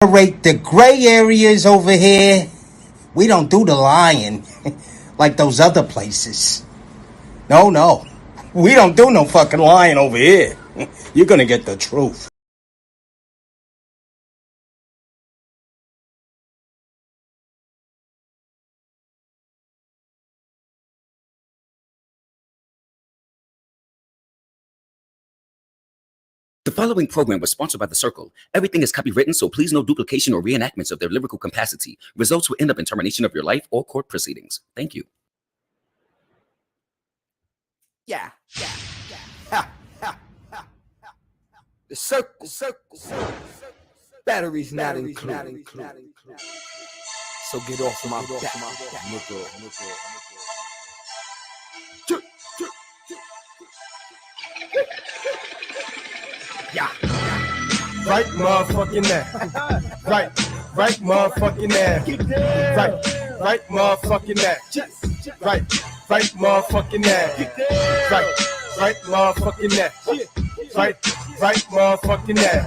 Separate the gray areas over here. We don't do the lying like those other places. No. We don't do no fucking lying over here. You're gonna get the truth. The following program was sponsored by The Circle. Everything is copywritten, so please no duplication or reenactments of their lyrical capacity. Results will end up in termination of your life or court proceedings. Thank you. Yeah. The circle. Batteries not included. So get off my back, nigga. Yeah. Right motherfucking now. Right motherfucking now. Right motherfucking now. Right motherfucking now. Right motherfucking now. Right motherfucking now.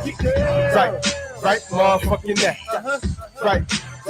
Right motherfucking now.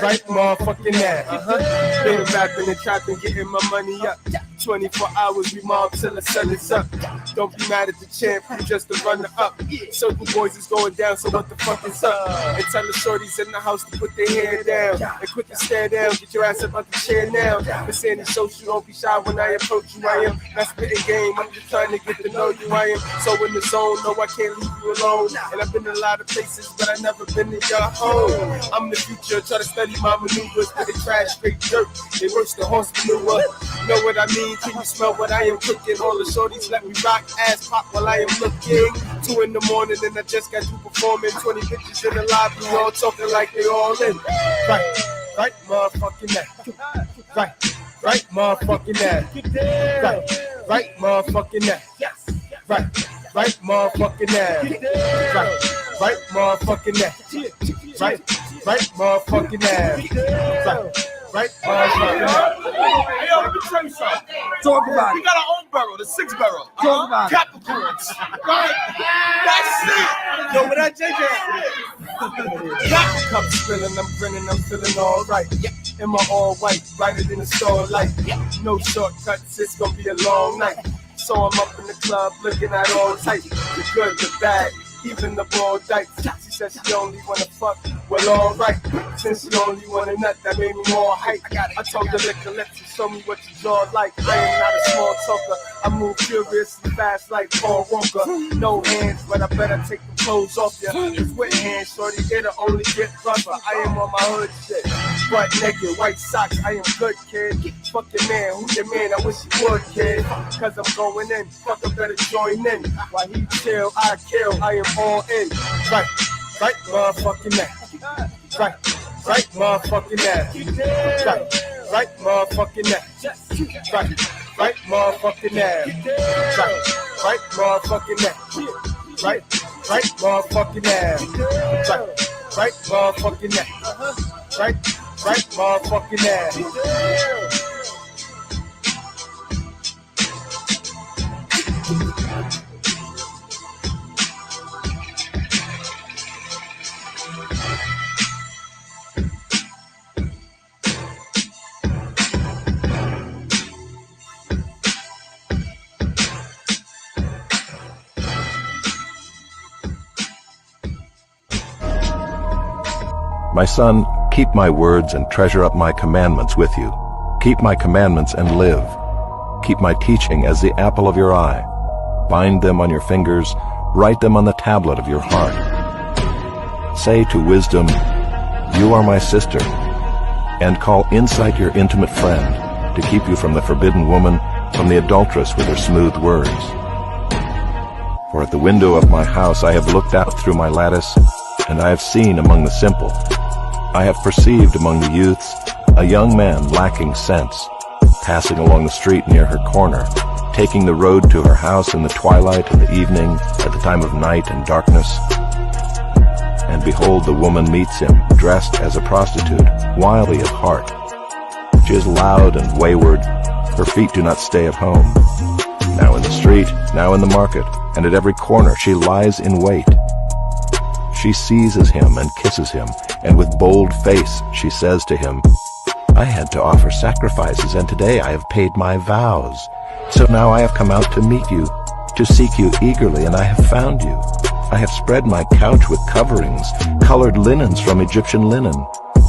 Right motherfucking now. Been rapping and trapping, getting my money up. 24 hours, we mob till the sun is up. Don't be mad at the champ, we just the runner up. Circle boys is going down, so what the fuck is up? And tell the shorties in the house to put their hand down. And quit to stand down, get your ass up out the chair now. But saying it shows you don't be shy when I approach you. I am not spitting game, I'm just trying to get to know you. I am so in the zone, no I can't leave you alone. And I've been in a lot of places, but I never been in your home. I'm the future, try to study my maneuvers. But they trash, straight dirt, they worse than horse manure. Know what I mean? Can you smell what I am cooking? All the shorties let me rock, ass pop while I am looking. 2 in the morning and I just got through performing. 20 bitches in the lobby, all talking like they all in. Right motherfucking now. Right motherfucking now. Right motherfucking now. Right motherfucking now. Right motherfucking now. Right motherfucking now. Right motherfucking now. Hey, yo, let me tell you something. Talk about We it. got our own barrel, the 6 barrel. Talk about it. Capricorns. Right? That's it. Yo, what that JJ? Cup spilling, I'm grinning, I'm feeling alright. In my all white, brighter than the starlight. No shortcuts, it's gonna be a long night. So I'm up in the club looking at all tight. The good, the bad, even the ball dice. She said she only wanna fuck, well alright. Since she only wanna nut, that made me more hype. I told her liquor, let you show me what you draw like. I am not a small talker, I move furiously fast like Paul Walker. No hands, but I better take the clothes off ya. Cause with hands, shorty, it'll only get rougher. I am on my hood shit, butt naked, white socks, I am good, kid. Fuck your man, who's your man, I wish you would, kid. Cause I'm going in, fucker better join in. While he chill, I kill, I am all in. Right motherfucking now. Right motherfucking now. Right motherfucking now. Right motherfucking now. Right motherfucking now. Right motherfucking now. Right motherfucking now. Right motherfucking now. My son, keep my words and treasure up my commandments with you. Keep my commandments and live. Keep my teaching as the apple of your eye. Bind them on your fingers, write them on the tablet of your heart. Say to wisdom, you are my sister, and call insight your intimate friend, to keep you from the forbidden woman, from the adulteress with her smooth words. For at the window of my house I have looked out through my lattice, and I have seen among the simple. I have perceived among the youths a young man lacking sense, passing along the street near her corner, taking the road to her house in the twilight and the evening, at the time of night and darkness. And behold, the woman meets him, dressed as a prostitute, wily of heart. She is loud and wayward, her feet do not stay at home. Now in the street, now in the market, and at every corner she lies in wait. She seizes him and kisses him, and with bold face she says to him, I had to offer sacrifices, and today I have paid my vows. So now I have come out to meet you, to seek you eagerly, and I have found you. I have spread my couch with coverings, colored linens from Egyptian linen.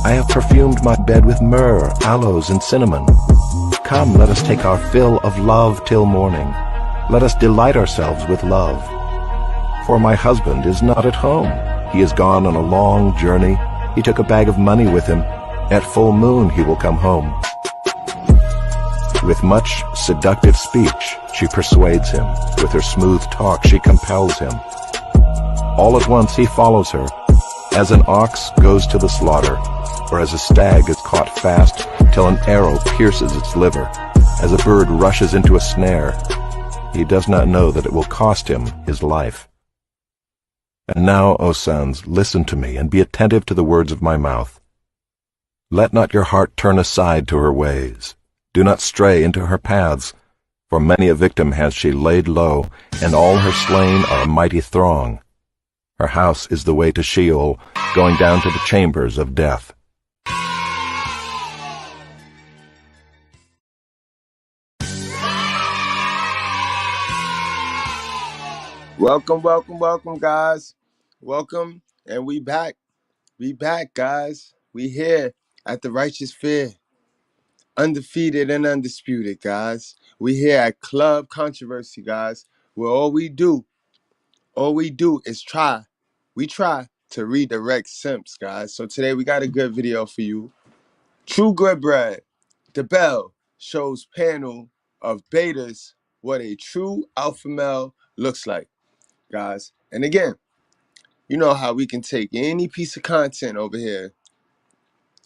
I have perfumed my bed with myrrh, aloes, and cinnamon. Come, let us take our fill of love till morning. Let us delight ourselves with love. For my husband is not at home. He is gone on a long journey. He took a bag of money with him. At full moon he will come home. With much seductive speech, she persuades him. With her smooth talk, she compels him. All at once he follows her, as an ox goes to the slaughter, or as a stag is caught fast till an arrow pierces its liver, as a bird rushes into a snare. He does not know that it will cost him his life. And now, O sons, listen to me, and be attentive to the words of my mouth. Let not your heart turn aside to her ways. Do not stray into her paths, for many a victim has she laid low, and all her slain are a mighty throng. Her house is the way to Sheol, going down to the chambers of death. Welcome, guys. Welcome, and we back. We back, guys. We here at the Righteous Fear. Undefeated and undisputed, guys. We here at Club Controversy, guys, where all we do is try. We try to redirect simps, guys. So today we got a good video for you. True Goodbread, DaBell shows panel of betas what a true alpha male looks like, guys. And again, you know how we can take any piece of content over here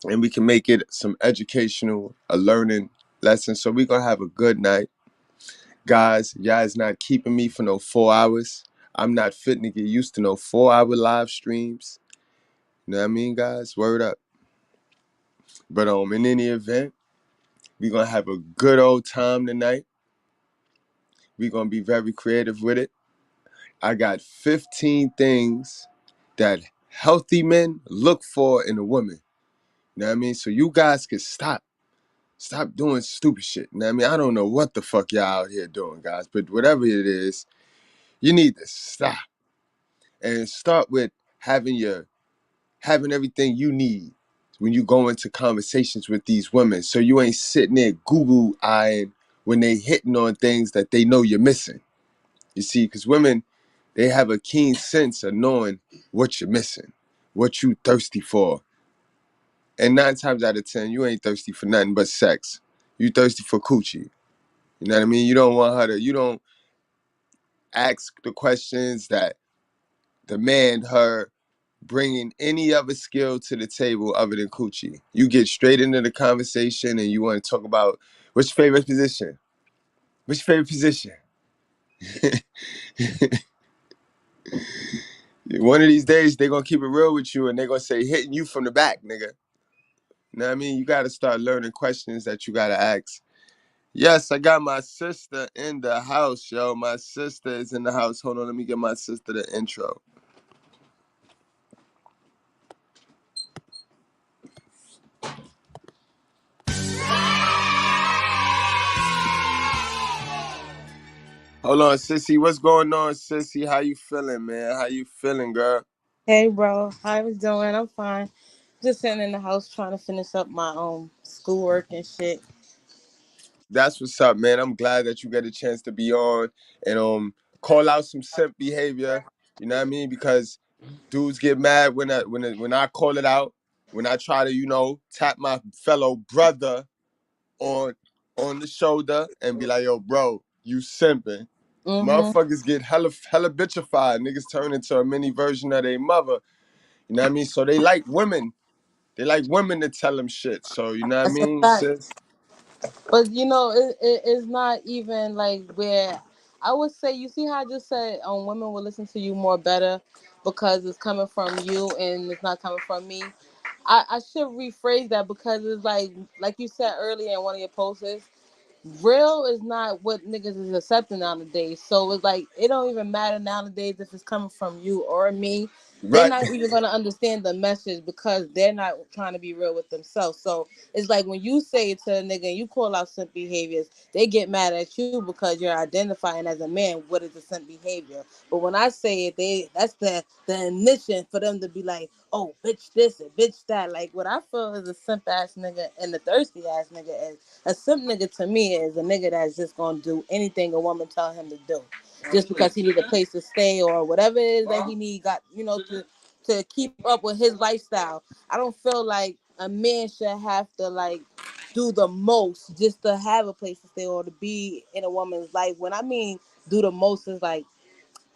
and we can make it some educational, a learning lesson. So we're going to have a good night. Guys, y'all is not keeping me for no 4 hours. I'm not fitting to get used to no 4-hour live streams. You know what I mean, guys? Word up. But in any event, we're going to have a good old time tonight. We're going to be very creative with it. I got 15 things that healthy men look for in a woman. You know what I mean? So you guys can stop doing stupid shit. You know what I mean? I don't know what the fuck y'all out here doing, guys. But whatever it is, you need to stop. And start with having everything you need when you go into conversations with these women. So you ain't sitting there Google-eyeing when they hitting on things that they know you're missing. You see, because women, they have a keen sense of knowing what you're missing, what you thirsty for. And 9 times out of 10, you ain't thirsty for nothing but sex. You thirsty for coochie. You know what I mean? You don't ask the questions that demand her bringing any other skill to the table other than coochie. You get straight into the conversation and you want to talk about what's your favorite position? What's your favorite position? One of these days, they're going to keep it real with you and they're going to say, hitting you from the back, nigga. You know what I mean? You got to start learning questions that you got to ask. Yes, I got my sister in the house, yo. My sister is in the house. Hold on, let me get my sister the intro. Hold on, sissy. What's going on, sissy? How you feeling, man? How you feeling, girl? Hey, bro. How you doing? I'm fine. Just sitting in the house trying to finish up my schoolwork and shit. That's what's up, man. I'm glad that you get a chance to be on and call out some simp behavior. You know what I mean? Because dudes get mad when I call it out, when I try to, tap my fellow brother on the shoulder and be like, yo, bro, you simping. Mm-hmm. Motherfuckers get hella bitchified. Niggas turn into a mini version of their mother. You know what I mean? So they like women. They like women to tell them shit. So, you know what I That's a mean, fact. sis? But, it's not even like where I would say, you see how I just said women will listen to you more better because it's coming from you and it's not coming from me. I should rephrase that because it's like you said earlier in one of your posts, real is not what niggas is accepting nowadays. So it's like it don't even matter nowadays if it's coming from you or me. they're Right. not even gonna understand the message because they're not trying to be real with themselves. So it's like when you say it to a nigga and you call out simp behaviors, they get mad at you because you're identifying as a man what is a simp behavior. But when I say it, that's the ignition for them to be like, oh, bitch this and bitch that. Like what I feel is a simp ass nigga and the thirsty ass nigga is a simp nigga to me is a nigga that's just gonna do anything a woman tell him to do just because he need a place to stay or whatever it is that he need got to keep up with his lifestyle. I don't feel like a man should have to like do the most just to have a place to stay or to be in a woman's life. When I mean do the most is like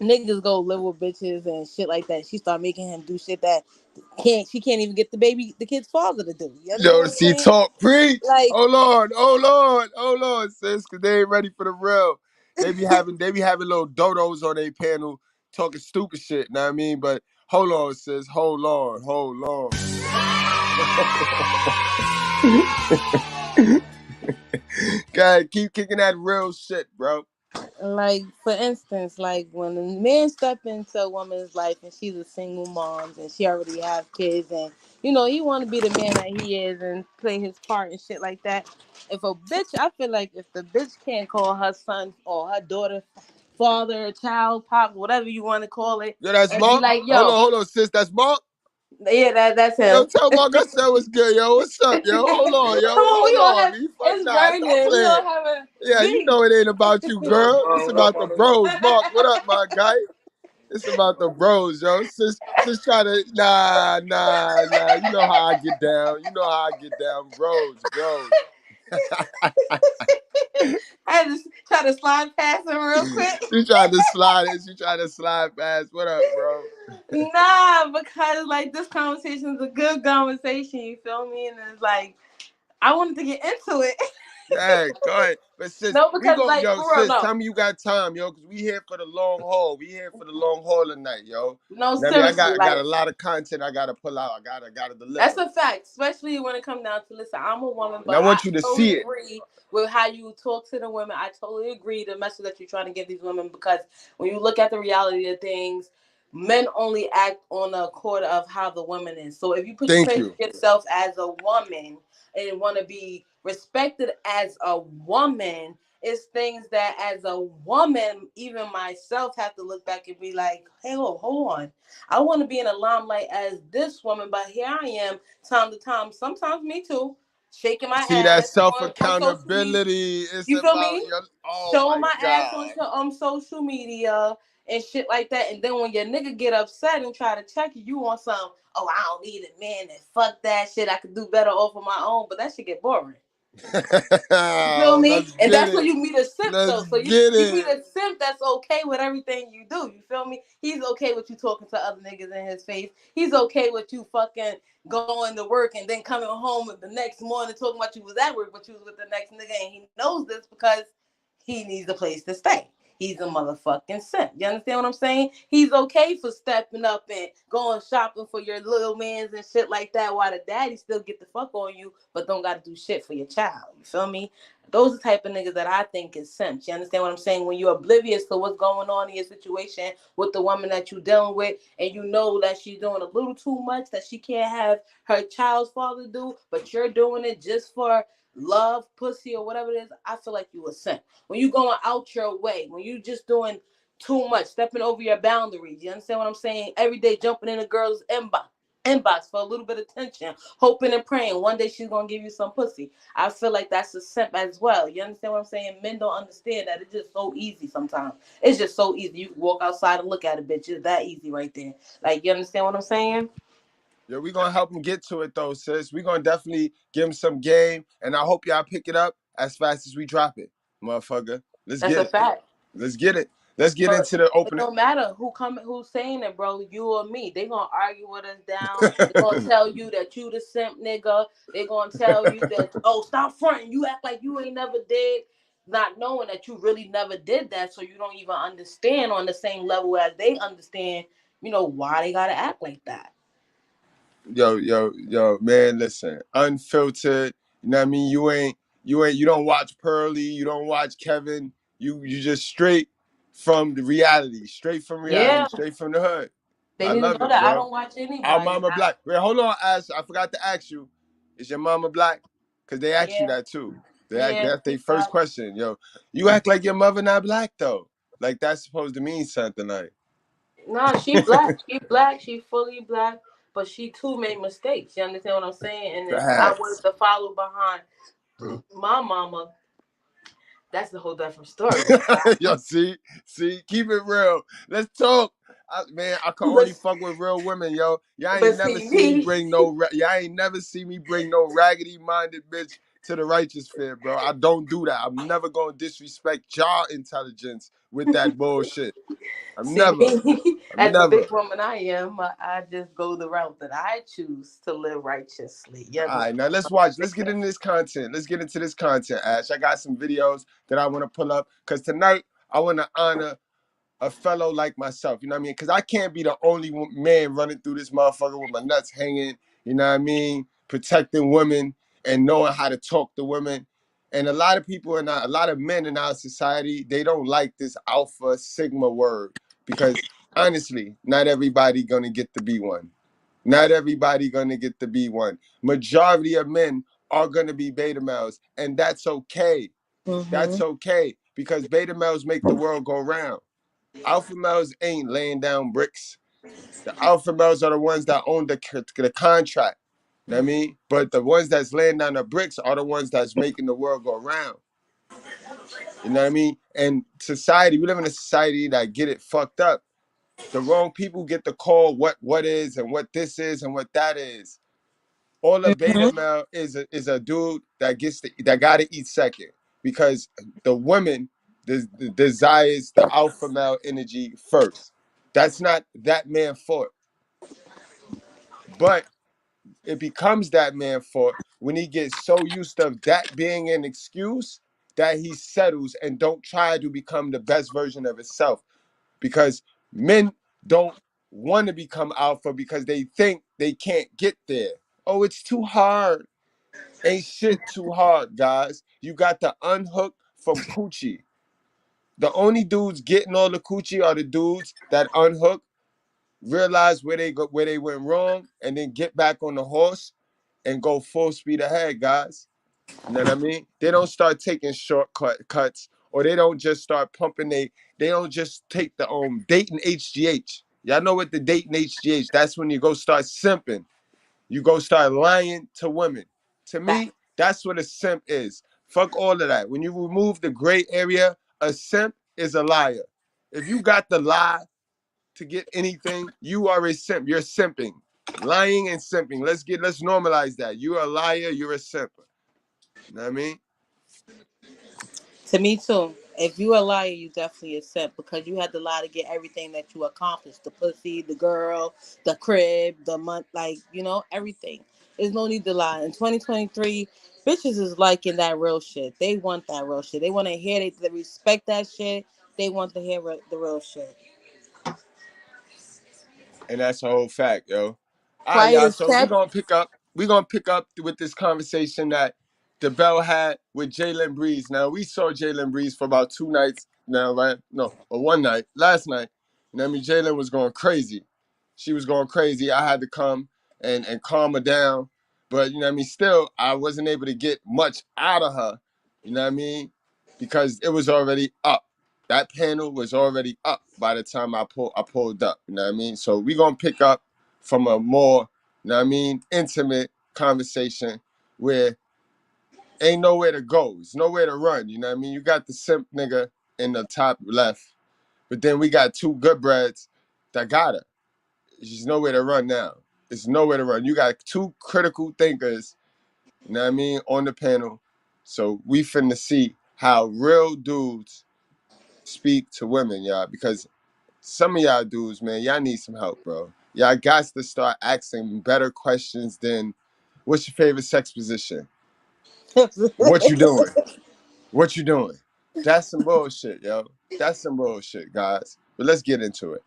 niggas go live with bitches and shit like that. She start making him do shit that she can't even get the kid's father to do. You understand Yo, what I'm see, saying? talk, preach. Like Hold on, sis, because they ain't ready for the real. They be having little dodos on their panel talking stupid shit, know what I mean? But hold on, sis, hold on. God, keep kicking that real shit, bro. Like for instance, like when a man step into a woman's life and she's a single mom and she already have kids and he want to be the man that he is and play his part and shit like that. If a bitch, I feel like if the bitch can't call her son or her daughter father, child, pop, whatever you want to call it, Yo, that's and be Mark. like, yo, Hold on, sis, that's Mark. yeah, that's Yo, him. tell Mark I said what's good, yo. What's up, yo? Hold on, yo. Come on, we Hold don't on. have Me fuck it's nah, stop burning. We playing. don't have a Yeah, you beat. know it ain't about you, girl. It's about the bros. Mark, what up, my guy? It's about the bros, yo. Sis try to nah. You know how I get down. Bros. I had to try to slide past him real quick. She tried to slide it. She tried to slide past. What up, bro? Nah, because like this conversation is a good conversation. You feel me? And it's like I wanted to get into it. Yeah, go ahead. But sis, No, because like for real, sis, no, tell me you got time, yo, because we here for the long haul. We here for the long haul tonight, yo. no, I mean, I seriously, got like a lot of content I gotta pull out. I gotta that's deliver. a fact, especially when it comes down to listen. I'm a woman, And but I I want you to totally see it. agree with how you talk to the women. I totally agree the message that you're trying to give these women because when you look at the reality of things, men only act on the accord of how the woman is. So if you Thank portray you. yourself as a woman and want to be respected as a woman, it's things that as a woman, even myself have to look back and be like, hey, hold on. I want to be in the limelight as this woman, but here I am, time to time, sometimes me too, shaking my See that ass self on social media. accountability. It's You feel about me? your. Oh Showing my my ass God. on social media and shit like that. And then when your nigga get upset and try to check you, you want some, oh, I don't need a man and fuck that shit. I could do better off of my own, but that shit get boring. You feel me? Let's And get that's when it. you meet a simp though. Let's So get you meet it. a simp that's okay with everything you do. You feel me? He's okay with you talking to other niggas in his face. He's okay with you fucking going to work and then coming home the next morning talking about you was at work, but you was with the next nigga, and he knows this because he needs a place to stay. He's a motherfucking simp. You understand what I'm saying? He's okay for stepping up and going shopping for your little mans and shit like that while the daddy still get the fuck on you, but don't got to do shit for your child. You feel me? Those are the type of niggas that I think is simps. You understand what I'm saying? When you're oblivious to what's going on in your situation with the woman that you're dealing with, and you know that she's doing a little too much that she can't have her child's father do, but you're doing it just for love, pussy, or whatever it is, I feel like you a simp. When you going out your way, when you just doing too much, stepping over your boundaries, you understand what I'm saying? Every day jumping in a girl's inbox for a little bit of attention, hoping and praying one day she's gonna give you some pussy. I feel like that's a simp as well. You understand what I'm saying? Men don't understand that it's just so easy sometimes. It's just so easy. You can walk outside and look at a bitch. It's that easy right there. Like, you understand what I'm saying? Yeah, we're gonna help him get to it though, sis. We're gonna definitely give him some game, and I hope y'all pick it up as fast as we drop it, motherfucker. Let's That's get a it. fact. Let's get it. Let's get But into the it opening. don't matter who's saying it, bro. You or me. They gonna argue with us down. They gonna tell you that you the simp nigga. They gonna tell you that, oh, stop fronting. You act like you ain't never did, not knowing that you really never did that. So you don't even understand on the same level as they understand. Why they gotta act like that. Yo, man, listen. Unfiltered. You know what I mean? You don't watch Pearly, you don't watch Kevin. You just straight from the reality, straight from reality, Yeah. straight from the hood. They I need to love know it, that I bro. don't watch Our anybody. mama black. Wait, hold on, Ash. I forgot to ask you. Is your mama black? Because they asked you Yeah, that too. yeah. That's their She's first black. question. Yo, you act like your mother not black though. Like that's supposed to mean something like. No, she black. She black. She fully black. But she too made mistakes. You understand what I'm saying? And if I was Facts. to follow behind my mama, that's the whole different story. Yo, keep it real. Let's talk. Man, I can only But fuck with real women, yo. Y'all but ain't never see see me me. bring no. Y'all ain't never see me bring no raggedy minded bitch to the righteous fair, bro. I don't do that. I'm never gonna disrespect y'all intelligence with that bullshit. I'm See never. me, I'm as the never. big woman I am, I just go the route that I choose to live righteously. You All right, understand? now let's watch. Let's get into this content. Let's get into this content, Ash. I got some videos that I want to pull up because tonight I want to honor a fellow like myself, you know what I mean? Because I can't be the only man running through this motherfucker with my nuts hanging, you know what I mean? Protecting women and knowing how to talk to women. And a lot of people and a lot of men in our society, they don't like this alpha sigma word because honestly, not everybody gonna get to be one. Not everybody gonna get to be one. Majority of men are gonna be beta males, and that's okay. That's Mm-hmm. okay because beta males make the world go round. Alpha males ain't laying down bricks. The alpha males are the ones that own the contract. You know what I mean? But the ones that's laying down the bricks are the ones that's making the world go round. You know what I mean? And society, we live in a society that get it fucked up. The wrong people get the call what is and what this is and what that is. All a beta Mm-hmm. male is a dude that gotta eat second because the woman desires the alpha male energy first. That's not that man fault, but it becomes that man fault when he gets so used to that being an excuse that he settles and don't try to become the best version of himself because men don't want to become alpha because they think they can't get there. Oh, it's too hard. Ain't shit too hard, guys. You got to unhook from coochie. The only dudes getting all the coochie are the dudes that unhook, realize where they went wrong, and then get back on the horse and go full speed ahead, guys. You know what I mean? They don't start taking cuts, or they don't just start pumping. They don't just take the dating HGH. Y'all know what the dating HGH? That's when you go start simping. You go start lying to women. To me, that's what a simp is. Fuck all of that. When you remove the gray area, a simp is a liar. If you got the lie to get anything, you are a simp. You're simping. Lying and simping. Let's normalize that. You're a liar, you're a simp. You know what I mean? To me too. If you a liar, you definitely accept because you had to lie to get everything that you accomplished. The pussy, the girl, the crib, the month, like, everything. There's no need to lie. In 2023, bitches is liking that real shit. They want that real shit. They want to hear they respect that shit. They want to hear the real shit. And that's a whole fact, yo. All right, Quiet y'all. as So we're kept. gonna pick up. We're gonna pick up with this conversation that DaBell had with Jalen Breeze. Now we saw Jalen Breeze for about 2 nights now, right? No, or one night. Last night. You know what I mean? Jalen was going crazy. She was going crazy. I had to come and calm her down. But you know what I mean? Still, I wasn't able to get much out of her. You know what I mean? Because it was already up. That panel was already up by the time I pulled up. You know what I mean? So we gonna pick up from a more, you know what I mean, intimate conversation where ain't nowhere to go. It's nowhere to run. You know what I mean? You got the simp nigga in the top left, but then we got two good breads that got her. She's nowhere to run now. It's nowhere to run. You got two critical thinkers, you know what I mean, on the panel. So we finna see how real dudes speak to women, y'all, because some of y'all dudes, man, y'all need some help, bro. Y'all got to start asking better questions than, what's your favorite sex position? What you doing? What you doing? That's some bullshit, yo. That's some bullshit, guys. But let's get into it.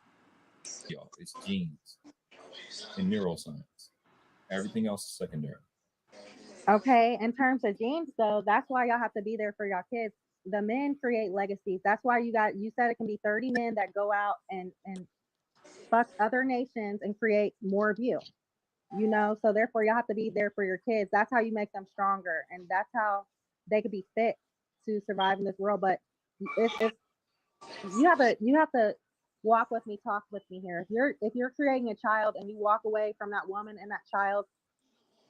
Okay, in terms of genes, though, that's why y'all have to be there for y'all kids. The men create legacies. That's why you said it can be 30 men that go out and fuck other nations and create more of you. You know, so therefore you have to be there for your kids. That's how you make them stronger, and that's how they could be fit to survive in this world. But it's you have to walk with me, talk with me here. If you're creating a child and you walk away from that woman and that child.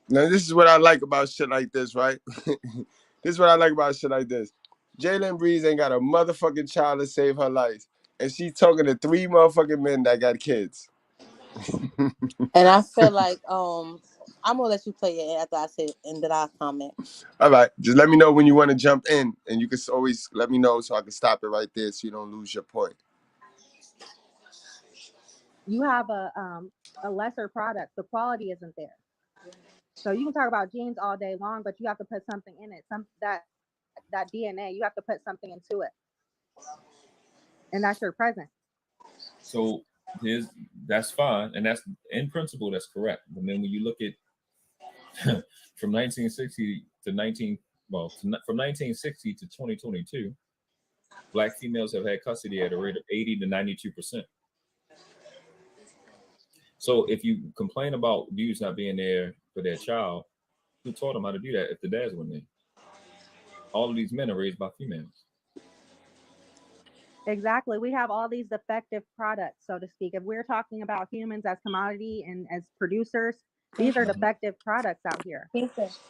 Now, this is what I like about shit like this, right? This is what I like about shit like this. Jalen Breeze ain't got a motherfucking child to save her life. And she talking to 3 motherfucking men that got kids. And I feel like I'm gonna let you play it after I say it, and then I'll comment. All right. Just let me know when you want to jump in. And you can always let me know so I can stop it right there so you don't lose your point. You have a lesser product. The quality isn't there. So you can talk about genes all day long, but you have to put something in it. That DNA, you have to put something into it. And that's your present. So that's fine, and that's in principle that's correct. But then when you look at from 1960 to from 1960 to 2022, Black females have had custody at a rate of 80 to 92%. So if you complain about dudes not being there for their child, who taught them how to do that if the dads weren't there? All of these men are raised by females. Exactly. We have all these defective products, so to speak. If we're talking about humans as commodity and as producers, these are defective products out here.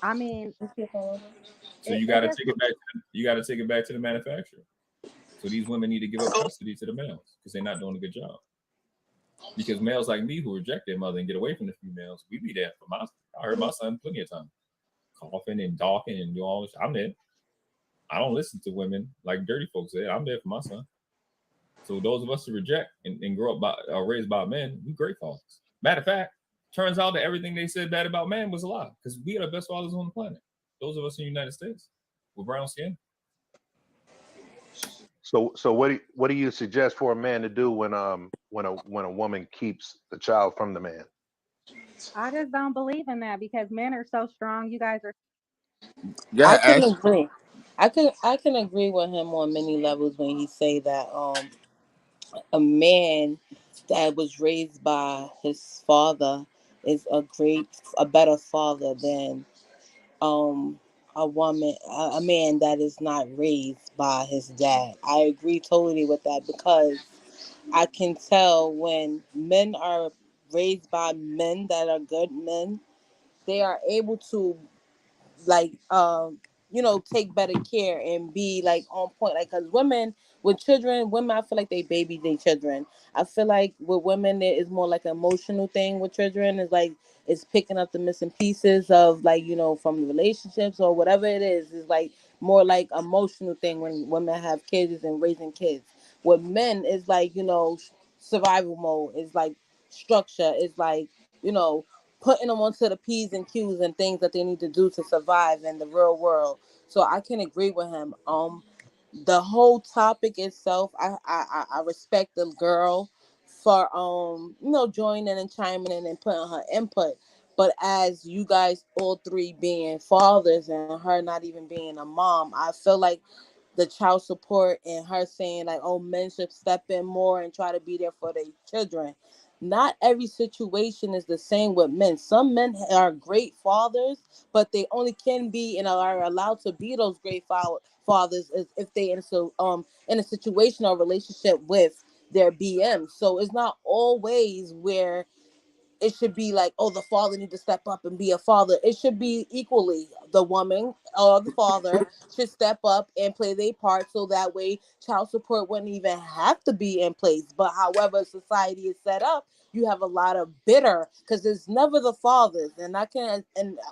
I mean, so you got to take it back. You got to take it back to the manufacturer. So these women need to give up custody to the males because they're not doing a good job. Because males like me who reject their mother and get away from the females, we be there for I heard my son plenty of time, coughing and talking and doing all this. I'm there. I don't listen to women like dirty folks there. I'm there for my son. So those of us who reject and grow up are raised by men, we great fathers. Matter of fact, turns out that everything they said bad about men was a lie because we are the best fathers on the planet. Those of us in the United States with brown skin. So what do you suggest for a man to do when a woman keeps the child from the man? I just don't believe in that because men are so strong. You guys are. Yeah, I can agree. I can agree with him on many levels when he say that a man that was raised by his father is a better father than a man that is not raised by his dad. I agree totally with that because I can tell when men are raised by men that are good men, they are able to like take better care and be like on point, like because women with children, women I feel like they baby their children. I feel like with women it is more like an emotional thing. With children it's like it's picking up the missing pieces of like from the relationships or whatever it is like more like emotional thing when women have kids and raising kids. With men it's like survival mode, it's like structure, it's like putting them onto the P's and Q's and things that they need to do to survive in the real world. So I can agree with him. The whole topic itself, I respect the girl for joining and chiming in and putting her input. But as you guys all three being fathers and her not even being a mom, I feel like the child support and her saying like, oh, men should step in more and try to be there for their children. Not every situation is the same with men. Some men are great fathers, but they only can be and are allowed to be those great fathers if they in a situation or relationship with their BM. So it's not always where it should be like, oh, the father need to step up and be a father. It should be equally the woman or the father should step up and play their part so that way child support wouldn't even have to be in place. But however society is set up, you have a lot of bitter because it's never the fathers. And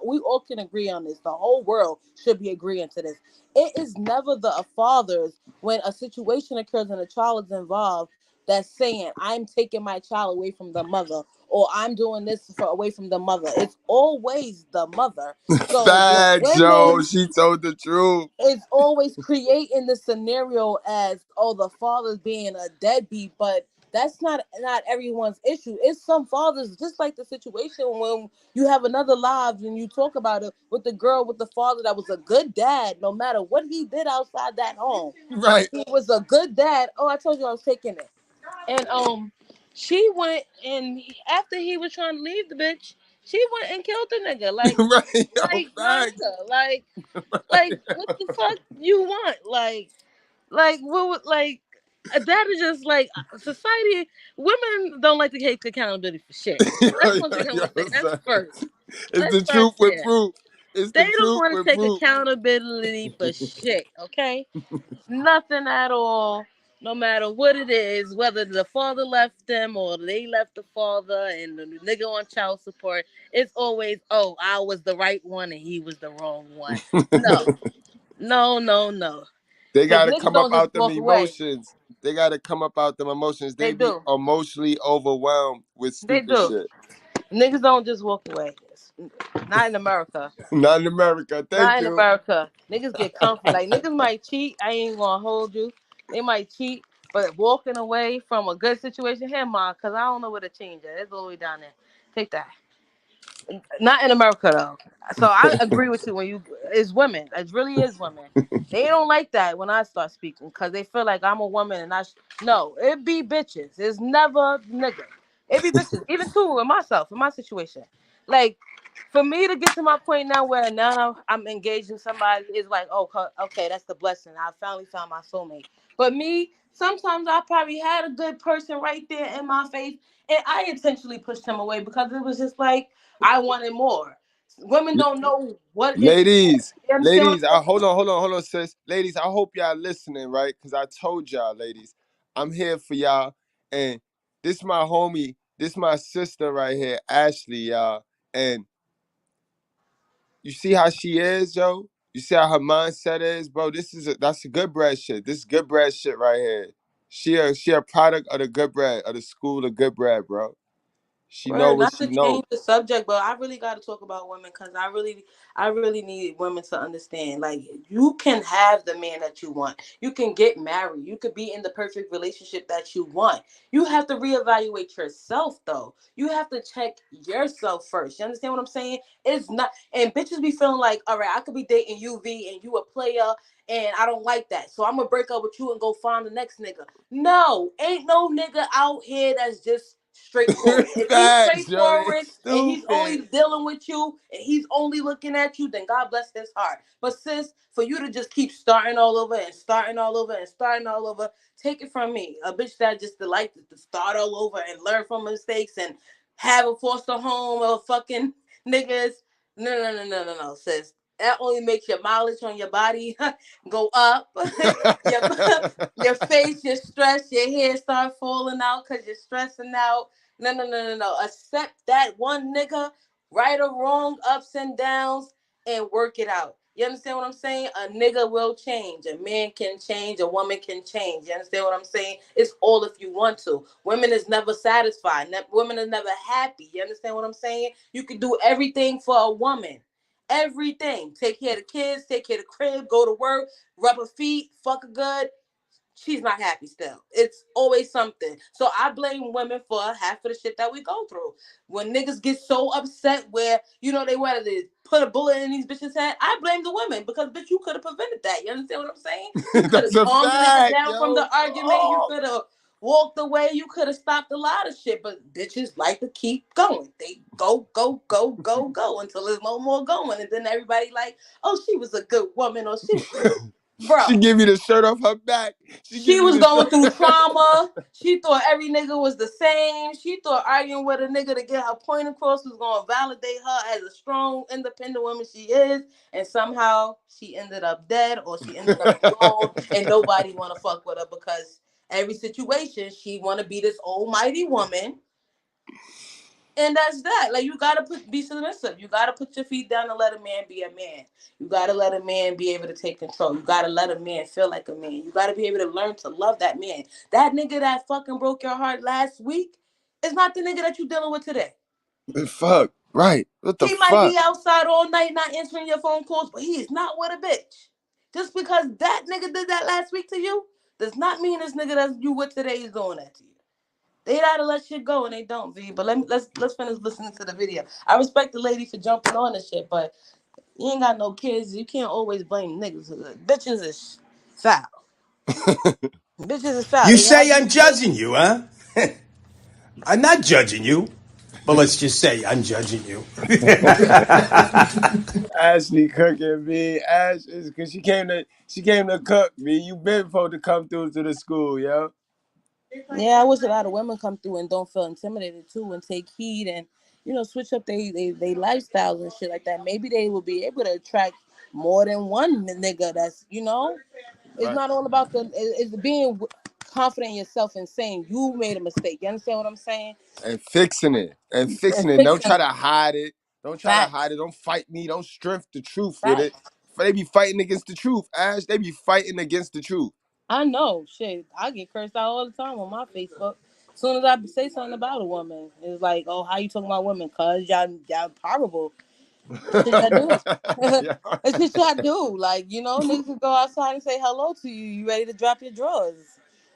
we all can agree on this. The whole world should be agreeing to this. It is never the fathers when a situation occurs and a child is involved that's saying, I'm taking my child away from the mother or I'm doing this away from the mother. It's always the mother. So Facts, women, yo, she told the truth. it's always creating the scenario as, oh, the father's being a deadbeat, but that's not everyone's issue. It's some fathers, just like the situation when you have another live and you talk about it with the girl with the father that was a good dad, no matter what he did outside that home. Right. He was a good dad. Oh, I told you I was taking it. And She went and after he was trying to leave the bitch, she went and killed the nigga. Like, Right, yo, my facts. nigga, like what the fuck you want? Like what? That is just like society. Women don't like to take accountability for shit. That's one thing I Yo, want to say. That's son. first. It's That's the truth first with there. proof. It's They the don't truth want to with take proof. accountability for shit. Okay, nothing at all. No matter what it is, whether the father left them or they left the father and the nigga on child support, it's always, oh, I was the right one and he was the wrong one. No, no. They Because gotta niggas come up don't just out them walk away. emotions. They gotta come up out them emotions. They They be do. emotionally overwhelmed with They stupid do. shit. Niggas don't just walk away. Not in America. Not in America. Thank Not in you. America. Niggas get comfy. Like, niggas might cheat. I ain't gonna hold you. They might cheat. But walking away from a good situation, here, ma, because I don't know where to change it. It's all the way down there. Take that. Not in America though. So I agree with you when you it's women. It really is women. They don't like that when I start speaking because they feel like I'm a woman and no, it be bitches. It's never nigga. It be bitches. Even too with myself, in my situation. Like for me to get to my point now where now I'm engaged in somebody is like, oh, okay, that's the blessing. I finally found my soulmate. But me, sometimes I probably had a good person right there in my face, and I intentionally pushed him away because it was just like I wanted more. Women don't know what it's for. Ladies, You understand what ladies, I'm saying? hold on, sis. Ladies, I hope y'all listening, right? Because I told y'all, ladies, I'm here for y'all. And this my homie, this my sister right here, Ashley, y'all. And you see how she is, yo? You see how her mindset is, bro? That's a good bread shit. This is good bread shit right here. She a product of the good bread, of the school of good bread, bro. She know Word, what not she to know. change the subject, but I really got to talk about women because I really need women to understand. Like, you can have the man that you want. You can get married. You could be in the perfect relationship that you want. You have to reevaluate yourself, though. You have to check yourself first. You understand what I'm saying? It's not, and bitches be feeling like, all right, I could be dating you, V, and you a player, and I don't like that. So I'm gonna break up with you and go find the next nigga. No, ain't no nigga out here that's just straightforward. If he's Facts, yo. They straightforward and he's only stupid. dealing with you and he's only looking at you, then God bless his heart. But sis, for you to just keep starting all over and starting all over and starting all over, take it from me. A bitch that just delights to start all over and learn from mistakes and have a foster home or fucking niggas. No, sis. That only makes your mileage on your body go up. your, your face, your stress, your hair start falling out because you're stressing out. No. Accept that one nigga, right or wrong, ups and downs, and work it out. You understand what I'm saying? A nigga will change. A man can change. A woman can change. You understand what I'm saying? It's all if you want to. Women is never satisfied. Women are never happy. You understand what I'm saying? You can do everything for a woman. Everything. Take care of the kids, take care of the crib, go to work, rub her feet, fuck her good. She's not happy still. It's always something. So I blame women for half of the shit that we go through. When niggas get so upset where, they wanted to put a bullet in these bitches' head, I blame the women because, bitch, you could have prevented that. You understand what I'm saying? You could That's have a calmed the nigga fact, down from yo. the argument. You Oh. could have walked away. You could have stopped a lot of shit. But bitches like to keep going. They go until there's no more going. And then everybody like, oh, she was a good woman or she... She Bro, give you the shirt off her back. She she give you was the going through shirt. trauma. She thought every nigga was the same. She thought arguing with a nigga to get her point across was going to validate her as a strong, independent woman she is. And somehow she ended up dead or she ended up alone and nobody want to fuck with her because every situation she want to be this almighty woman. And that's that. Like, you gotta be submissive. You gotta put your feet down and let a man be a man. You gotta let a man be able to take control. You gotta let a man feel like a man. You gotta be able to learn to love that man. That nigga that fucking broke your heart last week is not the nigga that you dealing with today. Fuck. Right. What the He might fuck? be outside all night not answering your phone calls, but he is not with a bitch. Just because that nigga did that last week to you does not mean this nigga that you with today is doing that to you. They gotta let shit go and they don't, V. But let's finish listening to the video. I respect the lady for jumping on this shit, but you ain't got no kids. You can't always blame niggas. Bitches is foul. Bitches is foul. You They have say I'm these kids. judging you, huh? I'm not judging you, but let's just say I'm judging you. Ashley cooking, B. Ash is because she came to cook, B. You been supposed to come through to the school, yo. Yeah, I wish a lot of women come through and don't feel intimidated too and take heed and switch up they lifestyles and shit like that. Maybe they will be able to attract more than one nigga. It's Right. not all about it's being confident in yourself and saying you made a mistake. You understand what I'm saying? And fixing it. And And fixing it. Don't fixing try it. to hide it. Don't try to hide Facts. it. Don't fight me. Don't strength the truth with it. Facts. They be fighting against the truth, Ash. They be fighting against the truth. I know, shit. I get cursed out all the time on my Facebook. As soon as I say something about a woman, it's like, oh, how you talking about women? Cause y'all horrible. Shit I do. Yeah. It's shit I do. Like, niggas can go outside and say hello to you. You ready to drop your drawers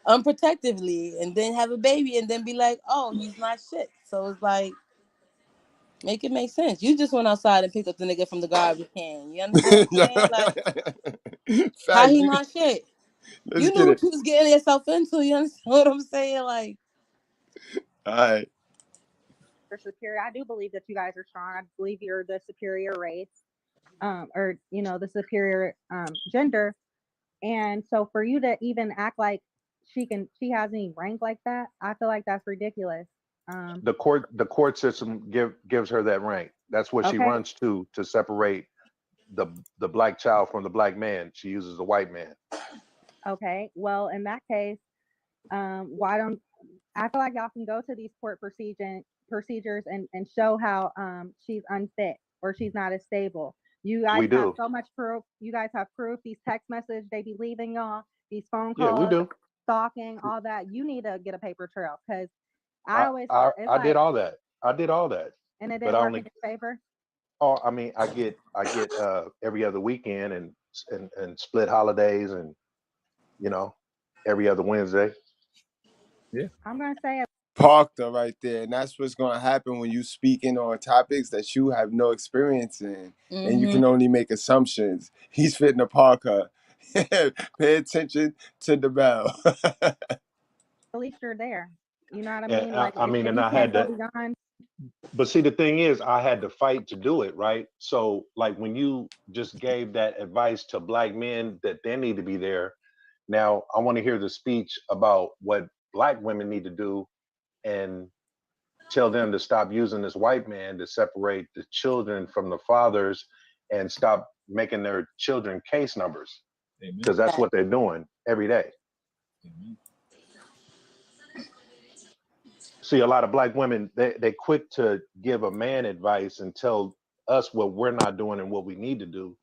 unprotectively and then have a baby and then be like, oh, he's not shit. So it's like, make it make sense. You just went outside and picked up the nigga from the garbage can. You understand what I'm saying? Like, how Facts. he not shit? Let's You knew get what it. you was getting yourself into. You understand what I'm saying? Like, All right. Superior. I do believe that you guys are strong. I believe you're the superior race, or the superior gender. And so for you to even act like she has any rank like that, I feel like that's ridiculous. The court system gives her that rank. That's what she Okay, runs to separate the black child from the black man. She uses the white man. okay. Well, in that case, why don't I feel like y'all can go to these court procedures and show how she's unfit or she's not as stable. You guys We have do. so much proof. You guys have proof. These text messages they be leaving y'all, these phone Yeah, we calls, do. stalking, all that. You need to get a paper trail because I I always I, it's I did like, all that. I did all that, and it but didn't I work in only. your favor. Oh, I mean, I get every other weekend and split holidays and you know every other Wednesday. Yeah. I'm gonna say Parked her right there. And that's what's going to happen when you speaking on topics that you have no experience in. And you mm-hmm. can only make assumptions. He's fitting to park her. Pay attention to the bell. at least you're there. You know what I And mean? Like I mean, if and you I can't had go to. beyond, But see, the thing is, I had to fight to do it, right? So, like when you just gave that advice to black men that they need to be there. Now, I want to hear the speech about what black women need to do and tell them to stop using this white man to separate the children from the fathers and stop making their children case numbers Amen. because that's what they're doing every day. Amen. See, a lot of black women, they quick to give a man advice and tell us what we're not doing and what we need to do.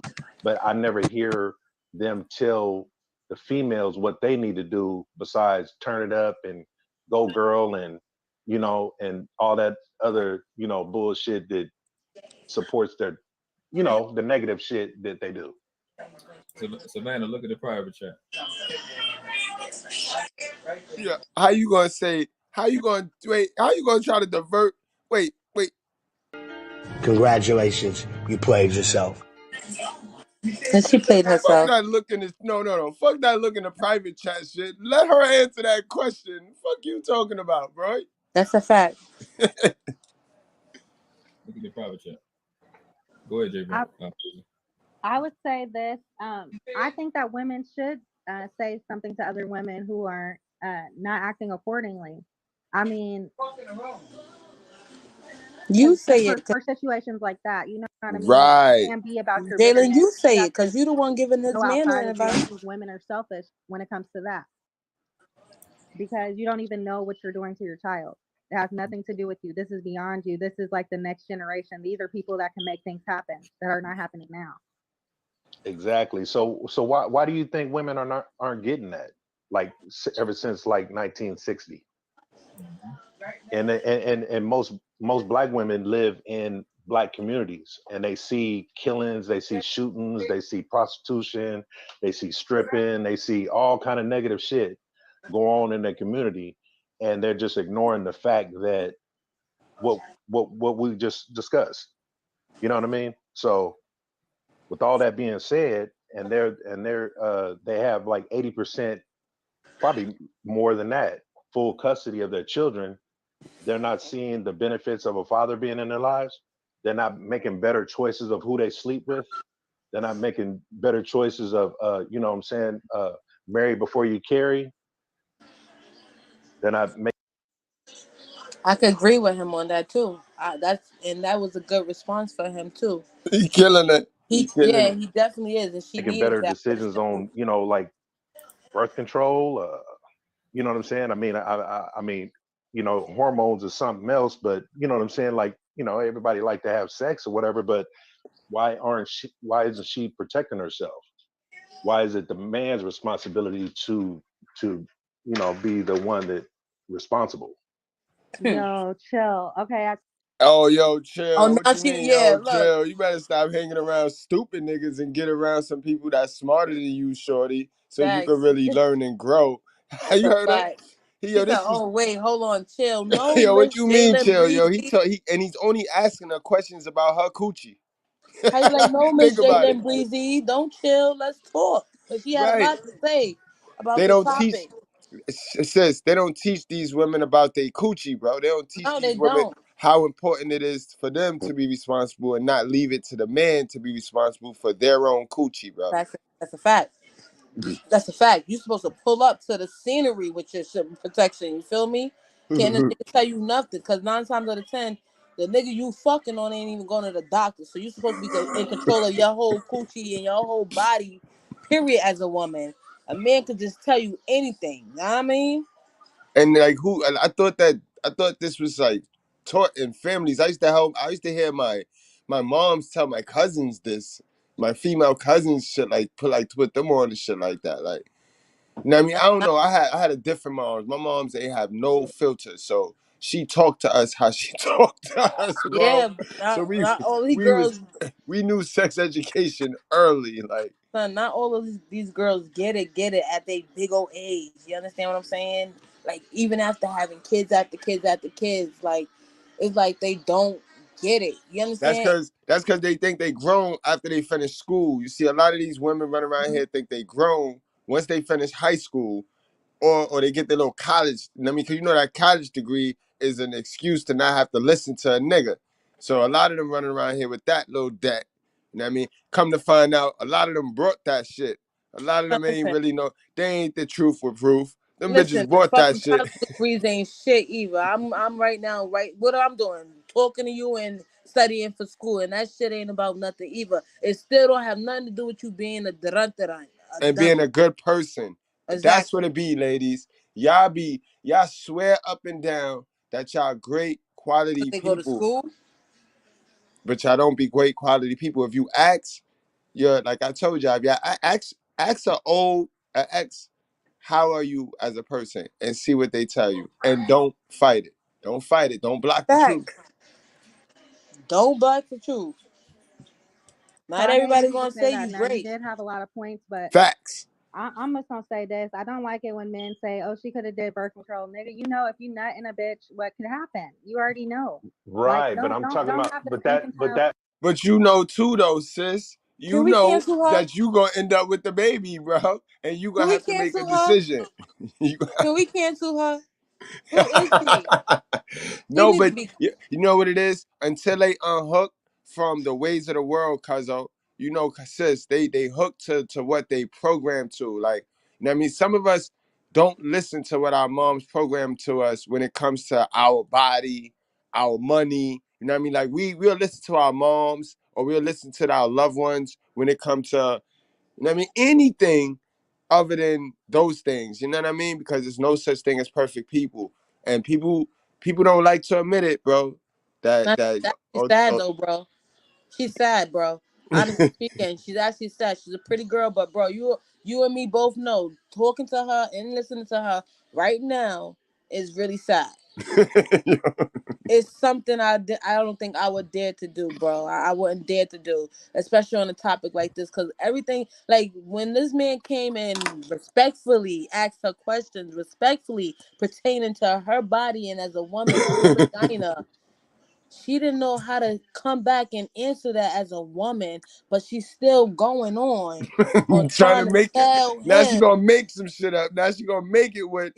But I never hear them tell the females what they need to do besides turn it up and go girl and and all that other bullshit that supports their the negative shit that they do. So, Savannah, look at the private chat. Yeah. How you going to wait? How you going to try to divert? Wait. Congratulations, you played yourself. And she played Fuck herself. that look in this. No. Fuck that look in the private chat shit. Let her answer that question. Fuck you talking about, bro? That's a fact. Look at the private chat. Go ahead, J. I, Brown. I would say this. I think that women should say something to other women who are not acting accordingly. I mean, You because say it, for situations like that, you know what I mean? Right. It can be about your Jalen. bitterness. You say You it have to because you the one giving this go man outside the and do. I advice. think women are selfish when it comes to that because you don't even know what you're doing to your child. It has nothing to do with you. This is beyond you. This is like the next generation. These are people that can make things happen that are not happening now. Exactly. So why do you think women aren't getting that? Like ever since like 1960. And most black women live in black communities and they see killings, they see shootings, they see prostitution, they see stripping, they see all kind of negative shit go on in their community, and they're just ignoring the fact that what we just discussed. You know what I mean? So with all that being said, and they have like 80%, probably more than that, full custody of their children. they're not seeing the benefits of a father being in their lives. They're not making better choices of who they sleep with. They're not making better choices of, you know what I'm saying, marry before you carry. They're not making. I could agree with him on that too. That was a good response for him too. He killing it. He killing Yeah, it. he definitely is, and she Making needed better that decisions wisdom. on, you know, like birth control. You know what I'm saying? I mean, you know, hormones is something else, but you know what I'm saying? Like, you know, everybody like to have sex or whatever, but why isn't she protecting herself? Why is it the man's responsibility to, you know, be the one that responsible? Yo, chill. Okay, Oh, yo, Oh, chill. What now you she, mean? yeah, Yo, look, chill. You better stop hanging around stupid niggas and get around some people that's smarter than you, shorty, so you can facts. really learn and grow. It's You a heard her? fact. Yo, She said, this is "Oh wait, hold on, chill. No, yo. What Miss you mean, Jalen chill, yo? Breezy." He's only asking her questions about her coochie. How you like, no, Miss Think about it, Jalen Breezy? Don't chill. Let's talk. Because she had a right? lot to say about They the don't teach. topic. It says they don't teach these women about their coochie, bro. They don't teach No, they these women don't. how important it is for them to be responsible and not leave it to the man to be responsible for their own coochie, bro. That's a fact. That's a fact. You're supposed to pull up to the scenery with your shit protection. You feel me? Can't a nigga tell you nothing? Because 9 times out of 10, the nigga you fucking on ain't even going to the doctor. So you're supposed to be in control of your whole coochie and your whole body, period, as a woman. A man could just tell you anything. You know what I mean? And like who? And I thought this was like taught in families. I used to hear my moms tell my cousins this. My female cousins shit like put them on and shit like that. Like, you know what I mean? I don't know. I had a different moms. My moms, they have no filter. So she talked to us how she talked to us, bro. Yeah, but So not all these we was girls, we knew sex education early. Like, son, not all of these girls get it at their big old age. You understand what I'm saying? Like, even after having kids after kids after kids, like, it's like they don't get it. You understand? that's cause they think they grown after they finish school. You see a lot of these women run around here think they grown once they finish high school or they get their little college. I mean, cause you know that college degree is an excuse to not have to listen to a nigga. So a lot of them running around here with that little debt. You know what I mean? Come to find out, a lot of them brought that shit. A lot of them ain't Listen, really know. They ain't the truth with proof. Them listen, bitches the bought that fucking shit. college degrees ain't shit either. I'm right now, right? What I'm doing, talking to you and studying for school, and that shit ain't about nothing either. It still don't have nothing to do with you being a durantaran, a And being dummy. a good person. That's what Exactly. it be, ladies. Y'all swear up and down that y'all great Cause quality they go to people, school. but y'all don't be great quality people. If you ask, you're like I told y'all, if y'all ask a old ex, how are you as a person, and see what they tell you, and don't fight it. Don't fight it. Don't block the truth. Fact. Don't block the truth. so Not I didn't everybody mean to gonna say say that. you Now you great. did have a lot of points, but Facts. I'm just gonna say this. I don't like it when men say, "Oh, she could have did birth control." Nigga, you know if you nut in a bitch, what could happen? You already know. Like, Right, but I'm talking don't about, have the stinking tail. But you know too, though, sis. Can You we know cancel her? that you gonna end up with the baby, bro, and you Can gonna we have to make a cancel her? decision. You Can we cancel her? Who is she? She No, need to but be. you know what it is? Until they unhook from the ways of the world, cuzzo, you know, sis, they hook to what they program to. Like, you know what I mean? Some of us don't listen to what our moms program to us when it comes to our body, our money. You know what I mean? Like we'll listen to our moms or we'll listen to our loved ones when it comes to, you know what I mean, anything other than those things. You know what I mean? Because there's no such thing as perfect people. And people don't like to admit it, bro. That Nah, that she's sad though, bro. She's sad, bro. Honestly speaking, she's actually sad. She's a pretty girl, but bro, you and me both know talking to her and listening to her right now is really sad. It's something I don't think I would dare to do, bro. I wouldn't dare to do, especially on a topic like this, because everything, like when this man came and respectfully asked her questions, respectfully pertaining to her body and as a woman and her vagina, She didn't know how to come back and answer that as a woman, but she's still going on Trying trying to to make it. tell Now she him. gonna make some shit up. Now she gonna make it with.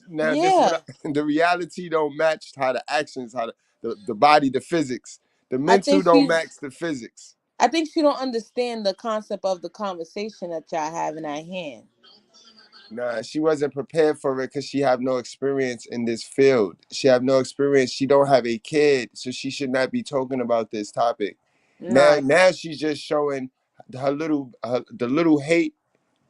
Now this Yeah, what the reality don't match how the actions, how the body, the physics, the I mental think don't she's. match the physics. I think she don't understand the concept of the conversation that y'all having at hand. Nah, she wasn't prepared for it because she have no experience in this field. She have no experience. She don't have a kid, so she should not be talking about this topic. Nah, Now she's just showing the little hate,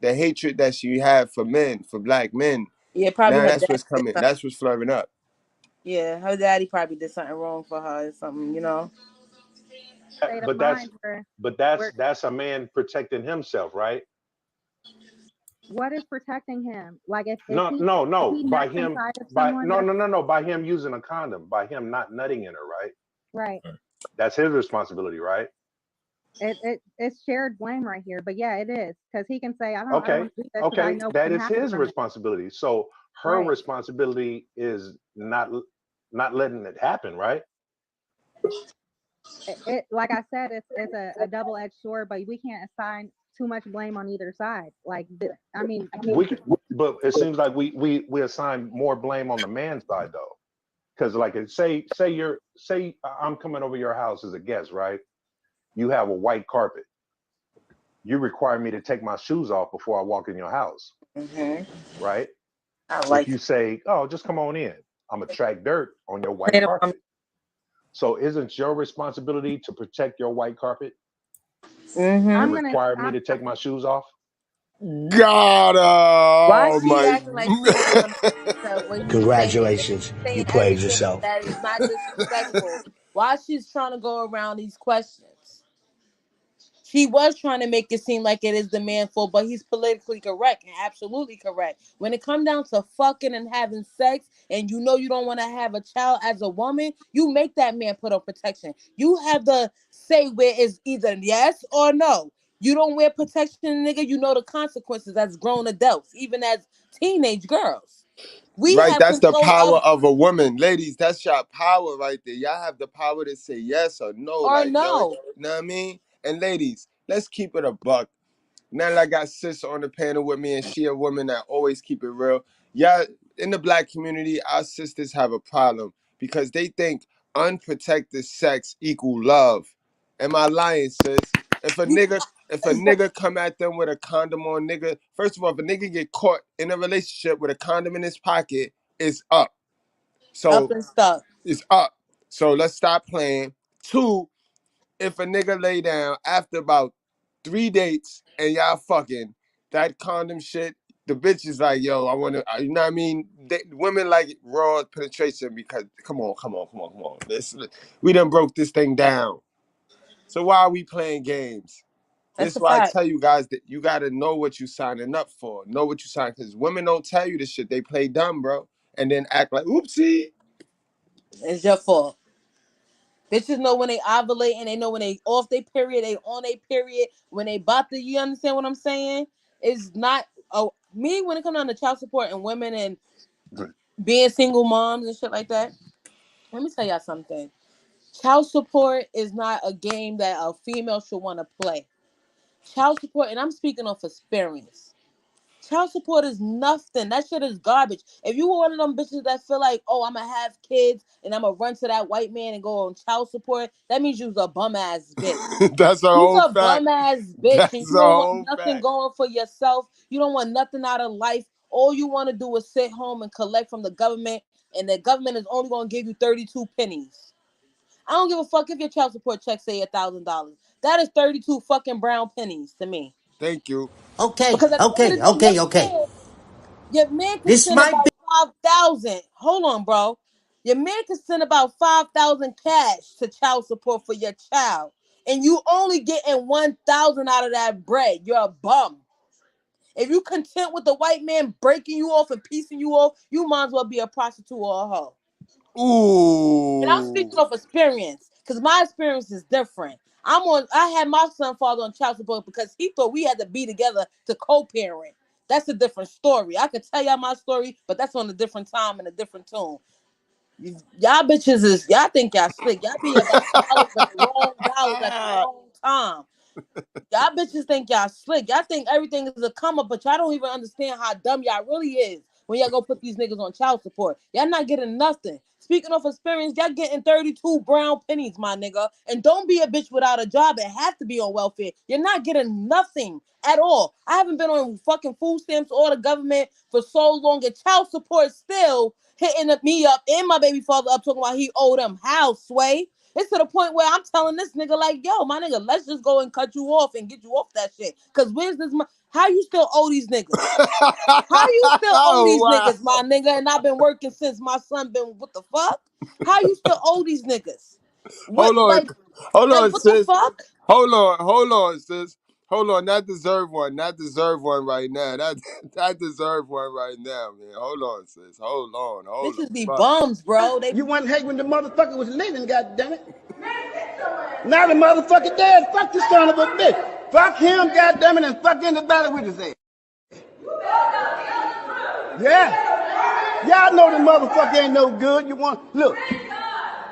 the hatred that she have for men, for black men. yeah, probably Now her that's dad. what's coming. That's what's flaring up. Yeah, her daddy probably did something wrong for her or something, State of But mind where that's a man protecting himself, right? what is protecting him? Like No, no, if no. he By nuts him, inside of by someone, no, that's no, no, no. By him using a condom, by him not nutting in her, right? right. That's his responsibility, right? It's shared blame right here. But yeah, it is because he can say, I don't Okay, want to do this because I okay. know what That can is happen his from it. responsibility. So her Right. responsibility is not letting it happen, right? It like I said, it's a double edged sword, but we can't assign too much blame on either side. I mean, But it seems like we assign more blame on the man's side though, because like say I'm coming over your house as a guest, right? You have a white carpet. You require me to take my shoes off before I walk in your house, Mm-hmm. right? I If like you say, "Oh, just come on in," I'm gonna track dirt on your white it. carpet. So isn't your responsibility to protect your white carpet Mm-hmm. and I'm gonna. require me to take my shoes off? God, Why oh she my. acting like she don't want to when he's Congratulations, you saying played everything yourself. that is not disrespectful? Why she's trying to go around these questions? She was trying to make it seem like it is the man's fault, but he's politically correct and absolutely correct. When it comes down to fucking and having sex, and you don't want to have a child as a woman, you make that man put on protection. You have to say where it's either yes or no. You don't wear protection, nigga. You know the consequences as grown adults, even as teenage girls. We Right, have that's the control power of of a woman. Ladies, that's your power right there. Y'all have the power to say yes or no. or Like, yo, you no. know what I mean? And ladies, let's keep it a buck. Now that I got sis on the panel with me, and she a woman that always keep it real. Yeah, in the black community, our sisters have a problem because they think unprotected sex equal love. Am I lying, sis? If a You nigga, if a nigga come at them with a condom on, nigga, first of all, if a nigga get caught in a relationship with a condom in his pocket, it's up. up So and stuck. it's up. So let's stop playing. Two, if a nigga lay down after about 3 dates and y'all fucking, that condom shit, the bitch is like, yo, I want to, you know what I mean? Women like raw penetration because, come on, come on, come on, come on. We done broke this thing down. So why are we playing games? That's This a is why I fact. tell you guys that you got to know what you signing up for. Know what you sign, because women don't tell you this shit. They play dumb, bro. And then act like, oopsie. It's your fault. Bitches know when they ovulate and they know when they off their period, they on their period. When they about to, you understand what I'm saying? It's not me when it comes down to child support and women and being single moms and shit like that. Let me tell y'all something. Child support is not a game that a female should want to play. Child support, and I'm speaking of experience. Child support is nothing. That shit is garbage. If you were one of them bitches that feel like, oh, I'm gonna have kids and I'm gonna run to that white man and go on child support, that means you's a bum ass bitch. That's a You's whole a fact. bum ass bitch and That's you a don't want whole nothing fact. going for yourself. You don't want nothing out of life. All you want to do is sit home and collect from the government, and the government is only gonna give you 32 pennies. I don't give a fuck if your child support check say $1,000. That is 32 fucking brown pennies to me. Thank you. Okay, Because at the end okay, of the day, okay, okay. your man can This send might be. about 5,000. Hold on, bro. Your man can send about 5,000 cash to child support for your child, and you only getting 1,000 out of that bread. You're a bum. If you content with the white man breaking you off and piecing you off, you might as well be a prostitute or a hoe. And I'm Ooh. speaking of experience, because my experience is different. I had my son father on child support because he thought we had to be together to co-parent. That's a different story. I could tell y'all my story, but that's on a different time and a different tune. Y'all bitches is y'all think y'all slick. Y'all be about dollars at the wrong dollars at the wrong time. Y'all bitches think y'all slick. Y'all think everything is a come up, but y'all don't even understand how dumb y'all really is when y'all go put these niggas on child support. Y'all not getting nothing. Speaking of experience, y'all getting 32 brown pennies, my nigga. And don't be a bitch without a job and have to be on welfare. You're not getting nothing at all. I haven't been on fucking food stamps or the government for so long, and child support still hitting me up and my baby father up talking about he owed them. How, Sway? It's to the point where I'm telling this nigga, like, yo, my nigga, let's just go and cut you off and get you off that shit. Because where's this how you still owe these niggas? How you still owe these niggas, my nigga? And I've been working since my son been, what the fuck? How you still owe these niggas? What, Hold on, hold on, what sis. the fuck? Hold on, sis. Hold on, that deserve one. That deserve one right now. That deserve one right now, man. Hold on, sis. Hold on. Bitches be Fuck. bums, bro. You wasn't hate when the motherfucker was living, goddammit. Now the motherfucker dead. Fuck the son of a bitch. Fuck him, goddammit, and fuck anybody with his ass. Yeah. Y'all know the motherfucker ain't no good. You want look.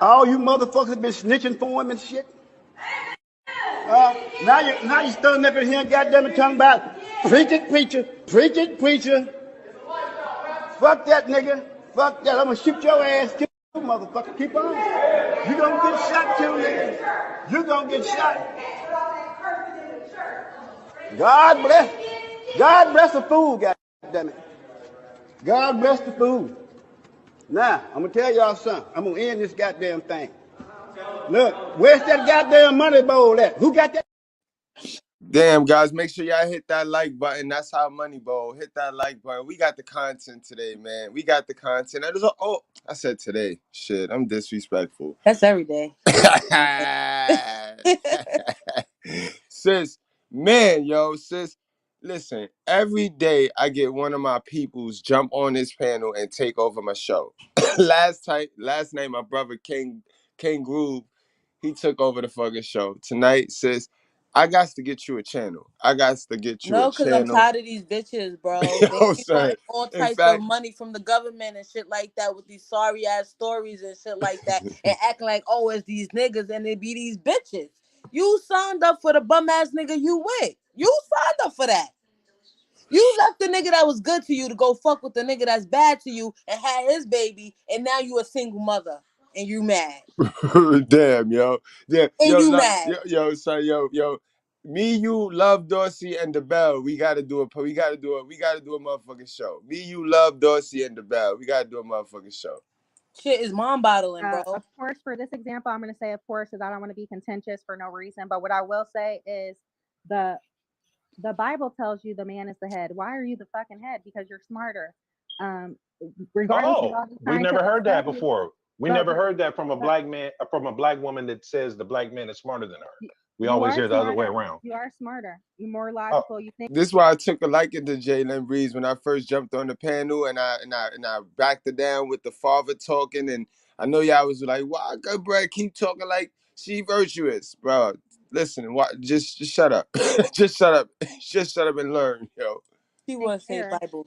All you motherfuckers been snitching for him and shit. Now you standing up in here, goddammit, talking about preach it, preacher, preach it, preacher. Fuck that nigga. Fuck that. I'm gonna shoot your ass too, motherfucker. Keep on. You gonna get shot too, nigga. You gonna get shot. God bless. God bless the fool, goddammit. God bless the fool. Now, I'm gonna tell y'all something. I'm gonna end this goddamn thing. Look, where's that goddamn money bowl at? Who got that? Damn, guys, make sure y'all hit that like button. That's how Moneyball. Hit that like button. We got the content today, man. We got the content. I said today. Shit, I'm disrespectful. That's every day. Sis, sis, listen, every day I get one of my peoples jump on this panel and take over my show. last night, my brother King Groove, he took over the fucking show. Tonight, sis, I got to get you a channel. No, because I'm tired of these bitches, bro. They Yo, be son, wanting all in types of fact, money from the government and shit like that with these sorry ass stories and shit like that and acting like, oh, it's these niggas and it be these bitches. You signed up for the bum ass nigga you with. You signed up for that. You left the nigga that was good to you to go fuck with the nigga that's bad to you and had his baby, and now you a single mother and you mad. damn, yo. Yeah, And you mad. son, me, you, Love Dorsey, and DaBell. We gotta do a motherfucking show. Me, you, Love Dorsey, and DaBell. We gotta do a motherfucking show. Shit is mind boggling, bro. Of course, for this example, I'm going to say, of course, because I don't want to be contentious for no reason. But what I will say is the Bible tells you the man is the head. Why are you the fucking head? Because you're smarter. Regardless of all these we never heard that studies, before. We never heard that from a black man, from a black woman that says the black man is smarter than her. We always hear the other way around. You are smarter. You're more logical. You think. This is why I took a liking to Jalen Breeze when I first jumped on the panel, and I backed it down with the father talking, and I know y'all was like, "Why Goodbread keep talking like she virtuous, bro?" Listen, just shut up, just shut up, just shut up and learn, yo. She want to say Bible.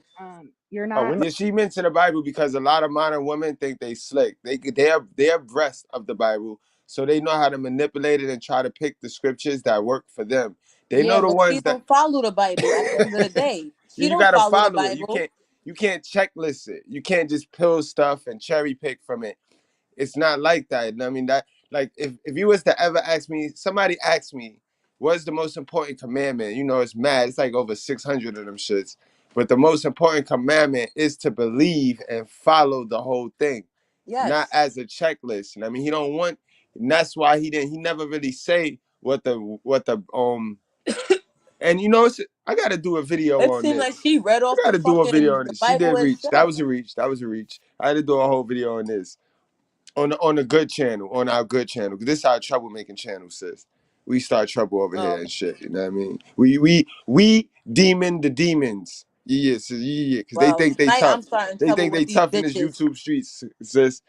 You're not. Yeah, she mentioned the Bible because a lot of modern women think they slick. They're abreast of the Bible, so they know how to manipulate it and try to pick the scriptures that work for them. They know the but ones she don't follow the Bible at the end of the day. She you don't gotta follow the follow it. Bible. You can't checklist it. You can't just pill stuff and cherry pick from it. It's not like that. I mean, that like if you was to ever ask me, somebody asked me, what's the most important commandment? You know, it's mad. It's like over 600 of them shits. But the most important commandment is to believe and follow the whole thing, not as a checklist. And I mean, he don't want, and that's why he never really say what the and you know, I got to do a video It on seemed this. like she read off I got the to do a video fucking on the this. She Bible did reach. itself. That was a reach. I had to do a whole video on this. On the good channel, on our good channel. This is our troublemaking channel, sis. We start trouble over here and shit. You know what I mean? We demon the demons. Yeah, because they think they tough. I'm starting They trouble think they with these tough in this bitches. YouTube streets, sis.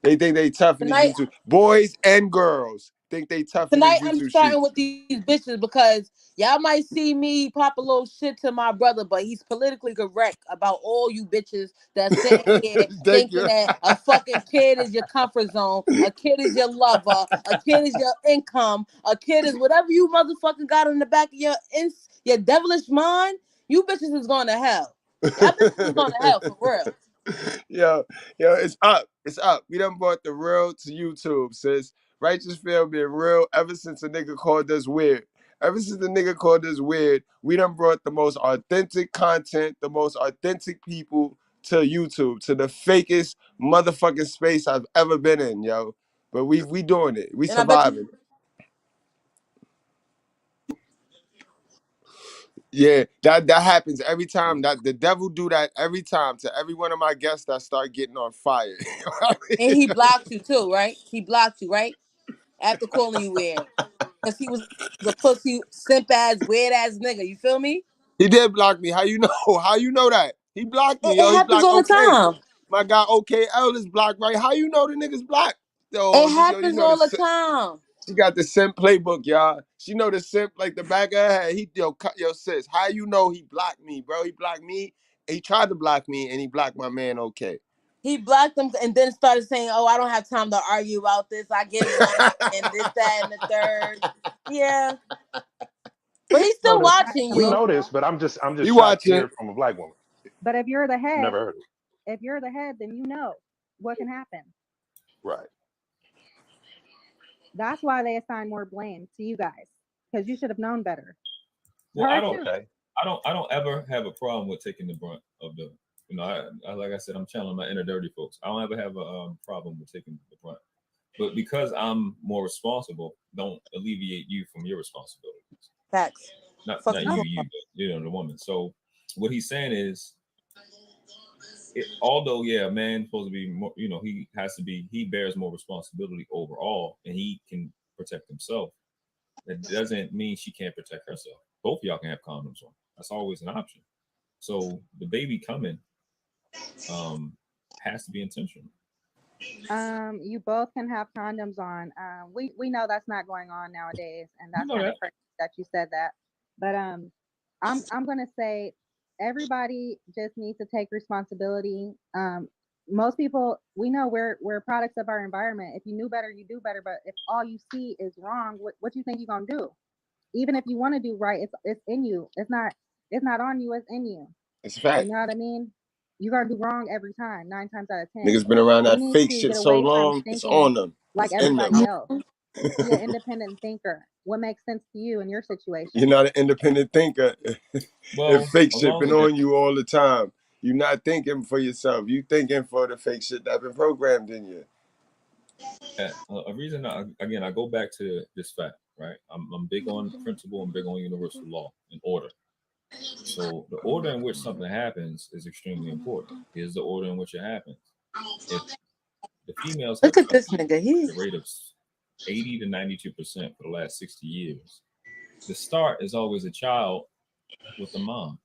They think they tough in this Tonight, YouTube. Boys and girls, think they tough in Tonight these I'm YouTube starting streets. with these bitches because y'all might see me pop a little shit to my brother, but he's politically correct about all you bitches that's sitting here Thank thinking you. that a fucking kid is your comfort zone, a kid is your lover, a kid is your income, a kid is whatever you motherfucking got in the back of your devilish mind. You bitches is going to hell. Y'all bitches is going to hell for real. Yo, it's up. It's up. We done brought the real to YouTube, sis. Righteous Film being real ever since a nigga called us weird. Ever since the nigga called us weird, we done brought the most authentic content, the most authentic people to YouTube, to the fakest motherfucking space I've ever been in, yo. But we doing it. We And I bet surviving. Yeah, that happens every time. That the devil do that every time to every one of my guests that start getting on fire. and he blocked you too, right? He blocked you, right? After calling you weird. Because he was a pussy, simp ass, weird ass nigga. You feel me? He did block me. How you know? How you know that? He blocked me, yo. It He happens blocked all the OK. time. My guy OKL is blocked, right? How you know the nigga's blocked? Yo, It you happens know the all the time. she got the simp playbook, y'all. She know the simp like the back of her head. Cut your sis. How you know he blocked me, bro? He blocked me. He tried to block me, and he blocked my man OK. He blocked him and then started saying, "Oh, I don't have time to argue about this. I get money and this, that, and the third." Yeah, but he's still Notice watching we you. know this, but I'm just You shocked to hear watching? it from a black woman. But if you're the head, Never heard it. if you're the head, then you know what can happen. Right. That's why they assign more blame to you guys, because you should have known better. Well, Her I don't. too. Okay. I don't ever have a problem with taking the brunt of the. You know, I like I said, I'm channeling my inner dirty folks. I don't ever have a problem with taking the brunt, but because I'm more responsible, don't alleviate you from your responsibilities. Facts. Not Fuck you. you, but you know, the woman. So what he's saying is, although a man's supposed to be more, you know, he bears more responsibility overall, and he can protect himself. That doesn't mean she can't protect herself. Both of y'all can have condoms on. That's always an option. So the baby coming has to be intentional. You both can have condoms on. We know that's not going on nowadays, and that's kind of crazy that you said that. But I'm gonna say everybody just needs to take responsibility. Most people, we know we're products of our environment. If you knew better, you do better. But if all you see is wrong, what you think you're gonna do? Even if you want to do right, it's in you. It's not on you. It's in you. It's a fact. You know what I mean? You're gonna do wrong every time, 9 times out of 10. Niggas been around We that need fake to shit get so away from long. It's thinking on them. like It's in them. everybody else. Be an independent thinker. What makes sense to you in your situation? You're not an independent thinker. Well, if fake shit along been with on you all the time, you're not thinking for yourself. You thinking for the fake shit that been programmed in you. A reason, again, I go back to this fact, right? I'm big on principle and big on universal law and order. So the order in which something happens is extremely important. Here's the order in which it happens. If the females Look have at this nigga. the rate of 80 to 92% for the last 60 years, the start is always a child with the mom.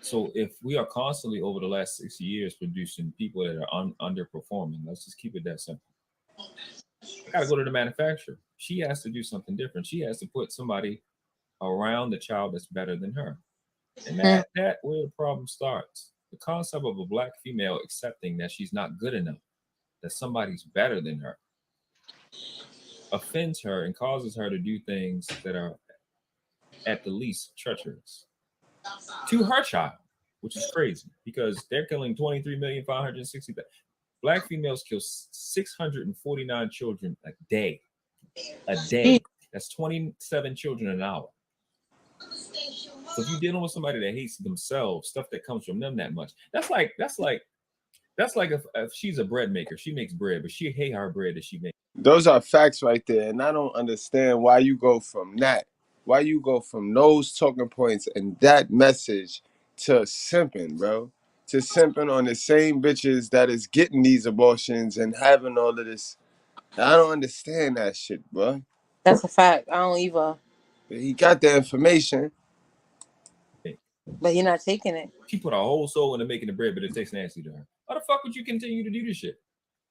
So if we are constantly over the last 60 years producing people that are underperforming, let's just keep it that simple. I got to go to the manufacturer. She has to do something different. She has to put somebody around the child that's better than her. And that where the problem starts. The concept of a black female accepting that she's not good enough, that somebody's better than her, offends her and causes her to do things that are at the least treacherous to her child, which is crazy because they're killing 23,560,000. Black females kill 649 children a day. A day. That's 27 children an hour. So if you're dealing with somebody that hates themselves, stuff that comes from them that much, that's like if she's a bread maker, she makes bread, but she hate her bread that she makes. Those are facts right there, and I don't understand why you go from that. Why you go from those talking points and that message to simping, bro? To simping on the same bitches that is getting these abortions and having all of this. I don't understand that shit, bro. That's a fact. I don't either. He got the information, but you're not taking it. She put her whole soul into making the bread, but it tastes nasty to her. How the fuck would you continue to do this shit?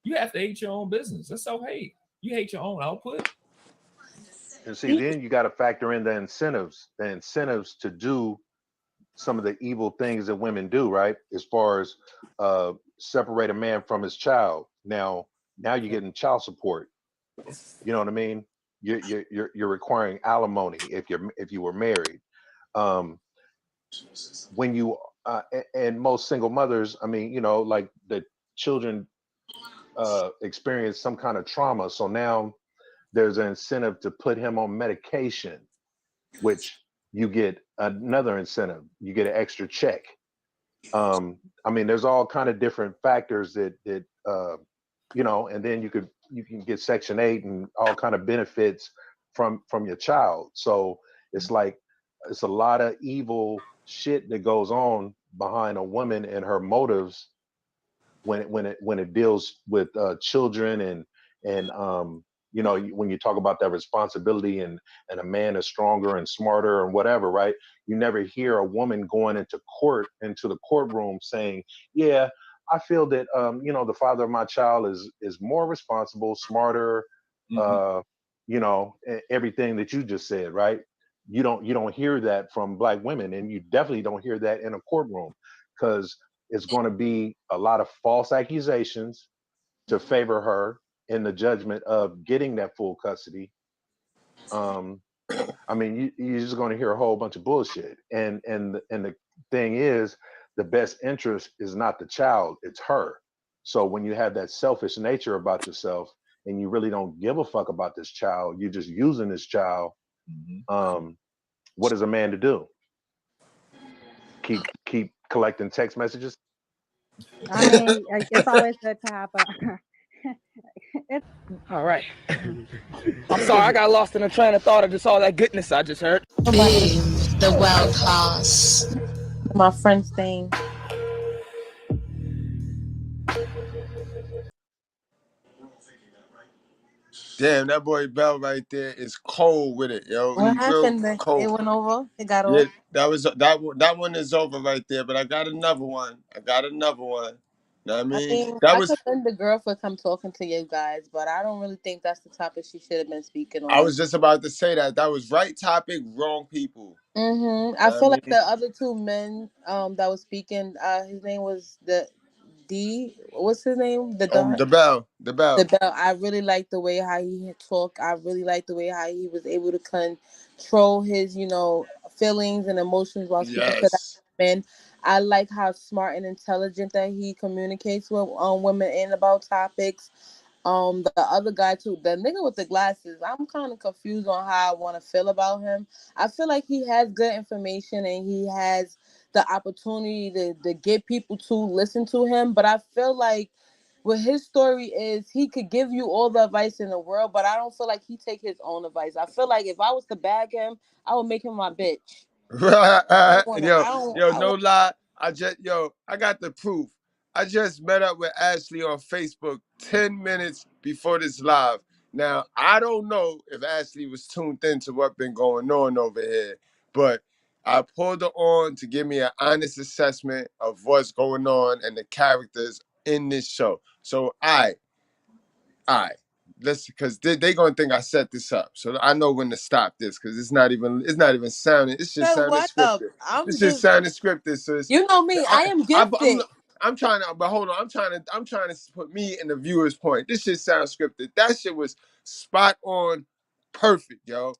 You have to hate your own business. That's self-hate. You hate your own output. And see, then you got to factor in the incentives to do some of the evil things that women do, right? As far as separate a man from his child. Now you're getting child support. You know what I mean? You're requiring alimony if you were married. When you and most single mothers, I mean, you know, like the children experience some kind of trauma, so now there's an incentive to put him on medication, which you get another incentive. You get an extra check. I mean, there's all kind of different factors that you know, and then you can get Section 8 and all kind of benefits from your child. So it's like it's a lot of evil shit that goes on behind a woman and her motives when it deals with children and you know, when you talk about that responsibility and a man is stronger and smarter and whatever, right? You never hear a woman going into the courtroom saying, yeah, I feel that you know, the father of my child is more responsible, smarter, you know, everything that you just said, right? You don't hear that from Black women, and you definitely don't hear that in a courtroom, because it's going to be a lot of false accusations to favor her in the judgment of getting that full custody. I mean, you're just going to hear a whole bunch of bullshit. And the thing is, the best interest is not the child, it's her. So when you have that selfish nature about yourself and you really don't give a fuck about this child, you're just using this child. What is a man to do? Keep collecting text messages? I mean, it's always good to have a. It's All right. I'm sorry, I got lost in a train of thought of just all that goodness I just heard. The wild horse. My friend's thing. Damn, that boy Bell right there is cold with it, yo. What He's real happened? It cold. went over. It got Yeah, off. that one is over right there. But I got another one. Know what I I mean? mean, That I was. commend the girl for come talking to you guys, but I don't really think that's the topic she should have been speaking I on. was just about to say that. That was right topic, wrong people. I feel like the other two men that was speaking, his name was the D. What's his name? DaBell. DaBell. I really like the way how he talked. I really like the way how he was able to control his, you know, feelings and emotions while speaking to that man. I like how smart and intelligent that he communicates with women and about topics. The other guy too, the nigga with the glasses, I'm kind of confused on how I want to feel about him. I feel like he has good information and he has the opportunity to get people to listen to him, but I feel like what his story is, he could give you all the advice in the world, but I don't feel like he take his own advice. I feel like if I was to bag him, I would make him my bitch. No lie. I got the proof. I just met up with Ashley on Facebook 10 minutes before this live. Now, I don't know if Ashley was tuned into what's been going on over here, but I pulled her on to give me an honest assessment of what's going on and the characters in this show. So, all right. Let's, because they gonna think I set this up, so I know when to stop this, because it's not even sounding. It's just sounding scripted. This just sounding scripted. So it's, you know me, I am gifted. I'm trying to, but hold on. I'm trying to put me in the viewer's point. This shit sounds scripted. That shit was spot on, perfect, yo.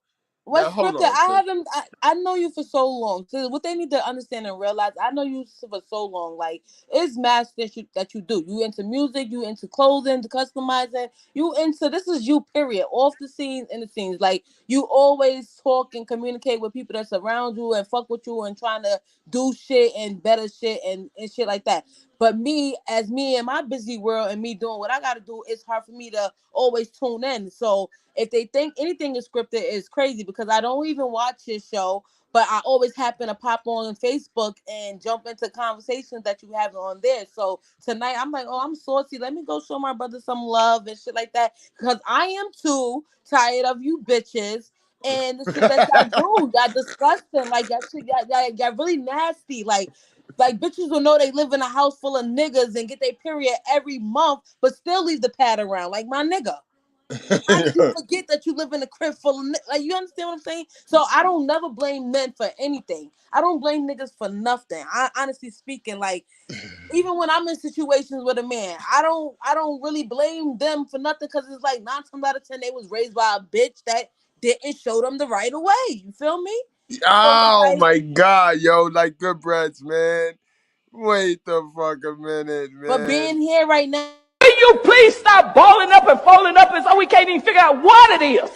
What's scripted? I haven't. I know you for so long. So what they need to understand and realize, I know you for so long. Like, it's mass that you do. You into music. You into clothing, the customizing. You into, this is you. Period. Off the scenes, in the scenes. Like, you always talk and communicate with people that surround you and fuck with you and trying to do shit and better shit and shit like that. But me in my busy world and me doing what I got to do, it's hard for me to always tune in. So if they think anything is scripted, it's crazy, because I don't even watch his show, but I always happen to pop on Facebook and jump into conversations that you have on there. So tonight I'm like, oh, I'm saucy. Let me go show my brother some love and shit like that, because I am too tired of you bitches and the shit that y'all do. Y'all disgusting. Like, that shit, y'all really nasty. Like bitches will know they live in a house full of niggas and get their period every month, but still leave the pad around. Like, my nigga. How did you forget that you live in a crib full of like? You understand what I'm saying? So I don't never blame men for anything. I don't blame niggas for nothing. I honestly speaking, like even when I'm in situations with a man, I don't really blame them for nothing because it's like 9 times out of 10 they was raised by a bitch that didn't show them the right way. You feel me? Oh like, my God, yo, like good breads, man. Wait the fuck a minute, but man. being here right now. Will you please stop balling up and folding up and so we can't even figure out what it is?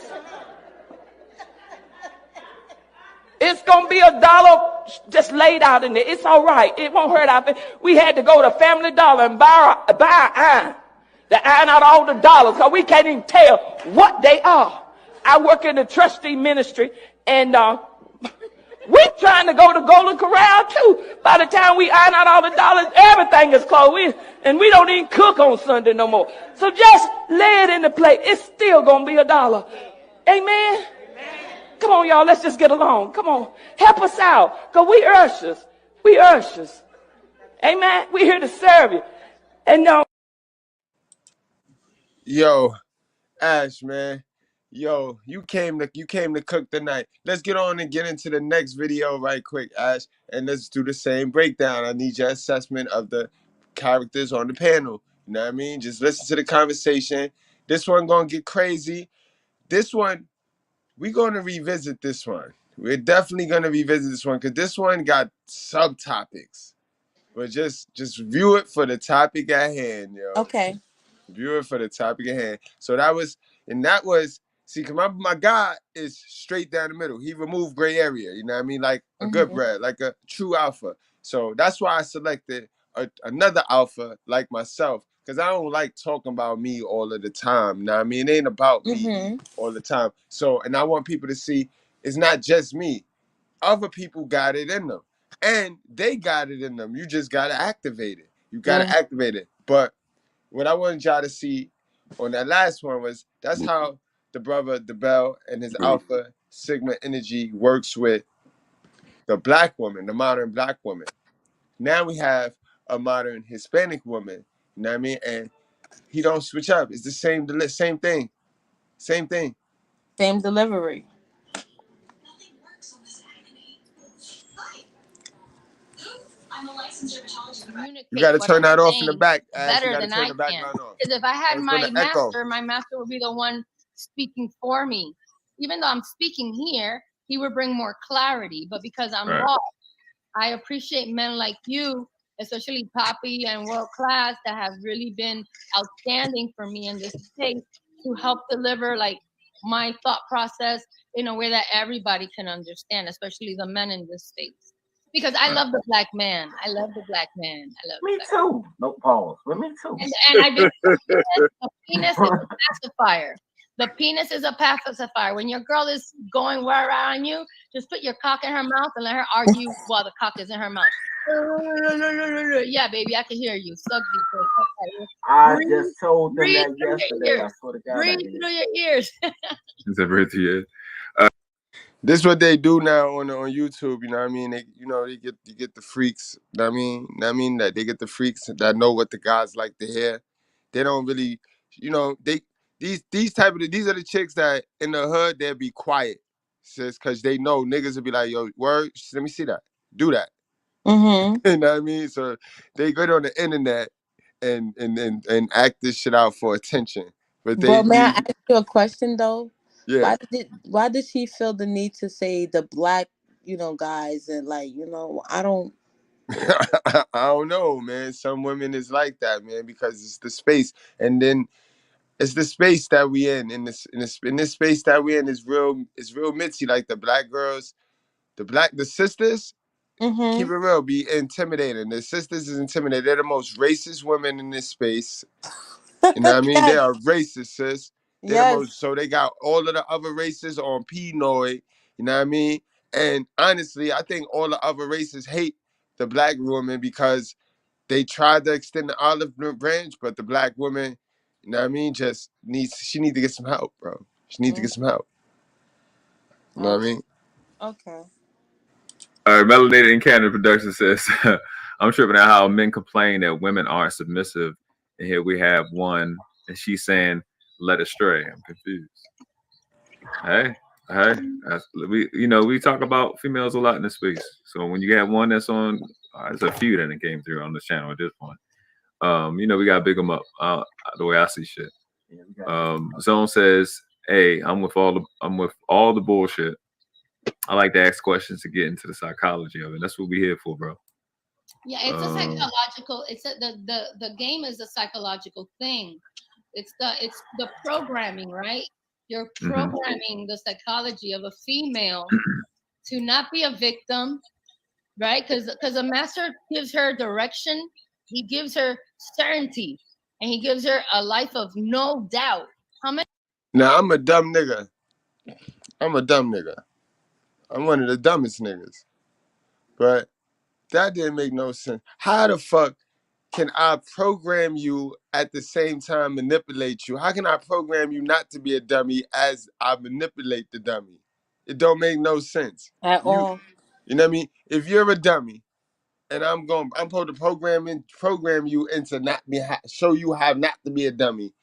It's going to be $1 just laid out in there. It's all right. It won't hurt our feelings. We had to go to Family Dollar and buy an iron. To iron out all the dollars because we can't even tell what they are. I work in the trustee ministry and we're trying to go to Golden Corral too. By the time we iron out all the dollars, everything is closed. And we don't even cook on Sunday no more. So just lay it in the plate. It's still going to be $1. Amen? Come on, y'all. Let's just get along. Come on. Help us out. Because we ushers. We ushers. Amen? We're here to serve you. And Yo, Ash, man. Yo, you came to cook tonight. Let's get on and get into the next video right quick, Ash. And let's do the same breakdown. I need your assessment of the characters on the panel. You know what I mean? Just listen to the conversation. This one gonna get crazy. This one, we're gonna revisit this one. We're definitely gonna revisit this one because this one got subtopics. But just view it for the topic at hand, yo. Okay. View it for the topic at hand. So that was, see, cause my guy is straight down the middle. He removed gray area, you know what I mean? Like a good bread, like a true alpha. So that's why I selected another alpha like myself. Cause I don't like talking about me all of the time. You know what I mean? It ain't about me all the time. So, and I want people to see it's not just me. Other people got it in them. And they got it in them. You just gotta activate it. You gotta activate it. But what I wanted y'all to see on that last one was that's how the brother DaBell and his alpha sigma energy works with the black woman, the modern black woman. Now we have a modern Hispanic woman, you know what I mean? And he don't switch up. It's the same thing. Same thing. Same delivery. You got to turn that off in the back. Better than I can. Because if I had my master would be the one speaking for me. Even though I'm speaking here, he would bring more clarity. But because I'm lost, I appreciate men like you, especially Poppy and World Class, that have really been outstanding for me in this space to help deliver like my thought process in a way that everybody can understand, especially the men in this space. Because I love the black man. I love the black man. I love me too. No pause. But me too. And I believe the penis is a pacifier. The penis is a pacifier. When your girl is going right around you, just put your cock in her mouth and let her argue while the cock is in her mouth. Yeah, baby, I can hear you. Suck deep. I just told them that yesterday. I swear to God. Breathe through your ears. It's a breathe through your ears. This is what they do now on YouTube, you know what I mean? They you get the freaks, you know what I mean? That they get the freaks that know what the guys like to hear. They don't really, these are the chicks that in the hood they'll be quiet, sis, because they know niggas will be like, yo, word, let me see that, do that. You know what I mean? So they go on the internet and act this shit out for attention. But may I ask you a question though? Yeah. Why did she feel the need to say the black, guys and like, I don't I don't know, man. Some women is like that, man, because it's the space. And then it's the space that we in this space that we in is real Mitzi. Like the black girls, the sisters, keep it real, be intimidating. The sisters is intimidating. They're the most racist women in this space. You know what I mean? They are racist, sis. They're the most, so they got all of the other races on Pinoy, you know what I mean? And honestly, I think all the other races hate the black woman because they tried to extend the olive branch, but the black woman, you know what I mean, she needs to get some help, bro. She needs to get some help. You know what I mean? Okay. Melanated in Canada Production says, I'm tripping out how men complain that women aren't submissive. And here we have one, and she's saying, led astray. I'm confused. Hey, we talk about females a lot in this space. So when you got one that's on, there's a few that came through on this channel at this point. We gotta big them up. The way I see shit. Zone says, "Hey, I'm with all the bullshit. I like to ask questions to get into the psychology of it. That's what we're here for, bro." Yeah, it's a psychological. The game is a psychological thing. It's the programming, right? You're programming the psychology of a female to not be a victim, right? Because a master gives her direction, he gives her certainty, and he gives her a life of no doubt. How many? Now I'm a dumb nigga. I'm one of the dumbest niggas. But that didn't make no sense. How the fuck can I program you at the same time manipulate you? How can I program you not to be a dummy as I manipulate the dummy? It don't make no sense. At all. You know what I mean? If you're a dummy and I'm supposed to program you into show you how not to be a dummy,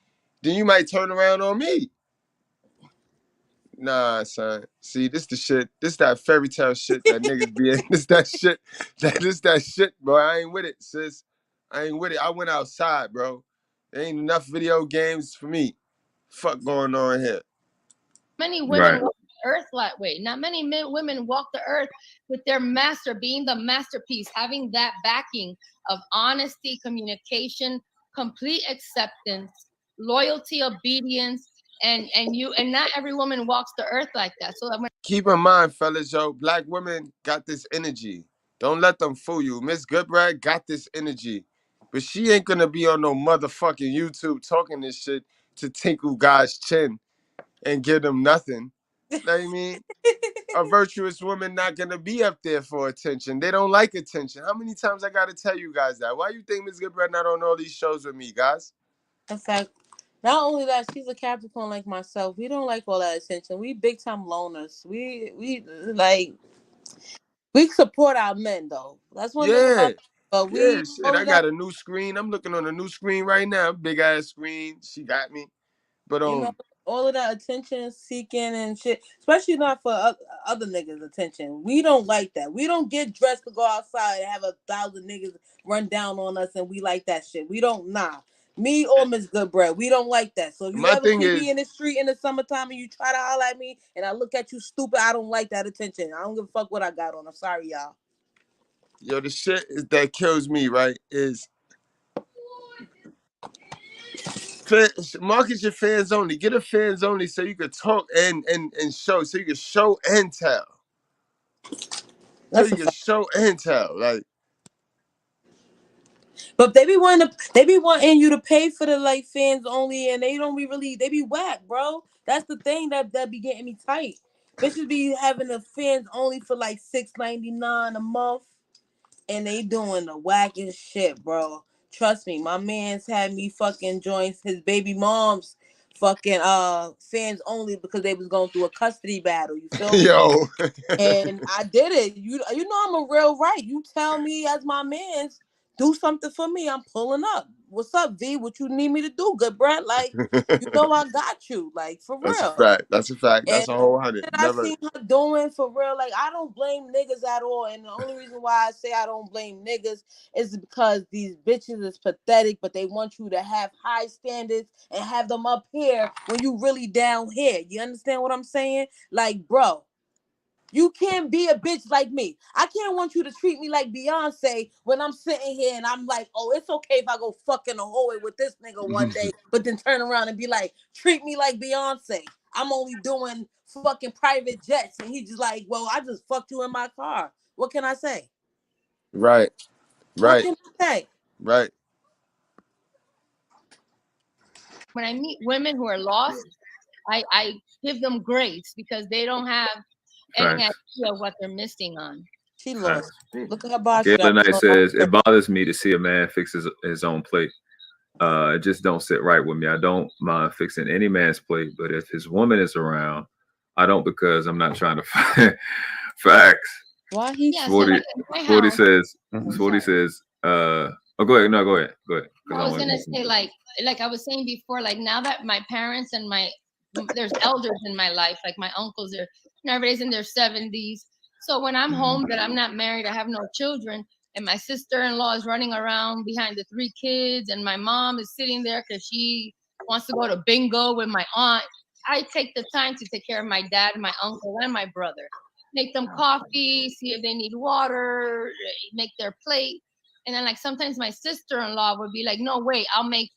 then you might turn around on me. Nah, son. See, this the shit. This that fairy tale shit that niggas be in. This that shit. This that shit, bro. I ain't with it, sis. I ain't with it. I went outside, bro. There ain't enough video games for me. Fuck going on here. Many women walk the earth that way. Not many women walk the earth with their master being the masterpiece, having that backing of honesty, communication, complete acceptance, loyalty, obedience. And not every woman walks the earth like that. So keep in mind, fellas, black women got this energy. Don't let them fool you. Miss Goodbread got this energy. But she ain't gonna be on no motherfucking YouTube talking this shit to tinkle guys' chin and give them nothing. You know what I mean? A virtuous woman not gonna be up there for attention. They don't like attention. How many times I gotta tell you guys that? Why you think Miss Goodbread not on all these shows with me, guys? In fact, not only that, she's a Capricorn like myself. We don't like all that attention. We big time loners. We support our men though. That's one thing about it. But shit. I got a new screen. I'm looking on a new screen right now. Big ass screen. She got me. But all of that attention seeking and shit, especially not for other niggas' attention. We don't like that. We don't get dressed to go outside and have 1,000 niggas run down on us, and we like that shit. We don't. Nah. Me or Miss Goodbread, we don't like that. So if you ever see me in the street in the summertime and you try to holler at me and I look at you stupid, I don't like that attention. I don't give a fuck what I got on. I'm sorry, y'all. Yo, the shit that kills me, right, is market your fans only. Get a fans only so you can talk and show. So you can show and tell. Show and tell. Like, but they be wanting you to pay for the like fans only, and they don't be really. They be whack, bro. That's the thing that be getting me tight. Bitches be having the fans only for like $6.99 a month, and they doing the wackest shit, bro. Trust me, my man's had me fucking join his baby mom's fucking fans only because they was going through a custody battle. You feel me? Yo. And I did it. You know I'm a real right. You tell me as my man's, do something for me. I'm pulling up. What's up, V? What you need me to do, Goodbread? Like, you know I got you. Like, for real. That's a fact. That's a whole 100. I seen her doing for real. Like, I don't blame niggas at all. And the only reason why I say I don't blame niggas is because these bitches is pathetic, but they want you to have high standards and have them up here when you really down here. You understand what I'm saying? Like, bro. You can't be a bitch like me. I can't want you to treat me like Beyonce when I'm sitting here and I'm like, oh, it's okay if I go fuck in a hallway with this nigga one day, but then turn around and be like, treat me like Beyonce. I'm only doing fucking private jets. And he just like, well, I just fucked you in my car. What can I say? Right. What can I say? Right. When I meet women who are lost, I give them grace because they don't have any idea what they're missing on. She lost. Look at her body. Galen Knight says, it bothers me to see a man fix his own plate. It just don't sit right with me. I don't mind fixing any man's plate, but if his woman is around, I don't, because I'm not trying to facts. Why he? Sporty says, Oh, go ahead. No, go ahead. Go ahead. I was gonna say, like I was saying before, like now that my parents and there's elders in my life, like my uncles are everybody's in their 70s. So when I'm home, that I'm not married, I have no children, and my sister-in-law is running around behind the 3 kids, and my mom is sitting there because she wants to go to bingo with my aunt. I take the time to take care of my dad, my uncle, and my brother. Make them coffee, see if they need water, make their plate. And then like sometimes my sister-in-law would be like, no, wait, I'll make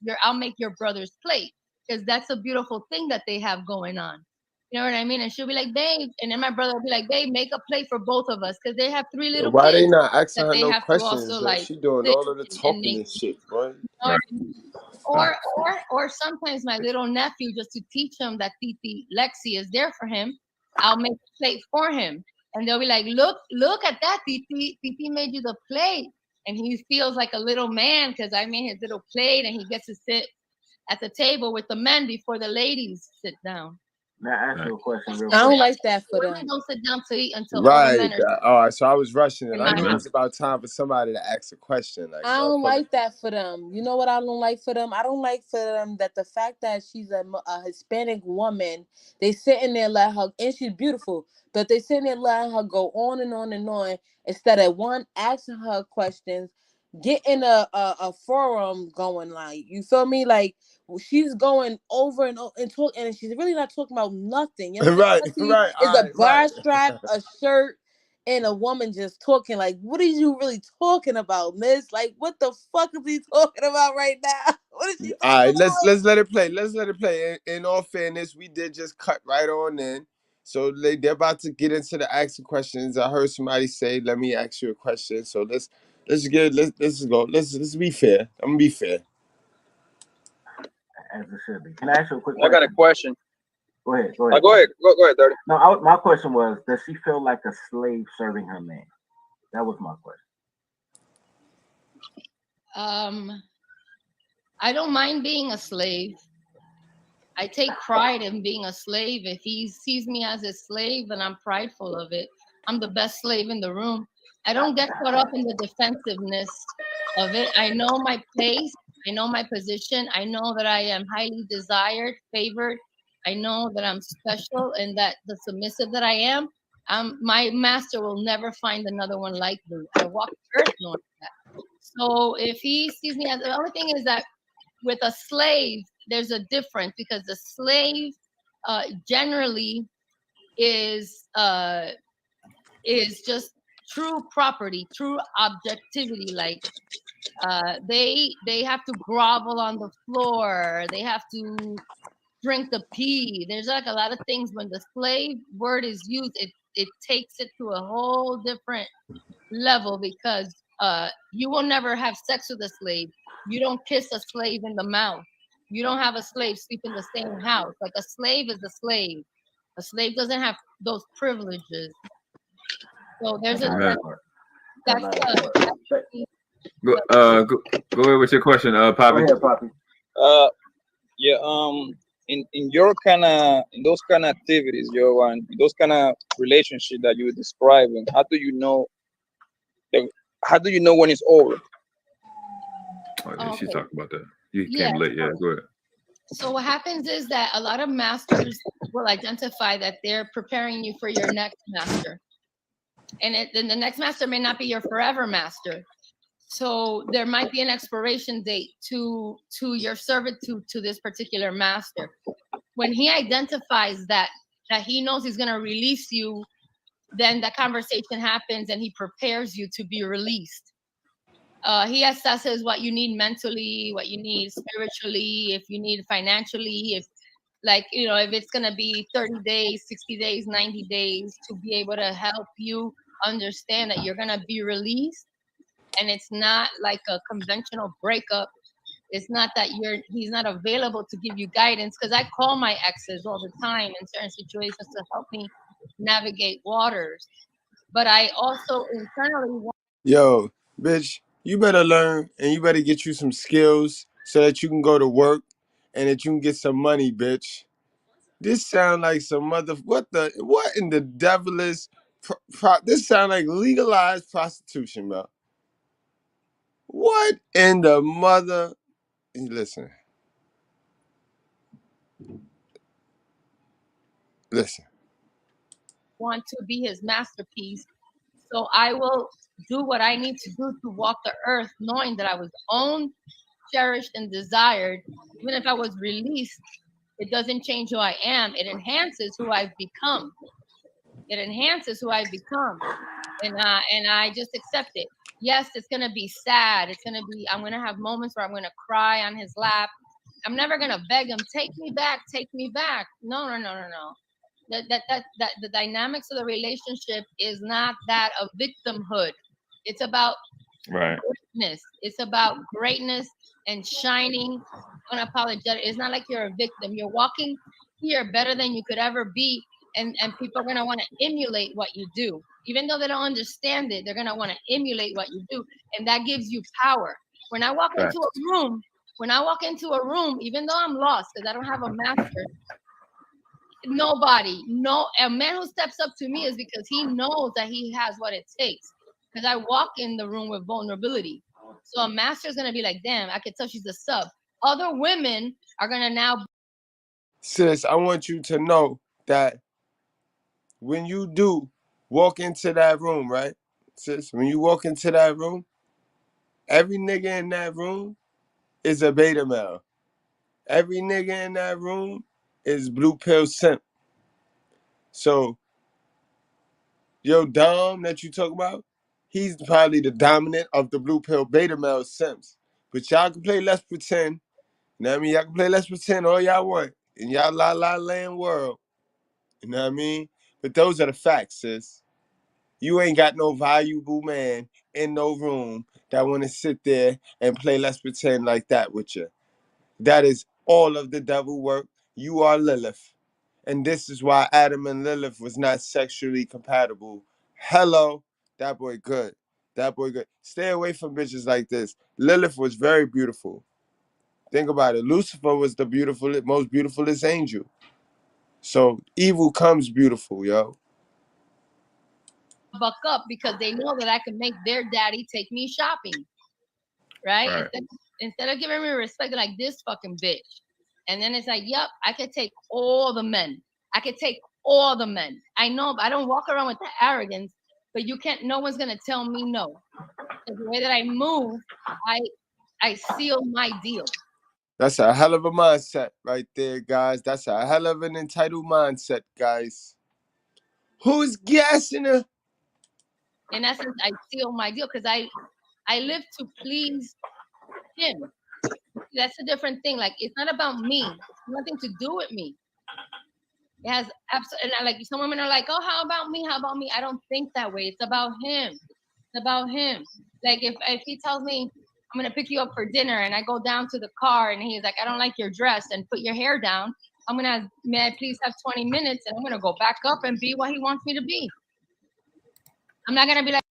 your brother's plate, because that's a beautiful thing that they have going on. You know what I mean? And she'll be like, babe, and then my brother will be like, babe, make a plate for both of us, because they have 3 little Why they kids not asking that her they no have to questions? also Yo? like She doing sit all of the and talking make. and shit, boy. Or sometimes my little nephew, just to teach him that Titi Lexi is there for him, I'll make a plate for him. And they'll be like, look at that, Titi. Titi made you the plate. And he feels like a little man because I made his little plate, and he gets to sit at the table with the men before the ladies sit down. May I ask you a question real I quick? don't like that for Women them. don't sit down to eat until all the Right. men are All right. So I was rushing it. in I my knew it house. was about time for somebody to ask a question. Like, I don't motherfucker. like that for them. You know what I don't like for them? I don't like for them that the fact that she's a Hispanic woman, they sitting there let her, and she's beautiful, but they sitting there letting her go on and on and on instead of one asking her questions, getting a forum going. Like, you feel me? Like she's going over and over and talk, and she's really not talking about nothing. You know, Right. especially Right. is All a right. bar Right. strap, a shirt, and a woman just talking. Like, what are you really talking about, miss? Like, what the fuck is he talking about right now? What is he All talking right. about? Let's let it play. Let's let it play. In all fairness, we did just cut right on in. So they're about to get into the asking questions. I heard somebody say, "Let me ask you a question." So let's go. Let's be fair. I'm gonna be fair. As it should be. Can I ask you a quick I question? got a question. Go ahead. Go ahead, Dirty. No, my question was, does she feel like a slave serving her man? That was my question. I don't mind being a slave. I take pride in being a slave. If he sees me as a slave, then I'm prideful of it. I'm the best slave in the room. I don't get caught up in the defensiveness of it. I know my place. I know my position. I know that I am highly desired, favored. I know that I'm special, and that the submissive that I am, my master will never find another one like me. I walk the earth knowing that. So if he sees me as, the only thing is that with a slave, there's a difference, because the slave generally is just true property, true objectivity. Like they have to grovel on the floor, they have to drink the pee. There's like a lot of things when the slave word is used, it takes it to a whole different level, because you will never have sex with a slave. You don't kiss a slave in the mouth. You don't have a slave sleep in the same house. Like, a slave is a slave. A slave doesn't have those privileges. So there's a Go ahead with your question, Poppy. Go ahead, Poppy. In your in those kind of activities, in those kind of relationship that you were describing, how do you know when it's over? Oh, yeah, she's talking about that. You came late. Yeah, go ahead. So what happens is that a lot of masters will identify that they're preparing you for your next master. And then the next master may not be your forever master. So there might be an expiration date to your servitude to this particular master. When he identifies that he knows he's going to release you, then the conversation happens and he prepares you to be released. He assesses what you need mentally, what you need spiritually, if you need financially, if it's going to be 30 days, 60 days, 90 days, to be able to help you understand that you're going to be released. And it's not like a conventional breakup. It's not that he's not available to give you guidance, because I call my exes all the time in certain situations to help me navigate waters. But I also internally want. Yo, bitch, you better learn and you better get you some skills so that you can go to work and that you can get some money, bitch. This sound like some what in the devil is this sound like legalized prostitution, bro. What in the mother? Listen. Want to be his masterpiece. So I will do what I need to do to walk the earth, knowing that I was owned, cherished, and desired. Even if I was released, it doesn't change who I am. It enhances who I've become. It enhances who I've become. And I just accept it. Yes, it's gonna be sad. I'm gonna have moments where I'm gonna cry on his lap. I'm never gonna beg him, take me back, take me back. No. That the dynamics of the relationship is not that of victimhood. It's about greatness. It's about greatness and shining unapologetic. It's not like you're a victim. You're walking here better than you could ever be, and people are gonna want to emulate what you do. Even though they don't understand it, they're gonna want to emulate what you do, and that gives you power. When I walk into a room, even though I'm lost because I don't have a master, a man who steps up to me is because he knows that he has what it takes. Because I walk in the room with vulnerability. So a master is going to be like, damn, I can tell she's a sub. Other women are going to now. Sis, I want you to know that when you do walk into that room, right? Sis, when you walk into that room, every nigga in that room is a beta male. Every nigga in that room is blue pill simp. So, yo, Dom that you talk about, he's probably the dominant of the blue pill beta male simps. But y'all can play Let's Pretend. You know what I mean? Y'all can play Let's Pretend all y'all want in y'all la la land world. You know what I mean? But those are the facts, sis. You ain't got no valuable man in no room that want to sit there and play Let's Pretend like that with you. That is all of the devil work. You are Lilith. And this is why Adam and Lilith was not sexually compatible. Hello. That boy good. That boy good. Stay away from bitches like this. Lilith was very beautiful. Think about it. Lucifer was the most beautifulest angel. So evil comes beautiful, yo. Buck up because they know that I can make their daddy take me shopping. Right? Instead of giving me respect, like this fucking bitch. And then it's like, yep, I could take all the men. I could take all the men. I know, but I don't walk around with the arrogance, but no one's going to tell me no. The way that I move, I seal my deal. That's a hell of a mindset right there, guys. That's a hell of an entitled mindset, guys. Who's gassing her? In essence, I seal my deal because I live to please him. That's a different thing. Like, it's not about me. It's nothing to do with me. It has absolutely, and like some women are like, oh, how about me? How about me? I don't think that way. It's about him. It's about him. Like if he tells me I'm gonna pick you up for dinner and I go down to the car and he's like, I don't like your dress and put your hair down, may I please have 20 minutes and I'm gonna go back up and be what he wants me to be. I'm not gonna be like.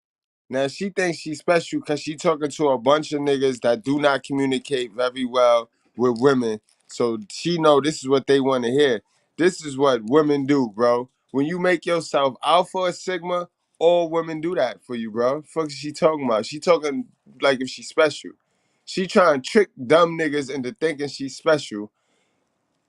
Now she thinks she's special because she talking to a bunch of niggas that do not communicate very well with women. So she know this is what they want to hear. This is what women do, bro. When you make yourself alpha or sigma, all women do that for you, bro. Fuck is she talking about? She talking like if she's special. She trying to trick dumb niggas into thinking she's special.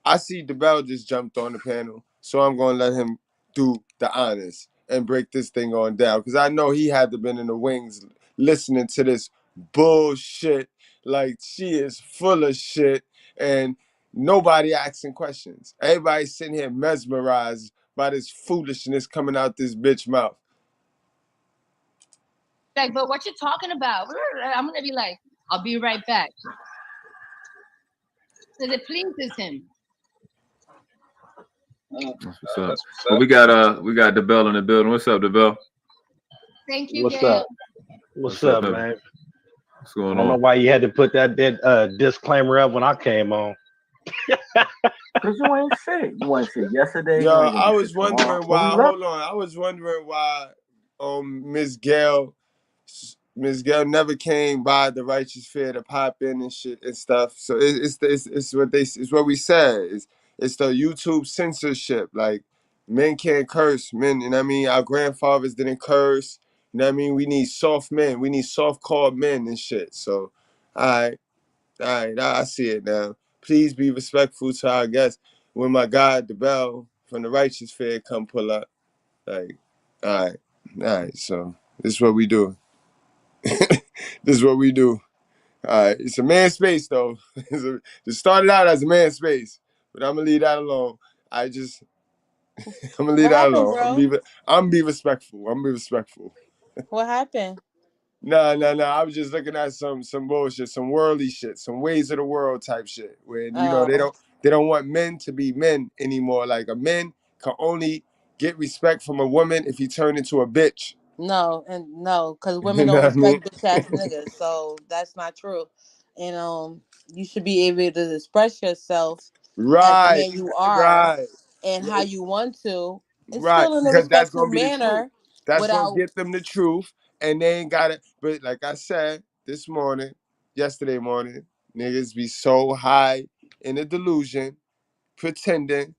I see DaBell just jumped on the panel, so I'm gonna let him do the honors and break this thing on down because I know he had to been in the wings listening to this bullshit. Like she is full of shit and nobody asking questions. Everybody sitting here mesmerized by this foolishness coming out this bitch mouth. Like, but what you talking about? I'm gonna be like, I'll be right back. Because it pleases him. Well, we got DaBell in the building. What's up, DaBell? Thank you. What's up? What's up, man? What's going on? I don't know why you had to put that disclaimer up when I came on. Because you ain't sick. You ain't sick yesterday. Yo, I was wondering why. Hold on. I was wondering why Miss Gail never came by the Righteous Fear to pop in and shit and stuff. So it's what we said. It's the YouTube censorship. Like men can't curse. Men, you know what I mean? Our grandfathers didn't curse. You know what I mean? We need soft men. We need soft core men and shit. So, all right, I see it now. Please be respectful to our guests. When my guy DaBell from the Righteous Fair come pull up, like, all right. So this is what we do. This is what we do. All right, it's a man space though. It started out as a man space, but I'm gonna leave that alone. I'm gonna leave What that happened, alone. bro? I'm be respectful. I'm be respectful. What happened? Nah. I was just looking at some bullshit, some worldly shit, some ways of the world type shit. Where Oh. they don't want men to be men anymore. Like a man can only get respect from a woman if he turn into a bitch. No, because women You know don't what I mean? respect bitch ass niggas, so that's not true. And you should be able to express yourself as the Right, man you are right. and how you want to. It's Right, still in a because that's respectful gonna be the truth. manner That's gonna without. get them the truth, and they ain't got it. But like I said yesterday morning, niggas be so high in a delusion, pretending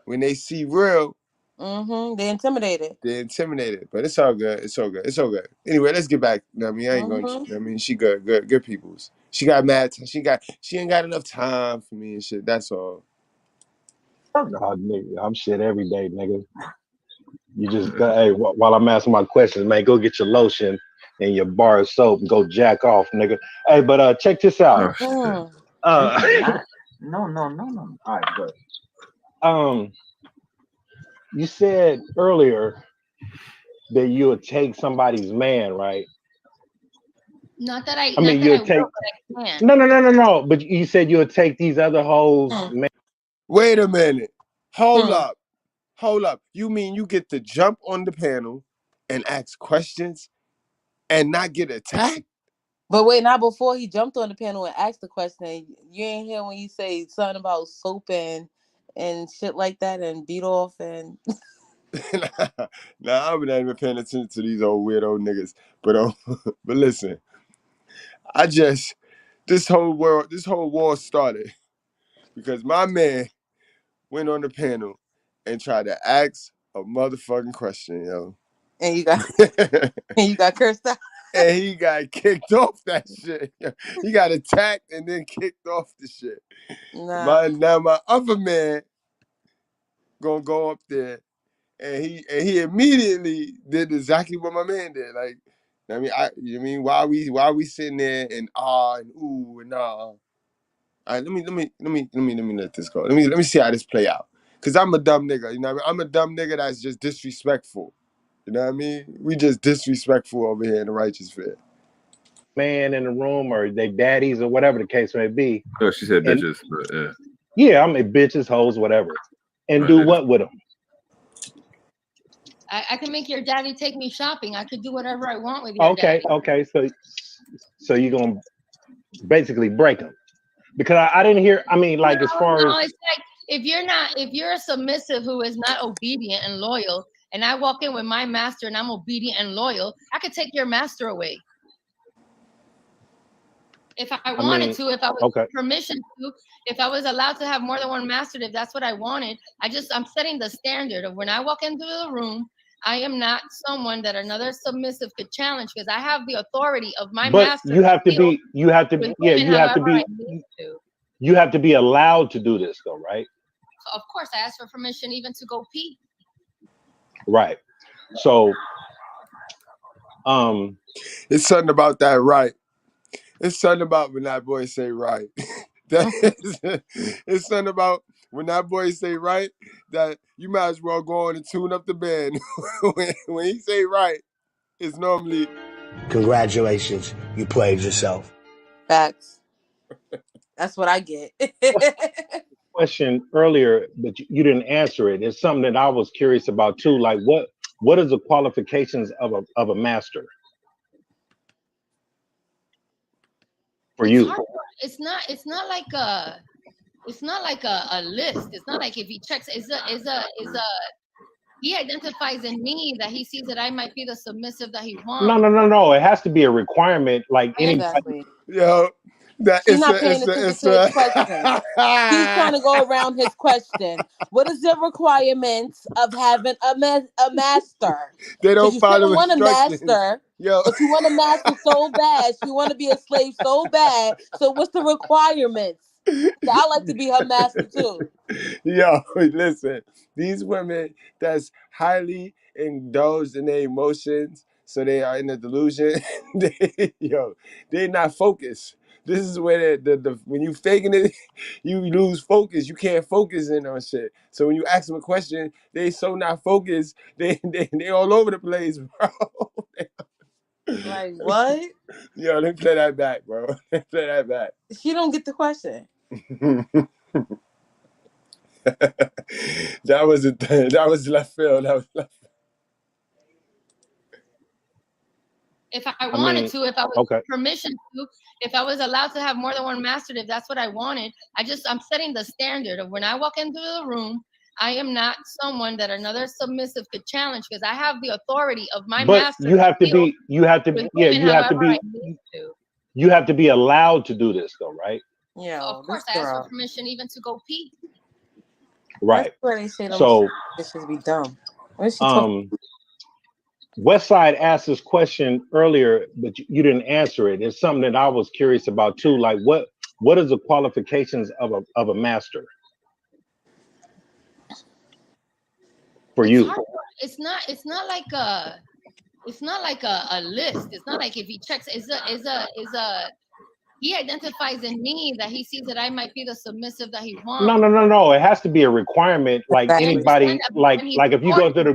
when they see real, They intimidated. they're intimidated. But it's all good. It's all good. It's all good. Anyway, let's get back. You know what I mean, I ain't going. Mm-hmm. I mean, she good peoples. She got mad. She ain't got enough time for me and shit. That's all. Oh, nigga, I'm shit every day, nigga. You just go, hey, while I'm asking my questions, man, go get your lotion and your bar of soap and go jack off, nigga. Hey, but check this out. No. No. All right, good. You said earlier that you would take somebody's man, right? Not that I, I not mean, that I you'll will, take. but I can. No. But you said you would take these other hoes, man. Wait a minute. Hold up. You mean you get to jump on the panel and ask questions and not get attacked? But wait, not before he jumped on the panel and asked the question. You ain't hear when you say something about soap and shit like that and beat off and. Nah, I'm not even paying attention to these old weirdo niggas. But but listen, this whole war started because my man went on the panel and tried to ask a motherfucking question, yo. And you got cursed out. And he got kicked off that shit. He got attacked and then kicked off the shit. Nah. My other man gonna go up there and he immediately did exactly what my man did. Like, I mean, while we sitting there and and ooh and All right, let me let this go. Let me see how this play out. Cause I'm a dumb nigga, you know what I mean? I'm a dumb nigga that's just disrespectful. You know what I mean? We just disrespectful over here in the Righteous Fair. Man in the room or they daddies or whatever the case may be. Oh, she said And, bitches, but yeah. Yeah, I mean bitches, hoes, whatever. And Right, do what with them? I can make your daddy take me shopping. I could do whatever I want with your daddy. Okay. So you're gonna basically break them because I didn't hear. I mean, like as far as It's like if you're a submissive who is not obedient and loyal, and I walk in with my master and I'm obedient and loyal, I could take your master away. If I wanted to, if I was permission to, if I was allowed to have more than one master, if that's what I wanted, I'm setting the standard of when I walk into the room, I am not someone that another submissive could challenge because I have the authority of my master. But you have to be allowed to do this though, right? So of course, I asked for permission even to go pee. Right. So, it's something about that, right? It's something about when that boy say right. It's something about when that boy say right that you might as well go on and tune up the band. when he say right, it's normally congratulations, you played yourself. Facts. That's what I get. question earlier, but you didn't answer it. It's something that I was curious about too. Like what is the qualifications of a master for you? It's not like a list. It's not like if he checks he identifies in me that he sees that I might be the submissive that he wants. No. It has to be a requirement. Like anybody. Yo, She's not paying attention to his question. He's trying to go around his question. What is the requirements of having a master? They Because don't you shouldn't follow want a instructions. master, Yo. but you want a master so bad. You want to be a slave so bad. So what's the requirements? So I like to be her master too. Yo, listen, these women that's highly indulged in their emotions, so they are in a delusion. They're not focused. This is where the when you faking it, you lose focus. You can't focus in on shit. So when you ask them a question, they so not focused. They all over the place, bro. Like what? Yo, let me play that back, bro. Let me play that back. She don't get the question. That was left field. That was left. If I wanted to, if I was permission to, if I was allowed to have more than one master, if that's what I wanted, I'm setting the standard of when I walk into the room, I am not someone that another submissive could challenge because I have the authority of my master. But you have to be allowed to do this though, right? Yeah. So of course, I asked for permission even to go pee. Right. That's where they say So this should be dumb. What is she talking? Westside asked this question earlier, but you didn't answer it. It's something that I was curious about too. Like what is the qualifications of a master for you? It's not like a list. It's not like if he checks he identifies in me that he sees that I might be the submissive that he wants. No. It has to be a requirement. Like anybody, like if you go to the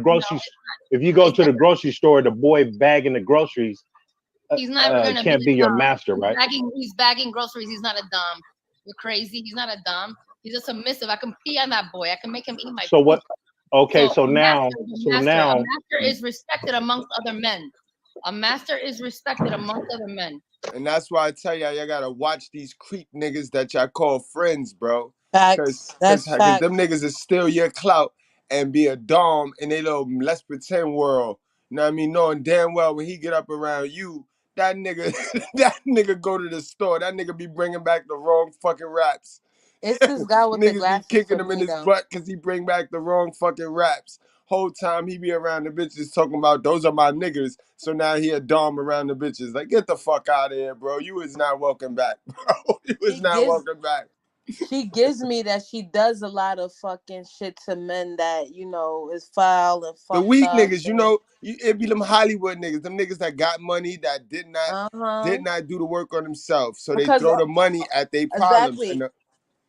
grocery store, the boy bagging the groceries, he's never gonna can't be your master, right? He's bagging groceries. He's not a dom. You're crazy. He's not a dom. He's a submissive. I can pee on that boy. I can make him eat my. So what? Okay, so now, a master is respected amongst other men. A master is respected amongst other men. And that's why I tell y'all gotta watch these creep niggas that y'all call friends, bro. Facts. That's facts. Them niggas is steal your clout and be a dom in a little let's pretend world. You know what I mean? Knowing damn well when he get up around you, that nigga go to the store. That nigga be bringing back the wrong fucking raps. It's this guy with the glasses. Niggas be kicking him in his butt because he bring back the wrong fucking raps. Whole time he be around the bitches talking about those are my niggas. So now he a dom around the bitches. Like, get the fuck out of here, bro. You is not welcome back, bro. You is not welcome back. She gives me that she does a lot of fucking shit to men that, is foul and fucked up. The weak niggas, it be them Hollywood niggas. Them niggas that got money that did not do the work on themselves. So they throw the money at their problems. Exactly.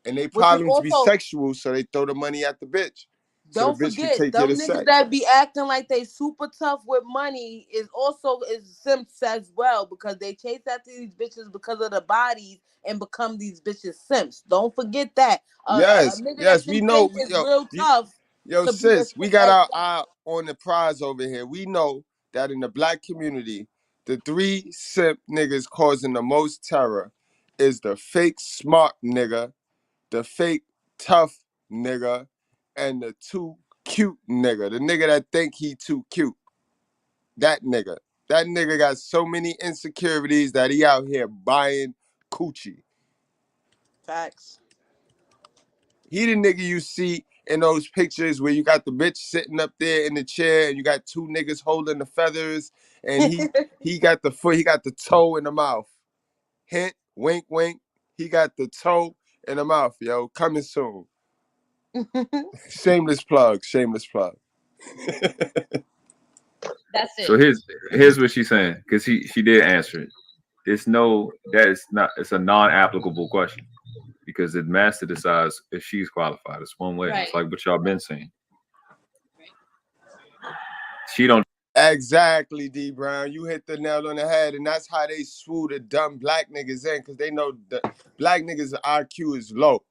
And they problems be sexual, so they throw the money at the bitch. Don't forget, them niggas that be acting like they super tough with money is simps as well, because they chase after these bitches because of the bodies and become these bitches simps. Don't forget that. Yes, we know. Real tough. Yo, sis, we got our eye on the prize over here. We know that in the black community, the 3 simp niggas causing the most terror is the fake smart nigga, the fake tough nigga, and the too cute nigga. The nigga that think he too cute. That nigga. That nigga got so many insecurities that he out here buying coochie. Facts. He the nigga you see in those pictures where you got the bitch sitting up there in the chair and you got 2 niggas holding the feathers and he got the foot, he got the toe in the mouth. Hint, wink, wink. He got the toe in the mouth, yo. Coming soon. Shameless plug. That's it. So here's what she's saying, because she did answer it. It's a non-applicable question because the master decides if she's qualified. It's one way. Right. It's like what y'all been saying. She don't. Exactly, D Brown. You hit the nail on the head, and that's how they swoo the dumb black niggas in, because they know the black niggas' IQ is low.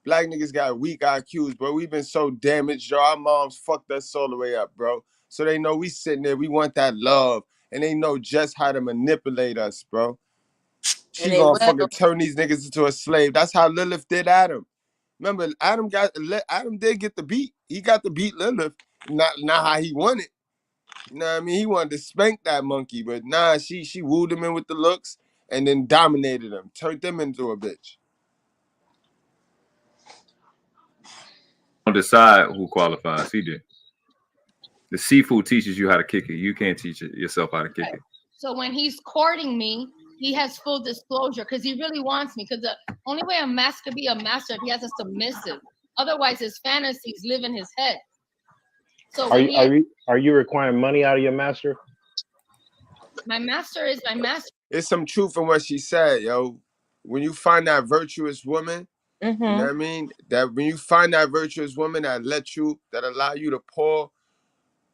Black niggas got weak IQs, bro. We've been so damaged, yo. Our moms fucked us all the way up, bro. So they know we sitting there, we want that love, and they know just how to manipulate us, bro. She gonna fucking turn these niggas into a slave. That's how Lilith did Adam. Remember, Adam did get the beat. He got to beat Lilith, not how he wanted. You know what I mean? He wanted to spank that monkey, but nah, she wooed him in with the looks, and then dominated them, turned them into a bitch. Don't decide who qualifies. He did. The seafood teaches you how to kick it. You can't teach it yourself how to kick it. So when he's courting me, he has full disclosure because he really wants me. Because the only way a master could be a master if he has a submissive. Otherwise, his fantasies live in his head. So are you requiring money out of your master? My master is my master. There's some truth in what she said, yo. When you find that virtuous woman, you know what I mean? That when you find that virtuous woman that allow you to pour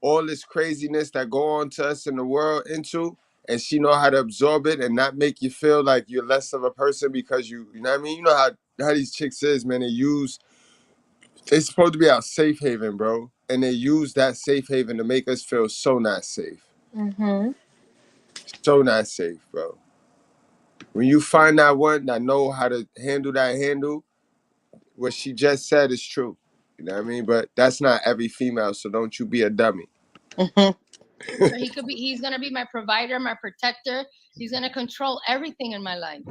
all this craziness that go on to us in the world into, and she know how to absorb it and not make you feel like you're less of a person because you know what I mean? You know how these chicks is, man. It's supposed to be our safe haven, bro. And they use that safe haven to make us feel so not safe. So not safe, bro. When you find that one that know how to handle, what she just said is true. You know what I mean? But that's not every female, so don't you be a dummy. So he's gonna be my provider, my protector. He's gonna control everything in my life.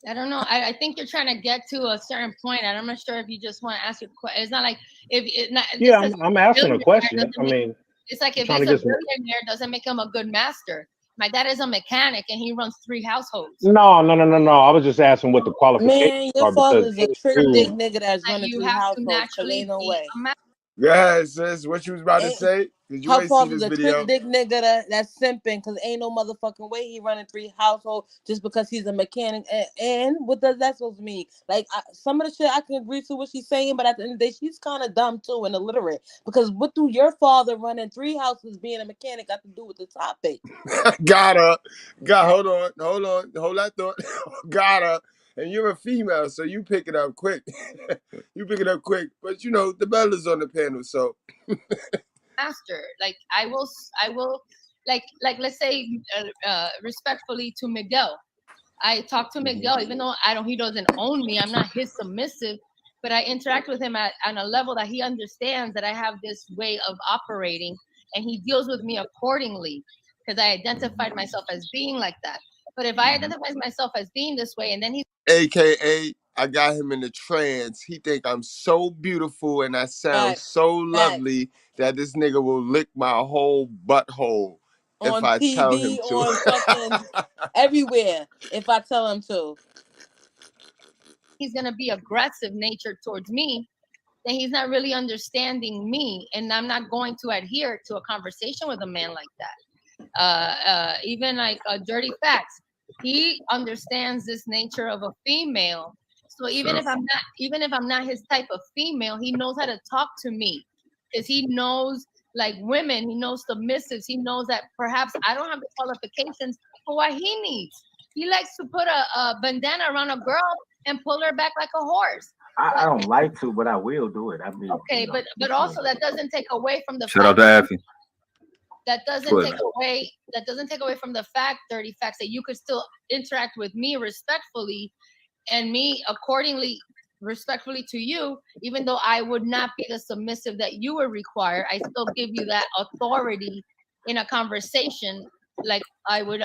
I don't know. I think you're trying to get to a certain point, and I'm not sure if you just want to ask your question. It's not like if it not. Yeah, I'm asking a question. I mean, it's like if he's a billionaire, doesn't make him a good master. My dad is a mechanic, and he runs 3 households. No. I was just asking what the qualifications Man, your are. father's a trick dick nigga that's running 3 households. Ain't no way. Yes, sis. What you was about to say? You Her ain't see father's this a video. trick dick nigga that's simping because ain't no motherfucking way he running 3 households just because he's a mechanic. And what does that supposed to mean? Like some of the shit I can agree to what she's saying, but at the end of the day, she's kind of dumb too and illiterate. Because what do your father running 3 houses being a mechanic got to do with the topic? Got her. Hold that thought. Got her. And you're a female, so you pick it up quick. But you know, DaBell is on the panel, so. Master, like I will, like let's say respectfully to Miguel. I talk to Miguel, even though he doesn't own me. I'm not his submissive, but I interact with him on a level that he understands that I have this way of operating, and he deals with me accordingly because I identified myself as being like that. But if I identify myself as being this way, and then he, AKA, I got him in the trance. He think I'm so beautiful and I sound so lovely that this nigga will lick my whole butthole if I tell him to. On fucking everywhere if I tell him to. He's gonna be aggressive natured towards me. Then he's not really understanding me, and I'm not going to adhere to a conversation with a man like that. Even like dirty facts. He understands this nature of a female. So even if I'm not his type of female, he knows how to talk to me because he knows like women, he knows submissives. He knows that perhaps I don't have the qualifications for what he needs. He likes to put a bandana around a girl and pull her back like a horse. I don't like to, but I will do it. I mean, okay, but also that doesn't take away from the shout out to Affy. That doesn't take away from the fact, dirty facts, that you could still interact with me respectfully and me accordingly respectfully to you, even though I would not be the submissive that you would require. I still give you that authority in a conversation like I would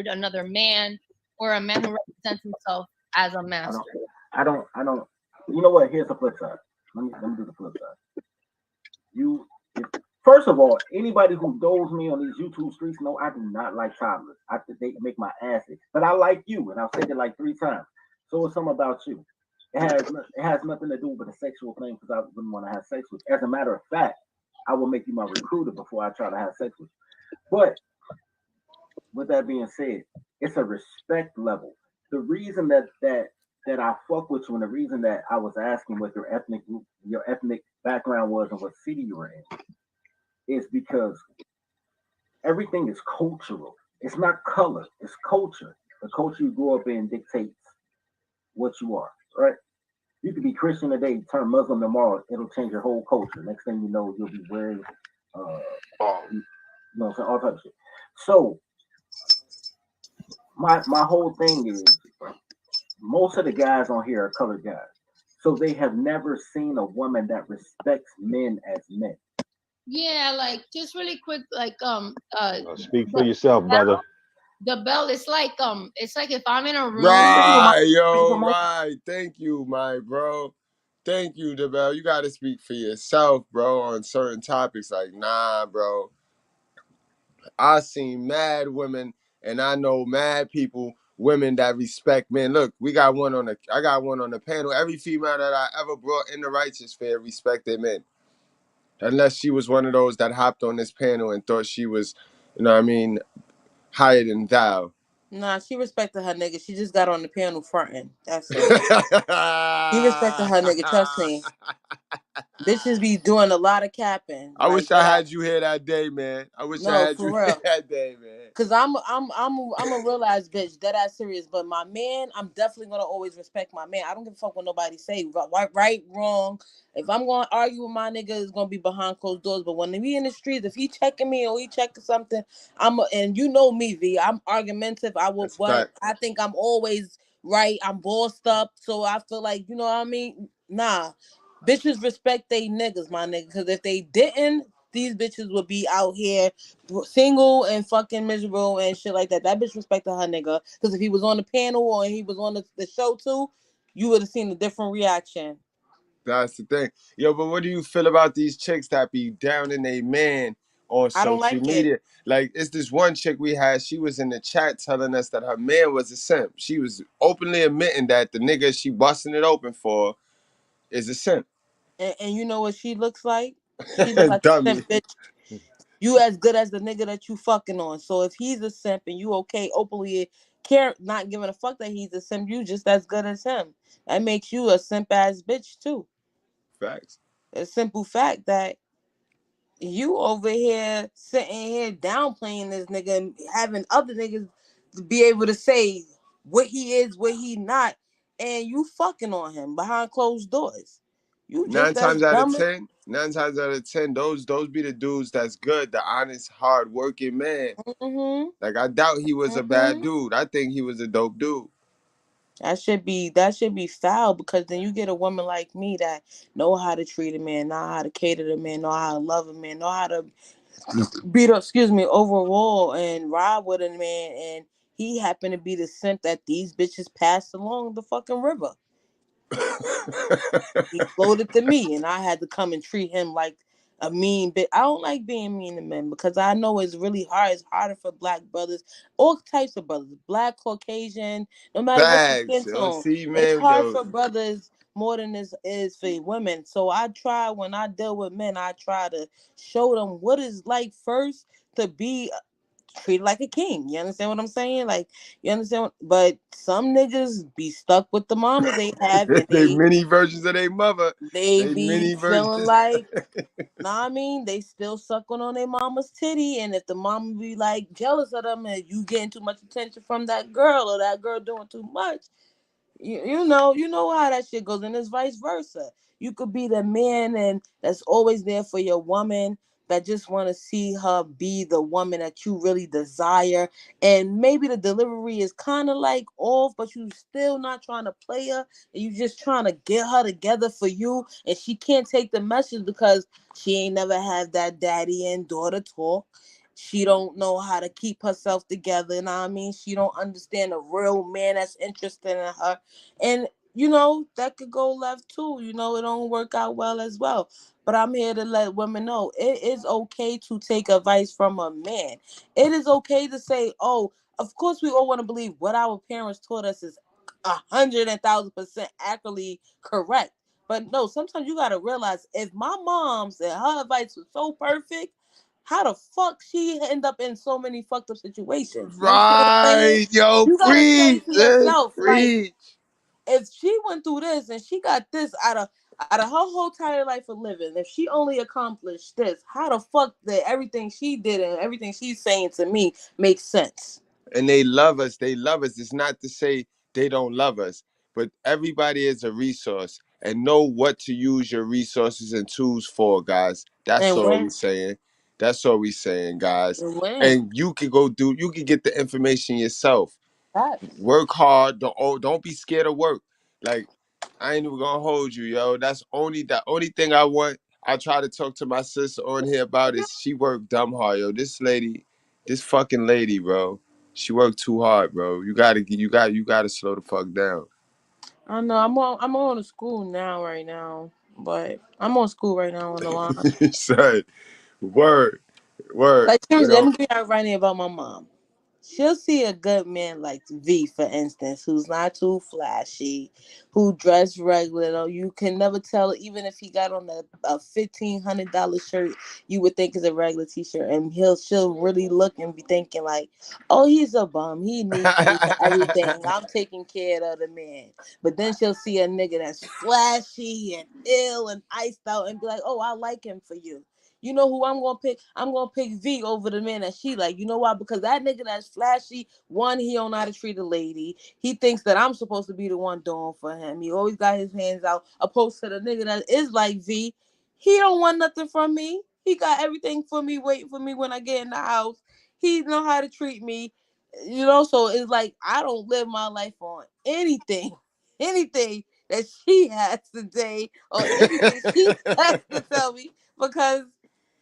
another man or a man who represents himself as a master. I don't. You know what? Here's the flip side. Let me do the flip side. First of all, anybody who knows me on these YouTube streets know I do not like toddlers. They make my ass itch. But I like you, and I've said it like 3 times. So it's something about you. It has nothing to do with a sexual thing because I wouldn't want to have sex with you. As a matter of fact, I will make you my recruiter before I try to have sex with you. But with that being said, it's a respect level. The reason that I fuck with you, and the reason that I was asking what your ethnic background was and what city you were in, is because everything is cultural. It's not color, it's culture. The culture you grew up in dictates what you are, right? You could be Christian today, turn Muslim tomorrow, it'll change your whole culture. Next thing you know, you'll be wearing, all types of shit. So, my whole thing is, most of the guys on here are colored guys. So they have never seen a woman that respects men as men. Yeah, like just really quick, like Speak for yourself, brother. DaBell, it's like if I'm in a room. Right, yo, right. Thank you, my bro. Thank you, DaBell. You gotta speak for yourself, bro, on certain topics. Like, nah, bro. I seen mad women and I know mad people, women that respect men. Look, I got one on the panel. Every female that I ever brought in the righteous fair respected men. Unless she was one of those that hopped on this panel and thought she was, you know what I mean, higher than thou. Nah, she respected her nigga. She just got on the panel fronting. That's it. She respected her nigga. Trust me. Bitches be doing a lot of capping. I Like wish I had you here that day, man. I wish I no, had you for here real. that day, man. Cause I'm a real ass bitch, dead ass serious. But my man, I'm definitely gonna always respect my man. I don't give a fuck what nobody say, right, wrong. If I'm gonna argue with my nigga, it's gonna be behind closed doors. But when we in the streets, if he checking me or he checking something, and you know me, V, I'm argumentative. I think I'm always right. I'm bossed up, so I feel like, you know what I mean. Nah, bitches respect they niggas, my nigga. Cause if they didn't, these bitches would be out here single and fucking miserable and shit like that. That bitch respected her nigga. Because if he was on the panel or he was on the show too, you would have seen a different reaction. That's the thing. Yo, but what do you feel about these chicks that be down in a man on I don't social like media? it. Like, it's this one chick we had, she was in the chat telling us that her man was a simp. She was openly admitting that the nigga she busting it open for is a simp. And you know what she looks like? She looks like a Dummy. simp bitch. You as good as the nigga that you fucking on. So if he's a simp and you okay openly not giving a fuck that he's a simp, you just as good as him. That makes you a simp ass bitch too. Facts. A simple fact that you over here sitting here downplaying this nigga and having other niggas to be able to say what he is, what he not, and you fucking on him behind closed doors. You Nine just as times out of dumb. 10, those be the dudes that's good, the honest, hard working man. Mm-hmm. Like, I doubt he was a bad dude. I think he was a dope dude. That should be foul, because then you get a woman like me that know how to treat a man, know how to cater to a man, know how to love a man, know how to beat up, overall and ride with a man, and he happened to be the simp that these bitches passed along the fucking river. He floated to me, and I had to come and treat him like a mean bitch. I don't like being mean to men because I know it's really hard. It's harder for black brothers, all types of brothers, black, Caucasian, no matter what your skin Facts. tone. See, It's man, hard yo. for brothers more than it is for women. So I try, when I deal with men, I try to show them what it's like first to be treated like a king. You understand what I'm saying? Like, you understand? But some niggas be stuck with the mamas they have, and They mini versions of their mother. they They be mini feeling versions. like, nah, I mean, they still sucking on their mama's titty, and if the mama be like jealous of them and you getting too much attention from that girl, or that girl doing too much, you know how that shit goes, and it's vice versa. You could be the man and that's always there for your woman, that just want to see her be the woman that you really desire, and maybe the delivery is kind of like off, but you still not trying to play her, and you just trying to get her together for you, and she can't take the message because she ain't never had that daddy and daughter talk. She don't know how to keep herself together, and I mean, she don't understand a real man that's interested in her, and that could go left too. It don't work out well as well. But I'm here to let women know it is okay to take advice from a man. It is okay to say, oh, of course we all want to believe what our parents taught us is 100,000% accurately correct. But no, sometimes you gotta realize, if my mom's and her advice was so perfect, how the fuck she end up in so many fucked up situations? You understand what I'm saying? Right, yo, You gotta say preach, to yourself, like, preach. if she went through this and she got this out of her whole entire life of living, if she only accomplished this, how the fuck did everything she did and everything she's saying to me make sense? And they love us. They love us. It's not to say they don't love us, but everybody is a resource, and know what to use your resources and tools for, guys. That's And all we when saying. That's all we saying, guys. when And you can you can get the information yourself. that Work hard. Don't be scared of work. Like, I ain't even gonna hold you, yo. That's the only thing I want. I try to talk to my sister on here about it. She worked dumb hard, yo. This fucking lady, bro. She worked too hard, bro. You gotta slow the fuck down. I know I'm on to school now right now, but I'm on school right now on the line. Son, word, you Like seriously, let know. me tell you right here about my mom. She'll see a good man like V, for instance, who's not too flashy, who dress regular. Though you can never tell, even if he got on a $1,500 shirt, you would think it's a regular T-shirt, and she'll really look and be thinking like, "Oh, he's a bum. He needs me for everything. I'm taking care of the man." But then she'll see a nigga that's flashy and ill and iced out, and be like, "Oh, I like him for you." You know who I'm gonna pick? I'm gonna pick V over the man that she like. You know why? Because that nigga that's flashy, one, he don't know how to treat a lady. He thinks that I'm supposed to be the one doing for him. He always got his hands out. Opposed to the nigga that is like V, he don't want nothing from me. He got everything for me, waiting for me when I get in the house. He know how to treat me. You know, so it's like I don't live my life on anything, anything that she has to say or anything she has to tell me because.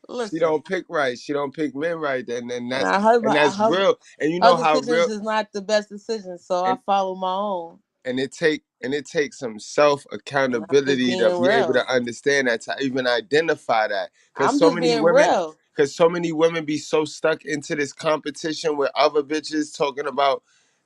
She Listen, don't pick right. She don't pick men right. And nah, that's real. And you her know how decisions real. is not the best decisions, so I And follow my own. it takes some self And I'm just accountability to being be able real. to understand that, to even identify that. I'm just being real. Because so many women be so stuck into this competition with other bitches talking about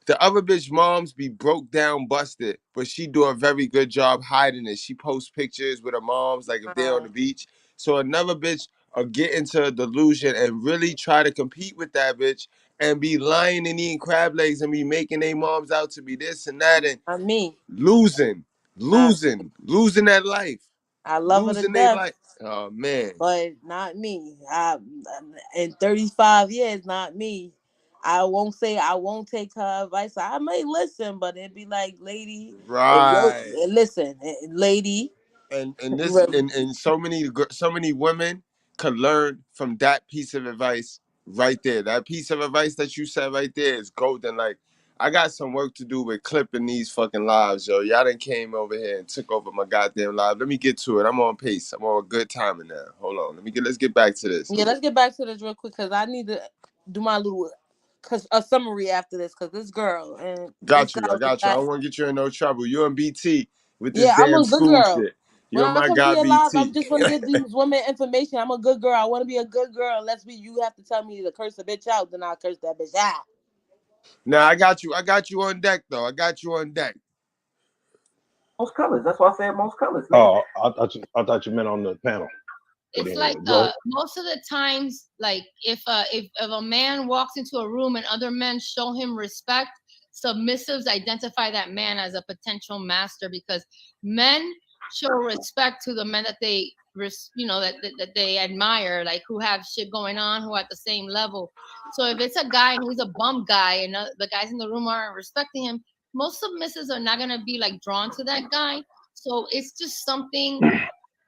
the other bitch moms be broke down, busted, but she do a very good job hiding it. She posts pictures with her moms, like if they're on the beach. So another bitch will get into a delusion and really try to compete with that bitch and be lying and eating crab legs and be making their moms out to be this and that and Not me. losing I that life, I love her to losing their death, life. Oh man, but not me. In 35 years, not me. I won't say I won't take her advice. I may listen, but it'd be like, lady, if yo right. listen, lady. And this and so many women could learn from that piece of advice right there. That piece of advice that you said right there is golden. Like I got some work to do with clipping these fucking lives, yo. Y'all done came over here and took over my goddamn live. Let me get to it. I'm on pace. I'm on a good timing now. Hold on. Let's get back to this. Yeah, let's get back to this real quick because I need to do my little a summary after this because this girl and this Got guy you. I was a got you. I guy. don't want to get you in no trouble. You and BT with this Yeah, I'm damn a good school girl. shit. When You're I my come to guy, your live, I'm BT. just gonna get these women information. I'm a good girl. I want to be a good girl. Unless you have to tell me to curse a bitch out, then I'll curse that bitch out. Nah, I got you. I got you on deck though. I got you on deck. Most colors. That's why I said most colors. Oh, I thought you meant on the panel. But It's anyway, like go ahead. most of the times, like if a man walks into a room and other men show him respect, submissives identify that man as a potential master because men show respect to the men that they that they admire, like who have shit going on, who are at the same level. So if it's a guy and he's a bum guy and the guys in the room aren't respecting him, most submissives are not gonna be like drawn to that guy. So it's just something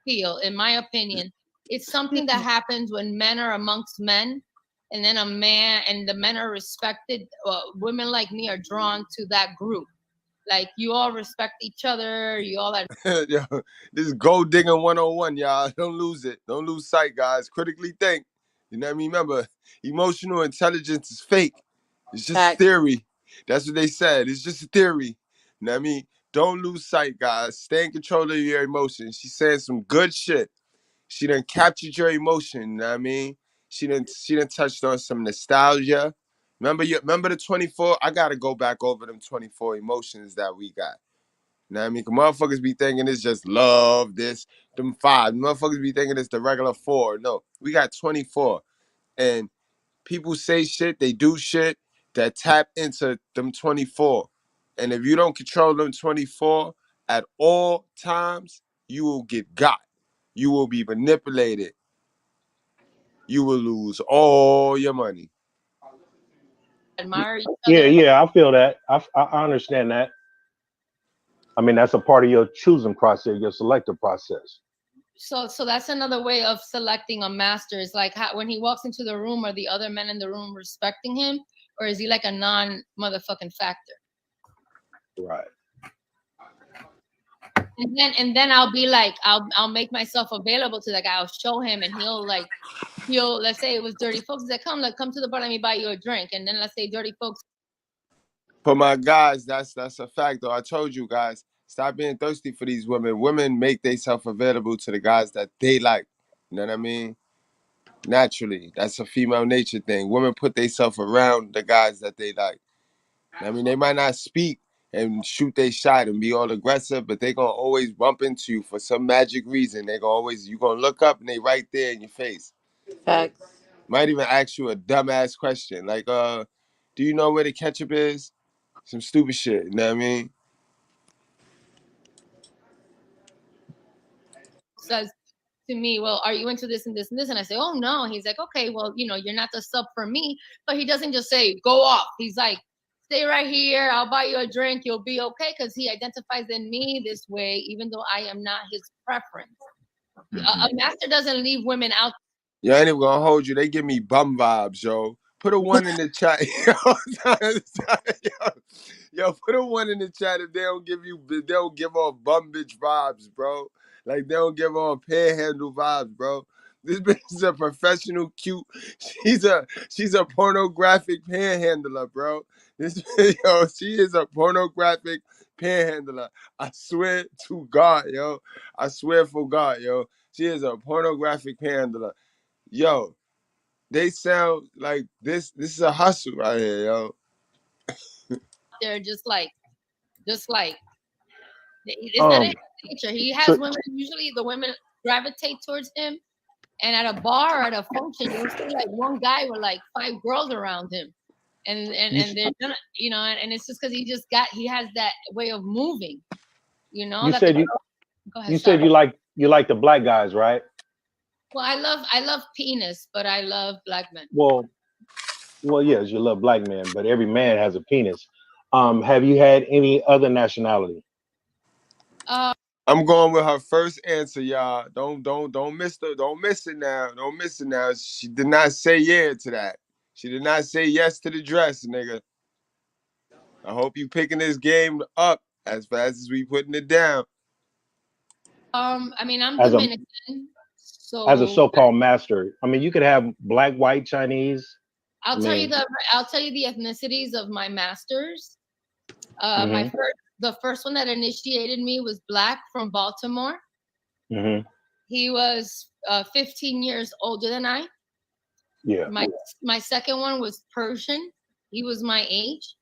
feel, in my opinion. It's something that happens when men are amongst men, and then a man and the men are respected. Women like me are drawn to that group. Like you all respect each other. You all are. Yo, this is gold digging 101, y'all. Don't lose it. Don't lose sight, guys. Critically think. You know what I mean? Remember, emotional intelligence is fake. It's just theory. That's what they said. It's just a theory. You know what I mean? Don't lose sight, guys. Stay in control of your emotions. She's saying some good shit. She done captured your emotion, you know what I mean? She done touched on some nostalgia. Remember the 24? I gotta go back over them 24 emotions that we got. You know what I mean? 'Cause motherfuckers be thinking it's just love, them 5. Motherfuckers be thinking it's the regular 4. No, we got 24. And people say shit, they do shit that tap into them 24. And if you don't control them 24 at all times, you will get got. You will be manipulated. You will lose all your money. Admire each other. Yeah, I feel that. I understand that. I mean, that's a part of your choosing process, your selective process. So that's another way of selecting a master. Is like when he walks into the room, are the other men in the room respecting him, or is he like a non-motherfucking factor? Right. And then I'll be like, I'll make myself available to that guy. I'll show him, and he'll let's say it was Dirty Folks. He's like, come to the bar, let me buy you a drink. And then let's say Dirty Folks. For my guys, that's a fact though. I told you guys, stop being thirsty for these women. Women make themselves available to the guys that they like. You know what I mean? Naturally, that's a female nature thing. Women put themselves around the guys that they like. I mean, they might not speak and shoot their shot and be all aggressive, but they gonna always bump into you for some magic reason. They gonna always, you gonna look up and they right there in your face. Facts. Might even ask you a dumbass question like, do you know where the ketchup is? Some stupid shit. You know what I mean? Says to me, well, are you into this and this and this? And I say, oh no. He's like, okay, well, you're not the sub for me. But he doesn't just say, go off. He's like, stay right here. I'll buy you a drink. You'll be okay. Because he identifies in me this way, even though I am not his preference. A master doesn't leave women out. Yo, I ain't even gonna hold you. They give me bum vibes, yo. Put a 1 in the chat. Yo, put a 1 in the chat if they don't give off bum bitch vibes, bro. Like they don't give off panhandle vibes, bro. This bitch is a professional, cute. She's a pornographic panhandler, bro. Yo, she is a pornographic panhandler. I swear to God, yo. I swear for God, yo. She is a pornographic panhandler. Yo, they sound like this is a hustle right here, yo. They're just like it's not in his nature. He has women. Usually, the women gravitate towards him, and at a bar or at a function, you'll see like one guy with like 5 girls around him, and they're gonna, and it's just because he has that way of moving, You that said Go ahead, you said you like the black guys, right? Well, I love penis, but I love black men. Well, yes, you love black men, but every man has a penis. Have you had any other nationality? I'm going with her first answer, y'all. Don't miss it now. Don't miss it now. She did not say yeah to that. She did not say yes to the dress, nigga. I hope you picking this game up as fast as we putting it down. I mean, I'm As Dominican, as a so-called master. I mean, you could have black, white, Chinese. I'll tell you the ethnicities of my masters. The first one that initiated me was black from Baltimore. Mm-hmm. He was 15 years older than I. Yeah. My second one was Persian. He was my age.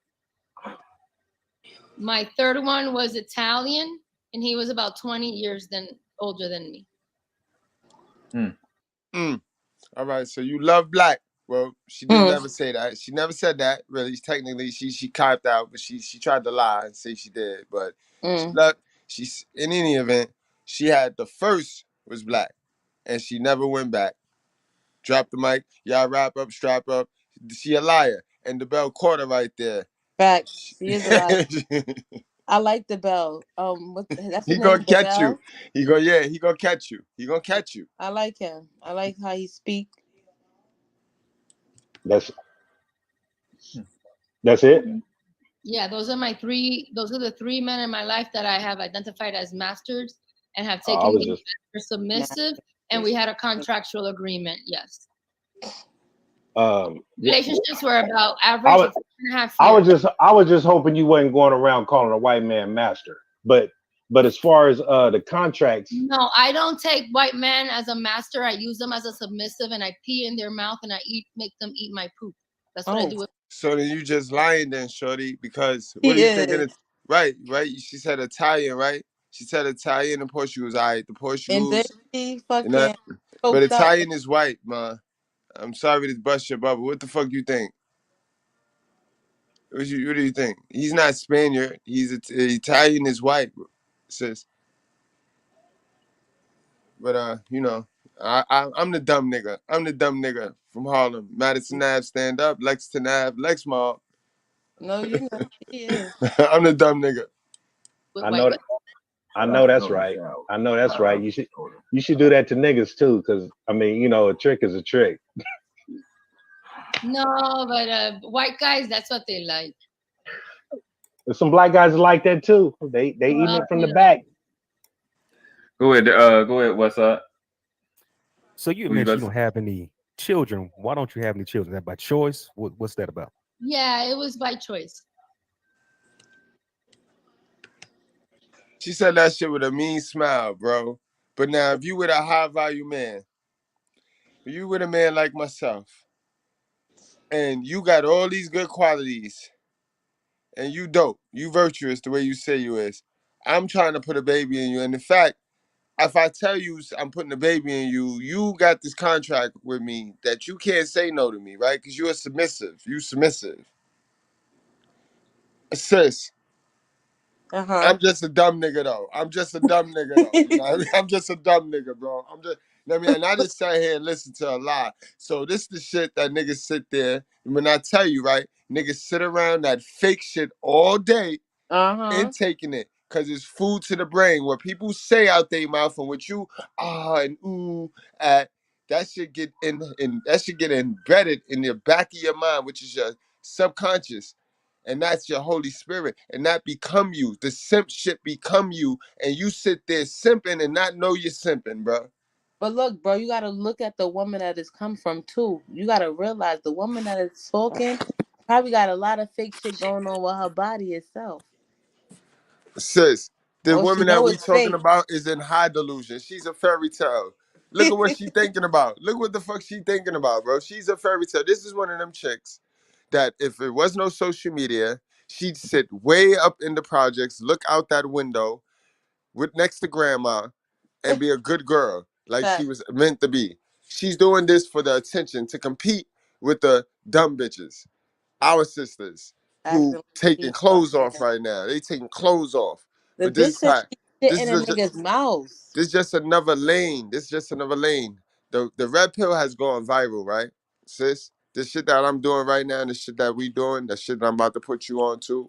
My third one was Italian, and he was about 20 years older than me. All right, so you love black. Well, she didn't never say that. She never said that. Really, technically, she copped out, but she tried to lie and say she did. But she's in any event, she had the first was black, and she never went back. Drop the mic, y'all wrap up, strap up. She a liar, and DaBell caught her right there. Facts. He is a liar. I like DaBell. That's he his gonna name, catch DaBell? you. He gonna catch you. He gonna catch you. I like him. I like how he speak. That's it. Yeah, those are the 3 men in my life that I have identified as masters and have taken me for submissive, and we had a contractual agreement. Yes. Relationships were about average of 4.5 years. I was just hoping you wasn't going around calling a white man master. But as far as the contracts, no, I don't take white men as a master. I use them as a submissive, and I pee in their mouth, and I make them eat my poop. That's what I do. So then you just lying then, shorty, because what are you thinking? Right. She said Italian, right? She said Italian and Portugal. All right, the Portugal. And then fucking. But Italian is white, man. I'm sorry to bust your bubble. What the fuck you think? What do you think? He's not Spaniard. He's Italian is white, sis. But I'm the dumb nigga. I'm the dumb nigga from Harlem. Madison Ave, stand up. Lexington Ave, Lex Mob. No, you're not. He is. I'm the dumb nigga. I know that. I know that's right. I know that's right. You should do that to niggas too, because I mean, a trick is a trick. No, but white guys, that's what they like. There's some black guys like that too. They eat it from the back. Go ahead, what's up? So you mentioned you don't have any children. Why don't you have any children? Is that by choice? What's that about? Yeah, it was by choice. She said that shit with a mean smile, bro. But now, if you with a high value man, if you with a man like myself, and you got all these good qualities, and you dope, you virtuous the way you say you is, I'm trying to put a baby in you. And in fact, if I tell you I'm putting a baby in you, you got this contract with me that you can't say no to me, right? Because you're submissive. You submissive. Sis, I'm just a dumb nigga though. I'm just a dumb nigga though. You know what I mean? I'm just a dumb nigga, bro. And I just sat here and listened to a lot. So this the shit that niggas sit there. And when I tell you, right, niggas sit around that fake shit all day and taking it. Cause it's food to the brain. What people say out their mouth and what you and ooh at, that should get that should get embedded in the back of your mind, which is your subconscious. And that's your Holy Spirit. And that become you. The simp shit become you. And you sit there simping and not know you're simping, bro. But look, bro, you gotta look at the woman that it's come from too. You gotta realize the woman that is talking probably got a lot of fake shit going on with her body itself. Sis, the Or she woman that know we it's talking fake. about is in high delusion. She's a fairy tale. Look at what she thinking about. Look what the fuck she thinking about, bro. She's a fairy tale. This is one of them chicks that if it was no social media, she'd sit way up in the projects, look out that window with next to grandma and be a good girl like she was meant to be. She's doing this for the attention to compete with the dumb bitches, our sisters who taking clothes off right now. They taking clothes off. The But this bitch is said how she shit this in is a a, nigga's mouth. this is just another lane. This is just another lane. The red pill has gone viral, right, sis? The shit that I'm doing right now, and the shit that we doing, the shit that I'm about to put you on to,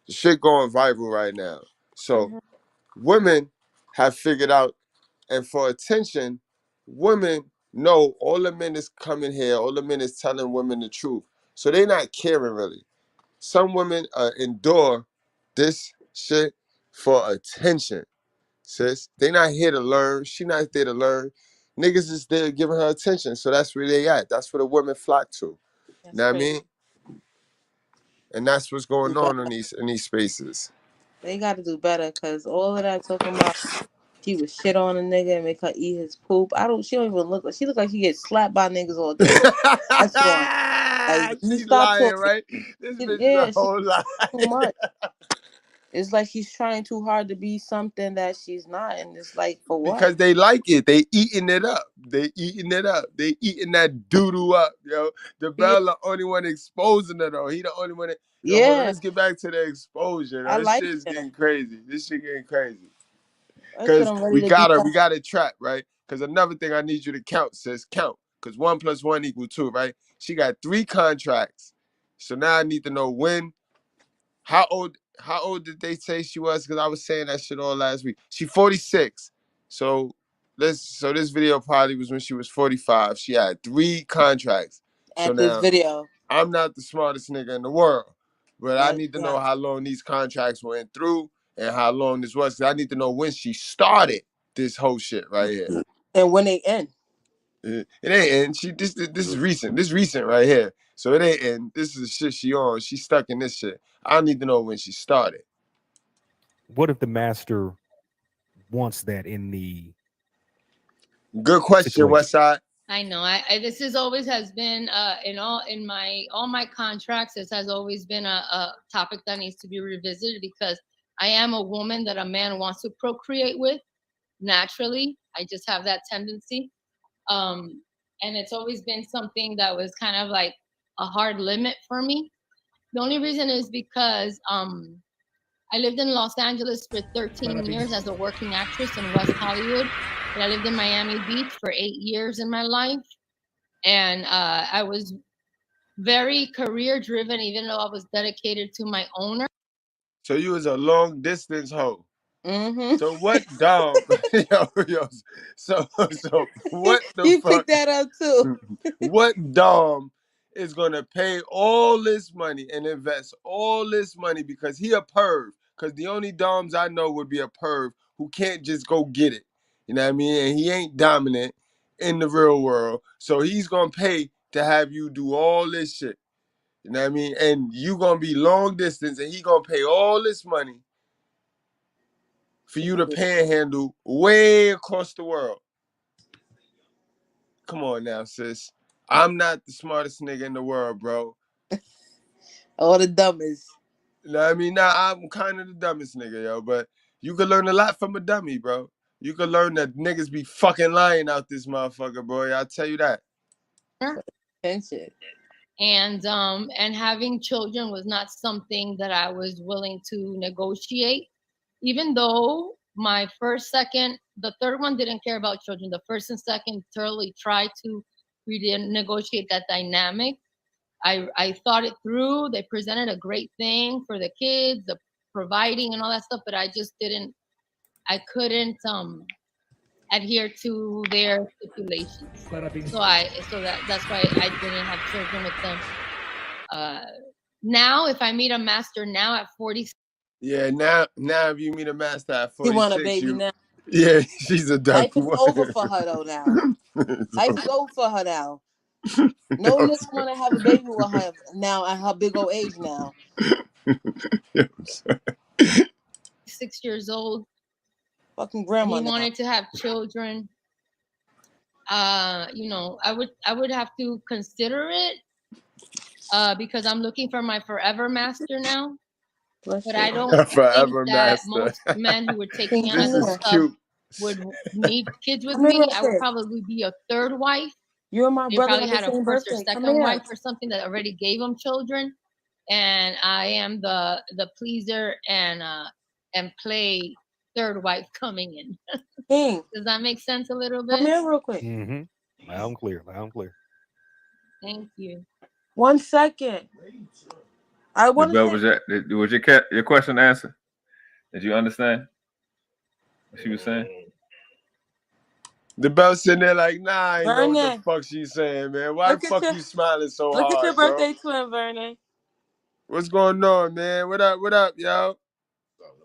the shit going viral right now. So women have figured out, and for attention, women know all the men is coming here, all the men is telling women the truth. So they not caring really. Some women endure this shit for attention, sis. They not here to learn. She not there to learn. Niggas is there giving her attention. So that's where they at. That's where the women flock to. You know what I mean? And that's what's going on in these spaces. They gotta do better, cause all of that talking about she would shit on a nigga and make her eat his poop. She don't even look like, she look like she gets slapped by niggas all day. That's wrong. Like, you She's stop lying, talking. right? This bitch is a whole lie. Too much. It's like she's trying too hard to be something that she's not, and it's like, for what? Because they like it. They eating it up. They eating it up. They eating that doo-doo up, yo. DaBell the only one exposing it, though. He the only one that... Yo, hold on. Let's get back to the exposure. I This like shit is him. getting crazy. This shit getting crazy. That shit Because I'm ready we to got beat her. up. We got it trapped, right? Because another thing I need you to count, sis. Count. Because 1 + 1 = 2, right? She got 3 contracts. So now I need to know when... How old did they say she was? Because I was saying that shit all last week. She 46. So this video probably was when she was 45. She had 3 contracts. So At this now video. I'm not the smartest nigga in the world, but I That's need to know right. how long these contracts went through and how long this was. 'Cause I need to know when she started this whole shit right here. And when they end. It ain't end. This is recent. This recent right here. So it ain't end. This is the shit she on. She stuck in this shit. I need to know when she started. What if the master wants that in the Good question, Westside. I know. This is always has been in all my contracts. This has always been a topic that needs to be revisited, because I am a woman that a man wants to procreate with naturally. I just have that tendency, and it's always been something that was kind of like a hard limit for me. The only reason is because I lived in Los Angeles for 13 years as a working actress in West Hollywood. And I lived in Miami Beach for 8 years in my life. And I was very career driven, even though I was dedicated to my owner. So you was a long distance hoe. Mm-hmm. So what dom? So what the You fuck? picked that up too. What dom is gonna pay all this money and invest all this money because he a perv? Because the only doms I know would be a perv who can't just go get it. You know what I mean? And he ain't dominant in the real world. So he's gonna pay to have you do all this shit. You know what I mean? And you gonna be long distance and he gonna pay all this money for you to panhandle way across the world. Come on now, sis. I'm not the smartest nigga in the world, bro. Or the dumbest. You know what I mean? Nah, I'm kind of the dumbest nigga, yo. But you can learn a lot from a dummy, bro. You can learn that niggas be fucking lying out this motherfucker, boy. I'll tell you that. And having children was not something that I was willing to negotiate, even though my first, second, the third one didn't care about children. The first and second totally tried to negotiate that dynamic. I thought it through. They presented a great thing for the kids, the providing and all that stuff, but I just didn't. I couldn't adhere to their stipulations. So that's why I didn't have children with them. Now, if I meet a master now at 40. Yeah, now if you meet a master at 46, He want a baby now. Yeah, she's a dumb Life is over for her though now. Life is over for her now. No nigga want to have a baby with her now at her big old age now. 6 years old. Fucking grandma. He wanted to have children. I would have to consider it because I'm looking for my forever master now. But I don't think that most men who were taking on this stuff would need kids with me. I would probably be a third wife. You and my brother probably had a the same first or birthday. second wife or something that already gave them children, and I am the pleaser and play third wife coming in. Does that make sense a little bit? Come here real quick. Mm-hmm. Loud and clear. Thank you. 1 second. I want to. Was your question answered? Did you understand what she was saying? DaBell sitting there like, nah, I ain't know what Vernon. the fuck she's saying, man. Why the fuck you smiling so hard, Look at your bro? birthday twin, Vernon. What's going on, man? What up, yo?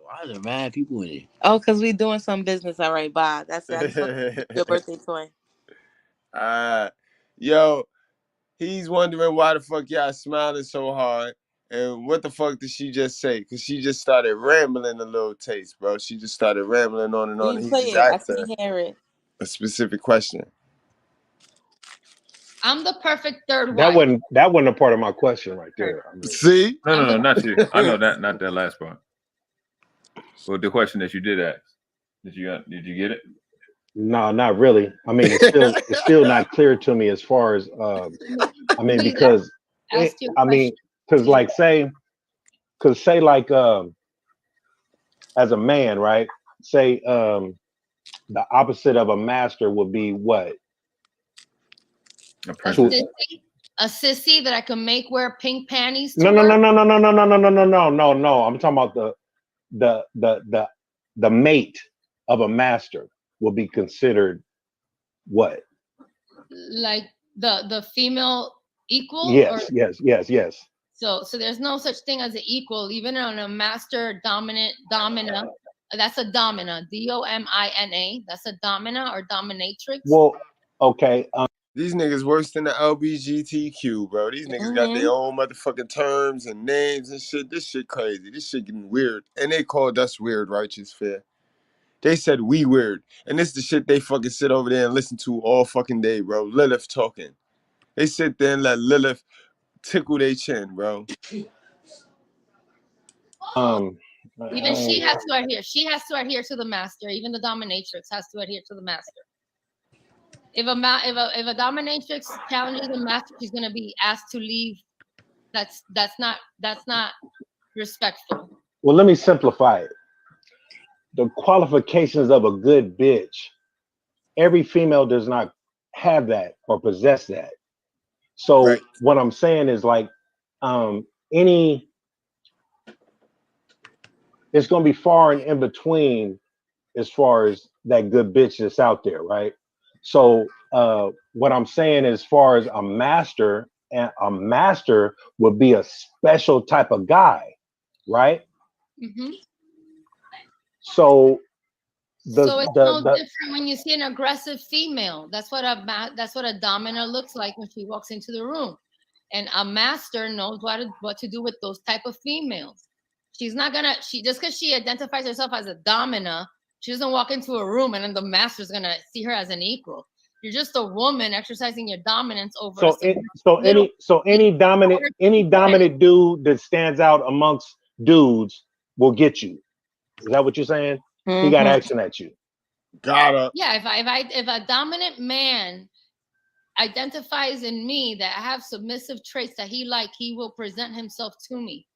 Why are there mad people in it? Oh, because we doing some business. All right, bye. That's your birthday twin. Yo, he's wondering why the fuck y'all smiling so hard. And what the fuck did she just say? Because she just started rambling a little taste, bro. She just started rambling on and on. And he just asked her a specific question. I'm the perfect third wife. That wasn't a part of my question right there. I mean, see? No, not you. I know that, not that last part. Well, the question that you did ask, did you get it? No, not really. I mean, it's still not clear to me as far as because say like as a man, right? Say the opposite of a master would be what? A sissy that I can make wear pink panties. No. I'm talking about the mate of a master will be considered what? Like the female equal? Yes. So there's no such thing as an equal, even on a master domina. That's a domina, DOMINA. That's a domina or dominatrix. Well, okay. These niggas worse than the LBGTQ, bro. These niggas got their own motherfucking terms and names and shit. This shit crazy. This shit getting weird. And they called us weird, righteous fair. They said we weird. And this is the shit they fucking sit over there and listen to all fucking day, bro. Lilith talking. They sit there and let Lilith tickle their chin, bro. Even she has to adhere. She has to adhere to the master. Even the dominatrix has to adhere to the master. If a dominatrix challenges the master, she's gonna be asked to leave. That's not respectful. Well, let me simplify it. The qualifications of a good bitch, every female does not have that or possess that. So what I'm saying is like it's gonna be far and in between as far as that good bitch that's out there, right? So what I'm saying as far as a master would be a special type of guy, right? Mm-hmm. So So it's no different when you see an aggressive female. That's what a domina looks like when she walks into the room, and a master knows what to do with those type of females. She's not gonna just because she identifies herself as a domina, she doesn't walk into a room and then the master's gonna see her as an equal. You're just a woman exercising your dominance over. Any dominant dude that stands out amongst dudes will get you. Is that what you're saying? He got action at you. Yeah, if a dominant man identifies in me that I have submissive traits that he will present himself to me.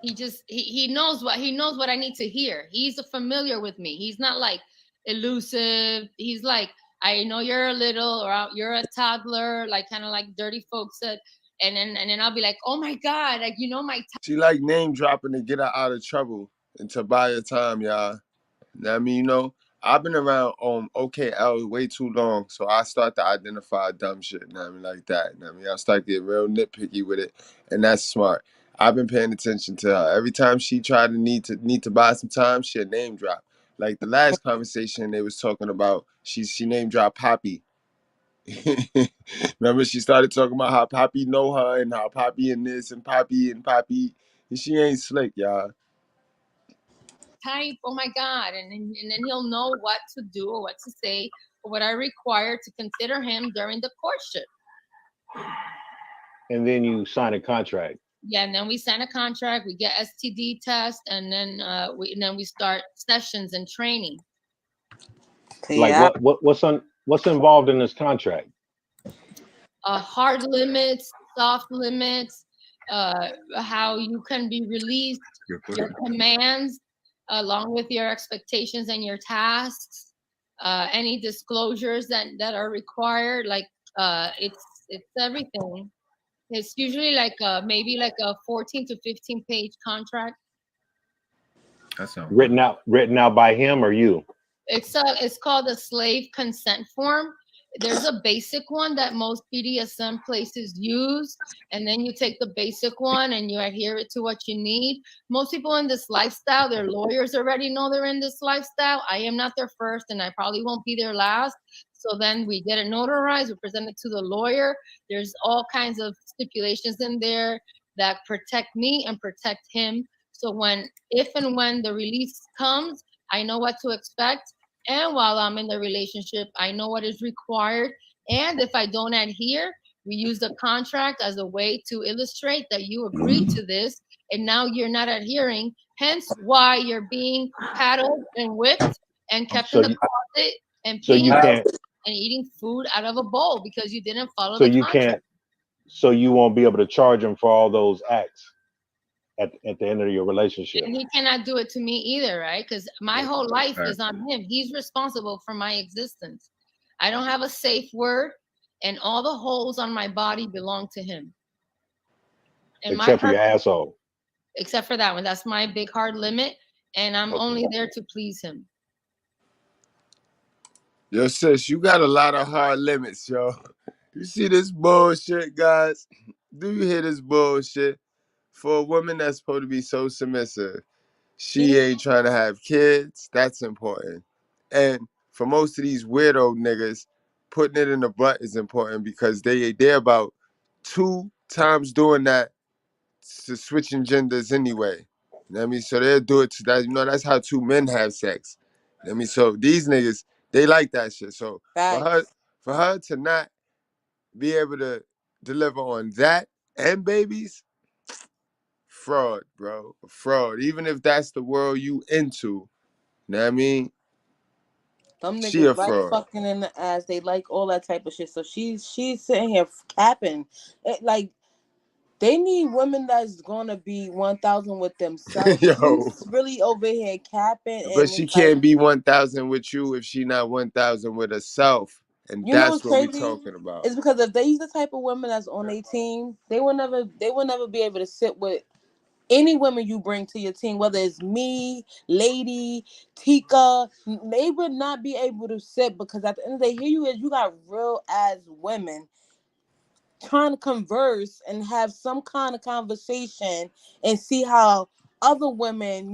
He knows what I need to hear. He's familiar with me. He's not like elusive. He's like, I know you're a little, or you're a toddler, like kind of like dirty folks said. And then I'll be like, oh my God, like my. She like name dropping to get her out of trouble and to buy her time, y'all. I mean, I've been around OKL way too long, so I start to identify dumb shit. Like that. I start getting real nitpicky with it, and that's smart. I've been paying attention to her. Every time she tried to need to buy some time, she had name drop. Like the last conversation they was talking about, she name dropped Poppy. Remember, she started talking about how Poppy know her and how Poppy and this and Poppy. And she ain't slick, y'all. Type, oh my God, and then he'll know what to do or what to say or what I require to consider him during the courtship. And then you sign a contract. Yeah, and then we sign a contract, we get STD test, and then we start sessions and training. Like what's involved in this contract? Hard limits, soft limits, how you can be released, your commands, along with your expectations and your tasks, any disclosures that are required. Like it's everything. It's usually like maybe like a 14 to 15 page contract. That's written out by him or you. It's called a slave consent form. There's a basic one that most BDSM places use, and then you take the basic one and you adhere it to what you need. Most people in this lifestyle, their lawyers already know they're in this lifestyle. I am not their first, and I probably won't be their last. So then we get it notarized, we present it to the lawyer. There's all kinds of stipulations in there that protect me and protect him. So if and when the release comes, I know what to expect. And while I'm in the relationship, I know what is required. And if I don't adhere, we use the contract as a way to illustrate that you agreed to this, and now you're not adhering. Hence why you're being paddled and whipped and kept in the closet and paying and eating food out of a bowl because you didn't follow the contract. So you won't be able to charge him for all those acts at the end of your relationship. And he cannot do it to me either, right? Because my whole life is on him. He's responsible for my existence. I don't have a safe word, and all the holes on my body belong to him. And except for your asshole. Except for that one. That's my big hard limit, and I'm only there to please him. Yo, sis, you got a lot of hard limits, yo. You see this bullshit, guys? Do you hear this bullshit? For a woman that's supposed to be so submissive, she ain't trying to have kids. That's important. And for most of these weirdo niggas, putting it in the butt is important because they're about 2 times doing that to switching genders anyway. You know what I mean? So they'll do it to that. That's how 2 men have sex. You know what I mean? So these niggas, they like that shit. So for her to not be able to deliver on that and babies, fraud, bro. Fraud. Even if that's the world you into, you know what I mean? Some She a niggas like fraud. fucking in the ass. They like all that type of shit. So she's sitting here capping. Like they need women that's gonna be 1,000 with themselves. She's really over here capping. But she can't be 1,000 with you if she not 1,000 with herself. And that's what we're talking about. It's because if they's the type of women that's on their team, they will never be able to sit with any women you bring to your team, whether it's me, Lady, Tika. They would not be able to sit because at the end of the day, here you got real ass women trying to converse and have some kind of conversation and see how other women,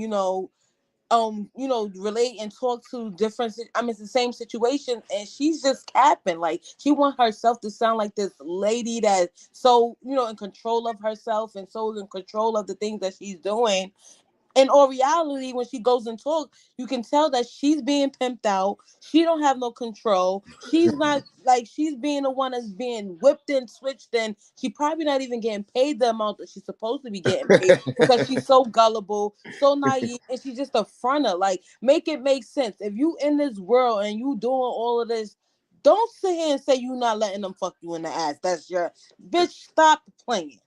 relate and talk to different. I mean, it's the same situation, and she's just capping. Like she want herself to sound like this lady that's so in control of herself and so in control of the things that she's doing. In all reality, when she goes and talk, you can tell that she's being pimped out. She don't have no control. She's not like she's being the one that's being whipped and switched, and she probably not even getting paid the amount that she's supposed to be getting paid because she's so gullible, so naive, and she's just a fronter. Like, make it make sense. If you in this world and you doing all of this, don't sit here and say you not letting them fuck you in the ass. That's your bitch. Stop playing.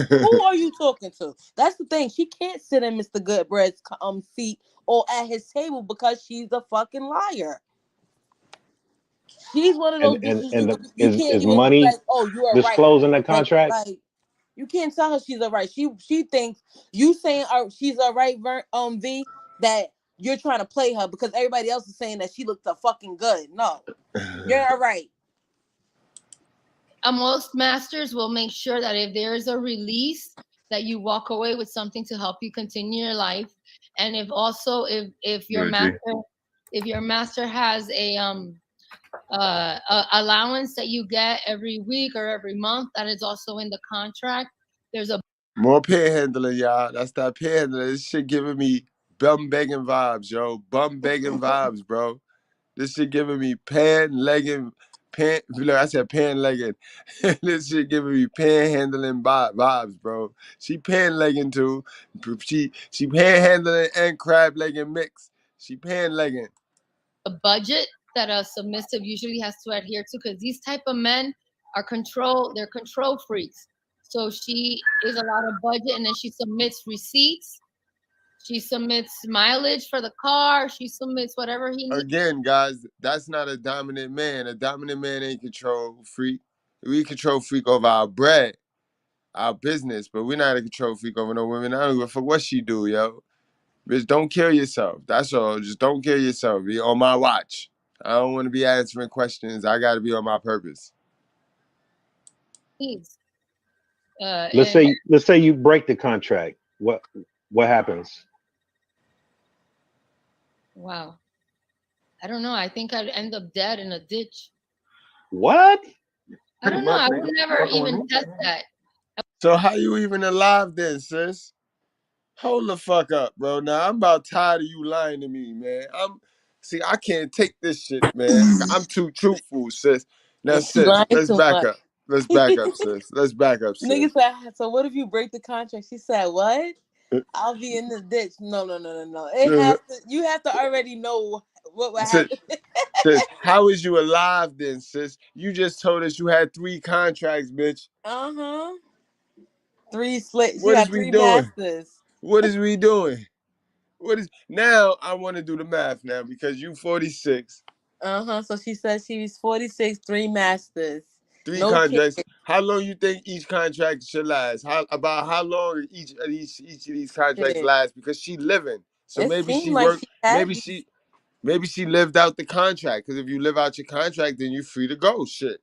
Who are you talking to? That's the thing. She can't sit in Mr. Goodbread's seat or at his table because she's a fucking liar. She's one of those bitches you can't is even be money like, oh, you are right. disclosing that contract? Like you can't tell her she's a right. She thinks you saying she's a right V that you're trying to play her because everybody else is saying that she looks a fucking good. No, you're all right. Most masters will make sure that if there's a release, that you walk away with something to help you continue your life. And if your master has a allowance that you get every week or every month, that is also in the contract. There's a more panhandling, y'all. That's that panhandling. This shit giving me bum begging vibes, yo. Bum begging vibes, bro. This shit giving me pan-legging. Look, I said pan-legging. This shit giving me panhandling vibes, bro. She pan-legging too. She panhandling and crab-legging mix. She pan-legging. A budget that a submissive usually has to adhere to, because these type of men are they're control freaks. So she is allowed a budget, and then she submits receipts. She submits mileage for the car. She submits whatever he needs. Again, guys, that's not a dominant man. A dominant man ain't control freak. We control freak over our bread, our business, but we're not a control freak over no women. I don't give a fuck what she do, yo. Bitch, don't kill yourself. That's all. Just don't kill yourself. Be on my watch. I don't want to be answering questions. I got to be on my purpose. Please. Let's say you break the contract. What happens? Wow. I don't know. I think I'd end up dead in a ditch. What? I don't know. I would never even test that. So how you even alive then, sis? Hold the fuck up, bro. Now I'm about tired of you lying to me, man. I can't take this shit, man. I'm too truthful, sis. Now, sis, let's back up. Let's back up, sis. Let's back up, sis. Nigga said, so what if you break the contract? She said, what? I'll be in the ditch. No. You have to already know what would happen. Sis, how is you alive then, sis? You just told us you had 3 contracts, bitch. 3 slits. What is we doing? Masters. What is we doing? Now I want to do the math now because you 46. So she said she was 46, 3 masters. 3 contracts. Kids. How long you think each contract should last? About how long each of these contracts last? Because she living, so maybe she worked. Maybe she lived out the contract. Because if you live out your contract, then you're free to go. Shit.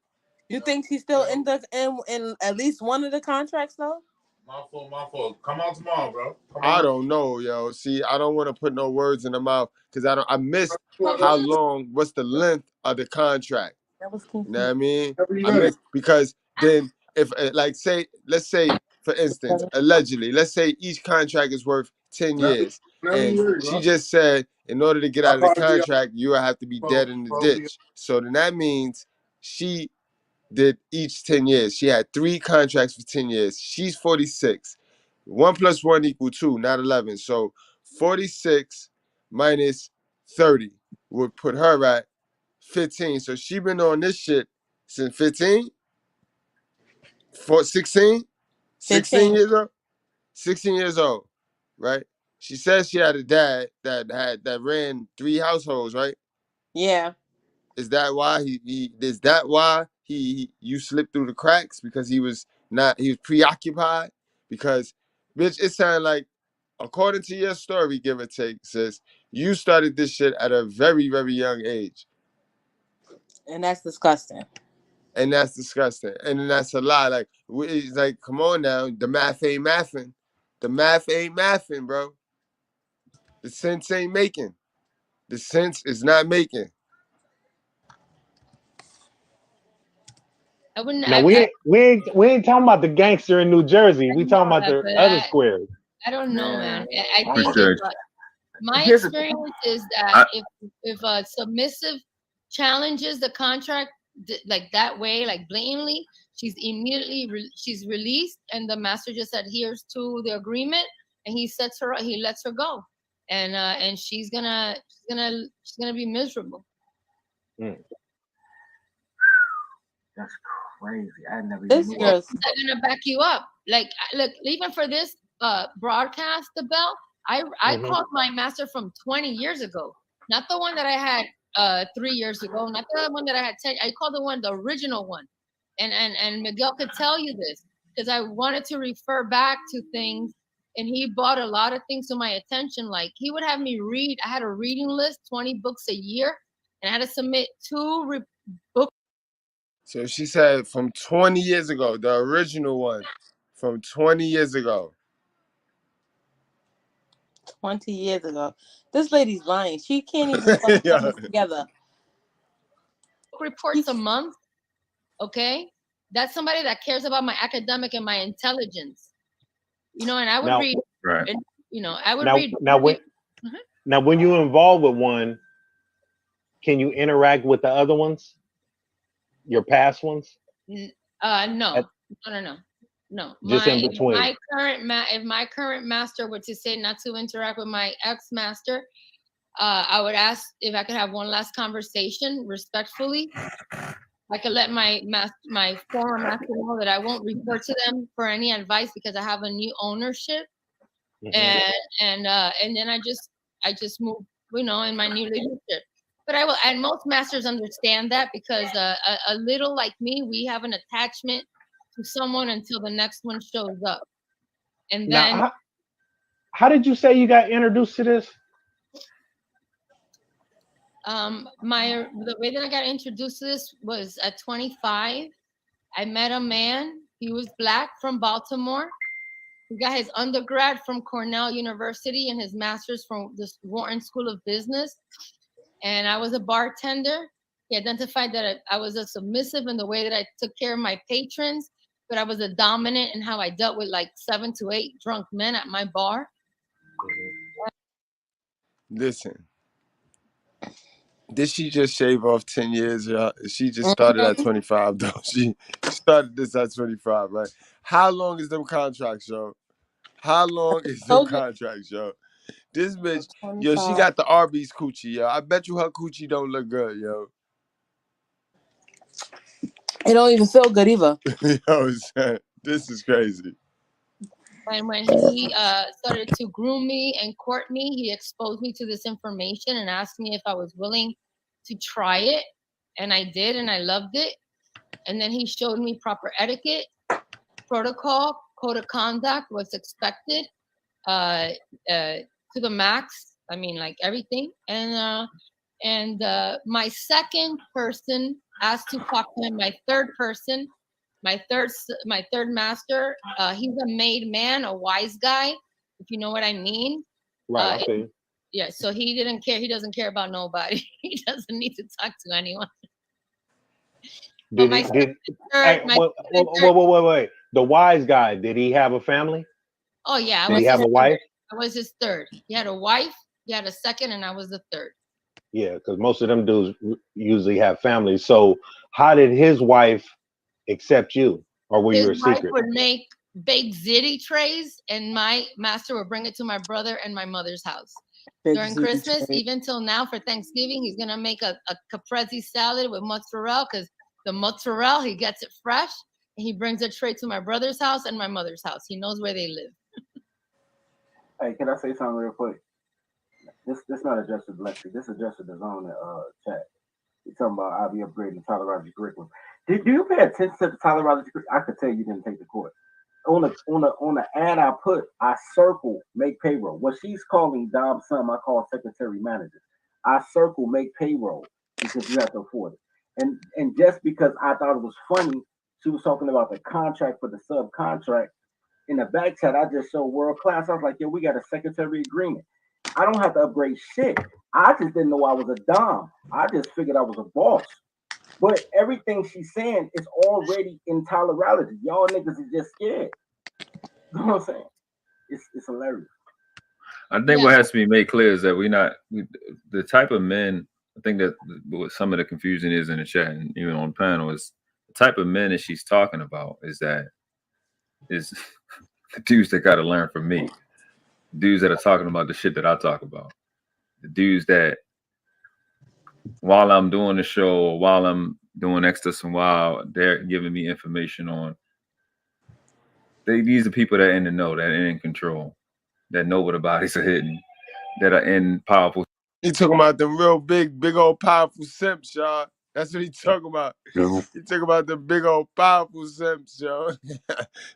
You think she's still in at least one of the contracts though? My fault. Come out tomorrow, bro. I don't know, yo. See, I don't want to put no words in the mouth because I missed how long. What's the length of the contract? That was confusing. You know what I mean? I missed because then if let's say for instance, allegedly, let's say each contract is worth 10 years, and she just said in order to get out of the contract, you have to be dead in the ditch. So then that means she did each 10 years. She had 3 contracts for 10 years. She's 46. 1 + 1 = 2, not 11. So 46 minus 30 would put her at 15. So she been on this shit since 15? 16? 16 years old? 16 years old, right? She says she had a dad that ran 3 households, right? Yeah. Is that why you slipped through the cracks because he was preoccupied? Because bitch, it sounded like, according to your story, give or take, sis, you started this shit at a very, very young age. And that's disgusting. And that's disgusting. And then that's a lie. Like, it's like, come on now, the math ain't mathing. The math ain't mathing, bro. The sense ain't making. The sense is not making. I wouldn't. Now we ain't talking about the gangster in New Jersey. We talking about the other squares. I don't know, man. I think Research. my Here's the- experience is that if a submissive challenges the contract like that way, like blatantly, she's immediately she's released, and the master just adheres to the agreement, and he lets her go, and she's gonna be miserable. That's crazy. I never This even knew. girl's I'm gonna back you up. Like, look, even for this broadcast, DaBell, I called my master from 20 years ago, not the one that I had 3 years ago, not the one that I had 10. I called the original one, and Miguel could tell you this because I wanted to refer back to things, and he brought a lot of things to my attention. Like, he would have me read. I had a reading list, 20 books a year, and I had to submit 2 books. So she said from 20 years ago, the original one, from 20 years ago. 20 years ago. This lady's lying. She can't even put things together. Reports a month. Okay, that's somebody that cares about my academic and my intelligence. You know, and I would read. Right. And, you know, I would read. Now, when you're involved with one, can you interact with the other ones? Your past ones? No. Just in between. If my current master were to say not to interact with my ex-master, I would ask if I could have one last conversation respectfully. I could let my former master know that I won't refer to them for any advice because I have a new ownership, and then I just move, you know, in my new leadership. But I will, and most masters understand that because a little like me, we have an attachment to someone until the next one shows up, and then. Now, how did you say you got introduced to this? The way that I got introduced to this was at 25. I met a man. He was Black from Baltimore. He got his undergrad from Cornell University and his master's from the Wharton School of Business. And I was a bartender. He identified that I was a submissive in the way that I took care of my patrons, but I was a dominant in how I dealt with like 7 to 8 drunk men at my bar. Listen. Did she just shave off 10 years? She just started at 25, though. She started this at 25, right? How long is them contracts, yo? How long is them contracts, yo? This bitch, yo, she got the Arby's coochie, yo. I bet you her coochie don't look good, yo. It don't even feel good either. Yo, this is crazy. And when he started to groom me and court me, he exposed me to this information and asked me if I was willing to try it. And I did, and I loved it. And then he showed me proper etiquette, protocol, code of conduct, what's expected to the max. I mean, like everything. And my second person asked to talk to him, my third person. My third master, he's a made man, a wise guy, if you know what I mean. Right, okay. Yeah, so he didn't care. He doesn't care about nobody. He doesn't need to talk to anyone. Wait. The wise guy, did he have a family? Oh, yeah. Did he have a wife? I was his third. He had a wife, he had a second, and I was the third. Yeah, because most of them dudes usually have families. So how did his wife accept you, or were you a secret? His wife would make baked ziti trays, and my master would bring it to my brother and my mother's house. During Christmas, even till now for Thanksgiving, he's gonna make a caprese salad with mozzarella, because the mozzarella, he gets it fresh, and he brings a tray to my brother's house and my mother's house. He knows where they live. Hey, can I say something real quick? This not addressed to Lexi. This is addressed to the zone chat. You're talking about I'll be upgrading the Tyler Rogers curriculum. Do you pay attention to the Tyler Rogers curriculum? I could tell you didn't take the course. On the ad I put, I circle make payroll. What she's calling Dom's son, I call secretary manager. I circle make payroll because you have to afford it. And just because I thought it was funny, she was talking about the contract for the subcontract. In the back chat, I just showed world class. I was like, yo, we got a secretary agreement. I don't have to upgrade shit. I just didn't know I was a dom. I just figured I was a boss. But everything she's saying is already in tolerability. Y'all niggas is just scared. You know what I'm saying? It's hilarious. I think what has to be made clear is that the type of men. I think that what some of the confusion is in the chat and even on the panel is the type of men that she's talking about is the dudes that got to learn from me, dudes that are talking about the shit that I talk about, the dudes that while I'm doing the show or while I'm doing Extus and while they're giving me information on. These are people that are in the know, that are in control, that know where the bodies are hidden, that are in powerful. He talking about them real big old powerful simps, y'all. That's what he talking about. No. He talking about the big old powerful simps, yo.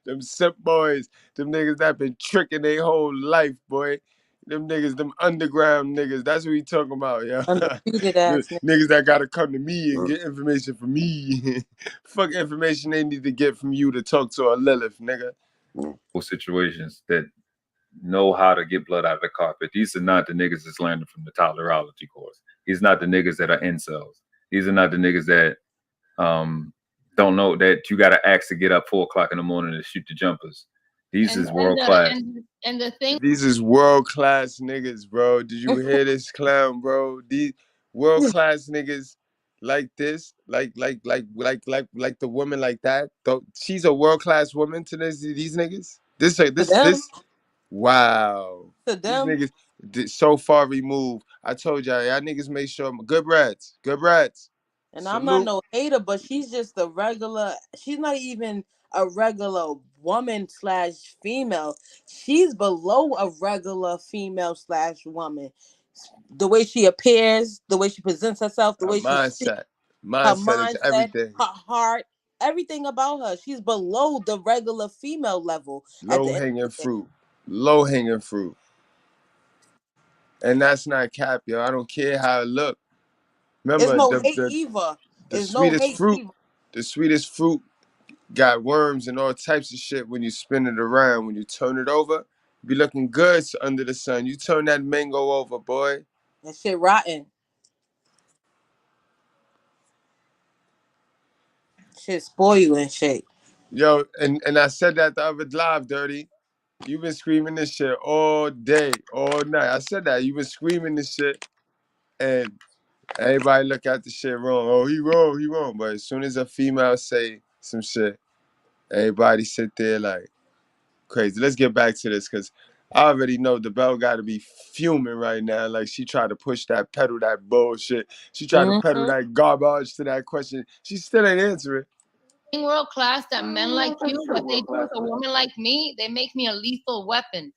Them simp boys, them niggas that been tricking their whole life, boy. Them niggas, them underground niggas. That's what he talking about, yo. Undefeated ass Niggas that gotta come to me and get information from me. Fuck information they need to get from you to talk to a Lilith, nigga. Situations that know how to get blood out of the carpet. These are not the niggas that's learning from the tolerology course. These are not the niggas that are incels. These are not the niggas that don't know that you got to ask to get up 4 o'clock in the morning to shoot the jumpers. These is world class. And the thing. These is world class niggas, bro. Did you hear this clown, bro? These world class niggas like this, like the woman like that. She's a world class woman to these niggas. This. Wow. To These them. niggas so far removed. I told y'all niggas make sure good rats. And I'm not Salute. no hater, but she's just a regular. She's not even a regular woman / female. She's below a regular female / woman. The way she appears, the way she presents herself, the way she speaks, her Mindset is mindset, everything. her heart, everything about her. She's below the regular female level. At the Low end hanging of the day. fruit. Low hanging fruit. And that's not cap, yo. I don't care how it look. It's Remember no hate either. It's no hate either. The sweetest fruit got worms and all types of shit when you spin it around. When you turn it over, be looking good under the sun. You turn that mango over, boy. That shit rotten. Shit spoil you and shit. Yo, and I said that the other live, Dirty. You've been screaming this shit all day, all night. I said that. You've been screaming this shit, and everybody look at the shit wrong. Oh, he wrong. But as soon as a female say some shit, everybody sit there like crazy. Let's get back to this, because I already know DaBell got to be fuming right now. Like she tried to push that pedal, that bullshit. She tried to pedal that garbage to that question. She still ain't answering. World class that men like you, what they do with a woman like me, they make me a lethal weapon,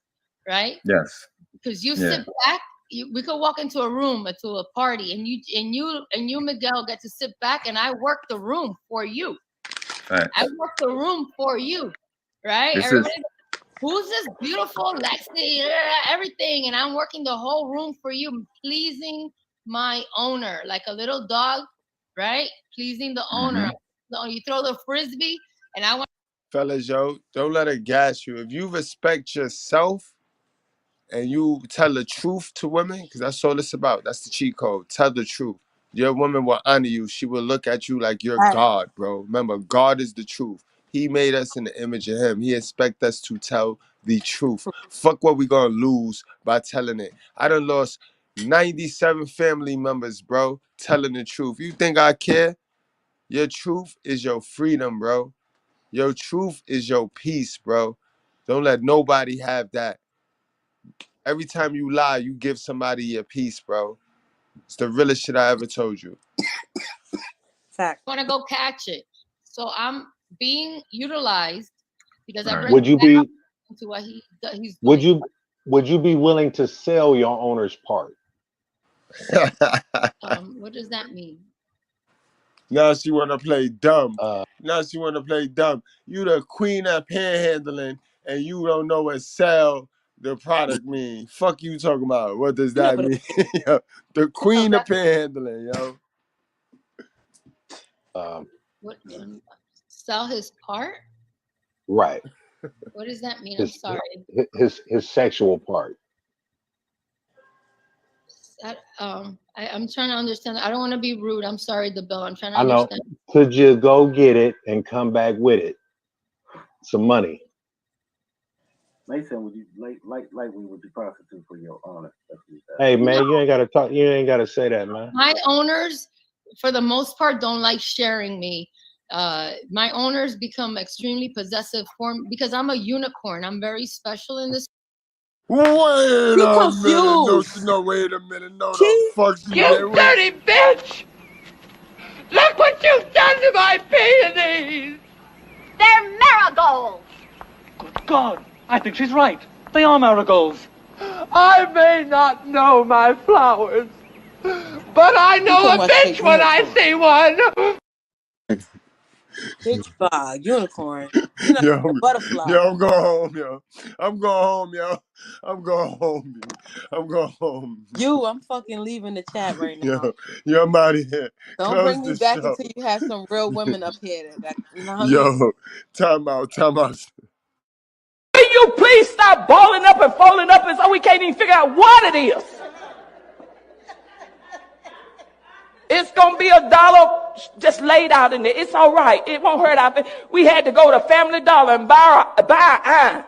right? Yes. Because you sit back, we could walk into a room or to a party, and you Miguel get to sit back, and I work the room for you. Right. I work the room for you, right? Who's this beautiful Lexi? Everything, and I'm working the whole room for you, pleasing my owner, like a little dog, right? Pleasing the owner. You throw the frisbee, and I want. Fellas, yo, don't let it gas you. If you respect yourself and you tell the truth to women, because that's all it's about. That's the cheat code. Tell the truth. Your woman will honor you. She will look at you like you're God, bro. Remember, God is the truth. He made us in the image of him. He expects us to tell the truth. Fuck what we gonna lose by telling it. I done lost 97 family members, bro, telling the truth. You think I care? Your truth is your freedom, bro. Your truth is your peace, bro. Don't let nobody have that. Every time you lie, you give somebody your peace, bro. It's the realest shit I ever told you. Fact. I want to go catch it. So I'm being utilized because I bring Would you be into what he's doing. Would you be willing to sell your owner's part? What does that mean? Now she want to play dumb. Now she want to play dumb. You the queen of panhandling, and you don't know what sell the product mean. Fuck you talking about. What does that mean? The queen of panhandling, yo. What sell his part? Right. What does that mean? I'm sorry. His sexual part. I'm trying to understand. I don't want to be rude. I'm sorry, DaBell. I'm trying to I know. understand. Could you go get it and come back with it? Some money. Mason, would you like we would you prostitute for your honor? Hey man, you ain't gotta talk. You ain't gotta say that, man. My owners, for the most part, don't like sharing me. My owners become extremely possessive for me because I'm a unicorn. I'm very special in this. Wait a minute. No, wait a minute. No, the fuck she did. You dirty bitch! Look what you've done to my peonies! They're marigolds. Good God, I think she's right. They are marigolds. I may not know my flowers, but I know a bitch when I see one. Bitch by unicorn. You know, a butterfly. Yo, I'm going home, yo. I'm going home, yo. I'm going home. I'm going home. I'm fucking leaving the chat right now. Yo, I'm out of here. Don't Close bring me the back show. until you have some real women up here. You know what I mean? Yo, time out. Will you please stop balling up and folding up and so we can't even figure out what it is? It's going to be $1 just laid out in there. It's all right. It won't hurt. We had to go to Family Dollar and buy iron.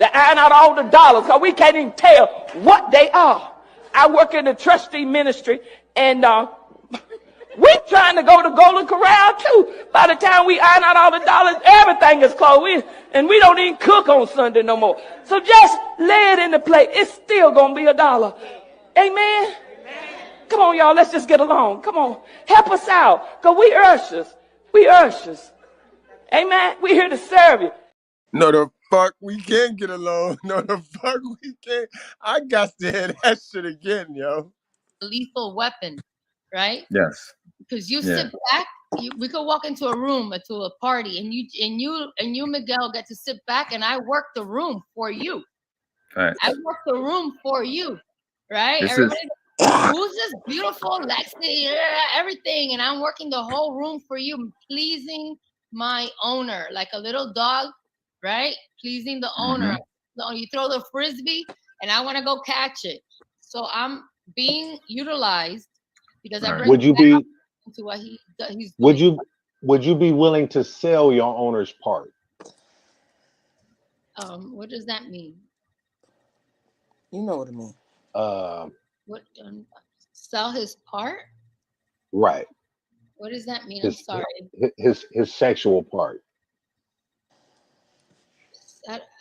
To iron out all the dollars because we can't even tell what they are. I work in the trustee ministry and we're trying to go to Golden Corral too. By the time we iron out all the dollars, everything is closed. And we don't even cook on Sunday no more. So just lay it in the plate. It's still going to be $1. Amen. Come on, y'all. Let's just get along. Come on. Help us out. Because we ushers. We ushers. Amen. We're here to serve you. No, the fuck we can't get along. No, the fuck we can't. I got to hear that shit again, yo. Lethal weapon, right? Yes. Because you sit back. We could walk into a room to a party, and you, Miguel, get to sit back, and I work the room for you. Right. I work the room for you, right? Everybody. Who's this beautiful Lexi? Everything, and I'm working the whole room for you, pleasing my owner like a little dog, right? Pleasing the owner. So you throw the frisbee, and I want to go catch it. So I'm being utilized because I bring. Would you be? To what he's would you be willing to sell your owner's part? What does that mean? You know what I mean. What sell his part? Right. What does that mean? I'm sorry. His sexual part.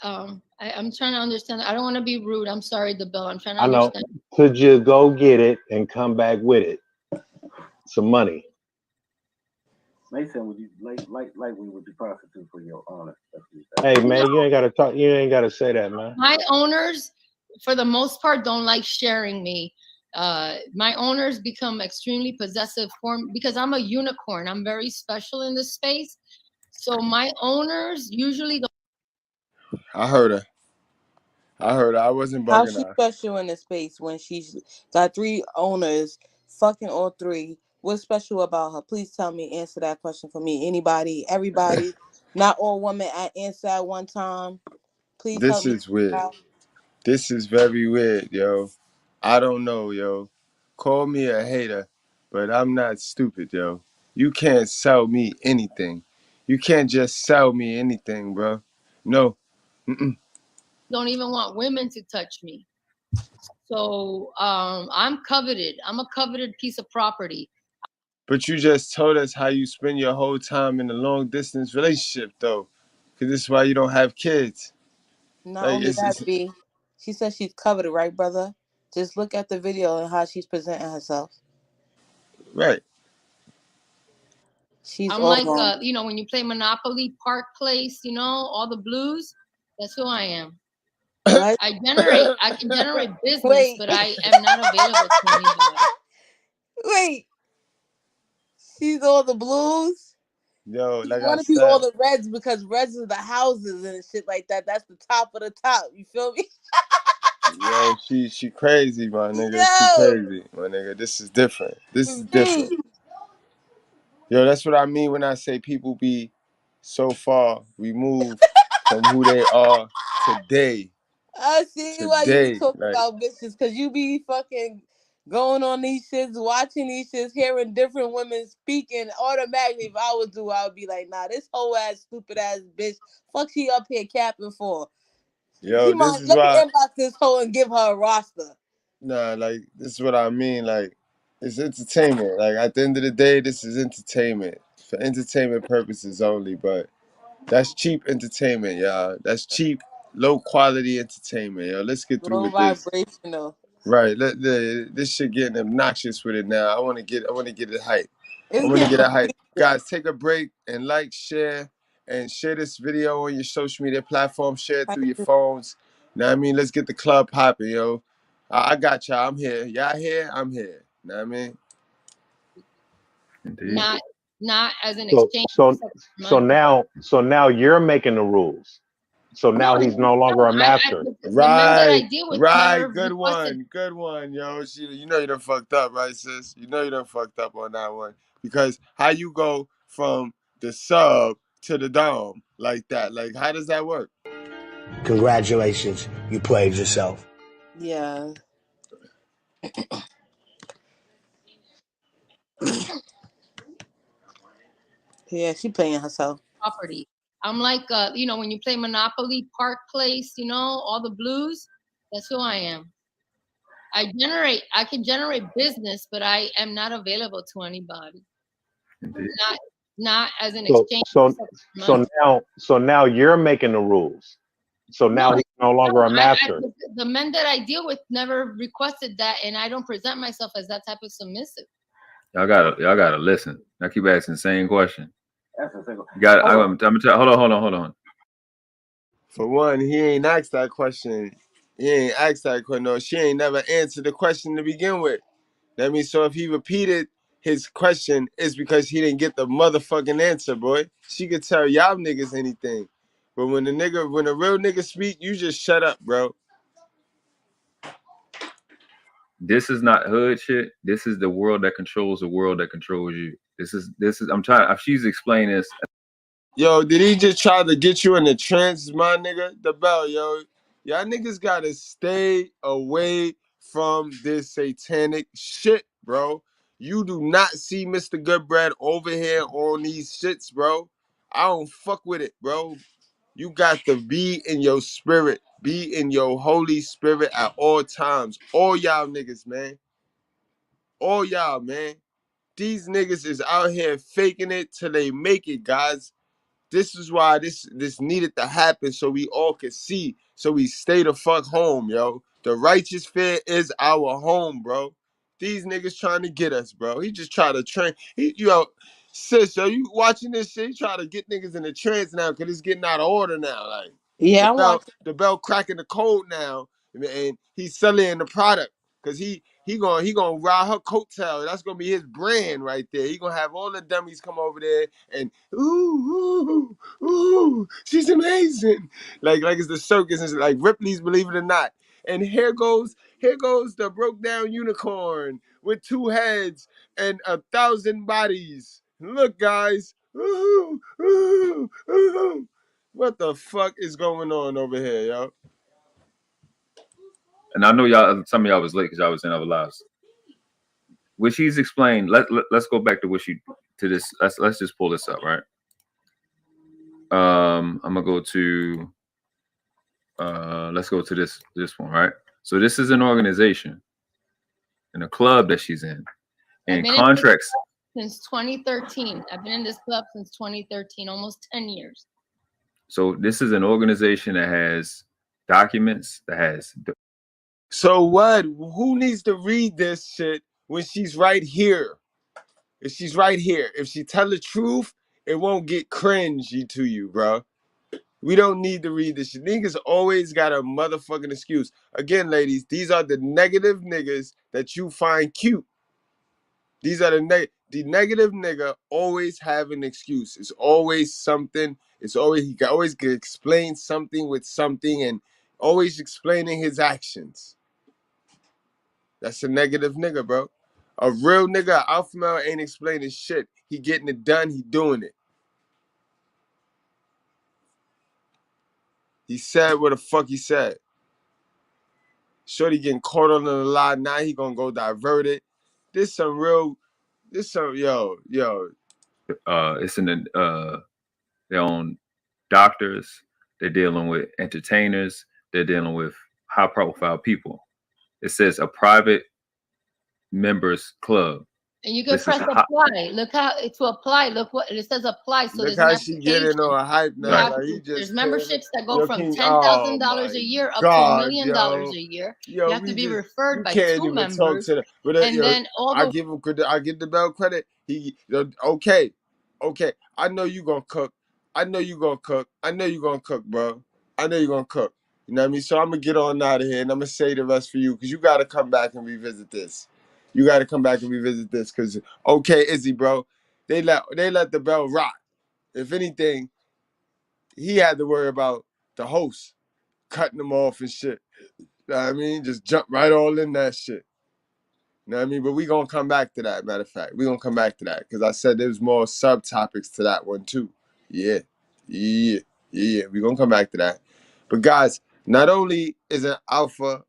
I'm trying to understand. I don't want to be rude. I'm sorry, DaBell. I'm trying to I understand. know. Could you go get it and come back with it? Some money. Mason, would you like we would you prostitute for your honor? Hey man, you ain't gotta talk. You ain't gotta say that, man. My owners, for the most part, don't like sharing me. My owners become extremely possessive for me because I'm a unicorn. I'm very special in this space. So my owners usually don't. I heard her. I wasn't bugging. How's she special in the space when she's got 3 owners, fucking all 3? What's special about her? Please tell me. Answer that question for me. Anybody, everybody, not all women answer at one time. Please help me. This is weird. This is very weird, yo. I don't know, yo. Call me a hater, but I'm not stupid, yo. You can't sell me anything. You can't just sell me anything, bro. No. Don't even want women to touch me. So I'm coveted. I'm a coveted piece of property. But you just told us how you spend your whole time in a long distance relationship, though. Because this is why you don't have kids. Not only that, B. She says she's coveted, right, brother? Just look at the video and how she's presenting herself. Right. I'm like, when you play Monopoly, Park Place, all the blues. That's who I am. What? I can generate business, but I am not available to anybody. Wait. She's all the blues? Yo, like I want to said. be all the reds because reds are the houses and shit like that. That's the top of the top. You feel me? Yo, she crazy, my nigga. Yo. She crazy, my nigga. This is different. This is different. Yo, that's what I mean when I say people be so far removed from who they are today. I see why you be talking about bitches, because you be fucking going on these shits, watching these shits, hearing different women speaking. Automatically, if I was do, I would be like, nah, this whole ass stupid ass bitch, fuck she up here capping for. Yo, She this might is let me why. inbox this hoe and give her a roster. Nah, like this is what I mean. Like it's entertainment. Like at the end of the day, this is entertainment for entertainment purposes only. But that's cheap entertainment, y'all. That's cheap, low quality entertainment, yo. Let's get through Low with this. vibrational. Right. This shit getting obnoxious with it now. I want to get it hype. I It's want to get getting it hype. Guys, take a break and like, share, and share this video on your social media platforms. Share it through your phones. Know what I mean? Let's get the club popping, yo. I got y'all. I'm here. Y'all here? I'm here. Know what I mean? Indeed. Not as an So exchange. so now you're making the rules. So now he's no longer a master. The men that I Right, deal with right. never Good requested. one, yo. You know you done fucked up, right, sis? You know you done fucked up on that one. Because how you go from the sub to the dom like that? Like, how does that work? Congratulations, you played yourself. Yeah. Yeah, she playing herself. Property. I'm like, when you play Monopoly, Park Place, all the blues. That's who I am. I can generate business, but I am not available to anybody. Indeed. Not as an So exchange. so now you're making the rules. So now he's no longer a master. The men that I deal with never requested that, and I don't present myself as that type of submissive. Y'all gotta listen. I keep asking the same question. That's a single. You got. I'm tell. Hold on. For one, he ain't asked that question. He ain't asked that question. No, she ain't never answered the question to begin with. That means so if he repeated his question, it's because he didn't get the motherfucking answer, boy. She could tell y'all niggas anything. But when a real nigga speak, you just shut up, bro. This is not hood shit. This is the world that controls the world that controls you. This is. I'm trying. She's explaining this. Yo, did he just try to get you in the trance, my nigga? DaBell, yo. Y'all niggas gotta stay away from this satanic shit, bro. You do not see Mr. Goodbread over here on these shits, bro. I don't fuck with it, bro. You got to be in your spirit. Be in your Holy Spirit at all times. All y'all niggas, man. All y'all, man. These niggas is out here faking it till they make it, guys. This is why this needed to happen so we all could see. So we stay the fuck home, yo. The righteous fear is our home, bro. These niggas trying to get us, bro. He just try to train. Sis, yo, you watching this shit? He try to get niggas in the trance now because it's getting out of order now. Like, yeah, I'm watching. the bell cracking the code now, and he's selling the product because he gonna ride her coattail. That's gonna be his brand right there. He gonna have all the dummies come over there and ooh, she's amazing. Like it's the circus and like Ripley's Believe It or Not. And here goes the broke down unicorn with 2 heads and 1,000 bodies. Look, guys. Ooh. What the fuck is going on over here, yo? And I know y'all. Some of y'all was late because y'all was in other lives. What she's explained. Let's go back to this. Let's just pull this up, right? I'm gonna go to. Let's go to this one, right? So this is an organization, and a club that she's in, and contracts. Since 2013. I've been in this club since 2013, almost 10 years. So this is an organization that has documents, that has. So what? Who needs to read this shit when she's right here? If she's right here, if she tell the truth, it won't get cringy to you, bro. We don't need to read this shit. Niggas always got a motherfucking excuse. Again, ladies, these are the negative niggas that you find cute. These are the negative nigga always have an excuse. It's always something. He can always explain something with something and always explaining his actions. That's a negative nigga, bro. A real nigga, alpha male ain't explaining shit. He getting it done. He doing it. He said what the fuck he said. Shorty getting caught on the lie. Now he gonna go divert it. This some yo. It's in the their own doctors. They're dealing with entertainers. They're dealing with high profile people. It says a private members club. And you can press apply. Look how to apply. Look what it says. Apply. So look there's an how she getting on hype now. Like he just there's memberships that go from $10,000 $10,000 a year up to $1 million a year. Yo, you have to be referred by can't two even members. talk to the, And then all the I give DaBell credit. Okay. I know you gonna cook. I know you gonna cook, bro. I know you gonna cook. You know what I mean? So I'm gonna get on out of here and I'm gonna say the rest for you because you gotta come back and revisit this. You gotta come back and revisit this because Izzy, bro. They let DaBell rock. If anything, he had to worry about the host cutting him off and shit. You know what I mean? Just jump right all in that shit. You know what I mean? But we gonna come back to that, matter of fact. We gonna come back to that. Because I said there's more subtopics to that one too. Yeah. We gonna come back to that. But guys, not only is an alpha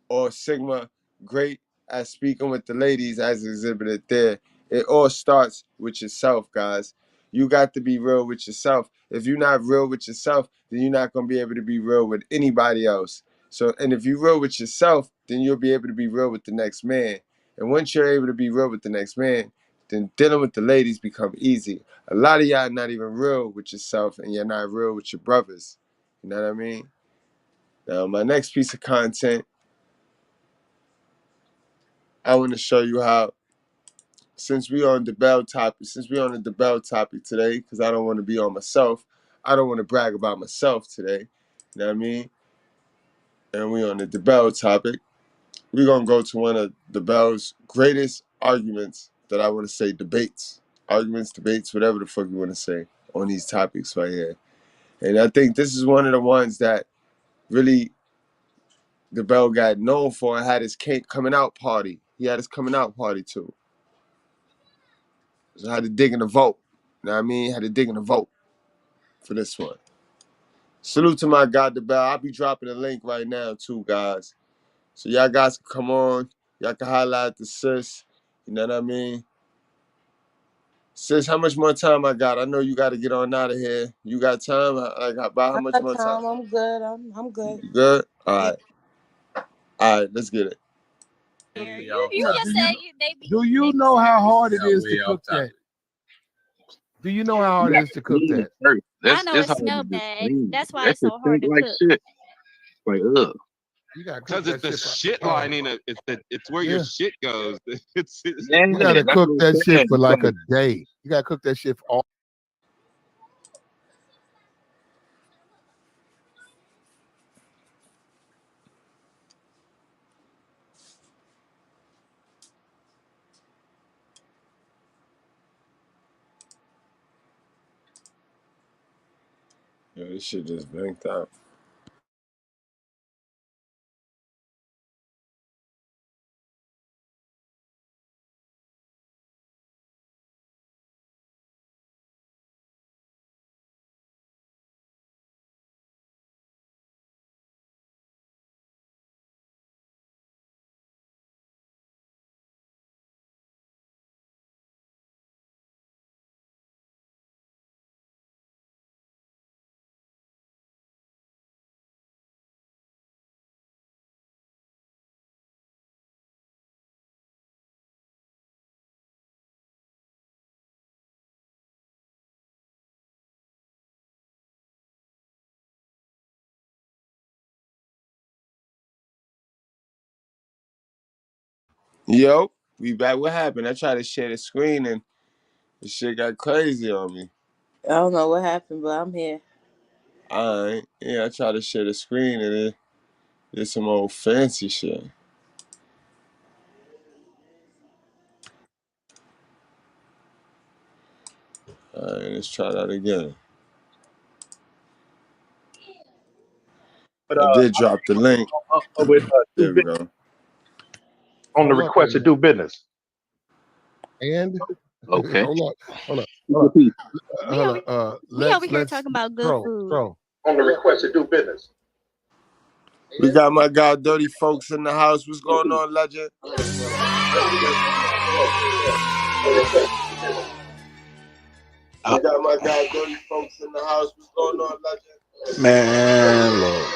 or sigma great at speaking with the ladies as exhibited there, it all starts with yourself, guys. You got to be real with yourself. If you're not real with yourself, then you're not going to be able to be real with anybody else. So, and if you're real with yourself, then you'll be able to be real with the next man. And once you're able to be real with the next man, then dealing with the ladies become easy. A lot of y'all not even real with yourself, and you're not real with your brothers. You know what I mean? Now, my next piece of content, I want to show you how, since we on the DaBell topic today, because I don't want to be on myself. I don't want to brag about myself today. You know what I mean? And we on the DaBell topic. We're going to go to one of DaBell's greatest arguments that I want to say debates. Arguments, debates, whatever the fuck you want to say on these topics right here. And I think this is one of the ones that really DaBell got known for and had his coming out party. He had his coming out party too. So I had to dig in the vote. You know what I mean? Had to dig in the vote for this one. Salute to my guy, DaBell. I'll be dropping a link right now too, guys. So y'all guys can come on. Y'all can highlight the sis. You know what I mean? Sis, how much more time I got? I know you got to get on out of here. You got time? Like, about how much more time? I'm good. I'm good. You good? All right, let's get it. You just said do you know how hard it is to cook that? Do you know how hard it is to cook that? I know it smells bad. That's why it's so hard to cook. Shit. Like, ugh. Because it's the shit lining. It's where your shit goes. You gotta cook that shit for like a day. You gotta cook that shit for all. Yo, this shit just blinked out. Yo, we back. What happened? I tried to share the screen and the shit got crazy on me. I don't know what happened, but I'm here. All right. Yeah, I tried to share the screen and it did some old fancy shit. All right, let's try that again. But, I did drop the link. There we go. On the request to do business. And okay. hold on. We over here talking about good food. On the request to do business. We got my guy Dirty Folks in the house. What's going on, legend? We got my guy Dirty Folks in the house. What's going on, legend? Man, look.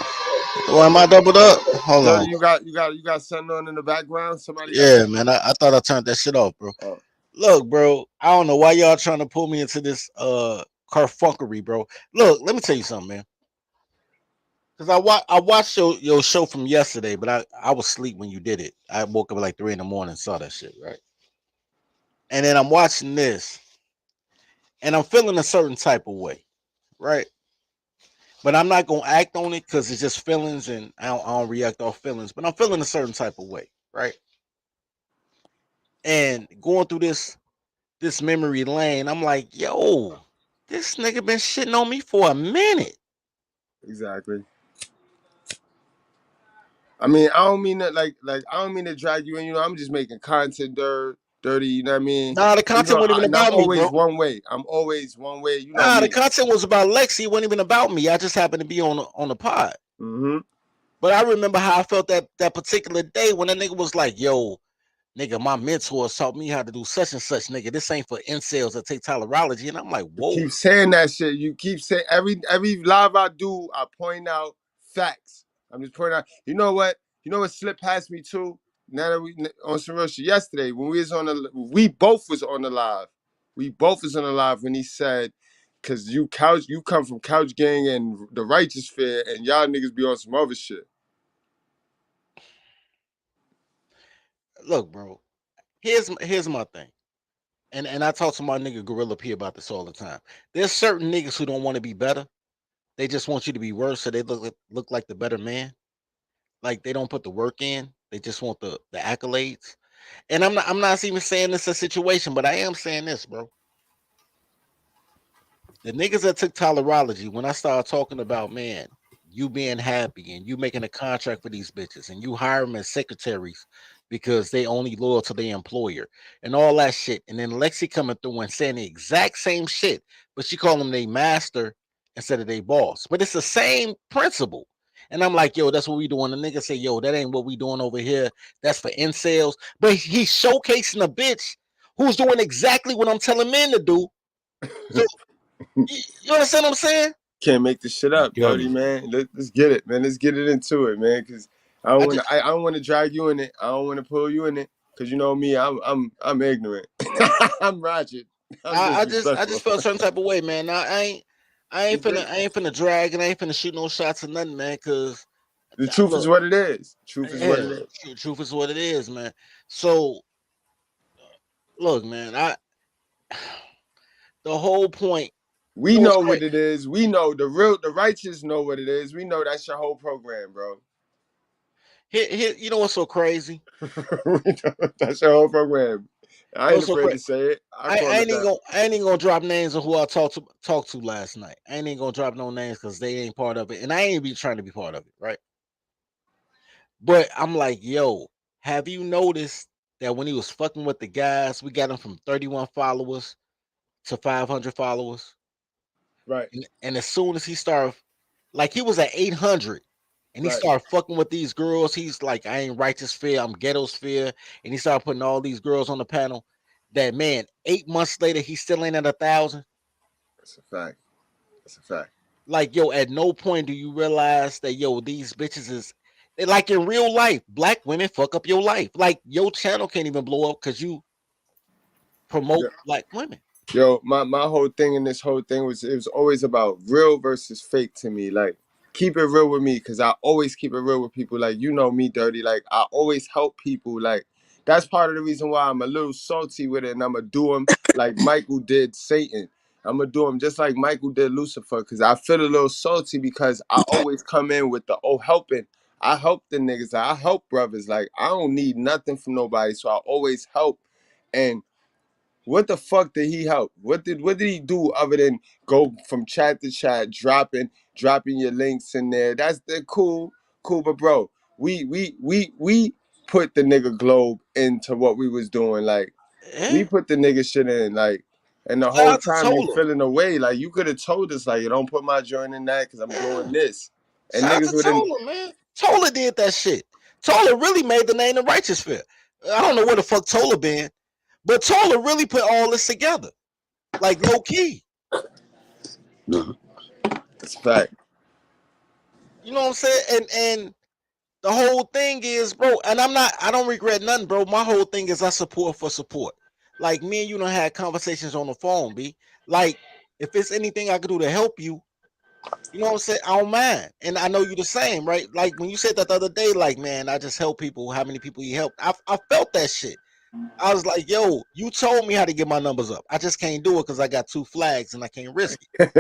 Well, am I doubled up? Hold Dirty, on. you got something on in the background? Somebody Yeah, man. I thought I turned that shit off, bro. Oh. Look, bro. I don't know why y'all trying to pull me into this carfunkery, bro. Look, let me tell you something, man. Cause I watched your show from yesterday, but I was asleep when you did it. I woke up at like 3 a.m, saw that shit, right? And then I'm watching this, and I'm feeling a certain type of way, right? But I'm not gonna act on it because it's just feelings, and I don't react off feelings. But I'm feeling a certain type of way, right? And going through this memory lane, I'm like, yo, this nigga been shitting on me for a minute. Exactly. I mean, I don't mean that like I don't mean to drag you in. You know, I'm just making content dirty. You know what I mean? Nah, the content wasn't even about me, bro. One way. I'm always one way. You know nah, me. The content was about Lexi. It wasn't even about me. I just happened to be on the pod. Mm-hmm. But I remember how I felt that particular day when that nigga was like, yo, nigga, my mentors taught me how to do such and such, nigga. This ain't for incels that take tolerology. And I'm like, whoa. You keep saying that shit. You keep saying every live I do, I point out facts. I'm just pointing out. You know what slipped past me too? Now that we on some real shit yesterday, when we both was on the live. We both was on the live when he said, cause you come from Couch Gang and the Righteous Fear, and y'all niggas be on some other shit. Look, bro. Here's my thing. And I talk to my nigga Gorilla P about this all the time. There's certain niggas who don't want to be better. They just want you to be worse, so they look like the better man. Like they don't put the work in. They just want the accolades. And I'm not even saying this a situation, but I am saying this, bro. The niggas that took tolerology, when I started talking about, man, you being happy and you making a contract for these bitches and you hire them as secretaries because they only loyal to their employer and all that shit. And then Lexi coming through and saying the exact same shit, but she call them they master instead of they boss. But it's the same principle. And I'm like, yo, that's what we doing. The nigga say, yo, that ain't what we doing over here. That's for incels. But he's showcasing a bitch who's doing exactly what I'm telling men to do. So, you understand what I'm saying? Can't make this shit up, Dirty, man. Let's get it, man. Let's get it into it, man. Cause I don't want to drag you in it. I don't want to pull you in it. Cause you know me, I'm ignorant. I'm ratchet. I just felt a certain type of way, man. Now, I ain't finna drag and I ain't finna shoot no shots or nothing, man. Cause the truth is what it is. Truth is what it is. Truth is what it is, man. So, look, man, the whole point. We know what it is. We know the righteous know what it is. We know that's your whole program, bro. Here, you know what's so crazy? That's your whole program. I ain't afraid to say it. I ain't even gonna drop names of who I talked to last night. I ain't even gonna drop no names because they ain't part of it, and I ain't be trying to be part of it, right? But I'm like, yo, have you noticed that when he was fucking with the guys, we got him from 31 followers to 500 followers? Right. And as soon as he started, like he was at 800 and he started fucking with these girls, he's like, I ain't Righteous Fear, I'm Ghetto Sphere. And he started putting all these girls on the panel. That man, 8 months later, he still ain't at 1,000. That's a fact. That's a fact. Like, yo, at no point do you realize that, yo, these bitches is like in real life, black women fuck up your life. Like your channel can't even blow up because you promote black women. Yo, my whole thing in this whole thing was always about real versus fake to me. Like, keep it real with me, because I always keep it real with people. Like, you know me, Dirty. Like, I always help people. Like, that's part of the reason why I'm a little salty with it, and I'm going to do them like Michael did Satan. I'm going to do them just like Michael did Lucifer, because I feel a little salty because I always come in with the, helping. I help the niggas. I help brothers. Like, I don't need nothing from nobody, so I always help. And what the fuck did he help? What did he do other than go from chat to chat, dropping your links in there? That's cool, but bro, we put the nigga Globe into what we was doing. Like, we put the nigga shit in, like, and the whole time you feeling away. Like, you could have told us, like, you don't put my joint in that because I'm doing this. And Shout out niggas to wouldn't. Tola, man. Tola did that shit. Tola really made the name the righteous fear. I don't know where the fuck Tola been, but Tola really put all this together, like low key. It's a fact. You know what I'm saying? And the whole thing is, bro, and I don't regret nothing, bro. My whole thing is I support for support. Like me and you done had conversations on the phone, B. Like, if it's anything I could do to help you, you know what I'm saying? I don't mind. And I know you the same, right? Like when you said that the other day, like, man, I just help people, how many people you helped. I felt that shit. I was like, yo, you told me how to get my numbers up. I just can't do it because I got 2 flags and I can't risk it.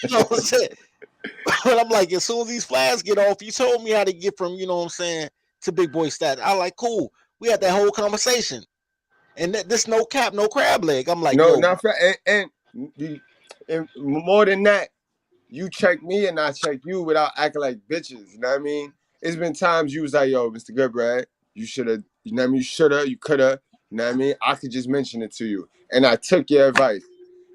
You know what I'm saying? But I'm like, as soon as these flags get off, you told me how to get from, you know what I'm saying, to big boy status. I like, cool. We had that whole conversation. And this no cap, no crab leg. I'm like, No, yo. not for and more than that, you check me and I check you without acting like bitches. You know what I mean? It's been times you was like, yo, Mr. Goodbread, you should have, you know what I mean? You should have, you could have, you know what I mean? I could just mention it to you. And I took your advice.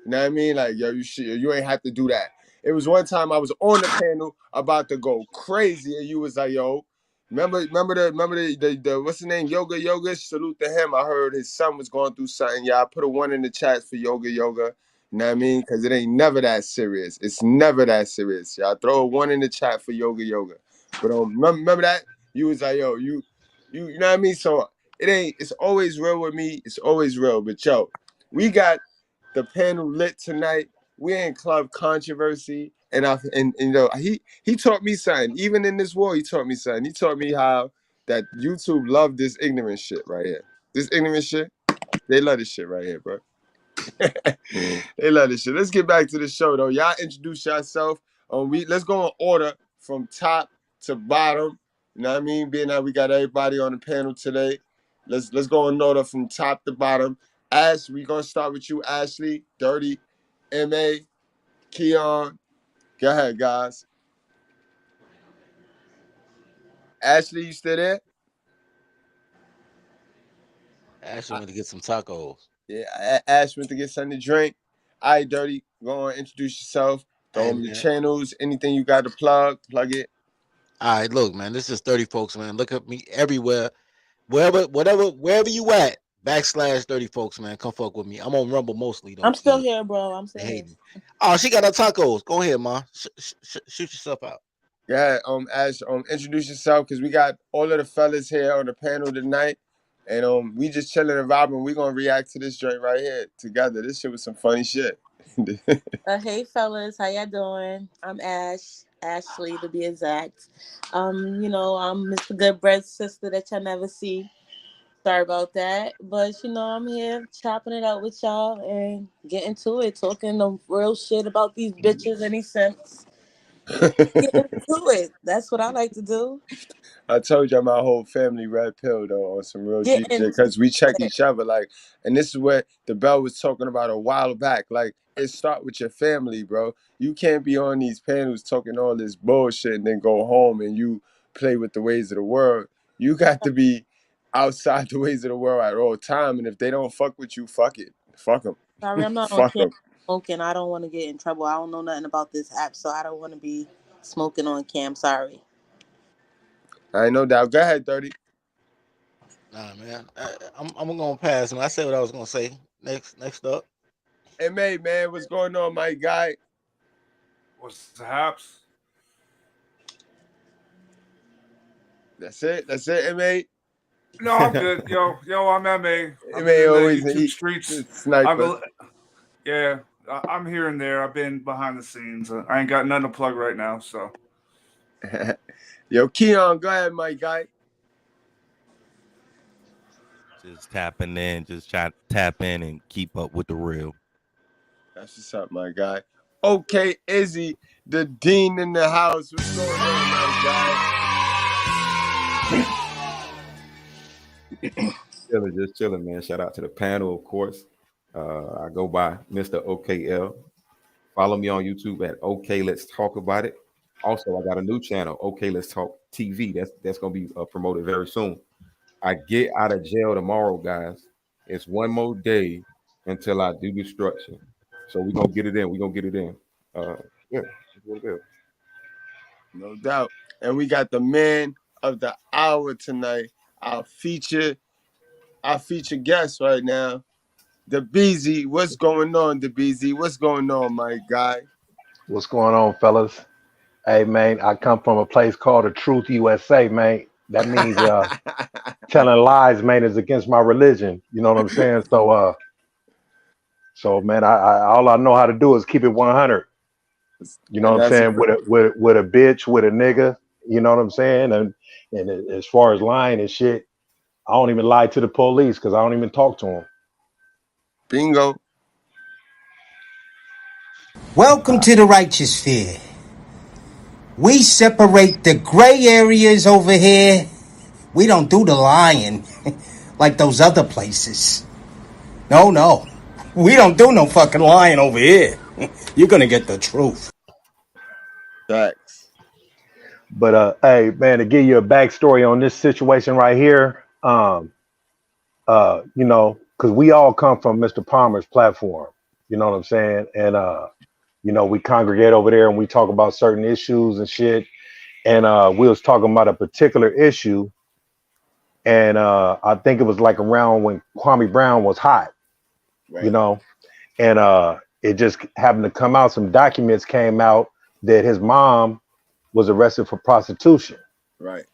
You know what I mean? Like, yo, you ain't have to do that. It was one time I was on the panel about to go crazy, and you was like, yo, remember the what's the name? Yoga. Salute to him. I heard his son was going through something. Yeah, I put a 1 in the chat for Yoga. You know what I mean? Because it ain't never that serious. It's never that serious. Y'all throw a 1 in the chat for Yoga. But remember that? You was like, yo, you know what I mean? So it's always real with me. It's always real. But yo, we got the panel lit tonight. We're in Club Controversy. And you know, he taught me something. Even in this war, he taught me something. He taught me how that YouTube love this ignorant shit right here. This ignorant shit, they love this shit right here, bro. They love this shit. Let's get back to the show though. Y'all introduce yourself. Let's go in order from top to bottom. You know what I mean? Being that we got everybody on the panel today, let's go in order from top to bottom. Ash, we gonna start with you, Ashley, Dirty, MA, Keon. Go ahead, guys. Ashley, you still there? Ashley went to get some tacos. Yeah, Ash went to get something to drink. All right, Dirty, go on, introduce yourself. Throw them your channels, anything you got to plug it. All right, look, man, this is 30 folks, man. Look at me everywhere. Wherever you at, /30 folks, man. Come fuck with me. I'm on Rumble mostly, though. I'm still here, bro. I'm still here. Oh, she got her tacos. Go ahead, ma. Shoot yourself out. Yeah, Ash, introduce yourself because we got all of the fellas here on the panel tonight. And we just chilling and vibing. We gonna react to this joint right here together. This shit was some funny shit. Hey fellas, how y'all doing? I'm Ashley to be exact. You know, I'm Mr. Goodbread's sister that y'all never see. Sorry about that. But you know, I'm here chopping it out with y'all and getting to it, talking the real shit about these bitches and these simps. Getting to it. That's what I like to do. I told y'all my whole family red pill though on some real G shit because we check each other like, and this is what DaBell was talking about a while back. Like, it start with your family, bro. You can't be on these panels talking all this bullshit and then go home and you play with the ways of the world. You got to be outside the ways of the world at all time, and if they don't fuck with you, fuck it, fuck them. Sorry, I'm not on camera smoking. I don't want to get in trouble. I don't know nothing about this app, so I don't want to be smoking on cam. Sorry. I ain't no doubt. Go ahead, 30. Nah, man. I'm gonna pass, man. I said what I was gonna say. Next up. MA, man, what's going on, my guy? What's the haps? That's it, MA. No, I'm good. Yo, I'm MA. MA always in the YouTube streets. Sniper. I'm here and there. I've been behind the scenes. I ain't got nothing to plug right now, so. Yo, Keon, go ahead, my guy. Just tapping in, just try to tap in and keep up with the real. That's what's up, my guy. Okay, Izzy, the dean in the house. What's going on, my guy? Just chilling, man. Shout out to the panel, of course. I go by Mr. OKL. Follow me on YouTube at OK Let's Talk About It. Also, I got a new channel, OK Let's Talk TV. That's gonna be promoted very soon. I get out of jail tomorrow, guys. It's one more day until I do destruction. So we're gonna get it in. Yeah, that's what it is. No doubt. And we got the man of the hour tonight. Our feature guest right now, DaBeezy. What's going on, DaBeezy? What's going on, my guy? What's going on, fellas? Hey, man, I come from a place called the Truth USA, man. That means telling lies, man, is against my religion. You know what I'm saying? So man, I all I know how to do is keep it 100. You know And what I'm that's saying? With a bitch, with a nigga. You know what I'm saying? And as far as lying and shit, I don't even lie to the police because I don't even talk to them. Bingo. Welcome to the righteous sphere. We separate the gray areas over here. We don't do the lying like those other places. No. We don't do no fucking lying over here. You're gonna get the truth. Facts. But hey, man, to give you a backstory on this situation right here, you know, because we all come from Mr. Palmer's platform. You know what I'm saying? And you know, we congregate over there and we talk about certain issues and shit. And we was talking about a particular issue, and I think it was like around when Kwame Brown was hot, you know, and it just happened to come out. Some documents came out that his mom was arrested for prostitution. Right.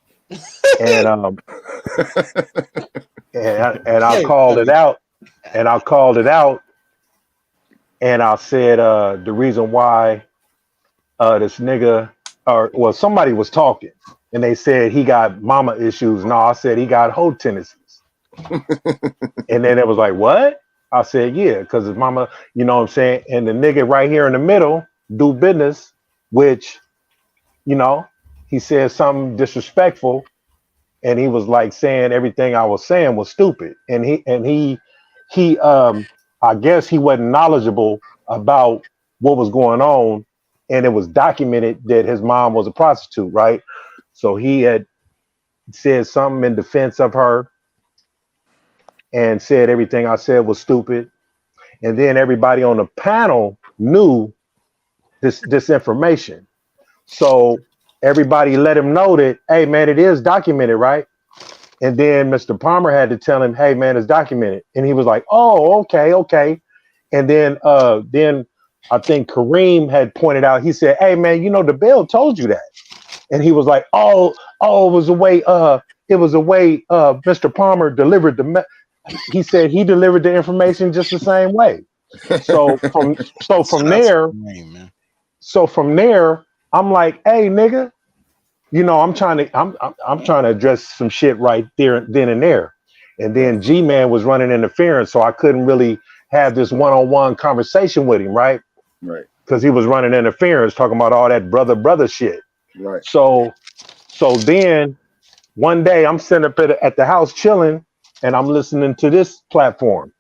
And and I called it out, and I called it out, and I said the reason why this nigga, or well, somebody was talking, and they said he got mama issues. No, I said he got hoe tendencies. And then it was like, what? I said, yeah, because his mama, you know what I'm saying? And the nigga right here in the middle do business, which, you know, he said something disrespectful, and he was like saying everything I was saying was stupid. And he I guess he wasn't knowledgeable about what was going on, and it was documented that his mom was a prostitute, right? So he had said something in defense of her and said everything I said was stupid. And then everybody on the panel knew this information. So everybody let him know that, hey man, it is documented, right? And then Mr. Palmer had to tell him, hey man, it's documented. And he was like, oh, okay. And then I think Kareem had pointed out, he said, hey man, you know, DaBell told you that. And he was like, oh, it was the way Mr. Palmer delivered he said he delivered the information just the same way. So from there, I'm like, hey nigga, you know, I'm trying to address some shit right there, then and there. And then G-Man was running interference, so I couldn't really have this one-on-one conversation with him, right? Right. Because he was running interference, talking about all that brother shit. Right. So then one day I'm sitting up at the house chilling, and I'm listening to this platform,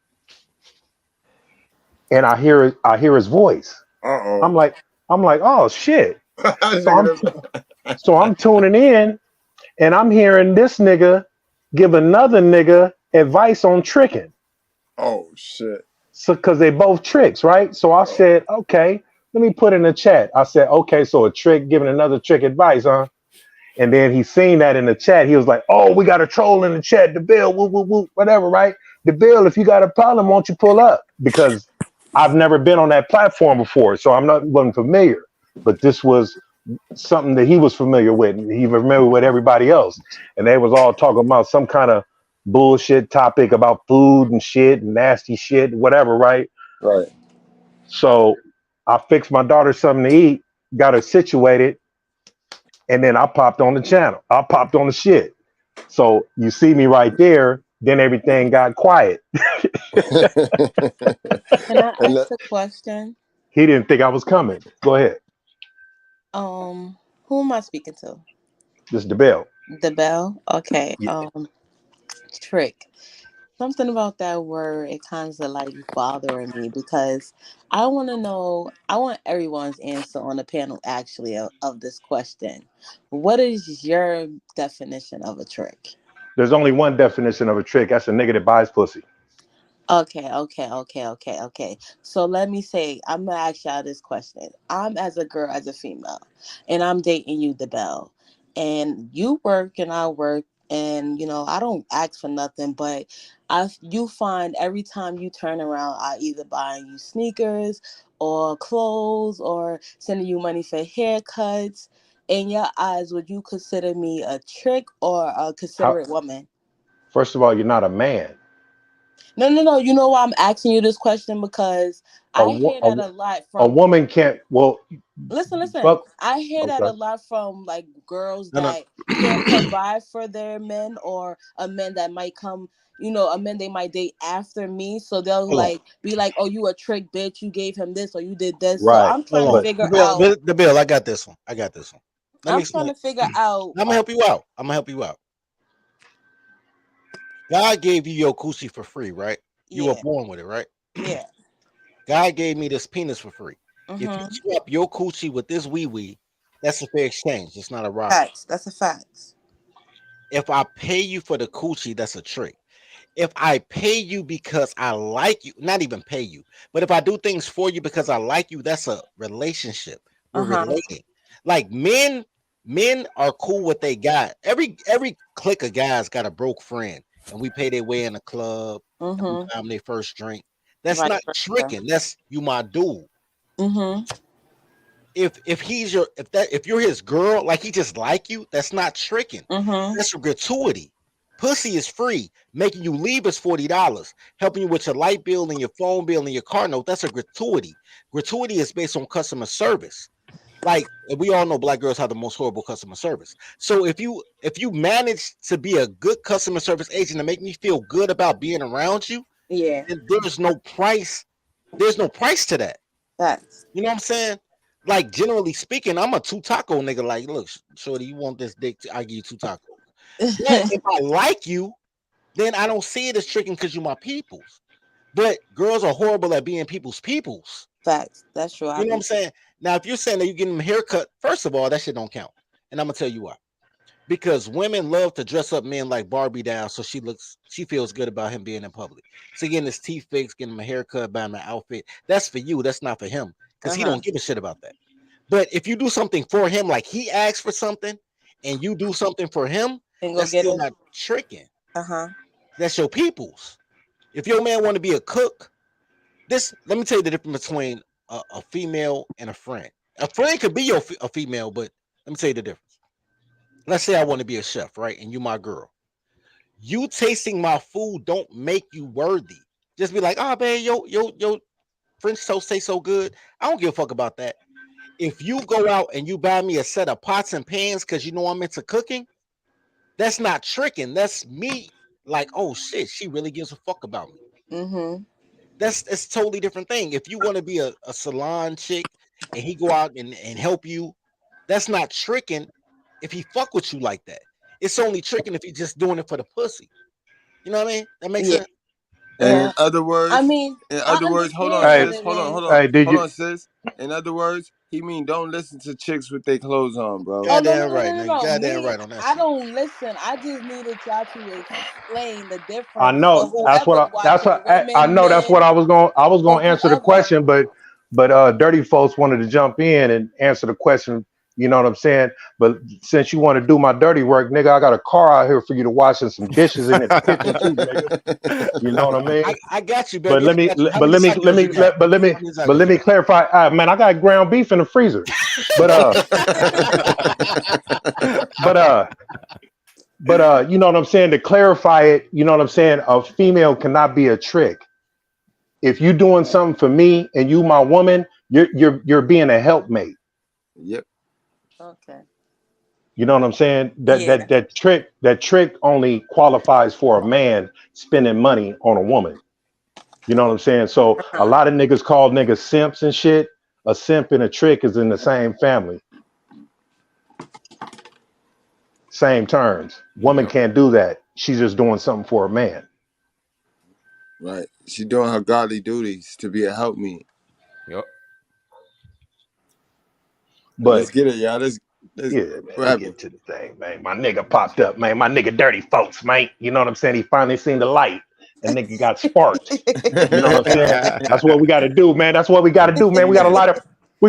and I hear his voice. I'm like, oh shit. So I'm tuning in, and I'm hearing this nigga give another nigga advice on tricking. Oh shit. So because they both tricks, right? So I said, okay, let me put in the chat. I said, okay, so a trick giving another trick advice, huh? And then he seen that in the chat. He was like, oh, we got a troll in the chat, DaBell, woo, whatever, right? DaBell, if you got a problem, won't you pull up? Because I've never been on that platform before, so wasn't familiar. But this was something that he was familiar with, and he was familiar with everybody else. And they was all talking about some kind of bullshit topic about food and shit and nasty shit, whatever, right? Right. So I fixed my daughter something to eat, got her situated, and then I popped on the channel. I popped on the shit. So you see me right there, then everything got quiet. Can I ask a question? He didn't think I was coming. Go ahead. Who am I speaking to? This is DaBell. DaBell? Okay. Yeah. Trick. Something about that word, it kind of like bothering me because I want to know, I want everyone's answer on the panel actually of this question. What is your definition of a trick? There's only one definition of a trick. That's a nigga that buys pussy. Okay. So let me say, I'm gonna ask y'all this question. I'm as a girl, as a female, and I'm dating you, DaBell, and you work and I work, and I don't ask for nothing, but you find every time you turn around, I either buying you sneakers or clothes or sending you money for haircuts. In your eyes, would you consider me a trick or a How, considerate woman? first of all, you're not a man. No. You know why I'm asking you this question? Because A, I hear that a lot a from. woman can't. Well, Listen. fuck. I hear that Okay. a lot from like girls No, no. that can't provide for their men, or a men that might come. A men they might date after me, so they'll Hold on. like be like, "Oh, you a trick bitch! You gave him this, or you did this." So Right. I'm trying to Hold figure on. out. The bill. I got this one. Let me I'm trying explain. to figure out. I'm gonna help you out. God gave you your coochie for free, right? You were Yeah. born with it, right? Yeah. God gave me this penis for free. If you Mm-hmm. swap your coochie with this wee wee, that's a fair exchange. It's not a robbery. Facts. That's a fact. If I pay you for the coochie, that's a trick. If I pay you because I like you, not even pay you, but if I do things for you because I like you, that's a relationship. We're relating. Like men are cool what they got. Every clique of guys got a broke friend, and we pay their way in a club, and we buy them their first drink. That's Vice not versa. tricking. That's you my dude. Mm-hmm. If he's your if you're his girl, like he just like you, that's not tricking. Mm-hmm. That's a gratuity. Pussy is free. Making you leave is $40. Helping you with your light bill and your phone bill and your car note, that's a gratuity. Gratuity is based on customer service. Like we all know black girls have the most horrible customer service. So if you manage to be a good customer service agent and make me feel good about being around you, Yeah. then there's no price. There's no price to that. Facts. You know what I'm saying? Like generally speaking, I'm a two taco nigga. Like, look, shorty, you want this dick? I give you two tacos. But if I like you, then I don't see it as tricking because you're my peoples. But girls are horrible at being peoples. Facts. That's true. You know what I'm saying? Now, if you're saying that you're getting them a haircut, first of all, that shit don't count. And I'm gonna tell you why. Because women love to dress up men like Barbie dolls, so she feels good about him being in public. So getting his teeth fixed, getting him a haircut, buying him an outfit, that's for you. That's not for him. Because he don't give a shit about that. But if you do something for him, like he asks for something, and you do something for him, And go that's get still it. not tricking. Uh-huh. That's your peoples. If your man want to be a cook, let me tell you the difference between a female and a friend. A friend could be a female, but let me tell you the difference. Let's say I want to be a chef, right? And you my girl. You tasting my food don't make you worthy. Just be like, oh, babe, yo, French toast tastes so good. I don't give a fuck about that. If you go out and you buy me a set of pots and pans because you know I'm into cooking, that's not tricking. That's me. Like, oh shit, she really gives a fuck about me. Mm-hmm. It's a totally different thing. If you want to be a salon chick and he go out and help you, that's not tricking if he fuck with you like that. It's only tricking if he's just doing it for the pussy. You know what I mean? That makes sense. And in other words, I mean, I hold on, understand sis. what it is. Hold on, sis. In other words, he mean don't listen to chicks with their clothes on, bro. Oh no, Goddamn right, nigga. Goddamn Me, right on that I shit. don't listen. I just needed y'all to explain the I difference for know whoever's that's watching, what I women, know. That's men, what I was or going to answer the whoever. question, but dirty folks wanted to jump in and answer the question. You know what I'm saying? But since you want to do my dirty work, nigga, I got a car out here for you to wash and some dishes in the kitchen too, nigga. You know what I mean? I got you, But baby. I got you. How many cycles you got? How many but cycles let you me got? clarify. Man, I got ground beef in the freezer. But but you know what I'm saying? To clarify it, you know what I'm saying? A female cannot be a trick. If you doing something for me and you my woman, you're being a helpmate. Yep. Okay. You know what I'm saying? Yeah. That trick only qualifies for a man spending money on a woman. You know what I'm saying? So a lot of niggas call niggas simps and shit. A simp and a trick is in the same family. Same terms. Woman can't do that. She's just doing something for a man. Right. She doing her godly duties to be a helpmeet. Yep. But Let's get it, y'all. Let's yeah, man, what let's happened? get to the thing, man. My nigga popped up, man. My nigga dirty folks, man. You know what I'm saying? He finally seen the light. the nigga got sparked. You know what I'm saying? That's what we got to do, man. That's what we got to do, man. We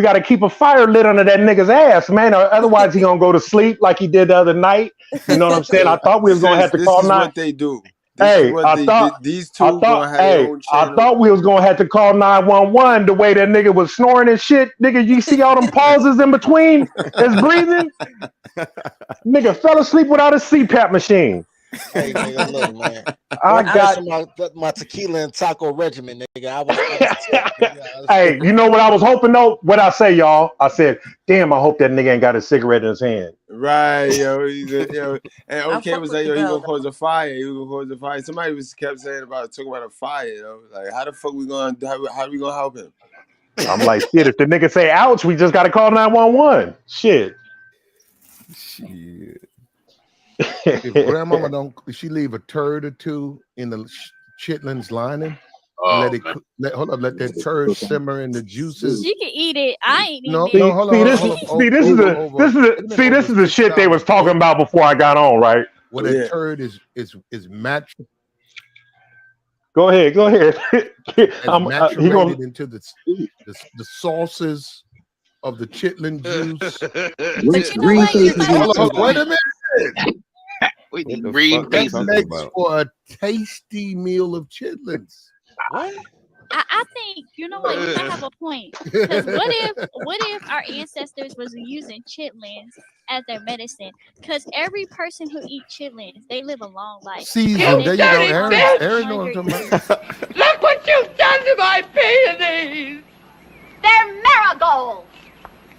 got to keep a fire lit under that nigga's ass, man. Or otherwise, he gonna go to sleep like he did the other night. You know what I'm saying? I thought we was gonna have to call This is nine. what they do. Hey, I thought these two gonna have their own I channel. thought we was gonna have to call 911 the way that nigga was snoring and shit. Nigga, you see all them pauses in between his breathing? Nigga fell asleep without a CPAP machine. Hey, nigga, look, man. I got my tequila and taco regimen, nigga. I was sick, nigga. Hey, you know what I was hoping though? What I say, y'all? I said, damn, I hope that nigga ain't got a cigarette in his hand. Right, yo, yo. And okay was like, yo, he gonna cause a fire. He gonna cause a fire. Somebody kept saying talking about a fire, yo. Like, how the fuck we gonna how we gonna help him? I'm like, shit, if the nigga say ouch, we just gotta call 911. Shit. If grandmama don't, she leave a turd or two in the chitlins lining. Let that turd simmer in the juices. She can eat it. I ain't eating No, hold on. This is the shit they was talking about before I got on, right? Well, that turd is matched. Go ahead. Maturated into the sauces of the chitlin juice. Wait a minute. That makes for a tasty meal of chitlins. What? I think you know what, you might have a point. Because what if our ancestors was using chitlins as their medicine? Because every person who eats chitlins, they live a long life. Season, there you go. Aaron know what I'm talking about. Look what you've done to my peonies! They're marigolds!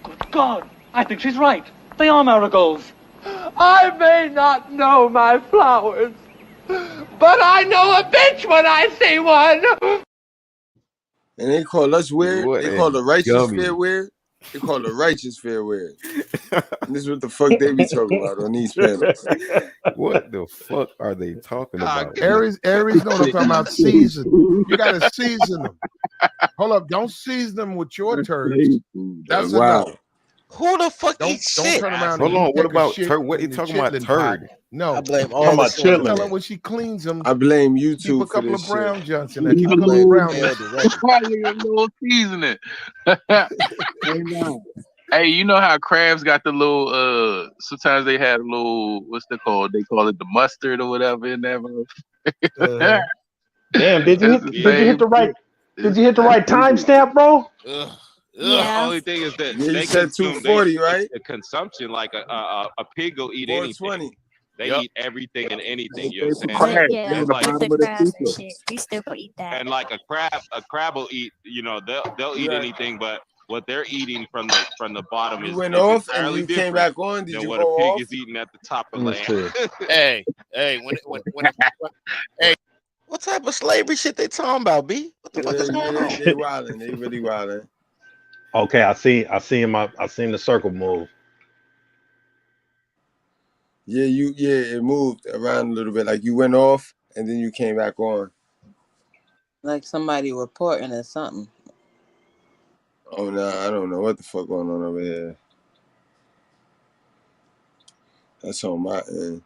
Good God, I think she's right. They are marigolds. I may not know my flowers, but I know a bitch when I see one. And they call us weird. What They call the righteous gummy. fear weird. They call the righteous fear weird. And this is what the fuck they be talking about on these panels. What the fuck are they talking about? Aries know what I'm talking about. Season. You gotta season them. Hold up, don't season them with your turds. That's enough. Who the fuck Don't eats shit? turn around. Hold and on, what take a about shit turd? What you in the talking about? chitlin Turd? pot. No, I blame all talking about the chitlin. tell her when she cleans them. I blame Keep YouTube a for couple this of Brown shit. Johnson. Keep a couple of Brown Johnson. A little seasoning. Hey, you know how crabs got the little sometimes they had a little, what's they called? They call it the mustard or whatever in there. Damn, did you hit the right timestamp, bro? Yeah. Only thing is that Yeah, you they said consume 240, right? the consumption like a pig will eat anything. 420. They eat everything and anything. You know what I'm But saying? yeah, It's like, with the crabs and shit, we still gonna eat that. and like a crab will eat. You know, they'll eat Right. anything, but what they're eating from the bottom You is went is off and entirely you different came back on. Did than you what go a pig off? is eating at the top of Let me land. Hey, hey. What type of slavery shit they talking about, B? What the fuck is going on? They wilding. They really wilding. Okay, I seen the circle move. Yeah, it moved around a little bit. Like you went off and then you came back on. Like somebody reporting or something. Oh no, I don't know what the fuck going on over here. That's on my end.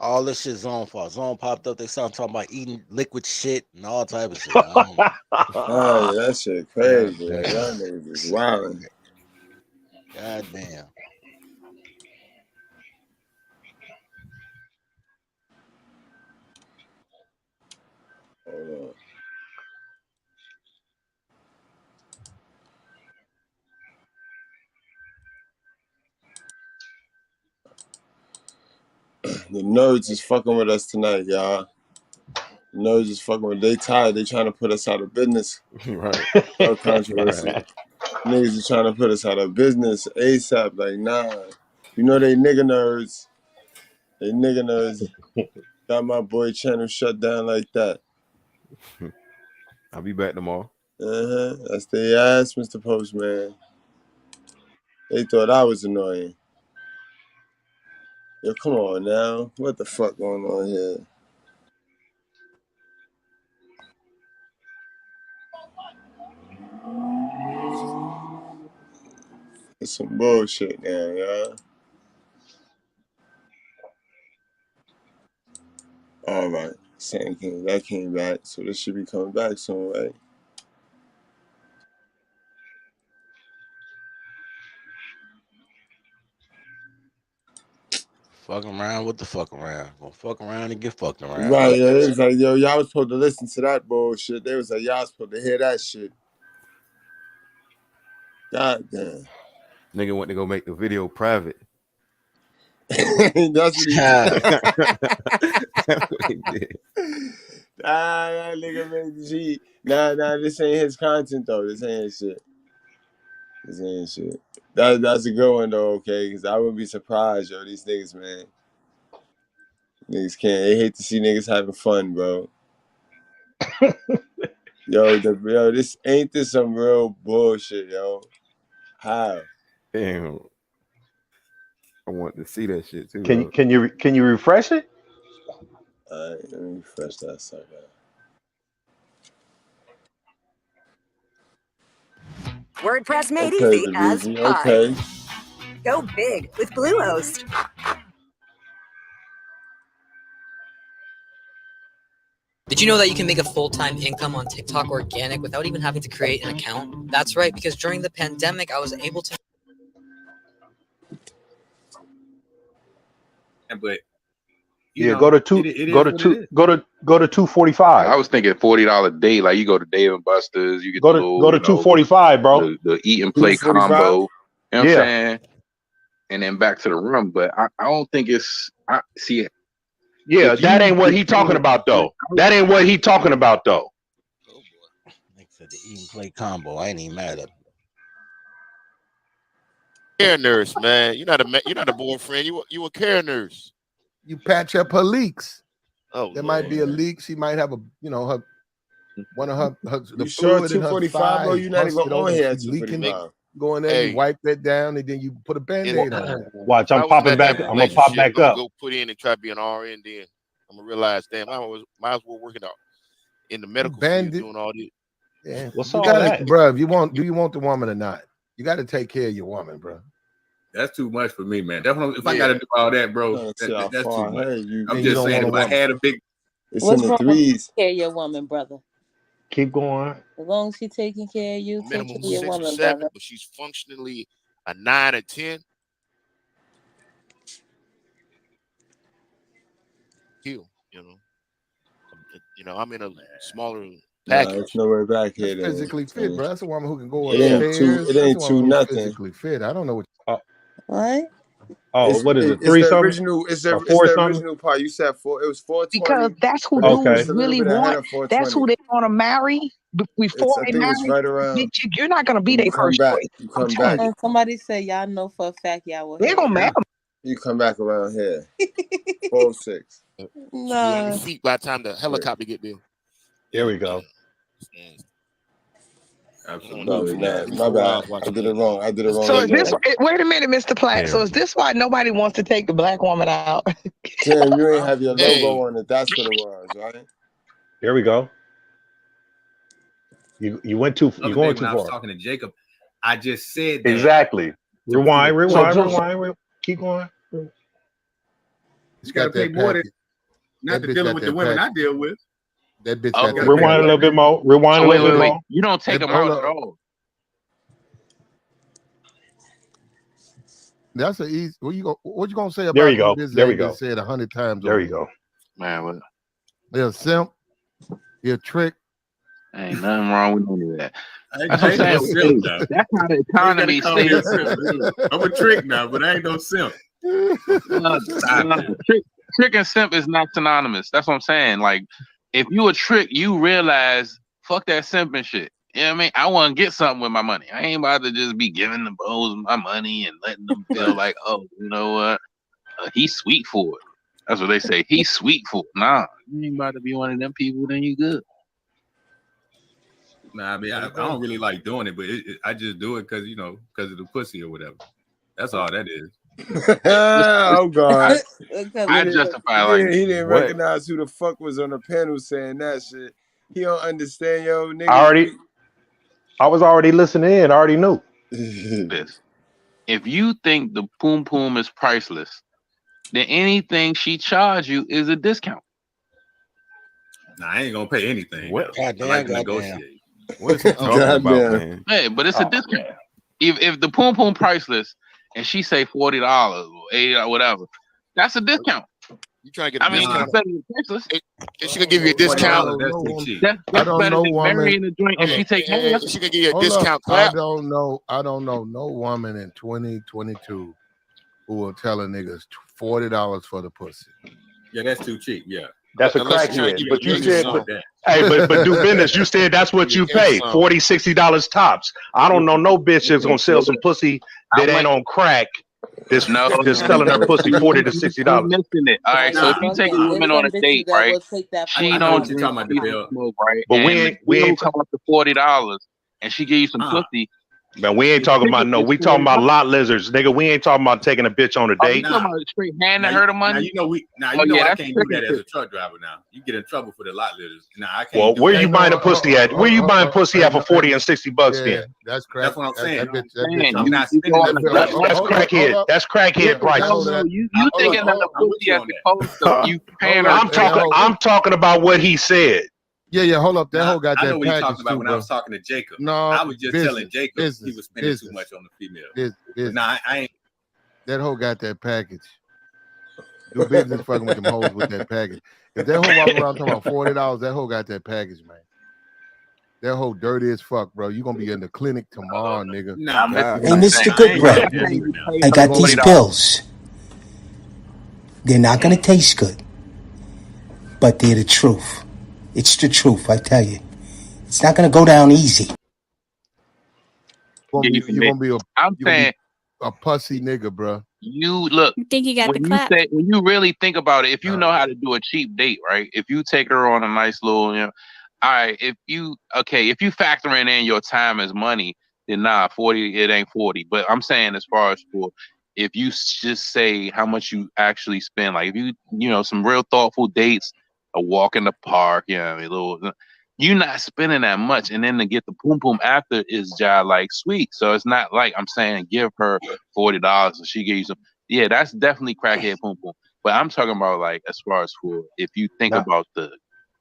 All this shit Zone fault. Zone popped up. They started talking about eating liquid shit and all type of shit. Oh yeah, that shit crazy. Like, y'all niggas is wilding. God damn. Hold on. The nerds is fucking with us tonight, y'all. The nerds is fucking with. They tired. They trying to put us out of business. Right. No controversy. Right. Niggas is trying to put us out of business ASAP. Like, nah. You know they nigga nerds. They nigga nerds. Got my boy channel shut down like that. I'll be back tomorrow. That's their ass, Mr. Postman. They thought I was annoying. Yo, come on now. What the fuck going on here? It's some bullshit now, y'all. All right. That came back, so this should be coming back soon, right? Fucking around with the fuck around. Gonna fuck around and get fucked around. Right, yeah, it was like, yo, y'all was supposed to listen to that bullshit. They was like, y'all supposed to hear that shit. God damn. Nigga went to go make the video private. That's what he did. That's what he did. That nigga made the G. Nah, this ain't his content though. This ain't his shit. This ain't shit. That's a good one though, okay? Because I wouldn't be surprised, yo. These niggas, man. Niggas can't. They hate to see niggas having fun, bro. Yo, this ain't this some real bullshit, yo. How? Damn. I want to see that shit too. Can you refresh it? Alright, let me refresh that sucker. WordPress made Okay, easy as Davizi, pie. okay. Go big with Bluehost. Did you know that you can make a full-time income on TikTok organic without even having to create an account? That's right, because during the pandemic, I was able to. But Go to 245. I was thinking $40 a day. Like you go to Dave and Buster's, you get Go the to little, go to 245, bro. the eat and play 245? combo. You know what I'm Yeah. saying? And then back to the room. But I don't think it's. I see it. Yeah, that ain't what he talking about though. That ain't what he talking about though. Nick said the eat and play combo. I ain't even mad at him. Care nurse, man. You're not a boyfriend. You a care nurse. You patch up her leaks. Oh, there might be a leak. She might have her one of her the You sure fluid in her 245, thigh bro? is You're not even busted on open. here at She's leaking. 245. Go in there, Hey. you wipe that down, and then you put a band-aid on it. Watch, I'm popping back. I'm gonna pop back up. Go put in and try to be an RN. Then I'm gonna realize, damn, might as well working out in the medical field doing all this. Yeah, What's you all gotta, that? bro. Do you want the woman or not? You got to take care of your woman, bro. That's too much for me, man. Definitely, if I got to do all that, bro, Trying to see how that's far too much. ahead you- I'm And you just don't saying, if want a I had a big, It's What's in the wrong with threes. taking care of your woman, brother? Keep going. As long as she's taking care of you, take care Minimum of your 6 or woman, 7, brother. but she's functionally a 9 or 10. Heal, I'm in a smaller Nah, package. it's nowhere back That's here. Then. physically fit, bro. That's a woman who can go It ain't upstairs. It That's ain't a woman two who's nothing. physically fit. I don't know what. What? Oh, what is it? It's 3 the something? original. It's Or the 4 something? original part. You said 4. It was 420. Because that's who but Okay. dudes it's a little really bit ahead want. of That's 420. who they want to marry before I they think it's marry. right around. You're not gonna be You their come first back. choice. You I'm come telling back. you. Somebody say y'all know for a fact y'all will They're hit. gonna marry. You come back around here. 406. Should be on your Nah. feet by the time the helicopter get there. There we go. absolutely. Nah, Man. my bad. I did it wrong. So is this? again. Wait a minute, Mr. Platt. So is this why nobody wants to take the black woman out? Tim, you ain't have your logo Hey. on it. That's what it was, right? There we go. You went too. You're going When too I was far. talking to Jacob, I just said that. Exactly. to Rewind. prove a point. Rewind. Keep going. You got to pay more than not to dealing with the women I deal with. That bitch Oh, got that. Rewind a little bit more. Rewind a wait, little bit wait. more. You don't take them out at all. That's an easy. What you gonna say about There you go. this? There we Ain't been go. said 100 times. There over you go. Man, what? They're a simp. You're a trick. Ain't nothing wrong with any of that. I That's what I'm ain't no saying. simp now. That's how the You gotta economy call me a stays. simp. I'm a trick now, but I ain't no simp. Trick and simp is not synonymous. That's what I'm saying. Like, if you a trick, you realize, fuck that simp and shit. You know what I mean? I want to get something with my money. I ain't about to just be giving the bros my money and letting them feel like, oh, you know what? He's sweet for it. That's what they say. He's sweet for it. Nah, you ain't about to be one of them people, then you good. Nah, I mean, I don't really like doing it, but I just do it because of the pussy or whatever. That's all that is. Oh God! I justify like he didn't what? recognize who the fuck was on the panel saying that shit. He don't understand, yo, niggas. I was already listening in. I already knew. This. If you think the poom poom is priceless, then anything she charge you is a discount. Nah, I ain't gonna pay anything. What? I like to negotiate. What is he talking about, man? Hey, but it's a discount. If the poom poom priceless and she say $40 or $80 or whatever, that's a discount. You trying to get? I mean, it's better than priceless. If she gonna give you a discount, That's better than marrying a joint if she take more. She gonna give you a discount. Clap. I don't know no woman in 2022 who will tell a nigga $40 for the pussy. Yeah, that's too cheap. Yeah. That's a crackhead. But you said, but do business. You said that's what you pay, $40, $60 tops. I don't know no bitch that's gonna sell some pussy that ain't on crack. That's selling her pussy $40 to $60. Missing it. All right, so if you take a woman on a date, right? She don't talking about the bill, right? But we ain't talking about the $40, and she give you some pussy. Man, we ain't talking about we talking about lot lizards, nigga. We ain't talking about taking a bitch on a date. You talking about straight handing her the money? Now you know I can't do that as a truck driver. Now you get in trouble for the lot lizards. Now I can't. Well, where you buying a pussy at? Where you buying pussy at for $40 and $60 then? That's crack. That's what I'm saying. I'm not spending that's crackhead. That's crackhead prices. You thinking that the pussy as opposed to you paying her? I'm talking about what he said. Yeah, hold up. That whole got that I know what package you're talking about too, when bro. I was talking to Jacob. No, I was just telling Jacob business, he was spending too much on the female. Business. Nah, I ain't. That hoe got that package. Do business fucking with them hoes with that package. If that hoe walking around talking about $40, that hoe got that package, man. That hoe dirty as fuck, bro. You gonna be in the clinic tomorrow, nigga. Nah, hey, Mr. Goodbread, I got these pills. They're not gonna taste good, but they're the truth. It's the truth, I tell you. It's not gonna go down easy. You're gonna be a pussy nigga, bro. You look. You think you got the clap? When you really think about it, if you know how to do a cheap date, right? If you take her on a nice little, all right. If you factor in your time as money, then 40, it ain't 40. But I'm saying as far as if you just say how much you actually spend, like if you some real thoughtful dates, a walk in the park, you're not spending that much, and then to get the poom poom after is just like sweet. So it's not like I'm saying give her $40 and she gives you some. Yeah, that's definitely crackhead poom poom. But I'm talking about like as far as if you think about the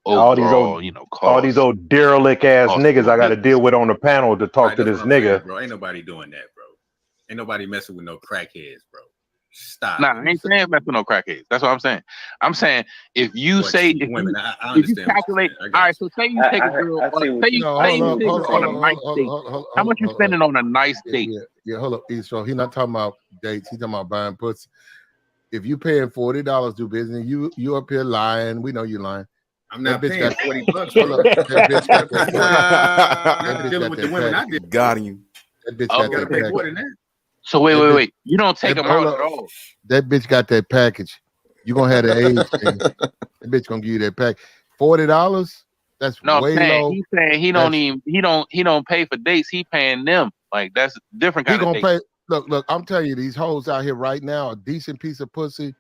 overall, all these old derelict ass niggas I got to deal with on the panel to talk to this nigga. Bro, ain't nobody doing that, bro. Ain't nobody messing with no crackheads, bro. Stop. Nah, I ain't saying mess with no crackheads. That's what I'm saying. I'm saying if you women, I understand. If you calculate, all right. So say you take a girl. Say you take her on a nice date. How much you spending on a nice date? Yeah, hold up. So he's not talking about dates. He's talking about buying pussy. If you paying $40 to business, you up here lying. We know you lying. I'm not paying $40. That bitch got I'm dealing with the women I did. Got you. That bitch got that pay more than that. So wait. You don't take them out at all. That bitch got that package. You gonna have the age thing. That bitch gonna give you that pack. $40. That's way low. He's saying he don't pay for dates. He paying them. Like that's different kind he of gonna pay. Look. I'm telling you, these hoes out here right now, a decent piece of pussy,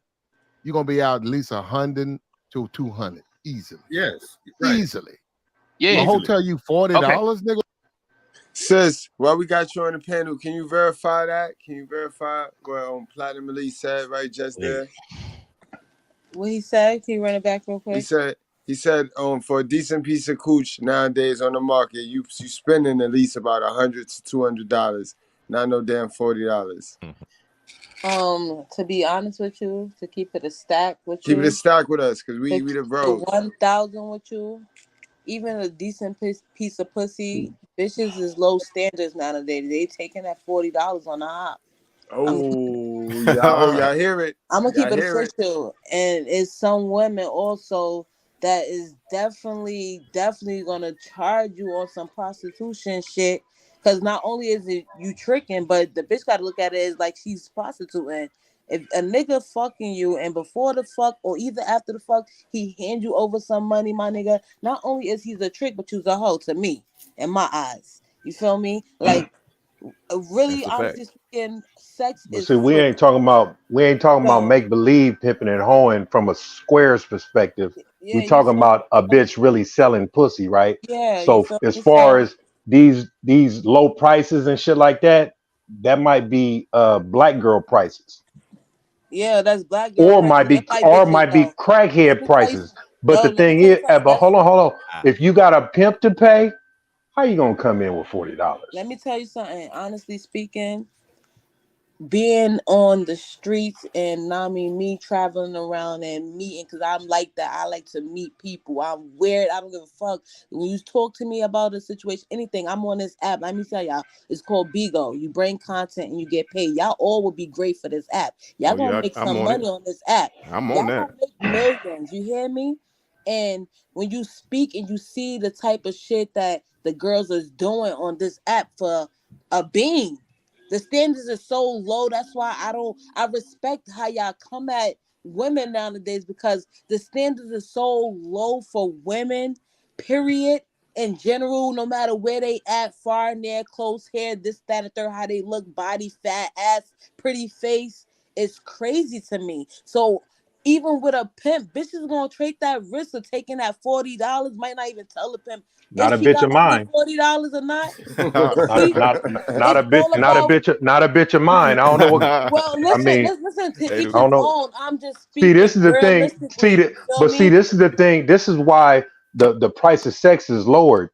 you gonna be out at least 100 to 200 easily. Yes, right. Easily. Yeah, a hotel you $40, nigga. Sis, while we got you on the panel, can you verify that? Can you verify what Platinum Elite said right just there? What he said? Can you run it back real quick? He said, for a decent piece of cooch nowadays on the market, you spending at least about $100 to $200, not no damn $40. To be honest with you, to keep it a stack with you. Keep it a stack with us, cause we the bros. 1,000 with you. Even a decent piece of pussy, bitches is low standards nowadays. They taking that $40 on the hop. Y'all hear it. I'm gonna keep it official, and it's some women also that is definitely gonna charge you on some prostitution shit. Because not only is it you tricking, but the bitch gotta look at it as like she's prostituting. If a nigga fucking you and before the fuck or either after the fuck, he hand you over some money, my nigga, not only is he a trick, but you's a hoe to me, in my eyes. You feel me? Like, really, honestly speaking, sex is... See, we ain't talking about make-believe pimping and hoeing from a squares perspective. Yeah, we talking about a bitch really selling pussy, right? Yeah. So as far as these low prices and shit like that, that might be black girl prices. Yeah, that's black girl. Or might be crackhead prices. But the let me thing tell you is, something. but hold on. If you got a pimp to pay, how you gonna come in with $40? Let me tell you something. Honestly speaking, being on the streets and me traveling around and meeting, because I'm like that. I like to meet people. I'm weird. I don't give a fuck. When you talk to me about a situation, anything, I'm on this app. Let me tell y'all, it's called Bigo. You bring content and you get paid. Y'all all would be great for this app. Y'all Oh gonna yeah, make I'm some on it. money on this app. I'm on Y'all that. gonna make millions. You hear me? And when you speak and you see the type of shit that the girls is doing on this app for a bean, the standards are so low. That's why I respect how y'all come at women nowadays, because the standards are so low for women, period. In general, no matter where they at, far, near, close, hair, this, that, and third, how they look, body, fat, ass, pretty face, it's crazy to me. So even with a pimp, bitches gonna take that risk of taking that $40, might not even tell the pimp Not if a she bitch got of to give mine. $40 or not. Not See, not it's a bitch. all Not a about. bitch. Not a bitch of mine. I don't know what. Well, I mean, listen to each I his don't know. own. I'm just See, speaking this is the thing. realistically. You feel But see, me? this is the thing. This is why the price of sex is lowered,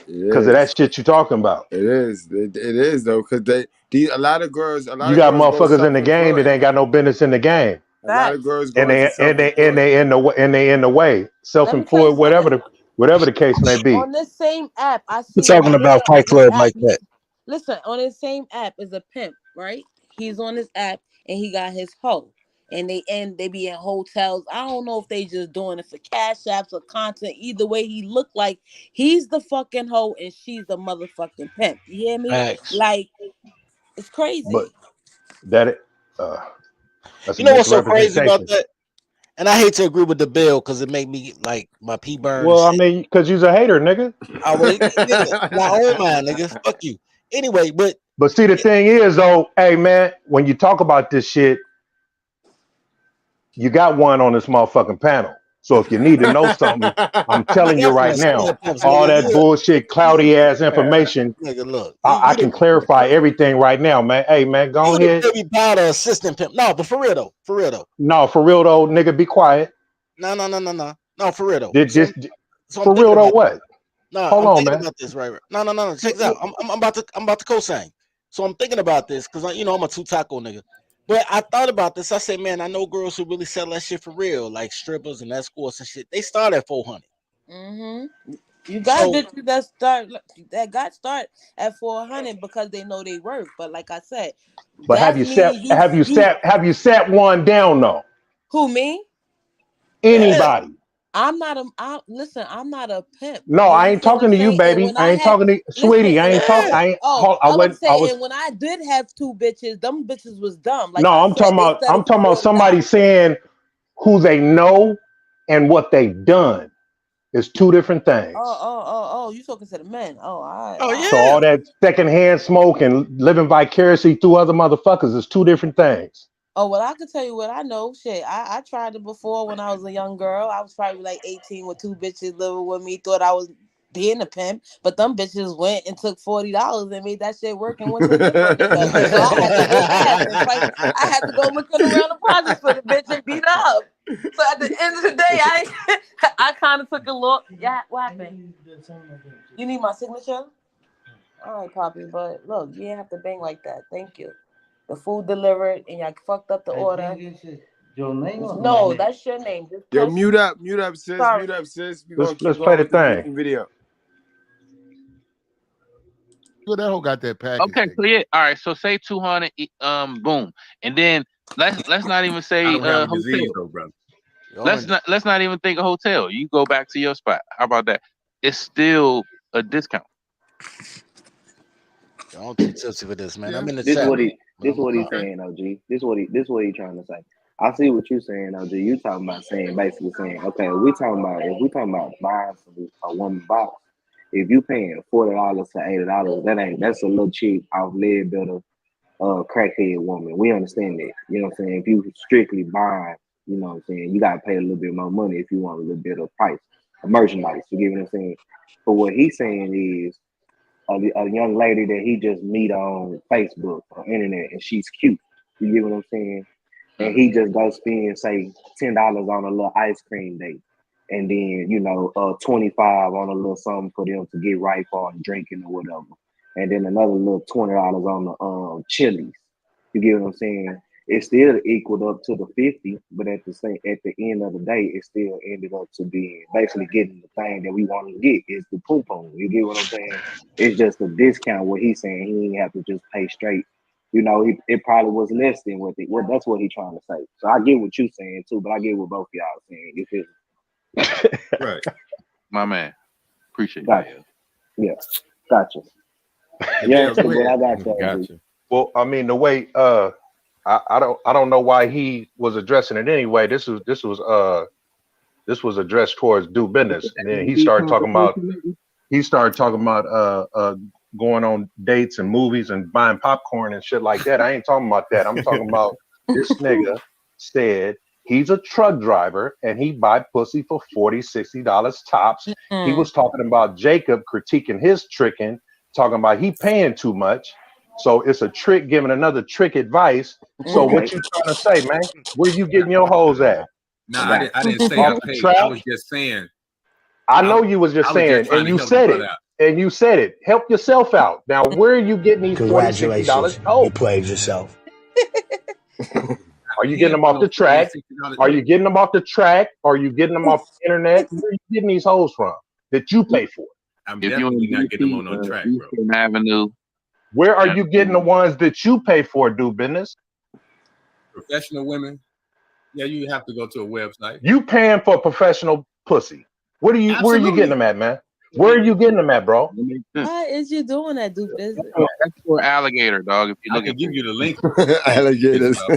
It because of that is. shit you're talking about. It is. It is though, because a lot of girls You got go motherfuckers in the game that self-employed. ain't got no business in the game, A lot of girls go and into self-employed. they in the way, Let me tell you self-employed, something. whatever the case may be. On this same app, I We're see a talking about nigga Fight on this Club app. like that. Listen, on this same app is a pimp, right? He's on this app and he got his hoe. And they be in hotels. I don't know if they just doing it for cash apps or content. Either way, he look like he's the fucking hoe and she's the motherfucking pimp. You hear me? Facts. Like, it's But crazy. that that's a You know what's so crazy about misrepresentation. that? And I hate to agree with the bill because it make me like my pee burn and Well, I shit. mean, because you're a hater, nigga. I really, nigga, my own mind, nigga. Fuck you. Anyway, but But see, the thing is, though, hey man, when you talk about this shit, you got one on this motherfucking panel. So if you need to know something, I'm I telling you got right friends, plenty now, of pimps, all nigga. that bullshit, cloudy ass information, Nigga, look, I can clarify everything right now, man. Hey man, go you the ahead. baby powder assistant pimp. No, but for real though. No, for real though, nigga, be quiet. No, for real though. Did So, just so I'm for real thinking though, about this. what? No, Hold I'm on, thinking man. about this. Right. No. Check this out. I'm about to co-sign. So I'm thinking about this because I'm a two taco nigga. But I thought about this. I said, man, I know girls who really sell that shit for real, like strippers and escorts and shit. They start at 400. Mm-hmm. You got So bitches that got start at 400 because they know they work. But like I said, But that means you have you sat one down though? who me? yeah, Anybody? Listen, I'm not a pimp. No, You I ain't understand what I'm talking to you, saying? And baby. when I I ain't had talking to listen, sweetie. I and ain't when talk. I I ain't. oh, I I was went. I saying, was. and when I did have two bitches, them bitches was dumb. Like I No, I'm said, talking they about. I'm settled for talking about somebody $40. saying who they know and what they've done. It's two different things. You talking to the men. Oh, oh So yeah. all that secondhand smoke and living vicariously through other motherfuckers is two different things. Oh, well, I can tell you what I know. Shit, I tried it before when I was a young girl. I was probably like 18 with two bitches living with me. Thought I was being a pimp, but them bitches went and took $40 and made that shit work and went to a different nigga. So I had to go back and fight. I had to go looking around the projects for the bitch and beat up. So at the end of the day, I kind of took a look. Yeah, what happened? You need my signature? All right, Poppy, but look, you didn't have to bang like that. Thank you. The food delivered and y'all fucked up the order. Your name or No, my name? that's your name. Just Yo, press. mute up, sis. Sorry. Mute up, sis. We're gonna keep Let's play going the with this thing. video. Well, that whole got that package. Okay, so yeah, all right. So say 200, boom, and then let's not even I say don't have a hotel. disease though, brother. Let's not even think a hotel. You go back to your spot. How about that? It's still a discount. I'm too tipsy for this, man. I'm in the This chat. what he But this I'm what he's okay. saying, OG. This what he trying to say. I see what you're saying, OG. You talking about basically saying, okay, if we talking about buying a woman box, if you paying $40 to $80, that's a little cheap off lead builder crackhead woman. We understand that. You know what I'm saying? If you strictly buying, you know what I'm saying, you gotta pay a little bit more money if you want a little bit of price of merchandise. You get what I'm saying? But what he's saying is a young lady that he just meet on Facebook or internet and she's cute. You get what I'm saying? and he just go spend say $10 on a little ice cream date, and then $25 on a little something for them to get right for drinking or whatever, and then another little $20 on the Chili's. You get what I'm saying? It still equaled up to the 50, but at the end of the day, it still ended up to being basically getting the thing that we wanted to get is the poo poo. You get what I'm saying? It's just a discount. What he's saying, he didn't have to just pay straight. It probably was less than what that's what he's trying to say. So I get what you're saying too, but I get what both y'all saying. You feel me? Right, my man. Appreciate gotcha. that. Yeah, gotcha. Yeah, so I got that. Gotcha. Well, I mean, the way I don't know why he was addressing it anyway. This was addressed towards do business, and then he started talking about going on dates and movies and buying popcorn and shit like that. I ain't talking about that. I'm talking about this nigga said he's a truck driver and he buy pussy for $40-$60 tops. He was talking about Jacob critiquing his tricking, talking about he paying too much. So it's a trick giving another trick advice. So what you trying to say, man? Where you getting your hoes at? No, I didn't say I paid. I was just saying. I know you was just saying, and you said it. And you said it. Help yourself out. Now, where are you getting these $40-$60? Oh, you played yourself. Are you getting them off the track? Are you getting them off the track? Are you getting them off the internet? Where are you getting these hoes from that you pay for? I'm definitely not getting them on no track, bro. Eastern Avenue. Where are you getting the ones that you pay for, do business? Professional women. Yeah, you have to go to a website. You paying for professional pussy. Where are you getting them at, man? Where are you getting them at, bro? Why is you doing that, do business? That's for alligator, dog. If you look, I can give you the link. Alligators. I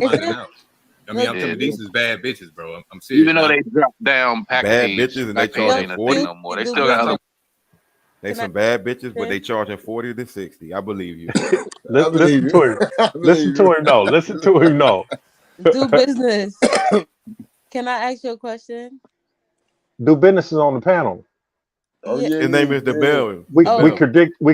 mean, I'm telling you, these is bad bitches, bro. I'm serious. Even though they drop down bad bitches and they charging 40 no more. They still got. They some bad bitches, but they charging 40 to 60. I believe you. Listen to him. Listen to him. No. Listen to him. No. Do business. Can I ask you a question? Do business is on the panel. Oh, yeah, his name is DaBell. We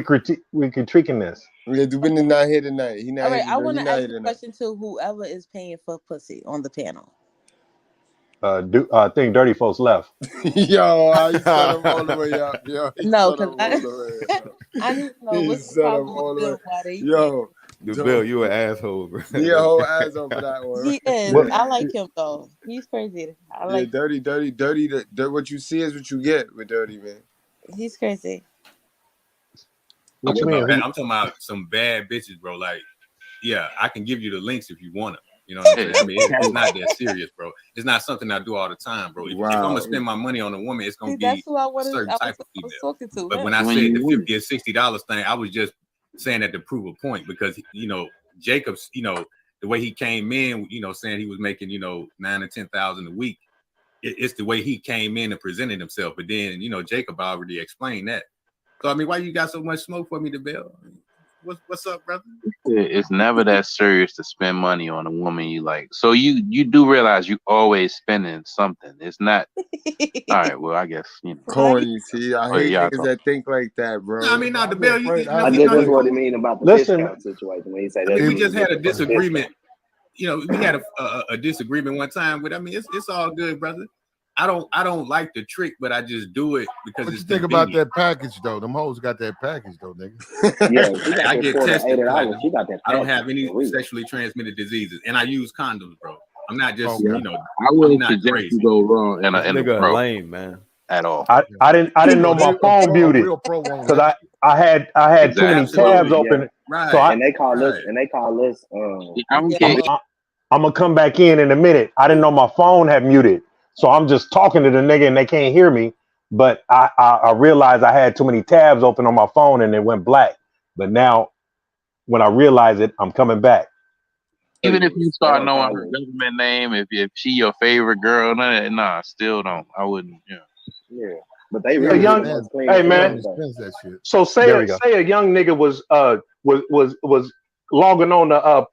critiquing this. Yeah, do business not here tonight. He not all right, here. I want to ask a question to whoever is paying for pussy on the panel. I think Dirty Folks left. Yo, I set him all the way up. Yo, no, because I need to know what's the problem with why they. Yo, DaBell, you an asshole, bro. He a whole asshole for that one. He is. I like him though. He's crazy. I like dirty. What you see is what you get with Dirty, man. He's crazy. I'm talking about some bad bitches, bro. Like, yeah, I can give you the links if you want them. You know what I'm saying? I mean, it's not that serious, bro. It's not something I do all the time, bro. If I'm gonna spend my money on a woman, it's gonna be a certain type of female. But when I said the $50 or $60 thing, I was just saying that to prove a point because Jacobs, the way he came in, saying he was making $9,000 or $10,000 a week. It's the way he came in and presented himself. But then Jacob already explained that. So I mean, why you got so much smoke for me, DaBell? What's up, brother? It's never that serious to spend money on a woman you like. So you do realize you always spending something. It's not all right. Well, I guess corny. See, I hate niggas that think like that, bro. No, I mean, not DaBell. I guess that's what he mean about the discount situation when he say that. We just had a disagreement. We had a disagreement one time. But I mean, it's all good, brother. I don't like the trick, but I just do it because what it's you think about that package though? Them hoes got that package though, nigga. Yeah, I get tested. I don't have any sexually transmitted diseases, and I use condoms, bro. I'm not just I wouldn't suggest you go wrong in a pro lame man at all. I didn't know my phone muted because I had too many tabs open. Right. So and they call us. I'm gonna come back in a minute. I didn't know my phone had muted. So I'm just talking to the nigga and they can't hear me. But I realized I had too many tabs open on my phone and it went black. But now when I realize it, I'm coming back. Even if you start knowing her government name, if she your favorite girl, nah, still don't. I wouldn't. Yeah, but they really hey man. So say a young nigga was logging on the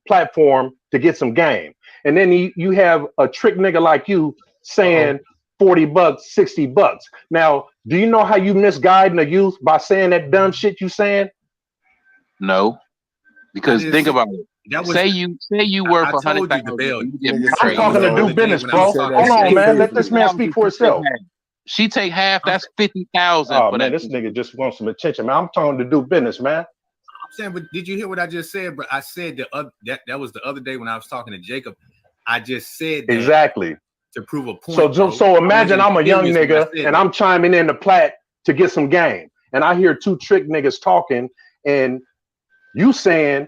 platform to get some game. And then you have a trick nigga like you saying $40, $60. Now, do you know how you misguiding the youth by saying that dumb shit you saying? No. Because think about it. Say you worth I told you, 100,000. DaBell. I'm talking to do business, bro. Hold on, man. Let this man speak for himself. She take half. That's 50,000. Oh man, this nigga just wants some attention, man. I'm talking to do business, man. I'm saying, but did you hear what I just said? But I said that was the other day when I was talking to Jacob. I just said that exactly to prove a point. So imagine I'm a young nigga and I'm chiming in the plat to get some game, and I hear two trick niggas talking, and you saying,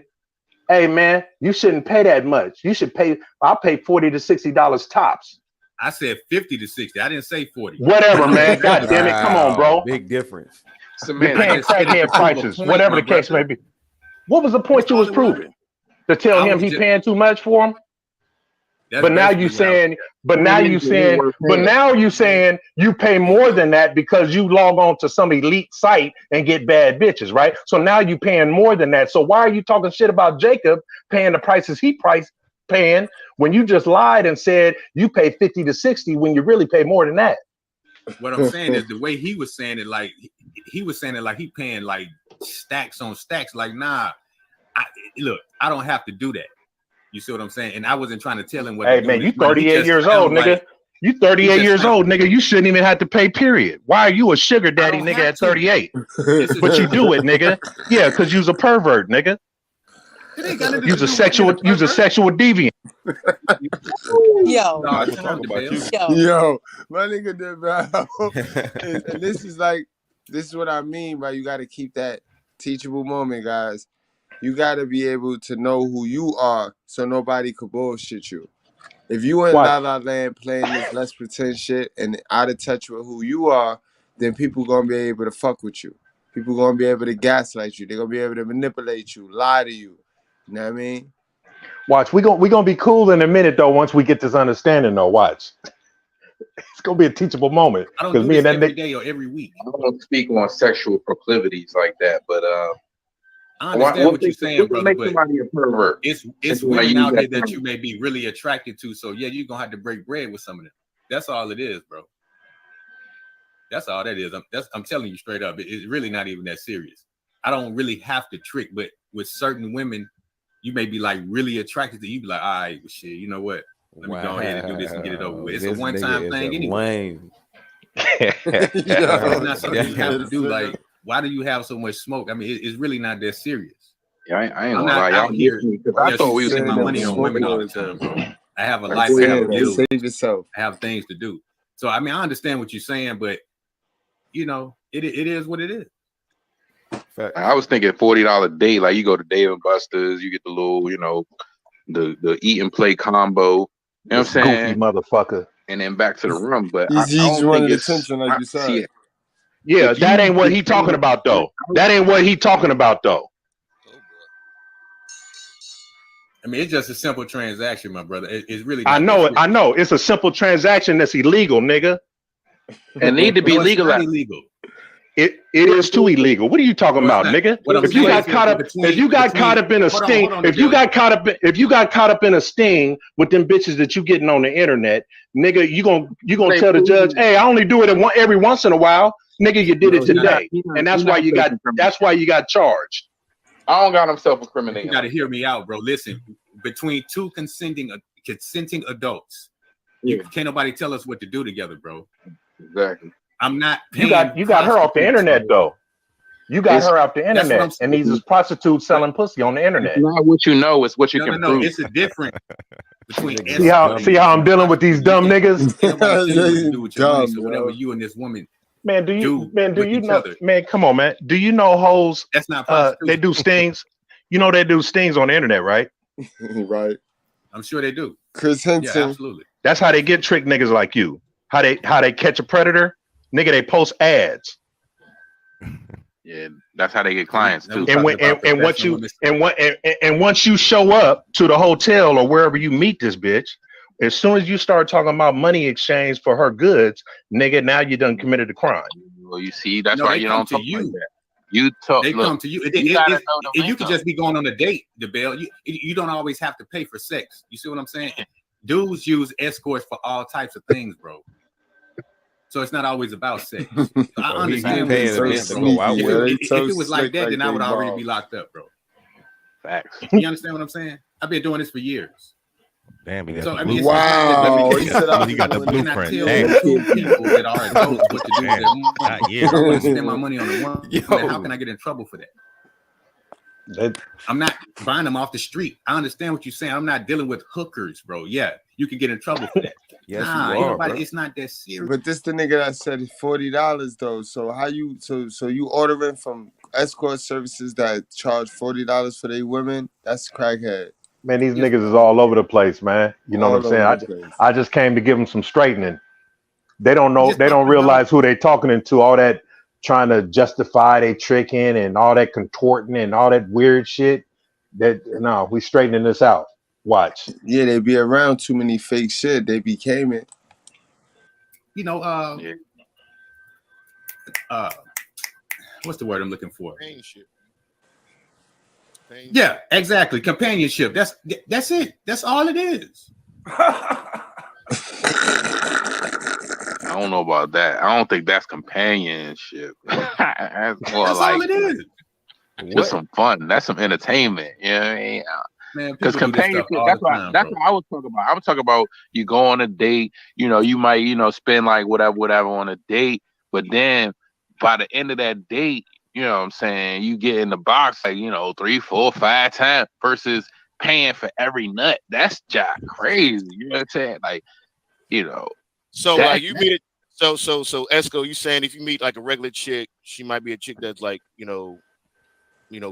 "Hey man, you shouldn't pay that much. You should pay. I'll pay $40 to $60 tops." I said 50 to 60. I didn't say 40. Whatever, man. God damn it. Come on, bro. Big difference. You're paying crackhead prices, whatever the case may be. What was the point you was proving? To tell him he paying too much for him? But now you saying you pay more than that because you log on to some elite site and get bad bitches, right? So now you paying more than that. So why are you talking shit about Jacob paying the prices he paying when you just lied and said you pay 50 to 60 when you really pay more than that? What I'm saying is the way he was saying it, like he was saying it like he paying like stacks on stacks. Like, nah, look, I don't have to do that. You see what I'm saying? And I wasn't trying to tell him what. Hey man, you 38 years old, nigga. You 38 years old, nigga. You shouldn't even have to pay, period. Why are you a sugar daddy nigga at 38? But you do it, nigga. Yeah, because you's a pervert, nigga. You's a sexual deviant. Yo, Yo, my nigga DaBell. And this is what I mean by you got to keep that teachable moment, guys. You got to be able to know who you are so nobody could bullshit you. If you in La La Land playing this let's pretend shit and out of touch with who you are, then people going to be able to fuck with you. People going to be able to gaslight you. They're going to be able to manipulate you, lie to you. You know what I mean? Watch, we gonna be cool in a minute though. Once we get this understanding, though, watch. It's gonna be a teachable moment. I don't do this every day or every week. I don't speak on sexual proclivities like that, but I understand what you're saying, brother. Make but somebody a pervert. It's women out here that you may be really attracted to. So yeah, you're gonna have to break bread with some of them. That's all it is, bro. That's all that is. I'm telling you straight up. It's really not even that serious. I don't really have to trick, but with certain women, you may be like really attracted to you. Be like, all right, well, shit, you know what? Let me go ahead and do this and get it over with. It's a one-time thing anyway. It's not something you have to do. Like, why do you have so much smoke? I mean, it's really not that serious. Yeah, I ain't gonna lie. Y'all here because I thought we was spending my money on women all the time, bro. I have a life. I have bills. Save yourself. I have things to do. So I mean, I understand what you're saying, but you know, it is what it is. I was thinking $40 a day. Like you go to Dave and Buster's, you get the little, you know, the eat and play combo. You know what I'm saying? Goofy motherfucker. And then back to the room. But he's running attention, like you said. Yeah, that ain't what he talking about though. That ain't what he talking about though. I mean, it's just a simple transaction, my brother. It's really. I know it. I know it's a simple transaction that's illegal, nigga. It need to be legalized. Illegal. It is too illegal. What are you talking about, nigga? If you got caught up in a sting, if you got caught up in a sting with them bitches that you getting on the internet, nigga, you gonna tell the judge, hey, I only do it every once in a while, nigga. You did it today, and that's why you got charged. I don't got him self-incriminating. You got to hear me out, bro. Listen, between two consenting adults, can't nobody tell us what to do together, bro. Exactly. I'm not. You got her off the internet though. You got her off the internet, and these is prostitutes selling pussy on the internet. It's not what you know, it's what you can prove. It's a difference between. See how I'm dealing with these dumb niggas. So whatever you and this woman. Man, do you know? Man, come on, man. Do you know hoes? That's not. They do stings. You know they do stings on the internet, right? Right. I'm sure they do. Chris Henson. Yeah, absolutely. That's how they get trick niggas like you. How they catch a predator, nigga. They post ads. Yeah, that's how they get clients too. And once you show up to the hotel or wherever you meet this bitch, as soon as you start talking about money exchange for her goods, nigga, now you done committed a crime. Well, you see, that's why you don't talk like that. You talk. They come to you. You could just be going on a date, DaBell. You don't always have to pay for sex. You see what I'm saying? Dudes use escorts for all types of things, bro. So it's not always about sex. I understand what you're saying, bro. If it was like that, then I would already be locked up, bro. Facts. You understand what I'm saying? I've been doing this for years. Damn, he got So the I mean, blueprint. Wow, he said He got the blueprint. Tell Damn. two people that are adults what to do with their Damn. money. Not years. If I want to spend my money on a woman, Yo. how can I get in trouble for that? I'm not buying them off the street. I understand what you're saying. I'm not dealing with hookers, bro. Yeah, you can get in trouble for that. Yes, nah, you ain't are, nobody, bro. it's not that serious. But this the nigga that said $40 though. So how you so you ordering from escort services that charge $40 for their women? That's crackhead. Man, these niggas is all over the place, man. You know what I'm All over the saying? place. I just came to give them some straightening. They don't know. Just They don't talking about- realize who they talking into. All that trying to justify they tricking and all that contorting and all that weird shit. That no, we straightening this out. Watch. Yeah, they be around too many fake shit. They became it. You know, what's the word I'm looking for? Companionship. Yeah, exactly. Companionship. That's it. That's all it is. I don't know about that. I don't think that's companionship. That's more That's like all it is. just some fun. That's some entertainment. You know what I mean? Man, Because people do this stuff companionship, all that's the what time, that's bro. what I was talking about. I was talking about you go on a date, you know, you might, you know, spend like whatever on a date, but then by the end of that date, you know what I'm saying, you get in the box like, you know, 3, 4, 5 times versus paying for every nut. That's just crazy. You know what I'm saying? Like, you know. So like you meet it. So Esco, you saying if you meet like a regular chick, she might be a chick that's like, you know,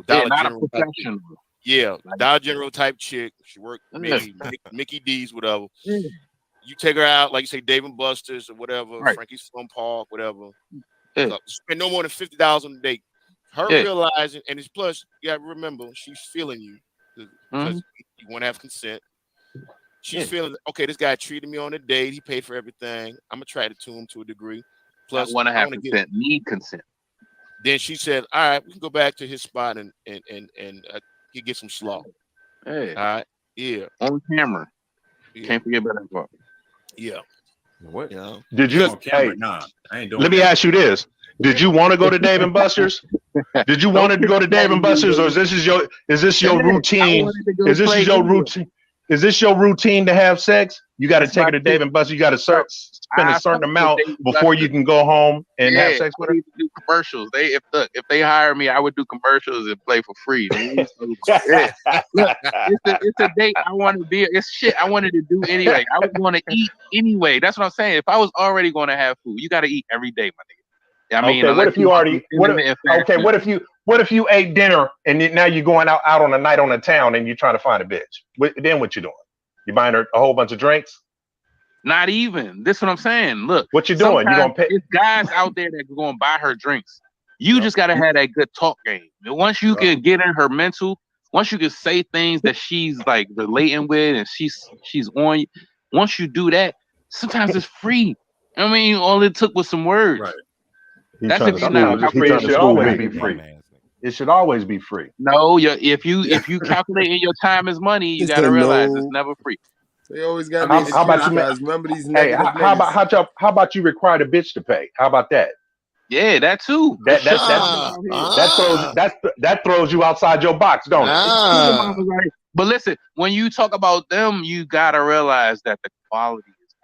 Dollar not General a professional. Yeah, Dollar General type chick. She worked maybe Mickey D's, whatever. You take her out, like you say, Dave and Buster's or whatever, Right. Frankie's Fun Park, whatever. Yeah. Spend no more than $50 on a date. Her realizing, and it's plus, you gotta remember, she's feeling you because you want to have consent. She's feeling, okay, this guy treated me on a date. He paid for everything. I'm attracted to him to a degree. Plus, I want to I have wanna consent. Need consent. Then she said, all right, we can go back to his spot and he get some slaw. Hey. All right. Yeah. On camera. Yeah. Can't forget about that part. Yeah. What? Yeah. Did you? On camera? Hey, Nah, I ain't doing let me that. ask you this: did you want to go to Dave and Buster's? Did you want to go to Dave and Buster's, or is this your routine? Is this your routine to have sex? You got to take her to Dave and Buster's. You got to spend a certain amount before you can go home and have sex with her. Do commercials. If they hire me, I would do commercials and play for free. Look, it's a date I want to be. It's shit I wanted to do anyway. I was going to eat anyway. That's what I'm saying. If I was already going to have food, you got to eat every day, my nigga. I mean, okay, what if you already? What if you ate dinner and now you're going out on a night on the town and you're trying to find a bitch? Then what you doing? You buying her a whole bunch of drinks? Not even. This is what I'm saying. Look, what you doing? You gonna pay? It's guys out there that are going to buy her drinks. You just got to have that good talk game. And once you can get in her mental, once you can say things that she's like relating with and she's on you, once you do that, sometimes it's free. I mean, all it took was some words. Right. That's if you're not. It should always be free. It should always be free. No, if you calculate your time as money, you got to realize it's never free. They always got how about you guys. Remember these hey, negative how about you require the bitch to pay? How about that? Yeah, that too. That throws you outside your box, don't it? But listen, when you talk about them, you gotta realize that the quality is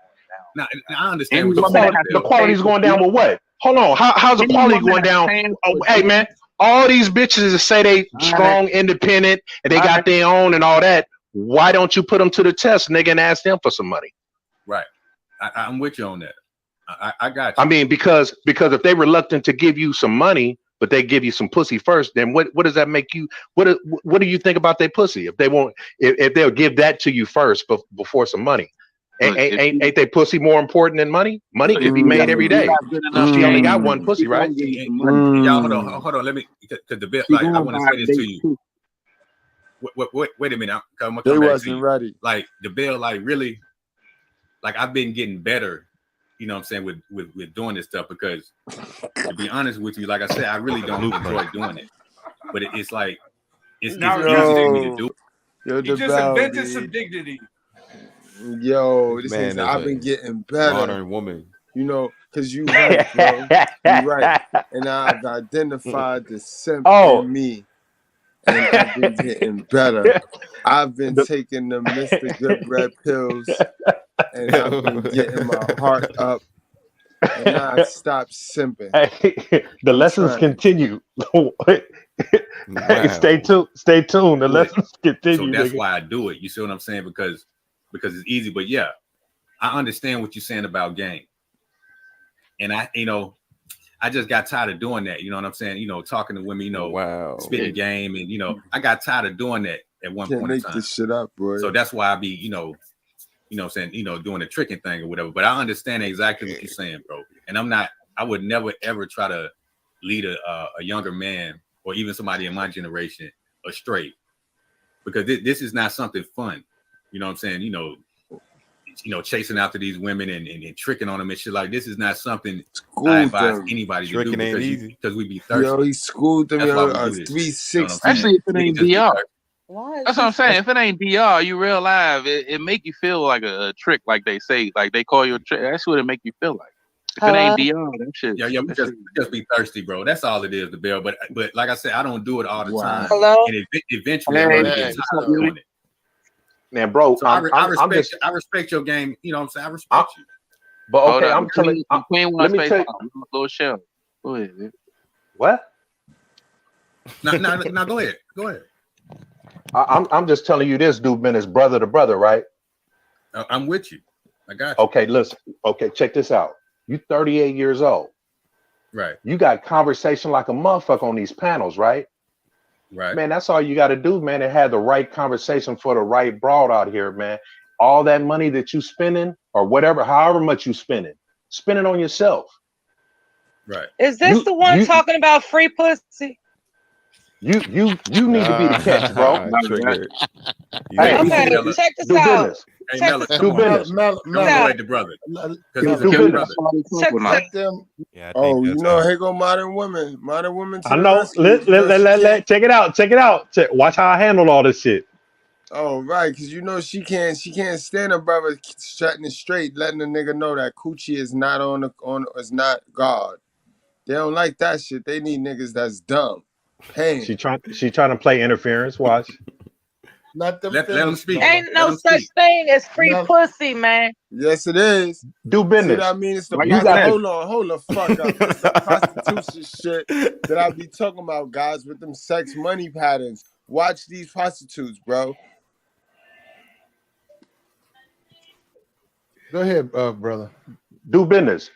going down. Now I understand the quality is going down with what? Hold on. How's the quality going down? Oh, hey man, all these bitches that say they strong, independent, and they got their own and all that. Why don't you put them to the test, nigga, and ask them for some money? Right. I'm with you on that. I got you. I mean, because if they're reluctant to give you some money, but they give you some pussy first, then what does that make you? What do you think about their pussy? If they won't, if they'll give that to you first before some money, ain't they pussy more important than money? Money can be made every day. She only got one pussy, right? Y'all hold on. Let me because the bit like I want to say this to you. Wait a minute. I'm gonna come back to you. Ready. Like the bill, like really, like I've been getting better. You know what I'm saying with doing this stuff because to be honest with you, like I said, I really don't enjoy doing it. But it's like it's easy for me to do. Yo, he just invented some dignity. Yo, this Man, I've been getting better. Modern woman. You know, because you right, bro. You right. And I've identified the simp in me. and I've been getting better. I've been taking the Mr.Goodbread pills, and I've been getting my heart up, and I stopped simping. Hey, the lessons continue. Hey, stay tuned. Stay tuned. The lessons continue. So that's nigga. why I do it. You see what I'm saying? Because it's easy. But yeah, I understand what you're saying about game. And I just got tired of doing that. You know what I'm saying? Talking to women, spitting game. And, I got tired of doing that at one point in Make time. this shit up, bro. So that's why I be, saying, doing the tricking thing or whatever. But I understand exactly what you're saying, bro. And I would never, ever try to lead a younger man or even somebody in my generation astray. Because this is not something fun. You know what I'm saying? Chasing after these women and tricking on them and shit. Like, this is not something I advise anybody to do because we be thirsty. Yo, he schooled them That's why we on do this. 360. Especially if it ain't DR. Why? That's what I'm saying. If it ain't DR, you real live, it make you feel like a trick, like they say, like they call you a trick. That's what it make you feel like. If it ain't DR, that shit. Yeah, we just be thirsty, bro. That's all it is, DaBell. But like I said, I don't do it all the time. Hello? And eventually, I'm gonna get tired of doing it. Man, bro, So I respect your game. You know what I'm saying? I respect you. But okay, I'm telling you. Let me tell you. Little shell. Go ahead, man. What? No, go ahead. Go ahead. I'm just telling you this, dude, man, is brother to brother, right? I'm with you. I got you. Okay, listen. Okay, check this out. You 38 years old. Right. You got conversation like a motherfucker on these panels, right? Right. Man, that's all you got to do, man, and have the right conversation for the right broad out here, man. All that money that you spending or whatever, however much you spend it on yourself. Right. Is this the one talking about free pussy? You need to be the catch, bro. Hey, okay, check this do out. Business. Hey, Check Mella, this come out. on. Mel, Don't go like the brother. Because he's a do good business. brother. Check them. Yeah, Oh, you know, here go modern women. Modern women to I the know. rescue. Check it out. Check it out. Watch how I handle all this shit. Oh, right, because you know she can't stand a brother shutting it straight, letting the nigga know that coochie is not is not God. They don't like that shit. They need niggas that's dumb. Pain. She trying to play interference. Watch. Let them speak. Ain't no such thing as free pussy, man. Yes, it is. Do business. See what I mean? It's the hold the fuck up. It's the prostitution shit that I be talking about, guys, with them sex money patterns. Watch these prostitutes, bro. Go ahead, brother. Do business.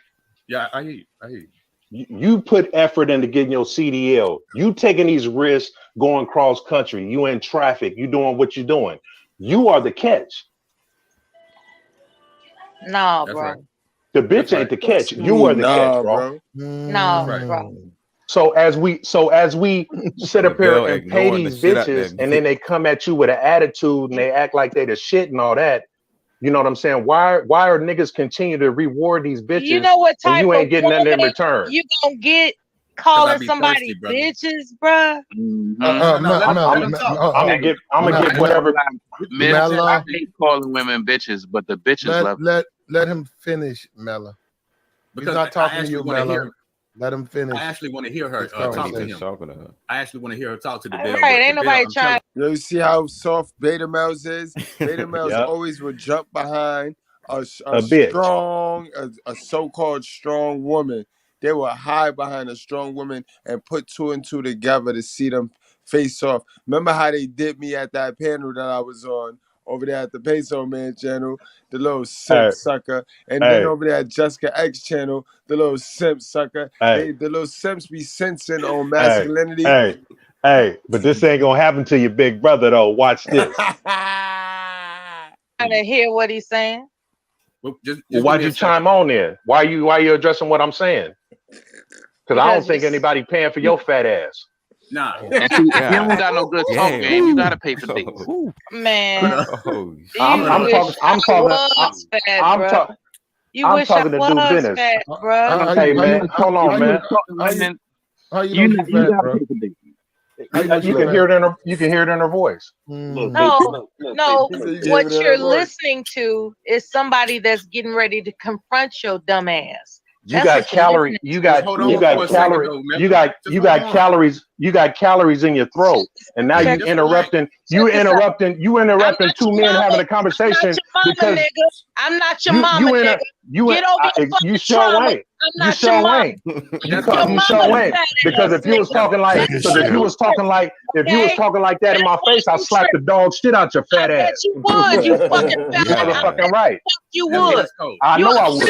Yeah, I hear you. You put effort into getting your CDL. You taking these risks going cross country. You in traffic. You doing what you're doing. You are the catch. No, That's bro. right. The bitch ain't the catch. You are the catch, bro. No, bro. So as we sit up here and pay these bitches, and then they come at you with an attitude and they act like they the shit and all that. You know what I'm saying? Why are niggas continue to reward these bitches? You know what type and you ain't of getting nothing in woman return? you gonna get calling somebody bitches, bruh? I'm gonna get whatever. I hate calling women bitches, but the bitches love it. Let him finish, Mella. He's not talking to you, Mella. Let him finish. I actually want to hear her talk to him. I actually want to hear her talk to the bill. Right, ain't nobody trying. You see how soft beta males is? Beta males always would jump behind a strong, a so-called strong woman. They will hide behind a strong woman and put two and two together to see them face off. Remember how they did me at that panel that I was on over there at the Peso Man channel, the little simp sucker, and then over there at Jessica X channel, the little simp sucker. The little simps be sensing on masculinity. Hey, but this ain't gonna happen to your big brother though. Watch this. Trying to hear what he's saying. Well, why'd you chime on there? Why you addressing what I'm saying? Because I don't think anybody paying for your fat ass. Nah. And see, if you don't got no good talk game, you gotta pay for dates. Man, I'm talking. You wish I was fat, bro. Hey man, hold on, man. You gotta pay for dates. You can hear it in her. You can hear it in her voice. No. What you're listening to is somebody that's getting ready to confront your dumb ass. You got calories. You got calories in your throat, and now you interrupting. You interrupting 2 men having a conversation because I'm not your mama, nigga. Get over your fucking trauma. I'm not your mama. You sure ain't. Because if you was talking like that in my face, I'll slap the dog shit out your fat ass. You would, you fucking fat ass. Motherfucking right. You would. I know I would.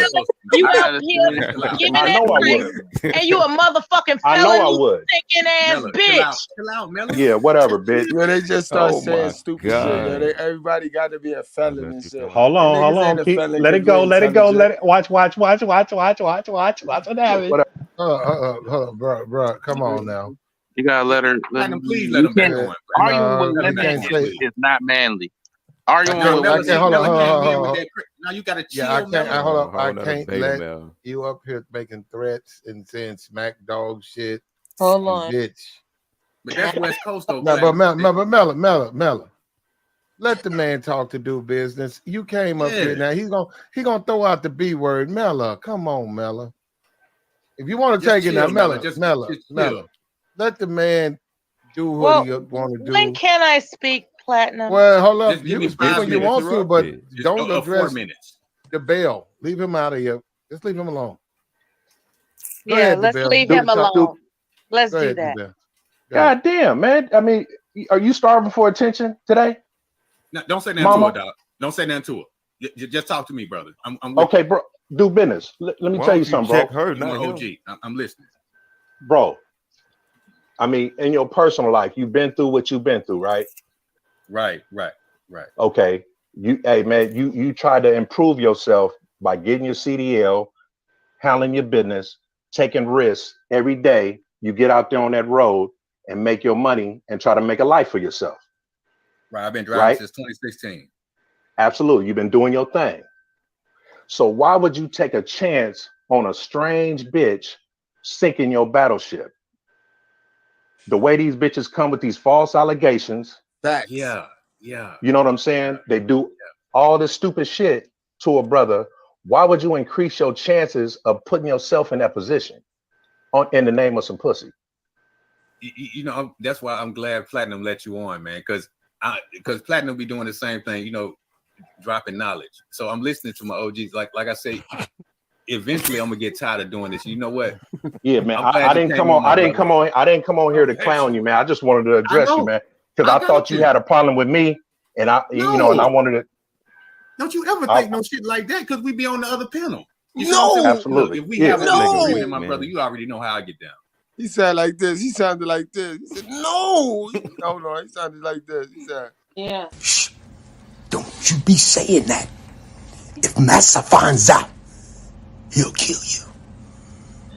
You out here giving that praise, and you a motherfucking felon, you thinking ass bitch. Chill out, Melly. Yeah, whatever, bitch. When they just start Oh saying my stupid shit, yo, God. everybody got to be a felon and shit. Hold on. Niggas ain't a felon Let it 'cause go. we Let it go. intelligent. Let it watch what happens. Hold on, bro. Come on now. You gotta let her. Please let him back on. Arguing with you women can't say. is not manly. Arguing with I women. can't. Hold on. Now you gotta chill. Yeah, I can't. Hold on. I Hold on, can't baby let Mel. you up here making threats and saying smack dog shit. Hold on. Bitch. But that's West Coast though. No, but Mella. Let the man talk to do business. You came up here now. He gonna throw out the B word. Mella, come on, Mella. If you want to take it now, Mella. Let the man do what he want to do. When can I speak, Platinum? Well, hold up. Just You give me can speak when you want to, but don't address 4 minutes. DaBell. Leave him out of here. Just leave him alone. Go Yeah, ahead, let's DaBell. leave him alone. Let's Go do ahead, that. DaBell. God damn, man. I mean, are you starving for attention today? No, don't say nothing Mama? to her, dog. Don't say nothing to her. Just talk to me, brother. I'm Okay, bro. Do business. Let me tell you something, bro. Check her, I'm not an him. OG. I'm listening. Bro, I mean, in your personal life, you've been through what you've been through, right? Right. Okay. Hey man, you try to improve yourself by getting your CDL, handling your business, taking risks every day. You get out there on that road and make your money and try to make a life for yourself. Right. I've been driving since 2016. Absolutely. You've been doing your thing. So why would you take a chance on a strange bitch sinking your battleship? The way these bitches come with these false allegations. Yeah. You know what I'm saying? They do all this stupid shit to a brother. Why would you increase your chances of putting yourself in that position in the name of some pussy? You know, that's why I'm glad Platinum let you on, man, because Platinum be doing the same thing, you know, dropping knowledge. So I'm listening to my OGs. Like I say, eventually I'm gonna get tired of doing this. You know what? Yeah, man. I didn't come on here to clown you, man. I just wanted to address you, man, because I thought you had a problem with me, and I wanted to. Don't you ever think no shit like that? Because we be on the other panel. Absolutely. Look, if we have a disagreement, my brother, you already know how I get down. He sounded like this. He sounded like this. He said, no. Hold on. He sounded like this. He said, Yeah. Shh. Don't you be saying that. If Massa finds out, he'll kill you.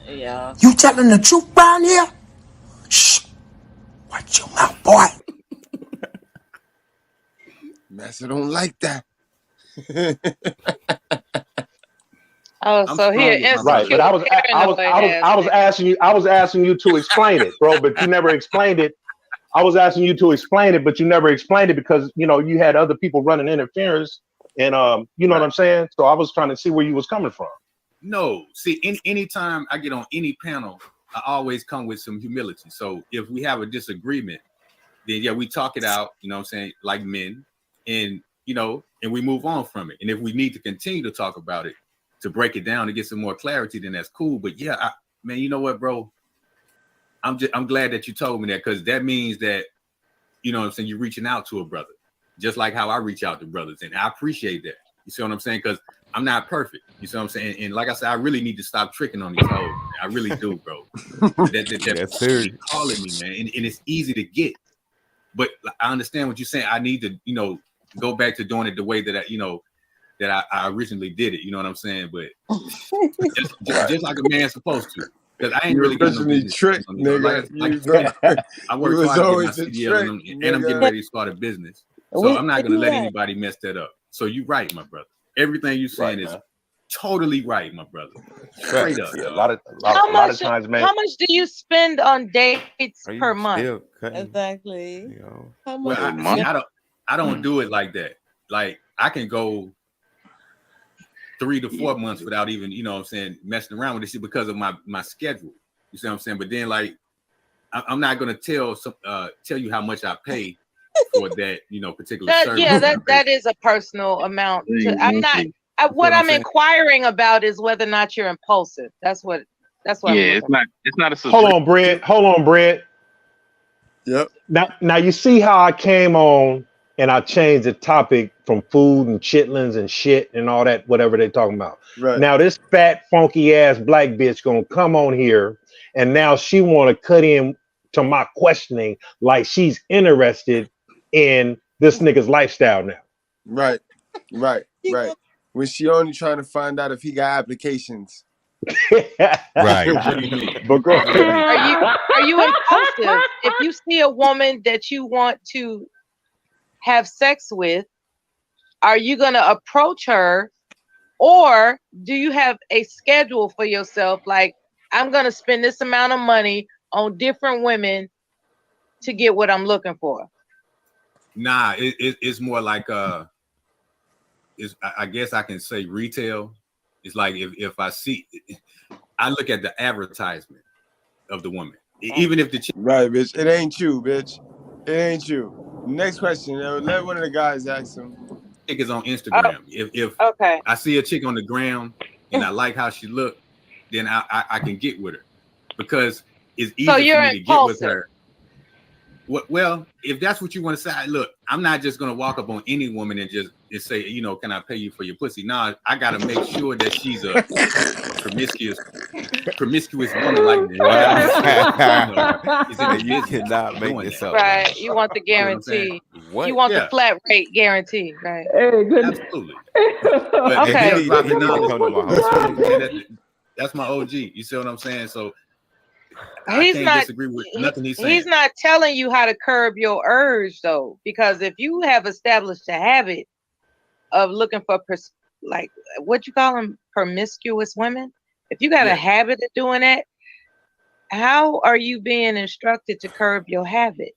Yeah. You telling the truth around here? Shh. Watch your mouth, boy. Massa don't like that. So here, right? But I was asking you to explain it, bro. But you never explained it. I was asking you to explain it, but you never explained it because you know you had other people running interference, and you know what I'm saying. So I was trying to see where you was coming from. No, see, anytime I get on any panel, I always come with some humility. So if we have a disagreement, then yeah, we talk it out. You know what I'm saying, like men, and you know, and we move on from it. And if we need to continue to talk about it, to break it down to get some more clarity, then that's cool. But yeah, man, you know what, bro? I'm glad that you told me that, because that means that, you know what I'm saying, you're reaching out to a brother, just like how I reach out to brothers. And I appreciate that. You see what I'm saying? Because I'm not perfect. You see what I'm saying? And like I said, I really need to stop tricking on these hoes. I really do, bro. That's serious. Calling me, man. And it's easy to get. But I understand what you're saying. I need to, you know, go back to doing it the way that I originally did it. You know what I'm saying? But just like a man's supposed to. Because I ain't really got no business. Trick, nigga. I worked hard to get my CDL and I'm getting ready to start a business. So I'm not going to let anybody mess that up. So you're right, my brother. Everything you're saying is totally right, my brother. Straight up. Yeah, a lot of times, man. How much do you spend on dates per month? Exactly. How Well, much? I don't do it like that. Like I can go. 3 to 4 months without even, you know what I'm saying, messing around with this shit because of my schedule. You see what I'm saying? But then like I'm not gonna tell you how much I pay for that, you know, particular service. Yeah, that is a personal amount. I'm not. What I'm inquiring about is whether or not you're impulsive. That's what. Yeah, it's not a. Hold on, Brent. Yep. Now you see how I came on and I changed the topic from food and chitlins and shit and all that, whatever they're talking about. Right. Now this fat, funky ass black bitch gonna come on here and now she wanna cut in to my questioning like she's interested in this nigga's lifestyle now. Right. When she only trying to find out if he got applications. Right. But go ahead. Are you impulsive? If you see a woman that you want to have sex with, are you going to approach her, or do you have a schedule for yourself? Like, I'm going to spend this amount of money on different women to get what I'm looking for. Nah, it's more like I guess I can say retail. It's like if I see, I look at the advertisement of the woman, even if the right, bitch. It ain't you, bitch. It ain't you. Next question. Let one of the guys ask him. Chick is on Instagram. If I see a chick on the ground and I like how she look, then I can get with her because it's easy for me to get with her. Well, if that's what you want to say, look, I'm not just gonna walk up on any woman and just say, you know, can I pay you for your pussy? Nah, I gotta make sure that she's a promiscuous woman like me. You cannot make this up. Right. You want the guarantee. What? You want the flat rate guarantee, right? Hey, good. Absolutely. But okay. That's my OG. You see what I'm saying? So He's I can't not disagree with nothing he's saying. He's not telling you how to curb your urge, though, because if you have established a habit of looking for like what you call them, promiscuous women, if you got a habit of doing that, how are you being instructed to curb your habit?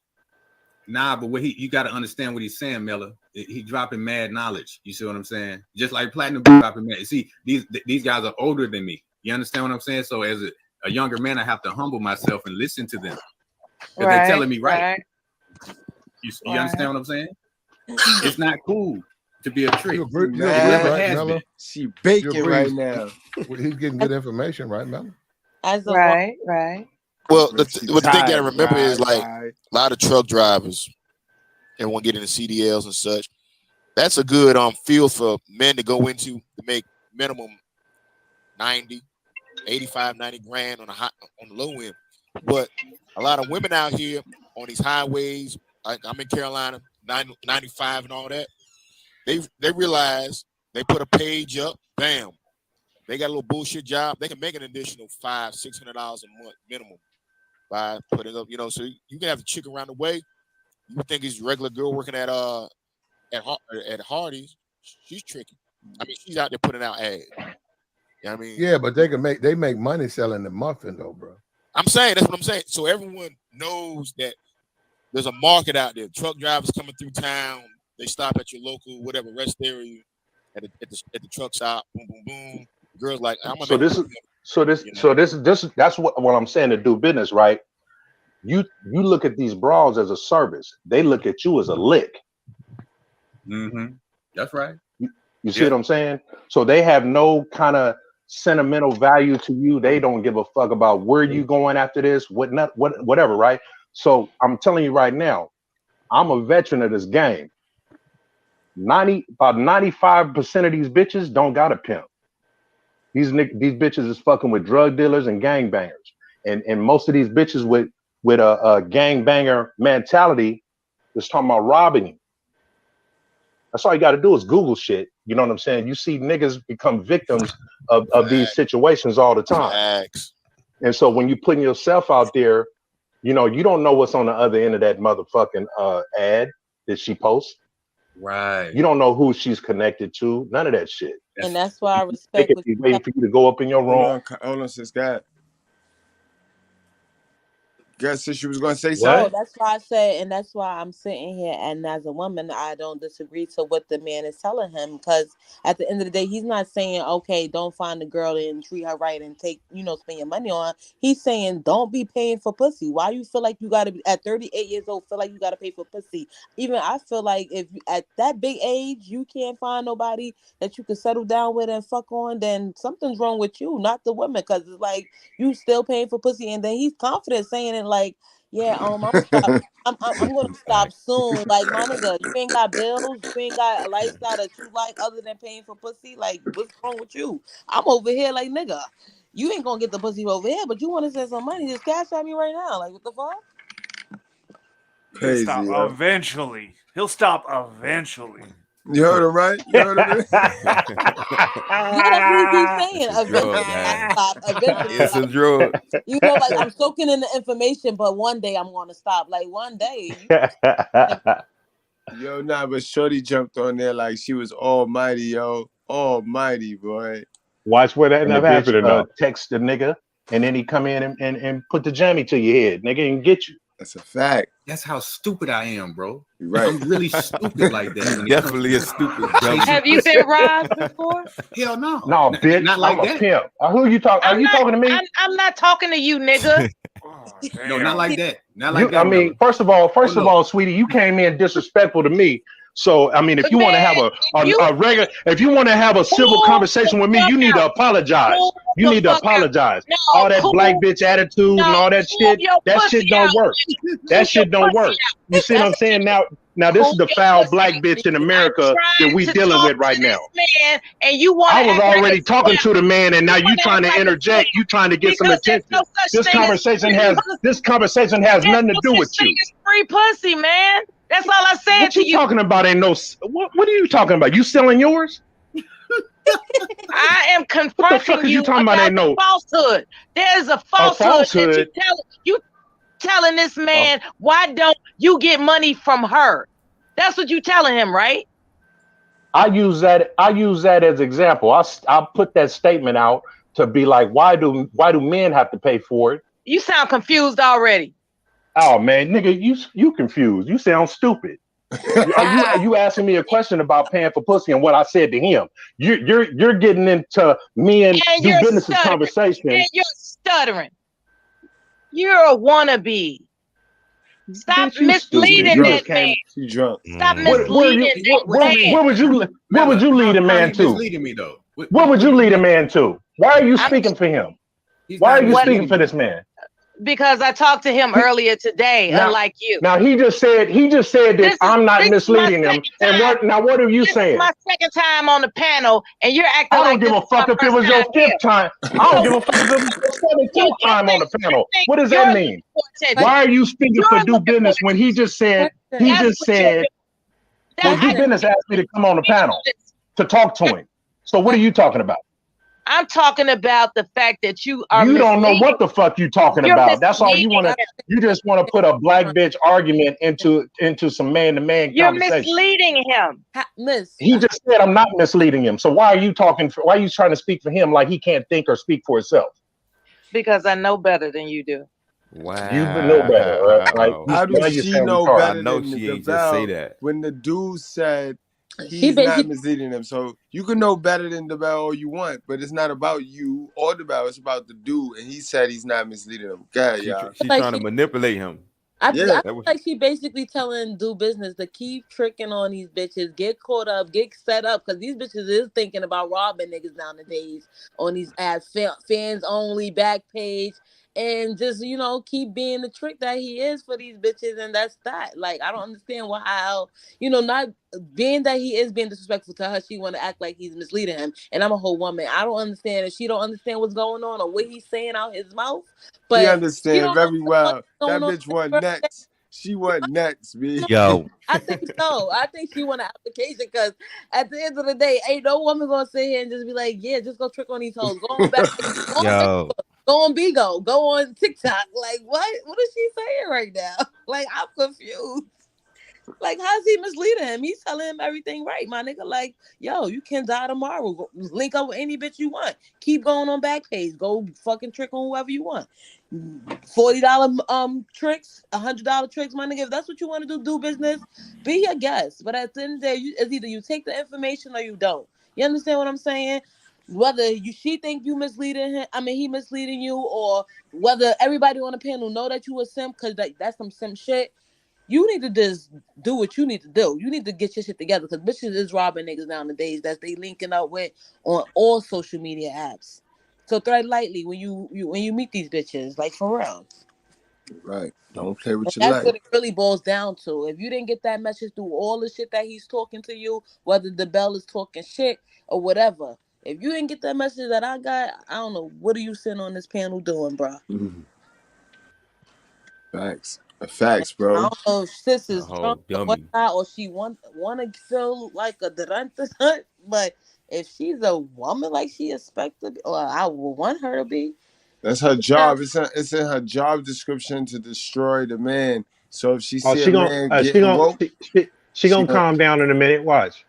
Nah, but you got to understand what he's saying, Miller. He dropping mad knowledge. You see what I'm saying? Just like Platinum dropping mad. See, these guys are older than me. You understand what I'm saying? So as a younger man, I have to humble myself and listen to them because they're telling me right. You understand what I'm saying? It's not cool to be a trick. She baking right now. He's getting good information, right, Mel? Right. Well, the thing you gotta remember is like a lot of truck drivers and want to get into CDLs and such. That's a good field for men to go into to make minimum 90, 85, 90 grand on the low end. But a lot of women out here on these highways, like I'm in Carolina, 95 and all that, they realize they put a page up, bam, they got a little bullshit job. They can make an additional $500-$600 a month minimum by putting up, you know. So you can have the chick around the way. You think he's a regular girl working at Hardee's. She's tricky. I mean, she's out there putting out ads. You know what I mean? Yeah, but they make money selling the muffin though, bro. I'm saying that's what I'm saying. So everyone knows that there's a market out there. Truck drivers coming through town. They stop at your local whatever rest area at the truck stop. Boom, boom, boom. The girl's like, I'm gonna that's what I'm saying to do business, right? You look at these bras as a service. They look at you as a lick. Mm-hmm. That's right. You see what I'm saying? So they have no kind of sentimental value to you. They don't give a fuck about where you going after this, whatever, right? So I'm telling you right now, I'm a veteran of this game. About 95% of these bitches don't got a pimp. These bitches is fucking with drug dealers and gangbangers, and most of these bitches with a gangbanger mentality is talking about robbing you. That's all you got to do is Google shit. You know what I'm saying? You see niggas become victims of these situations all the time. And so when you're putting yourself out there, you know, you don't know what's on the other end of that motherfucking ad that she posts. Right. You don't know who she's connected to. None of that shit. And that's why I respect what waiting for you to go up in your room. Hold on, sis, God. Guess she was gonna say No, something. that's why I said, and that's why I'm sitting here. And as a woman, I don't disagree to what the man is telling him, because at the end of the day, he's not saying, okay, don't find a girl and treat her right and take, spend your money on. He's saying, don't be paying for pussy. Why you feel like you gotta be at 38 years old? Feel like you gotta pay for pussy? Even I feel like if at that big age you can't find nobody that you can settle down with and fuck on, then something's wrong with you, not the woman. Because it's like you still paying for pussy, and then he's confident saying it like. Yeah, I'm gonna stop soon. Like, my nigga, you ain't got bills, you ain't got a lifestyle that you like other than paying for pussy. Like, what's wrong with you? I'm over here like, nigga, you ain't gonna get the pussy over here, but you want to send some money? Just cash at me right now. Like, what the fuck? He'll Crazy, stop yo. eventually. He'll stop eventually. You heard him right. You heard him. Yeah, that's what he keeps saying. It's a drug, Eventually, I man. stop. Eventually, It's a drug. like I'm soaking in the information, but one day I'm gonna stop. Like one day, Yo, nah, but Shorty jumped on there like she was almighty, yo. Almighty, boy. Watch what And end the up bitch happening. Text the nigga, and then he come in and put the jammy to your head, nigga, and get you. That's a fact. That's how stupid I am, bro. You're right. I'm really stupid like that. You definitely a stupid dummy. Have you been robbed before? Hell no. No, bitch, not like I'm that. a pimp. Who you talking? Are you talking to me? I'm not talking to you, nigga. No, not like that. Not like that. I mean, first of all, sweetie, you came in disrespectful to me. So, I mean, if you want to have a regular, if you want to have a civil conversation with me, you need to apologize. You need to apologize. All that black bitch attitude and all that shit, that shit don't work. That shit don't work. You see what I'm saying? Now this is the foul black bitch in America that we dealing with right now. Man, and you want I was already talking to the man, and now you trying to interject. You trying to get some attention. This conversation has nothing to do with you. It's free pussy, man. That's all I said What to you talking about? Ain't no. What are you talking about? You selling yours? I am confronting What the fuck is you talking about? Ain't no falsehood. There's a falsehood that you telling this man, why don't you get money from her? That's what you telling him, right? I use that as example. I put that statement out to be like, why do men have to pay for it? You sound confused already. Oh man, nigga, you confused. You sound stupid. you asking me a question about paying for pussy and what I said to him. You're getting into me and do business conversation. And you're stuttering. You're a wannabe. Stop misleading that man. She drunk. Stop misleading that man. Where would you lead a man to? Misleading me though. Where would you lead a man to? Why are you speaking for him? Why are you speaking for this man? Because I talked to him earlier today, unlike you. Now he just said that I'm not misleading him. And what are you saying? This is my second time on the panel, and you're acting like I don't give a fuck if it was your fifth time. I don't give a fuck if it was your 17th time on the panel. What does that mean? Why are you speaking for do business when he just said well, do business asked me to come on the panel to talk to him. So what are you talking about? I'm talking about the fact that you are. You don't know what the fuck you talking about. That's all you want to. You just want to put a black bitch argument into some man-to-man You're conversation. Misleading him. He just said I'm not misleading him. So why are you talking? Why are you trying to speak for him like he can't think or speak for himself? Because I know better than you do. Wow. You know better, right? Like, how does she know better than she ain't just say that. When the dude said he's not misleading them? So you can know better than DaBell all you want, but it's not about you or DaBell. It's about the dude, and he said he's not misleading them. God, y'all. She's trying to manipulate him. I feel like she basically telling do business to keep tricking on these bitches, get caught up, get set up, because these bitches is thinking about robbing niggas nowadays on these ads, fans only, back page, and just keep being the trick that he is for these bitches, and that's that. Like, I don't understand how not being that he is being disrespectful to her, she want to act like he's misleading him. And I'm a whole woman. I don't understand if she don't understand what's going on or what he's saying out his mouth. But she understand very well. That bitch went next. She went next, man. Yo. I think so. I think she want an application because at the end of the day, ain't no woman gonna sit here and just be like, yeah, just go trick on these hoes. Go on back. Go on Bigo. Go on TikTok. Like, what? What is she saying right now? Like, I'm confused. Like, how's he misleading him? He's telling him everything right, my nigga. Like, yo, you can die tomorrow. Go, link up with any bitch you want. Keep going on Backpage. Go fucking trick on whoever you want. $40 tricks, $100 tricks, my nigga. If that's what you want to do business, be your guest. But at the end of the day, it's either you take the information or you don't. You understand what I'm saying? Whether she think you misleading him, he misleading you, or whether everybody on the panel know that you a simp, because that's some simp shit. You need to just do what you need to do. You need to get your shit together, because bitches is robbing niggas nowadays that they linking up with on all social media apps. So tread lightly when you meet these bitches, like for real. Right. Don't play with And your that's life. what it really boils down to. If you didn't get that message through all the shit that he's talking to you, whether DaBell is talking shit or whatever, if you didn't get that message that I got, I don't know, what are you sitting on this panel doing, bro? Facts. Facts, bro. I don't know if sis is whole drunk or dummy. whatnot, or she want to feel like a durante, but if she's a woman like she expects to be, or I would want her to be. That's her job. It's in her job description to destroy the man. So if she see she a man getting woke, she gonna calm down in a minute. Watch.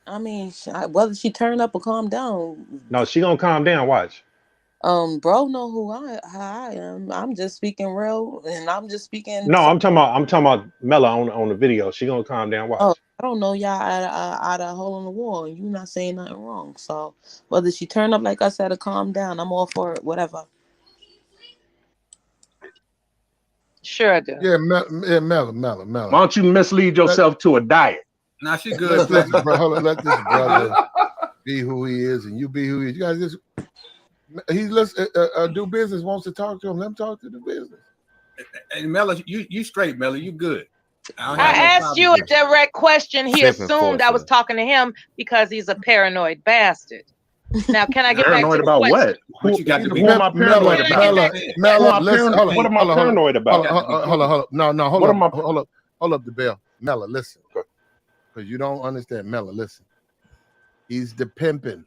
I mean, whether she turn up or calm down. No, she gonna calm down. Watch. Bro, know who I am. I'm just speaking real, and I'm just speaking. No, I'm talking about Mella on the video. She gonna calm down. Watch. Oh, I don't know y'all out of a hole in the wall, and you not saying nothing wrong. So whether she turn up, like I said, or calm down, I'm all for it. Whatever. Sure I do. Yeah, Mella. Why don't you mislead yourself to a diet? Nah, she good. Let this brother be who he is, and you be who he is. You guys just do business. Wants to talk to him. Let him talk to the business. And Mella, you straight, Mella. You good. I asked you a direct question. He assumed I was talking to him because he's a paranoid bastard. Now, can I get back to Paranoid the about question? what? You got to be. Who am I paranoid about? What am I paranoid about? Hold on. Hold up, DaBell. Mella, listen, because you don't understand. Mella, listen. He's the pimping.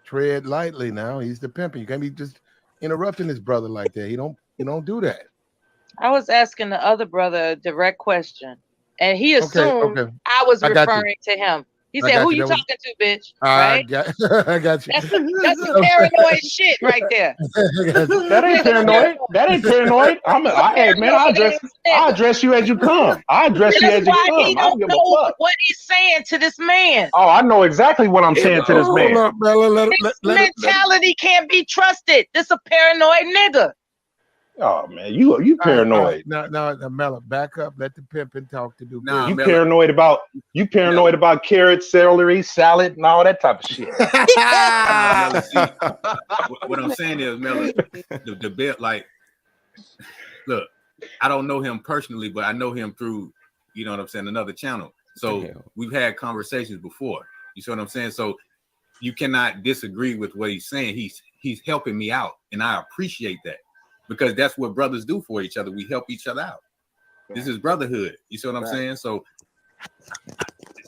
Tread lightly now. He's the pimping. You can't be just interrupting his brother like that. You don't do that. I was asking the other brother a direct question, and he assumed I was referring to him. He said, "Who you talking to, bitch?" Right? I got you. That's some paranoid shit right there. That ain't paranoid. That ain't paranoid. Hey man, I'll address you as you come. I address you as you come. He don't know what he's saying to this man. Oh, I know exactly what I'm saying to this man. His mentality can't be trusted. This a paranoid nigga. Oh man, you paranoid. Now, Mella, back up. Let the pimpin' talk to do. Nah, you paranoid about carrots, celery, salad, and all that type of shit. Mella, see, what I'm saying is, Mella, the bit, like, look, I don't know him personally, but I know him through, you know what I'm saying, another channel. So we've had conversations before. You see what I'm saying? So you cannot disagree with what he's saying. He's helping me out, and I appreciate that. Because that's what brothers do for each other. We help each other out. This is brotherhood. You see what I'm saying? So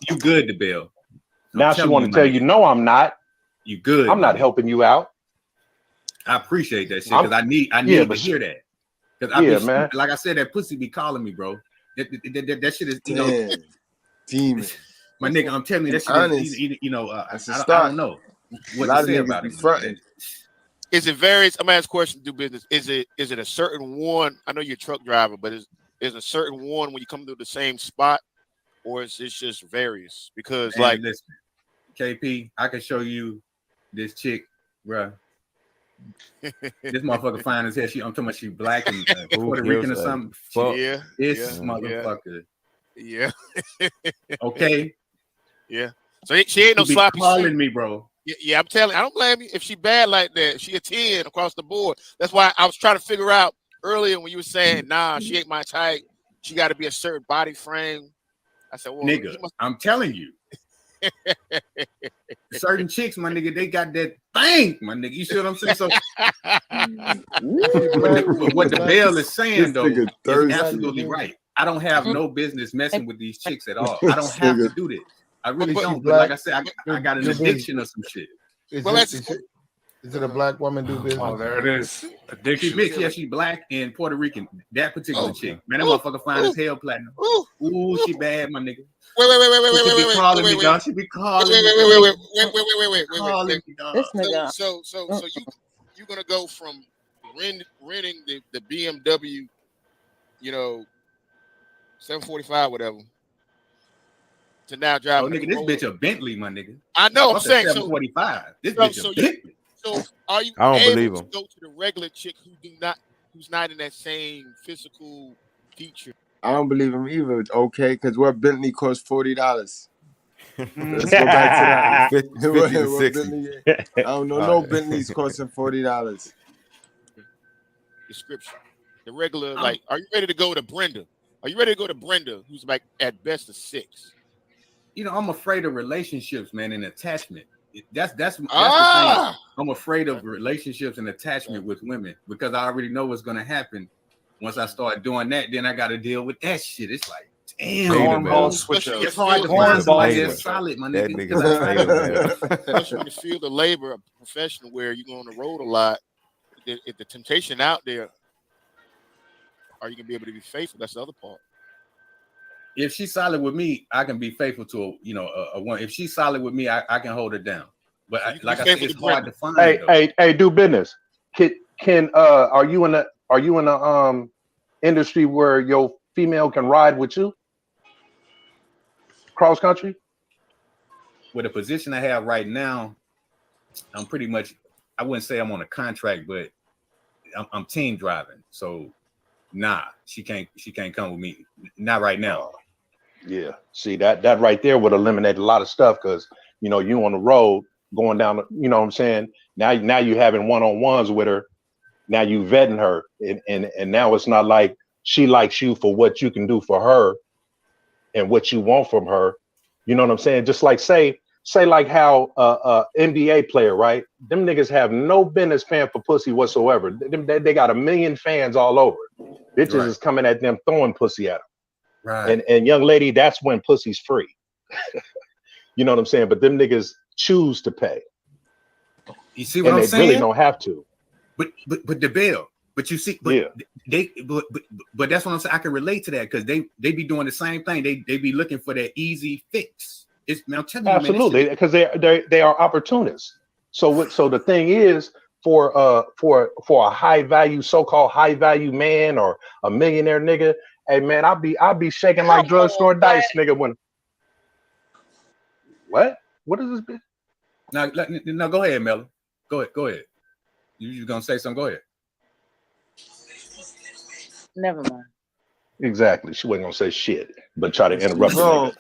you good, DaBell. Now she want to tell you, no, I'm not. You good. I'm not helping you out. I appreciate that shit because I need to hear that. Because man. Like I said, that pussy be calling me, bro. That shit is, you know, demon. My nigga, I'm telling you, that shit is, you know, I don't know what to say about it. Is it various? I'm gonna ask a question. Do business? Is it a certain one? I know you're a truck driver, but is a certain one when you come to the same spot, or is it just various? Because like, listen, KP, I can show you this chick, bruh. This motherfucker fine as hell. I'm talking about she black and Puerto Rican or something. Yeah, this motherfucker. Yeah. Okay. Yeah. So she ain't no sloppy. Calling me, bro. Yeah, I'm telling you, I don't blame you if she bad like that. She a 10 across the board. That's why I was trying to figure out earlier when you were saying, nah, she ain't my type. She got to be a certain body frame. I said, well, nigga, I'm telling you. Certain chicks, my nigga, they got that thing, my nigga. You see what I'm saying? So what DaBell is saying, though, is absolutely right. I don't have no business messing with these chicks at all. I don't have to do this. I really don't. But like I said, I got an addiction or some shit. Is it a black woman do business? Oh, there it is. She Addiction. mixed, yeah, she black and Puerto Rican. That particular chick, man, that motherfucker fine as hell, platinum. Ooh, she bad, my nigga. Wait, calling me, dog. She be calling me. Wait. This nigga. So you gonna go from renting the BMW, 745, whatever, to now driving. Oh, nigga, this bitch a Bentley, my nigga. I know. I'm saying 745. This bitch a Bentley. So are you I don't able believe to him. go to the regular chick who's not in that same physical feature? I don't believe him either. Okay, because what Bentley costs $40. Let's go back to that. 50 to 60. Bentley, I don't know. No Bentleys costing $40. Description. The regular, like, are you ready to go to Brenda? Are you ready to go to Brenda, who's like at best a 6? I'm afraid of relationships, man, and attachment. That's the thing. I'm afraid of relationships and attachment with women because I already know what's gonna happen. Once I start doing that, then I got to deal with that shit. It's like, damn, it's hard to find somebody that's solid, my nigga. Especially when you feel the labor of a professional where you go on the road a lot. If the temptation out there, are you gonna be able to be faithful? That's the other part. If she's solid with me, I can be faithful to a one. If she's solid with me, I can hold her down. But like I said, it's hard to find. Hey, do business. Can are you in the industry where your female can ride with you cross country? With the position I have right now, I'm pretty much, I wouldn't say I'm on a contract, but I'm team driving. So nah, she can't come with me. Not right now. Yeah. See, that right there would eliminate a lot of stuff because you on the road going down, you know what I'm saying? Now you having one-on-ones with her. Now you vetting her, and now it's not like she likes you for what you can do for her and what you want from her. You know what I'm saying? Just like say like how NBA player, right? Them niggas have no business paying for pussy whatsoever. They got 1 million fans all over. Bitches is coming at them throwing pussy at them. Right. And young lady, that's when pussy's free. You know what I'm saying? But them niggas choose to pay. You see what I'm saying? They really don't have to. But DaBell, but you see, but that's what I'm saying. I can relate to that because they be doing the same thing. They be looking for that easy fix. I'm telling you, absolutely, because they are opportunists. So the thing is, for a high value, so-called high value man or a millionaire nigga, hey man, I'll be shaking like drugstore dice, nigga. When what is this bitch? Now go ahead, Melly. Go ahead. You gonna say something? Go ahead. Never mind. Exactly. She wasn't gonna say shit, but try to interrupt me. No.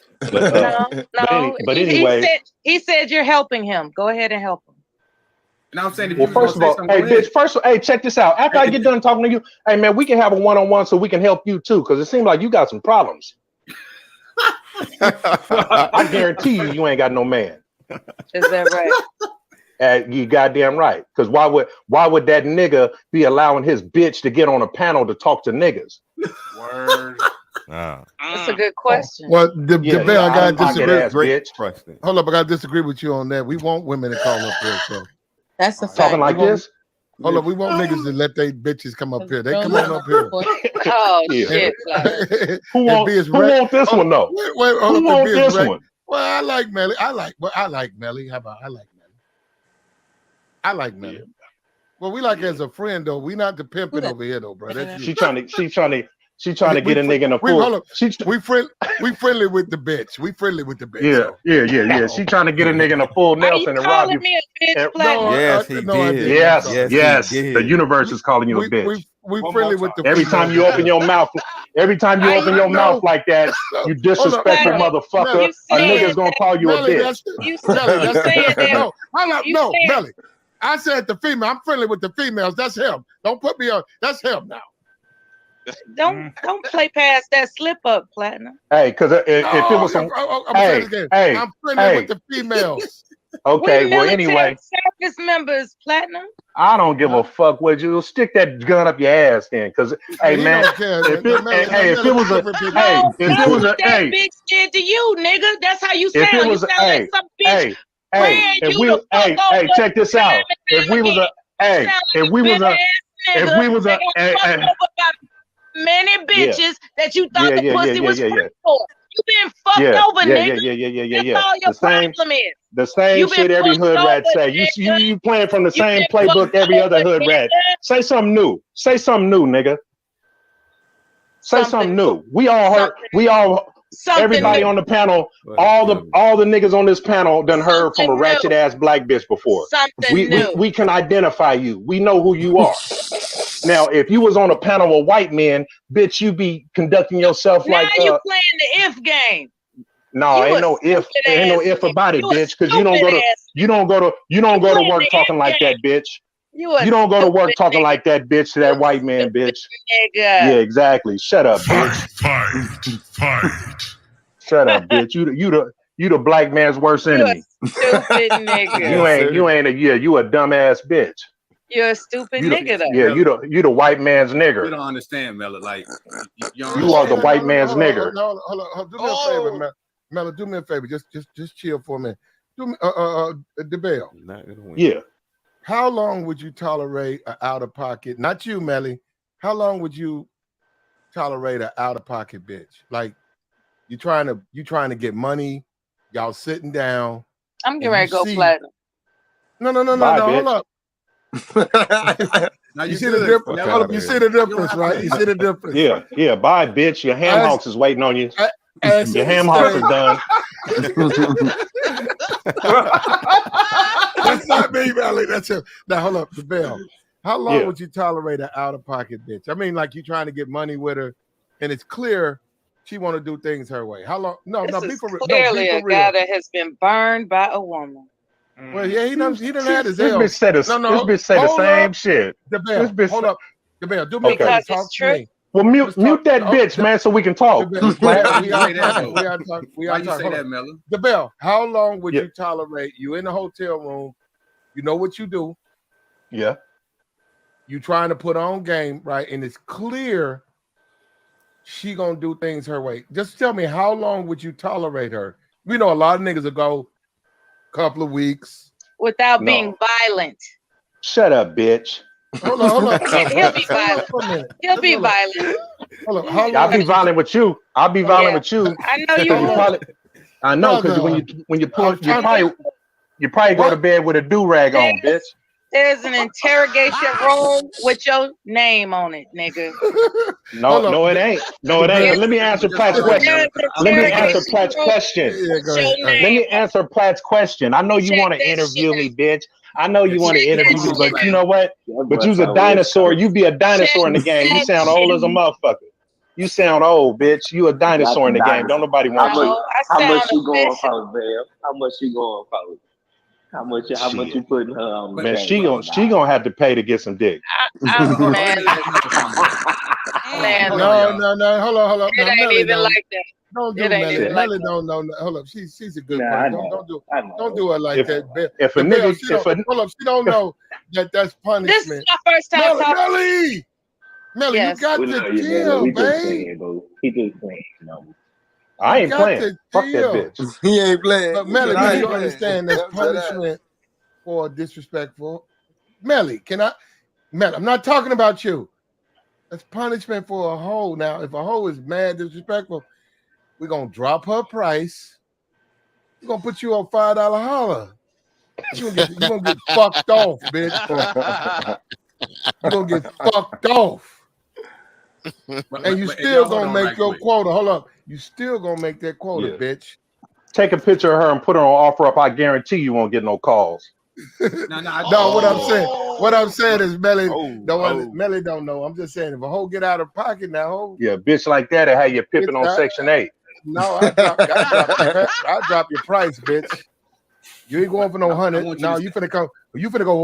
But anyway, he said you're helping him. Go ahead and help him. Now I'm saying, well, first of all, hey, bitch, check this out. After I get done talking to you, hey man, we can have a one-on-one so we can help you too, because it seems like you got some problems. I guarantee you ain't got no man. Is that right? You goddamn right. Because why would that nigga be allowing his bitch to get on a panel to talk to niggas? Word. That's a good question. Well, DaBell, I gotta disagree. Great question. Hold up, I gotta disagree with you on that. We want women to call up here, so that's the fact. Talking like this. Hold up, we want niggas to let they bitches come up here. They come on up here. Oh shit! Who want this one though? Wait, hold Who up, want this one? Well, I like Melly. I like Melly. How about I like Melly? I like Melly. Well, we like as a friend though. We not the pimping over here though, bro. That's She trying to get a nigga in a full. We friendly with the bitch. We friendly with the bitch. Yeah. She trying to get a nigga in a full Nelson and rob you. Me a bitch, yes, he did. Yes. The universe is calling you a bitch. We friendly with the every time you open your mouth. Every time you open your mouth like that, you disrespectful motherfucker. A nigga's gonna call you a bitch. Melly. I said the female. I'm friendly with the females. That's him. Don't put me on. That's him now. Don't play past that slip up, Platinum. Hey, because if it was some, I'm friendly with the females. Okay, we well anyway, service members, Platinum. I don't give a fuck what you stick that gun up your ass then, because hey man, if it was a big shit to you, nigga. That's how you sound. You sound like some bitch Hey, if we, hey, check this out. If we was a, hey, if we was a, many bitches that you thought the pussy was free for. You been fucked over, nigga. That's all your problem is. The same shit every hood rat say. You playing from the same playbook every other hood rat. Say something new. Say something new, nigga. Say something new. We all heard. We all. Everybody on the panel, all the niggas on this panel done heard from a ratchet ass black bitch before. We can identify you. We know who you are. Now, if you was on a panel of white men, bitch, you be conducting yourself now like you playing the if game. No, ain't no if about it, bitch, because you don't go to work talking like that, bitch. You don't go to work talking like that, bitch, to that white man, bitch. Nigga. Yeah, exactly. Shut up, bitch. Fight. Shut up, bitch. You the black man's worst enemy. Stupid nigga. You a dumbass bitch. You're a stupid nigga, though. Yeah, you the white man's nigger. You don't understand, Mella. Like you are the white man's nigger. Hold on. Do me a favor, Mella. Do me a favor. Just chill for a minute. Do me, DaBell. Yeah. How long would you tolerate an out of pocket? Not you, Melly. How long would you tolerate an out of pocket bitch? Like you trying to get money. Y'all sitting down. I'm getting ready to go platinum. No. Hold up. Now you see the difference. You see the difference, right? You see the difference. Yeah. Bye, bitch. Your ham hocks is waiting on you. Your ham hocks is done. That's not me, Melly. That's him. Now hold up, DaBell. How long would you tolerate an out of pocket bitch? I mean, like you trying to get money with her, and it's clear she want to do things her way. How long? No, be for real. Clearly, a guy that has been burned by a woman. Well, yeah, he done had his This bitch said this bitch say the same shit. DaBell, hold up. DaBell, do me a favor. Talk to me. Well, mute that bitch, man, so we can talk. We are talking. Why you say that, Mella? DaBell, how long would you tolerate you in the hotel room? You know what you do. Yeah. You trying to put on game, right? And it's clear she gonna do things her way. Just tell me, how long would you tolerate her? We know a lot of niggas will go a couple of weeks without being violent. Shut up, bitch. Hold on. He'll be violent. He'll be violent. Hold on. How long I'll be violent with you. I'll be violent with you. I know you will. I know, because when you pull, you probably go to bed with a do-rag on, bitch. There's an interrogation room with your name on it, nigga. No, it ain't. No, it ain't. But let me answer Platt's question. Let me answer Platt's question. I know you want to interview me, bitch. I know you want to interview me, but you know what? But you's a dinosaur. You be a dinosaur in the game. You sound old as a motherfucker. You sound old, bitch. You a dinosaur in the game. Don't nobody want you. How much you going for, Bell? How much you going for? How much you putting her on? Man, she gonna have to pay to get some dick. Man. No. Hold on. It ain't even like that. Don't do Melly. Melly don't know. Hold up. She's a good one. Don't do her like that. If a nigga, hold up, she don't know that's punishment. This is my first time talking. Melly, you got to chill, babe. He just playing, I ain't playing. Fuck that bitch. He ain't playing. But Melly, you understand that's punishment for disrespectful. Melly, Melly, I'm not talking about you. That's punishment for a hoe. Now, if a hoe is mad, disrespectful, we're going to drop her price. We're going to put you on $5 holler. You're going to get fucked off, bitch. You're going to get fucked off. And you still going to make your quota. Hold up. You still going to make that quota, bitch. Take a picture of her and put her on offer up. I guarantee you won't get no calls. No, what I'm saying is Melly Melly don't know. I'm just saying if a hoe get out of pocket now, yeah, bitch like that, how you pipping on Section 8. No, I drop your price, bitch. You ain't going for no 100. No, you finna go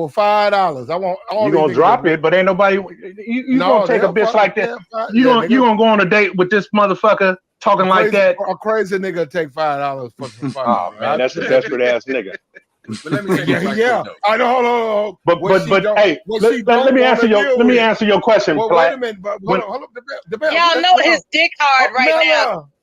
for $5. I want all. You gonna drop it, but ain't nobody. You gonna take a bitch like that? You gonna go on a date with this motherfucker talking like that? A crazy nigga take $5 for some fun. Oh man, that's a desperate ass nigga. But let me say I know. Hold on. But hey, let me answer your question. Well, wait a minute. Hold up. Y'all know his dick hard right now.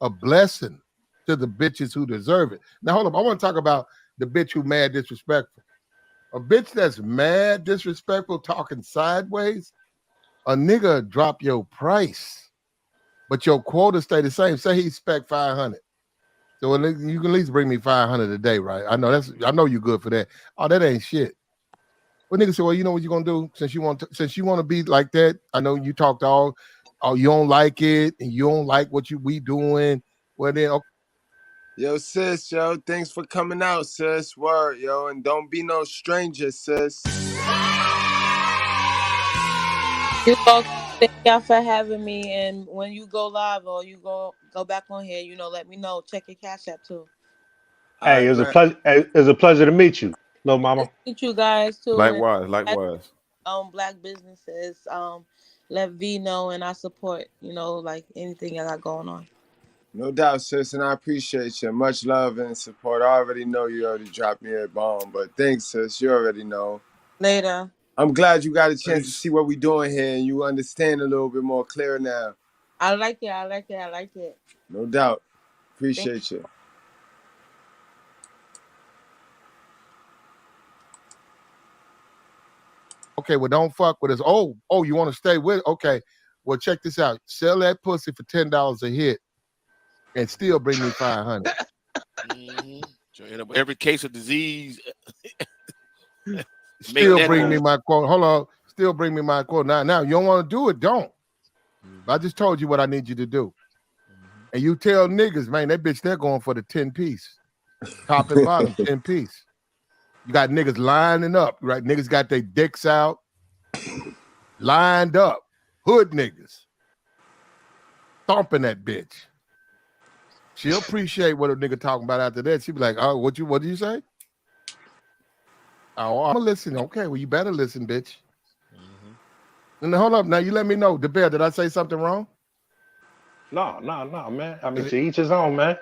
a blessing to the bitches who deserve it. Now, hold up. I want to talk about the bitch who mad disrespectful. A bitch that's mad disrespectful, talking sideways, a nigga drop your price, but your quota stay the same. Say he expect 500. So you can at least bring me 500 a day, right? I know you good for that. Oh, that ain't shit. Well, nigga say, well, you know what you're gonna do since you want to be like that. I know you talked all, oh, you don't like it and you don't like what we doing. Well, then, okay. Yo, sis, yo, thanks for coming out, sis. Word, yo, and don't be no stranger, sis. You go, thank y'all for having me. And when you go live or you go back on here, let me know. Check your Cash App too. Hey, it was a pleasure. It was a pleasure to meet you, little mama. Meet you guys too. Likewise, And likewise. Black businesses. Let V know, and I support. Like anything I got going on. No doubt, sis, and I appreciate you. Much love and support. I already know you already dropped me a bomb, but thanks, sis. You already know. Later. I'm glad you got a chance to see what we're doing here and you understand a little bit more clear now. I like it. No doubt. Appreciate you. Okay, well, don't fuck with us. Oh, you want to stay with it? Okay. Well, check this out. Sell that pussy for $10 a hit and still bring me 500. So every case of disease. Still bring me my quote. Hold on. Still bring me my quote. Now, you don't want to do it, don't. I just told you what I need you to do. And you tell niggas, man, that bitch, they're going for the 10-piece. Top and bottom, 10-piece. You got niggas lining up, right? Niggas got their dicks out, lined up. Hood niggas. Thumping that bitch. She'll appreciate what a nigga talking about after that. She'll be like, oh, what do you say? Oh, I'm gonna listen. Okay, well, you better listen, bitch. And hold up. Now, you let me know. DaBell, did I say something wrong? No, man. I mean, to each his own, man.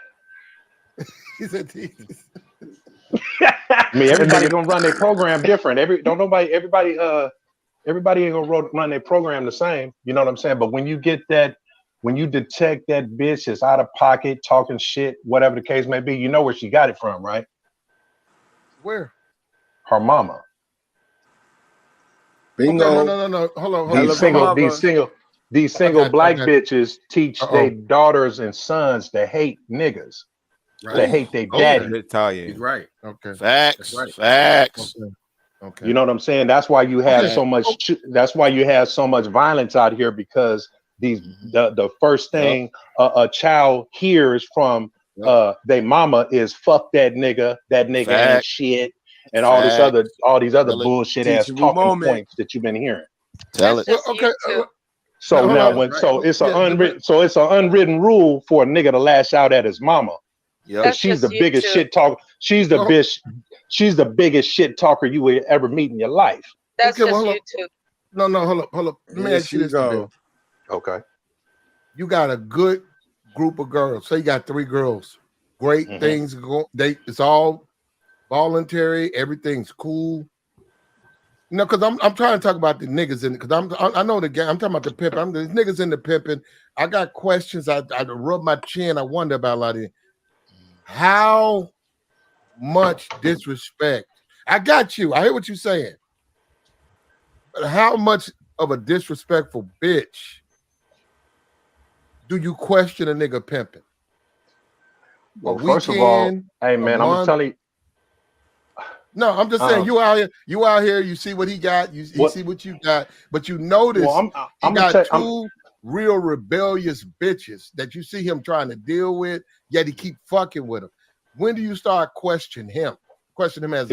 He said to I mean, everybody gonna run their program different. Everybody ain't gonna run their program the same. You know what I'm saying? But when you detect that bitch is out of pocket, talking shit, whatever the case may be, you know where she got it from, right? Where? Her mama. Bingo. Okay, no. Hold on. These single black bitches teach their daughters and sons to hate niggas. Right. To hate their daddy. He's right. Okay. Facts. Right. Facts. Okay. You know what I'm saying? That's why you have so much. That's why you have so much violence out here, because the first thing a child hears from their mama is "fuck that nigga." That nigga ain't shit, and all these other bullshit ass talking points that you've been hearing. Tell it. Okay. So now it's an unwritten rule for a nigga to lash out at his mama. Yeah, she's the biggest shit talker. She's the biggest shit talker you would ever meet in your life. That's just you too. No, hold up. Let me ask you this, Bill. Okay. You got a good group of girls. Say you got 3 girls. Great things go. It's all voluntary. Everything's cool. No, because I'm trying to talk about the niggas in it. Because I know the game. I'm talking about the pimping. There's niggas in the pimping. I got questions. I rub my chin. I wonder about a lot of it. How much disrespect? I got you. I hear what you're saying. But how much of a disrespectful bitch do you question a nigga pimping? Well, first of all, hey man, I'm telling you. No, I'm just saying you out here, you see what he got, you see what you got, but you notice he got 2 real rebellious bitches that you see him trying to deal with, yet he keep fucking with them. When do you start questioning him? Question him as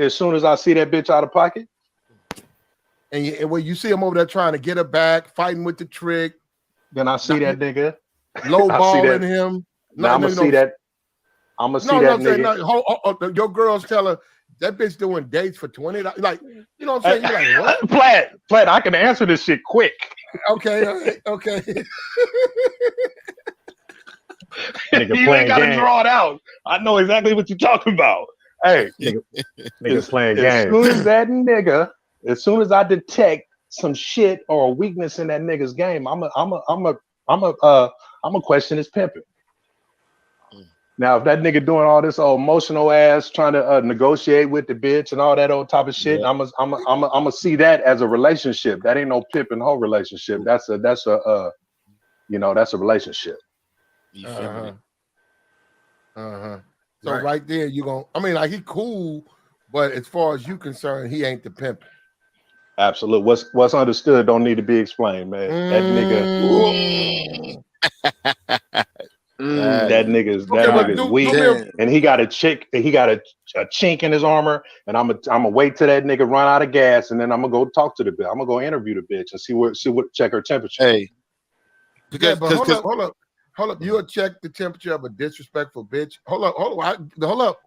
soon as I see that bitch out of pocket. And when you see him over there trying to get her back, fighting with the trick, then I see that nigga lowballing him. Now I'm gonna see that. I'm gonna see that nigga. Your girls tell her that bitch doing dates for $20. Like, you know what I'm saying? You're like, what? Plaid, I can answer this shit quick. Okay. Nigga you ain't gotta draw it out. I know exactly what you're talking about. Hey, nigga playing games. As soon as I detect some shit or a weakness in that nigga's game, I'm a question his pimping. Now, if that nigga doing all this old emotional ass, trying to negotiate with the bitch and all that old type of shit, I'm gonna see that as a relationship. That ain't no pimp and hoe relationship. That's a that's a relationship. So right there, you gonna. I mean, like he cool, but as far as you concerned, he ain't the pimp. Absolute. What's understood don't need to be explained, man. That nigga. That nigga's weak, and he got a chick. He got a chink in his armor, and I'm gonna wait till that nigga run out of gas, and then I'm gonna go talk to the bitch. I'm gonna go interview the bitch and see what check her temperature. Hey, Because hold up. You'll check the temperature of a disrespectful bitch. Hold up.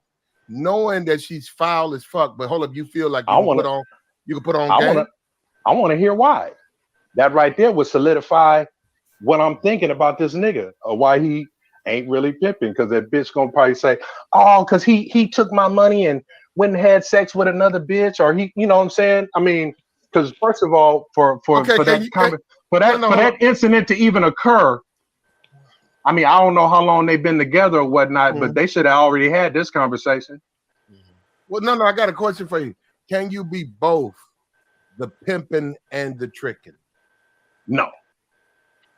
Knowing that she's foul as fuck, but hold up, you feel like you can put on game? I want to hear why. That right there would solidify what I'm thinking about this nigga, or why he ain't really pimping, because that bitch gonna probably say, oh, because he took my money and went and had sex with another bitch, or he, you know what I'm saying? I mean, because first of all, for that incident to even occur, I mean, I don't know how long they've been together or whatnot, but they should have already had this conversation. Well, no, I got a question for you. Can you be both the pimping and the tricking? No.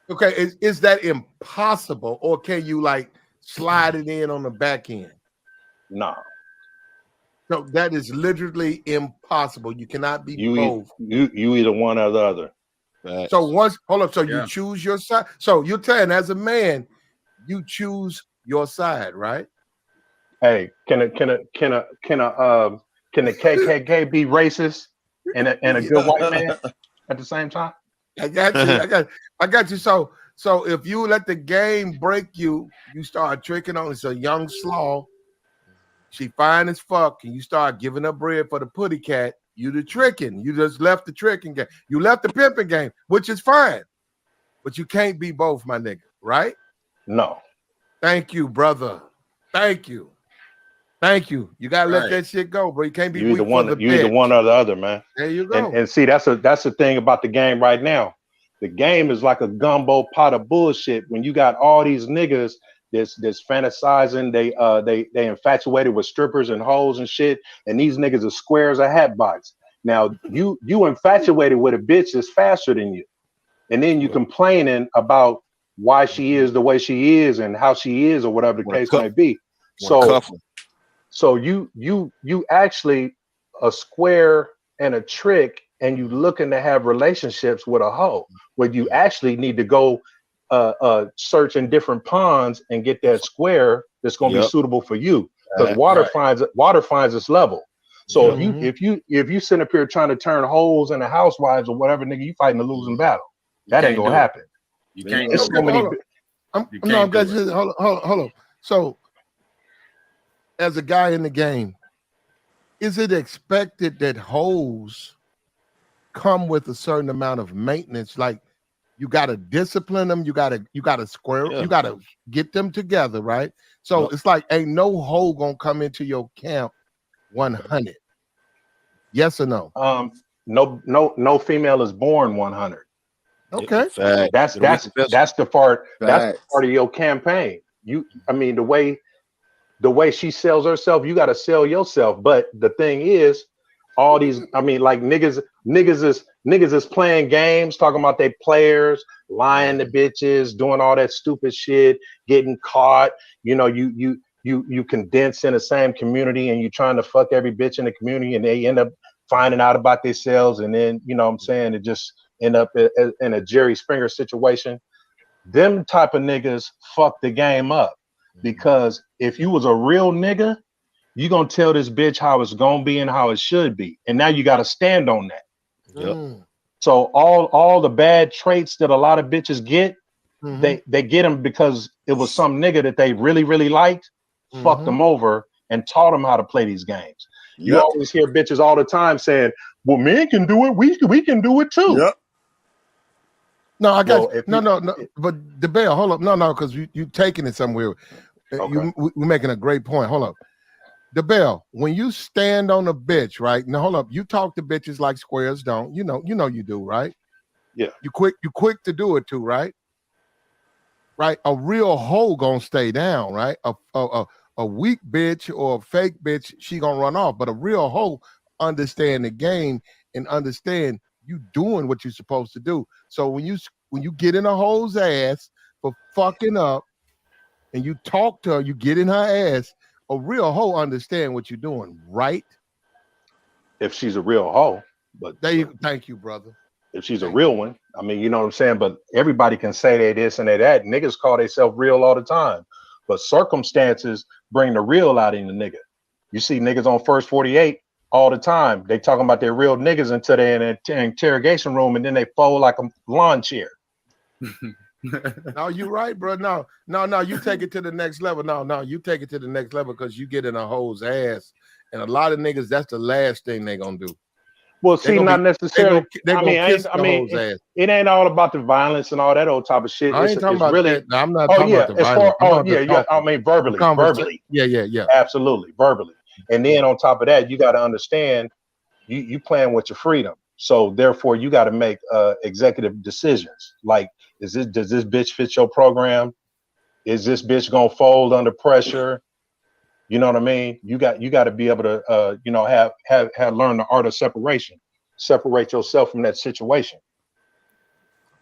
Okay, is that impossible, or can you like slide it in on the back end? No. So that is literally impossible. You cannot be both. You either one or the other. So you choose your side. So you're telling, as a man, you choose your side, right? Hey, can the KKK be racist and a good white man at the same time? I got you. I got you. So if you let the game break you, you start tricking on. It's a young slaw. She fine as fuck, and you start giving her bread for the putty cat. You the tricking. You just left the tricking game. You left the pimping game, which is fine, but you can't be both, my nigga. Right? No. Thank you, brother. Thank you. You gotta let that shit go, bro. You can't be weak for the bitch. You either one or the other, man. There you go. And see, that's the thing about the game right now. The game is like a gumbo pot of bullshit. When you got all these niggas that's fantasizing, they infatuated with strippers and hoes and shit, and these niggas are squares or hat box. Now you infatuated with a bitch that's faster than you, and then you complaining about why she is the way she is and how she is or whatever the case may be. So you actually a square and a trick, and you looking to have relationships with a hoe, where you actually need to go search in different ponds and get that square that's going to be suitable for you, because water finds its level. So if you sit up here trying to turn hoes into housewives or whatever, nigga, you fighting a losing battle. That ain't gonna happen. You can't. It's so many. Hold on. So, as a guy in the game, is it expected that hoes come with a certain amount of maintenance? Like, you got to discipline them, you got to square, you got to get them together, right? So it's like, ain't no hoe gonna come into your camp 100. Yes or no? No female is born 100. Okay, that's the part. That's part of your campaign. I mean, the way she sells herself, you got to sell yourself. But the thing is, all these, I mean, like niggas is playing games, talking about they players, lying to bitches, doing all that stupid shit, getting caught. You know, you condense in the same community, and you trying to fuck every bitch in the community, and they end up finding out about themselves, and then, you know what I'm saying, it just end up in a Jerry Springer situation. Them type of niggas fuck the game up, because if you was a real nigga, you gonna tell this bitch how it's gonna be and how it should be, and now you got to stand on that. So all the bad traits that a lot of bitches get, they get them because it was some nigga that they really liked, fucked them over and taught them how to play these games. You always hear bitches all the time saying, well, men can do it, we can do it too. No, I got no. But DaBell, hold up, no, because you taking it somewhere. We're making a great point. Hold up, DaBell. When you stand on a bitch, right? Now, hold up. You talk to bitches like squares don't. You know you do, right? Yeah. You quick to do it too, right? right? A real hoe gonna stay down, right? A weak bitch or a fake bitch, she gonna run off. But a real hoe understand the game and understand you doing what you're supposed to do. So when you get in a hoe's ass for fucking up and you talk to her, you get in her ass, a real hoe understand what you're doing, right? If she's a real hoe. But thank you, brother. If she's a real one, I mean, you know what I'm saying? But everybody can say they this and they that. Niggas call themselves real all the time. But circumstances bring the real out in the nigga. You see niggas on First 48 all the time. They talking about their real niggas until they're in an interrogation room and then they fold like a lawn chair. No, you're right, bro. No, you take it to the next level. No, you take it to the next level because you get in a hoe's ass. And a lot of niggas, that's the last thing they gonna do. Well, see, not necessarily. It ain't all about the violence and all that old type of shit. I ain't talking about really, that. No, I'm not talking about the violence. I mean, verbally. Yeah. Absolutely, verbally. And then on top of that, you got to understand, you playing with your freedom. So therefore, you got to make executive decisions. Like, does this bitch fit your program? Is this bitch gonna fold under pressure? You know what I mean? You got to be able to, have learn the art of separation. Separate yourself from that situation.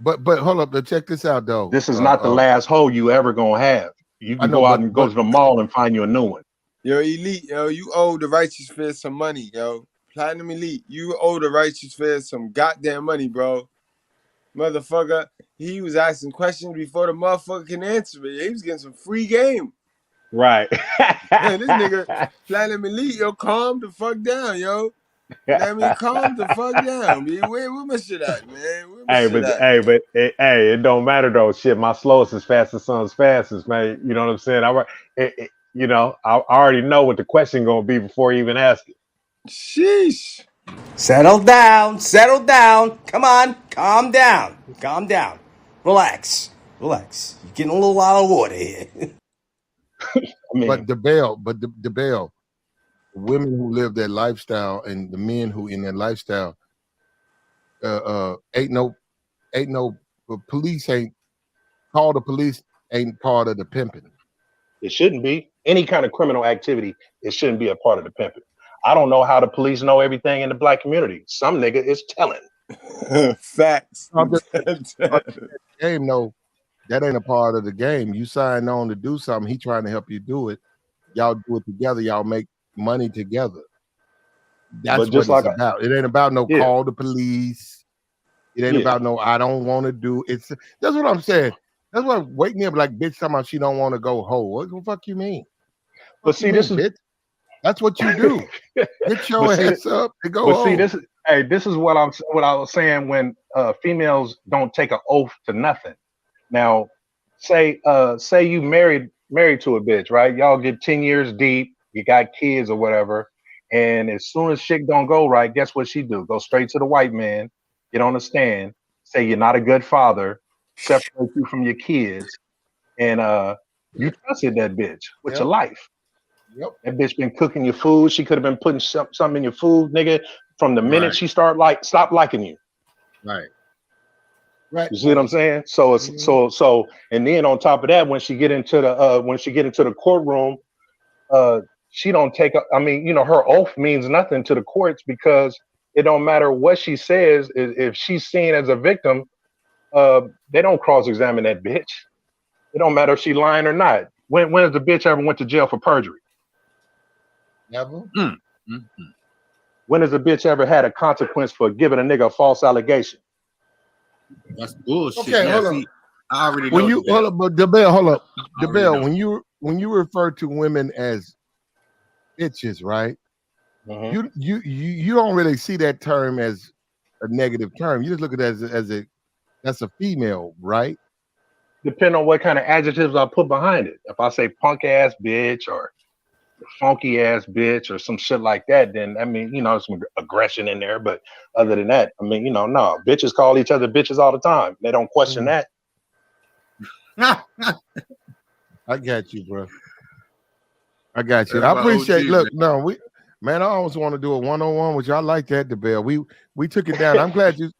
But hold up, check this out though. This is not the last hoe you ever gonna have. You can go out and go to the mall and find you a new one. Yo, Elite, yo, you owe the Righteous Fed some money, yo. Platinum Elite, you owe the Righteous Fed some goddamn money, bro. Motherfucker, he was asking questions before the motherfucker can answer it. He was getting some free game. Right. Man, this nigga Platinum Elite, yo, calm the fuck down, yo. I mean, calm the fuck down, man. Where my shit at, man? It don't matter though. Shit, my slowest is fastest, son's fastest, man. You know what I'm saying? I already know what the question gonna be before you even ask it. Sheesh. Settle down. Come on, calm down. Relax. You're getting a little out of order here. But DaBell, women who live that lifestyle and the men who in that lifestyle, ain't no police ain't call the police ain't part of the pimping. It shouldn't be. Any kind of criminal activity, it shouldn't be a part of the pimping. I don't know how the police know everything in the black community. Some nigga is telling. Facts. Game, no, that ain't a part of the game. You signed on to do something. He trying to help you do it. Y'all do it together. Y'all make money together. That's what it's about. It ain't about no call the police. It ain't about no I don't want to do. That's what I'm saying. That's why wake me up like bitch talking about she don't want to go hoe. What the fuck you mean? But see, this is bitch. That's what you do. Get your ass up and go home. See, this is what I was saying when females don't take an oath to nothing. Now, say you married to a bitch, right? Y'all get 10 years deep, you got kids or whatever, and as soon as shit don't go right, guess what she do? Go straight to the white man, get on the stand, say you're not a good father, separate you from your kids, and you trusted that bitch with your life. Yep. That bitch been cooking your food. She could have been putting something in your food, nigga, from the minute she stopped liking you. Right. You see what I'm saying? So it's so and then on top of that, when she get into the courtroom, she don't take her oath means nothing to the courts because it don't matter what she says. If she's seen as a victim, they don't cross-examine that bitch. It don't matter if she lying or not. When has the bitch ever went to jail for perjury? Never. When has a bitch ever had a consequence for giving a nigga a false allegation? That's bullshit. Okay, hold on. I already know. When you hold up, but DaBell, when you refer to women as bitches, right? Mm-hmm. You don't really see that term as a negative term. You just look at it as that's a female, right? Depending on what kind of adjectives I put behind it. If I say punk ass bitch or funky ass bitch or some shit like that, then I mean, some aggression in there. But other than that, I mean, no, bitches call each other bitches all the time. They don't question that. I got you, bro. I got you. I appreciate. Look, man, I always want to do a one-on-one, which I like that, DaBell. We took it down. I'm glad you.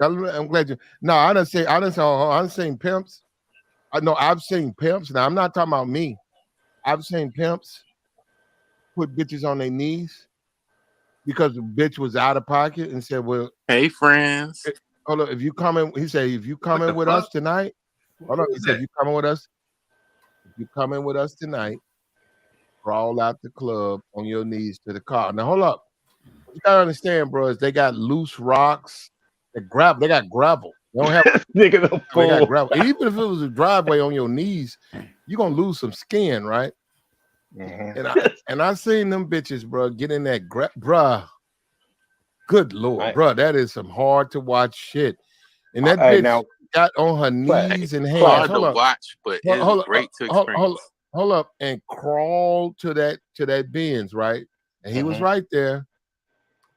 No, I didn't seen pimps. I know I've seen pimps. Now I'm not talking about me. I've seen pimps put bitches on their knees because the bitch was out of pocket and said, "Well, hey friends, hold on, if you coming," he said, "If you coming with us tonight, hold on." He said, "If you coming with us, tonight, crawl out the club on your knees to the car." Now hold up, you gotta understand, bro. Is they got loose rocks, they got gravel. They don't have nigga the they got fool. gravel. Even if it was a driveway on your knees, you're gonna lose some skin, right? And I seen them bitches, bro, get in that bruh. Good lord, bruh, that is some hard to watch shit. And that bitch now, got on her knees and hands. hard Hold to up. watch, but it's great to experience. Hold up, and crawled to that Benz, right? And he was right there.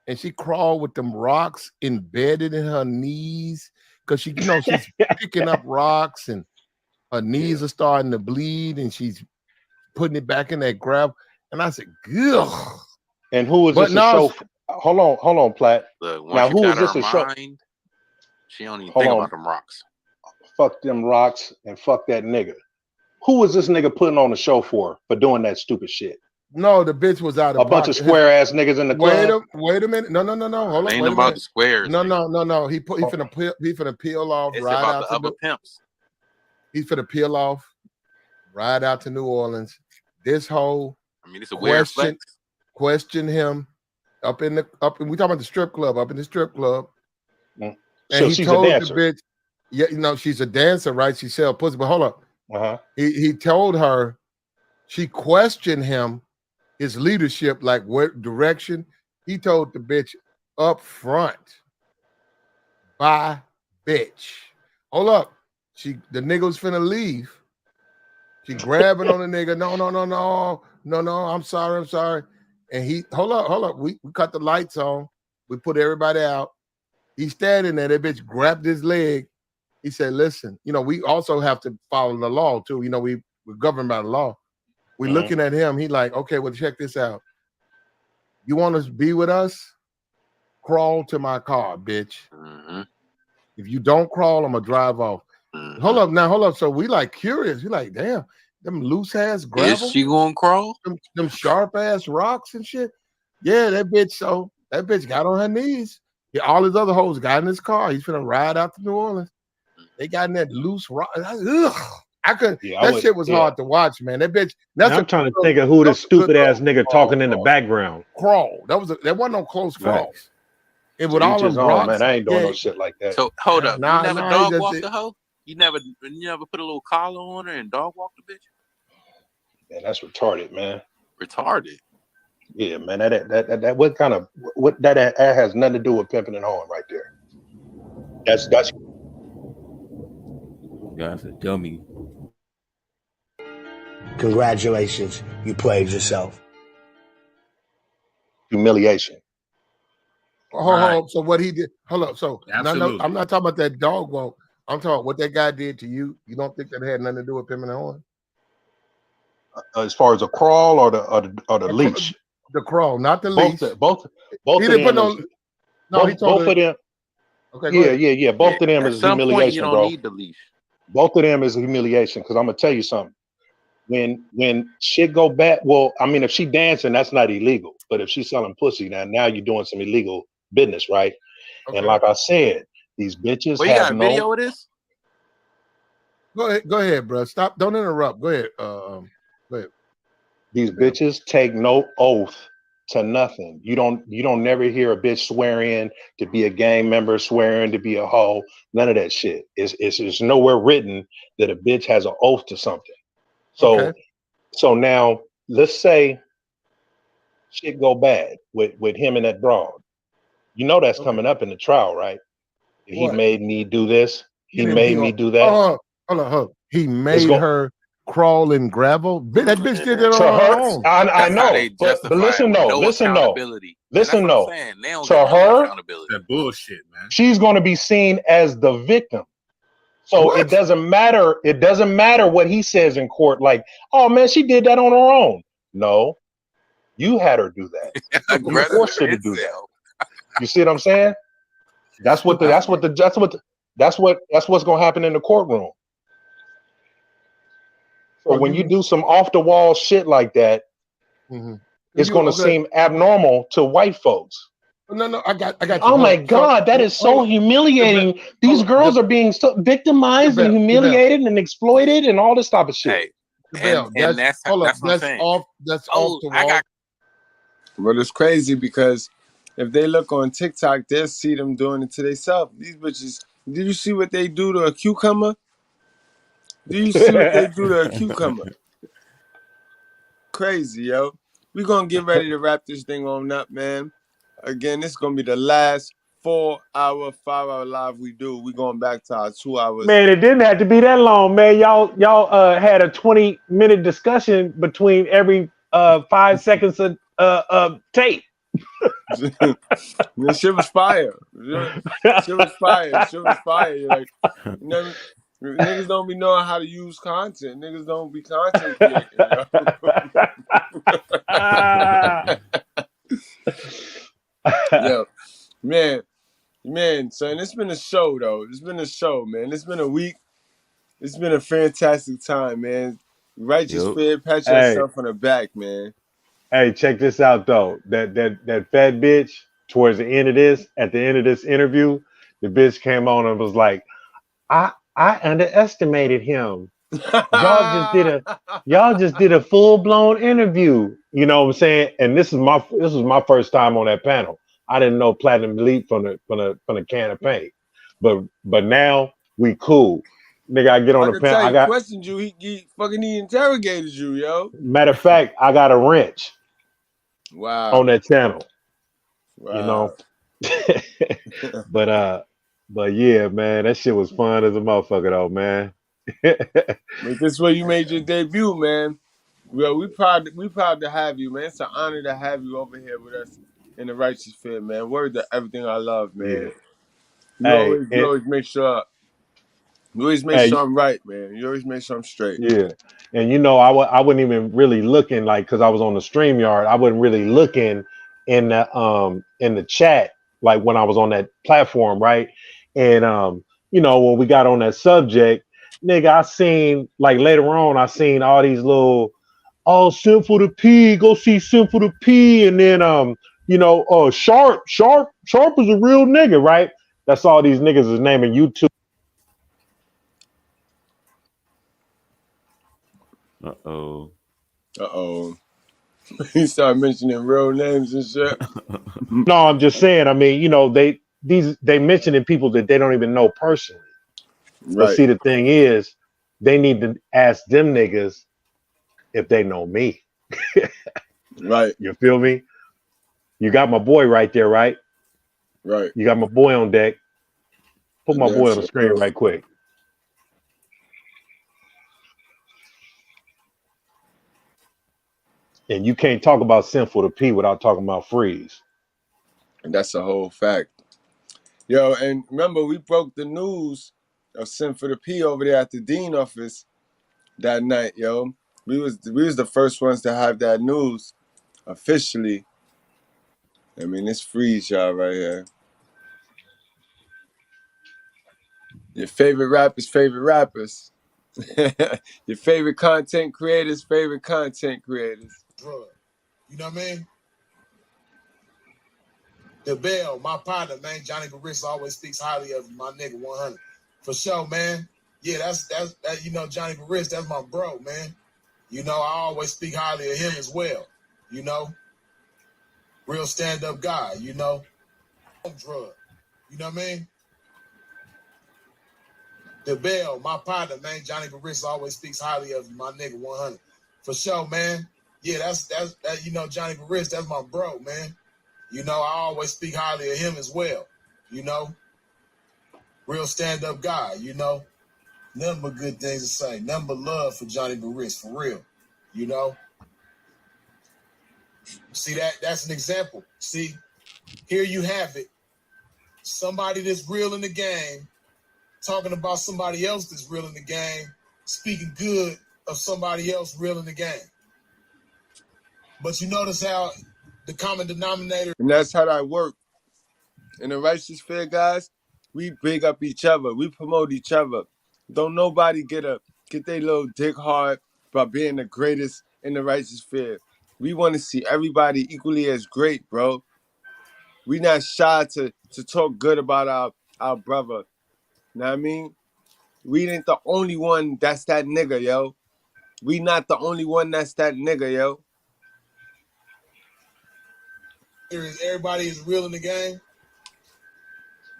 And she crawled with them rocks embedded in her knees because she's picking up rocks and her knees are starting to bleed and she's putting it back in that gravel. And I said, ugh. And who was this a show? Hold on, Platt. Look, Now, who is this a show? Mind, she don't even think about them rocks. Fuck them rocks and fuck that nigga. Who was this nigga putting on the show for doing that stupid shit? No, the bitch was out of a bunch of square ass niggas in the club. Wait a minute. No. Hold on. Ain't wait about a the squares. No. He finna peel off. It's Ride about out the upper to pimps. He's finna peel off. Ride out to New Orleans. This whole it's a weird flex. Question him we talking about the strip club, up in the strip club. And so she's a dancer. The bitch, yeah, she's a dancer, right? She sell pussy, but hold up. He told her, she questioned him, his leadership, like what direction. He told the bitch up front, bye, bitch. Hold up. The nigga was finna leave. She grabbing on the nigga. No, I'm sorry. And he, hold up. We cut the lights on. We put everybody out. He's standing there. That bitch grabbed his leg. He said, listen, we also have to follow the law too. We're governed by the law. We're looking at him. He like, okay, well, check this out. You want to be with us? Crawl to my car, bitch. If you don't crawl, I'm going to drive off. Hold up. So we like curious. We like, damn, them loose ass gravel. Is she going to crawl? Them sharp ass rocks and shit. Yeah, that bitch got on her knees. All his other hoes got in his car. He's finna ride out to New Orleans. They got in that loose rock. Ugh. I couldn't. Shit was hard to watch, man. That bitch. I'm trying to think of who this stupid ass nigga talking in the background. Crawl. That wasn't no close crawl. It would all them rocks. Man, I ain't doing no shit like that. So hold up. You never dog walked the hoe? You never put a little collar on her and dog walk the bitch? Man, that's retarded, man. Retarded. Yeah, man. That what kind of that has nothing to do with pimping and hoeing right there. That's Guy's a dummy. Congratulations, you played yourself. Humiliation. Hold up. So what he did? Hold up. So Absolutely. I'm not talking about that dog walk. I'm talking what that guy did to you. You don't think that had nothing to do with pimping and hoeing? As far as a crawl or the leash? The crawl, not the leash. Both he didn't put no. No, he told both of them. Okay. Yeah. Both of them is humiliation, point, you don't bro. need the leash. Both of them is humiliation because I'm gonna tell you something. When shit go bad, well, I mean, if she dancing, that's not illegal. But if she's selling pussy, now you're doing some illegal business, right? Okay. And like I said, these bitches you got a video of this? Go ahead, bro. Stop. Don't interrupt. Go ahead. Go ahead. These bitches take no oath to nothing. You don't never hear a bitch swearing to be a gang member, swearing to be a hoe. None of that shit. It's nowhere written that a bitch has an oath to something. So now let's say shit go bad with him and that broad. You know that's coming up in the trial, right? He made me do this. He made me do that. Hold on. He made her crawl in gravel. That bitch did it on her own. I know. But listen though. To her, that bullshit, man. She's going to be seen as the victim. So it doesn't matter. It doesn't matter what he says in court. Like, oh man, she did that on her own. No, you had her do that. You forced her to do that. You see what I'm saying? That's what's going to happen in the courtroom. So when you do some off the wall shit like that, it's going to seem abnormal to white folks. No, I got you. Oh my God, that is so humiliating. These girls are being so victimized and humiliated and exploited and all this type of shit. And that's what I'm saying. off the wall. But it's crazy because if they look on TikTok, they'll see them doing it to themselves. These bitches, did you see what they do to a cucumber? Do you see what they do to a cucumber? Crazy, yo. We're going to get ready to wrap this thing on up, man. Again, this is going to be the last 4-hour, 5-hour live we do. We're going back to our 2 hours. Man, it didn't have to be that long, man. Y'all had a 20-minute discussion between every 5 seconds of tape. This shit was fire. Shit was fire. You're like, niggas don't be knowing how to use content. Niggas don't be content creating. Yo, man, son, it's been a show, though. It's been a show, man. It's been a week. It's been a fantastic time, man. Righteous Fed, pat yourself on the back, man. Hey, check this out, though. That fat bitch, towards the end of this, at the end of this interview, the bitch came on and was like, I underestimated him. Y'all just did a full-blown interview. You know what I'm saying? And this is my first time on that panel. I didn't know Platinum Elite from the can of paint. But now we cool. Nigga, I get on the panel. He questioned you. He interrogated you, yo. Matter of fact, I got a wrench. Wow. On that channel. Wow. You know. But yeah, man, that shit was fun as a motherfucker though, man. But this way you made your debut, man. Well, we proud to have you, man. It's an honor to have you over here with us in the Righteous Fed, man. Word to everything I love, man. Yeah. You always make sure. You always make sure I'm right, man. You always make sure I'm straight. Yeah. And you know, I wasn't even really looking, like, because I was on the StreamYard, I wasn't really looking in the chat, like when I was on that platform, right? And you know, when we got on that subject, nigga, I seen, like, later on, I seen all these little, Simp for the P, go see Simp for the P, and then you know, Sharp is a real nigga, right? That's all these niggas is naming YouTube. He started mentioning real names and shit. No, I'm just saying. I mean, you know, they mentioning people that they don't even know personally. Right. But see, the thing is, they need to ask them niggas if they know me. Right. You feel me? You got my boy right there, right? Right. You got my boy on deck. Put my boy on the screen right quick. And you can't talk about Simp for the P without talking about Freeze. And that's a whole fact. Yo, and remember, we broke the news of Simp for the P over there at the Dean office that night, yo. We was the first ones to have that news officially. I mean, it's Freeze, y'all, right here. Your favorite rappers' favorite rappers. Your favorite content creators' favorite content creators. You know what I mean? DaBell, my partner, man, Johnny Barris always speaks highly of you, my nigga, 100. For sure, man. Yeah, that's you know, Johnny Barris, that's my bro, man. You know, I always speak highly of him as well. You know, real stand-up guy. You know, drug. You know what I mean? DaBell, my partner, man, Johnny Barris always speaks highly of you, my nigga, 100. For sure, man. Yeah, that's you know, Johnny Barris, that's my bro, man. You know, I always speak highly of him as well. You know, real stand-up guy. You know, nothing but good things to say. Nothing but love for Johnny Barris, for real. You know, see that's an example. See, here you have it. Somebody that's real in the game, talking about somebody else that's real in the game, speaking good of somebody else real in the game. But you notice how the common denominator. And that's how that works. In the Righteous Fed, guys, we big up each other. We promote each other. Don't nobody get their little dick hard about being the greatest in the righteous fear. We want to see everybody equally as great, bro. We not shy to talk good about our brother. Know what I mean? We ain't the only one that's that nigga, yo. We not the only one that's that nigga, yo. Everybody is real in the game.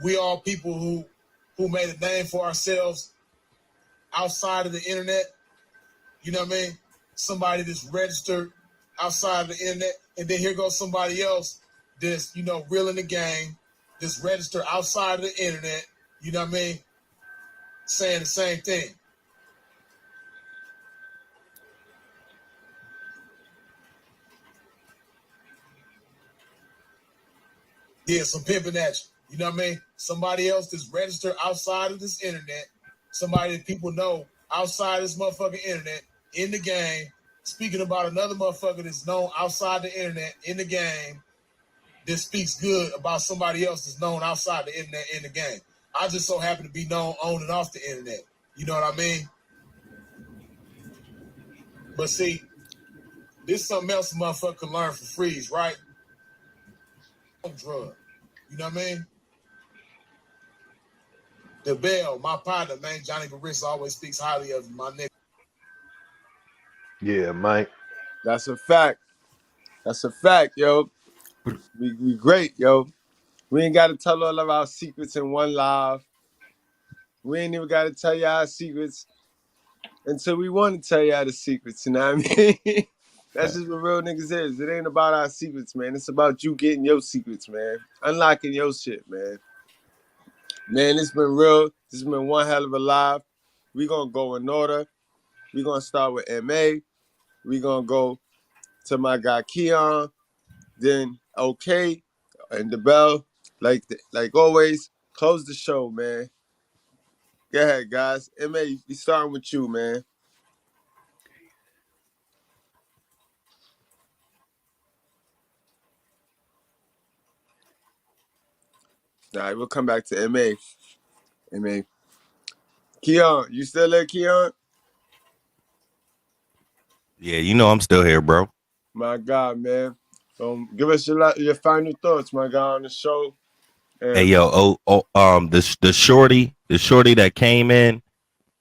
We are people who made a name for ourselves outside of the internet. You know what I mean? Somebody that's registered outside of the internet, and then here goes somebody else that's, you know, real in the game, that's registered outside of the internet. You know what I mean? Saying the same thing. Yeah, some pimping at you. You know what I mean? Somebody else that's registered outside of this internet, somebody that people know outside this motherfucking internet, in the game, speaking about another motherfucker that's known outside the internet, in the game, that speaks good about somebody else that's known outside the internet, in the game. I just so happen to be known on and off the internet. You know what I mean? But see, this is something else a motherfucker can learn for free, right? Drug. You know what I mean? DaBell, my partner, man, Johnny Barris always speaks highly of you, my nigga. Yeah, Mike. That's a fact. That's a fact, yo. We great, yo. We ain't got to tell all of our secrets in one live. We ain't even got to tell y'all our secrets until we want to tell y'all the secrets, you know what I mean? That's just what real niggas is. It ain't about our secrets, man. It's about you getting your secrets, man. Unlocking your shit, man. Man, it's been real. This has been one hell of a live. We gonna go in order. We gonna start with MA. We gonna go to my guy Keon, then OK, and DaBell. Like always, close the show, man. Go ahead, guys. MA, we starting with you, man. All right, we'll come back to MA. MA. Keon, you still there, Keon? Yeah, you know I'm still here, bro. My God, man. Give us your final thoughts, my guy, on the show. Hey yo, the shorty that came in,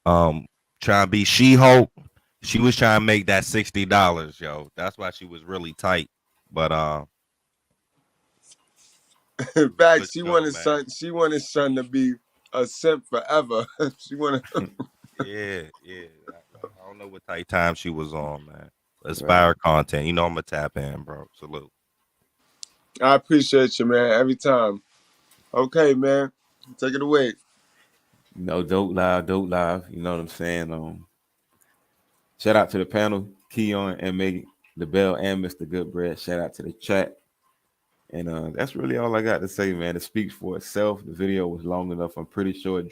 trying to be She-Hulk. She was trying to make that $60, yo. That's why she was really tight. But in fact, she wanted son to be a simp forever. She wanted. yeah. I don't know what tight time she was on, man. Aspire content. You know I'm gonna tap in, bro. Salute. I appreciate you, man. Every time. Okay, man. Take it away. No, dope live. You know what I'm saying? Shout out to the panel, Keon, MA, DaBell, and Mr. Goodbread. Shout out to the chat. And that's really all I got to say, man. It speaks for itself. The video was long enough. I'm pretty sure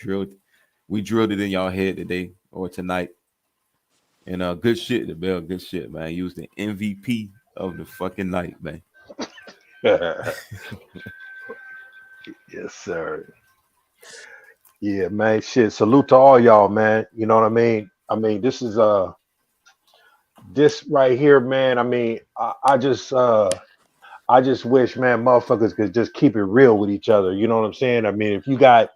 we drilled it in y'all head today or tonight. And good shit, DaBell. Good shit, man. You was the MVP of the fucking night, man. Yes, sir. Yeah, man. Shit. Salute to all y'all, man. You know what I mean? I mean, this is this right here, man. I mean, I just wish, man, motherfuckers could just keep it real with each other. You know what I'm saying? I mean, if you got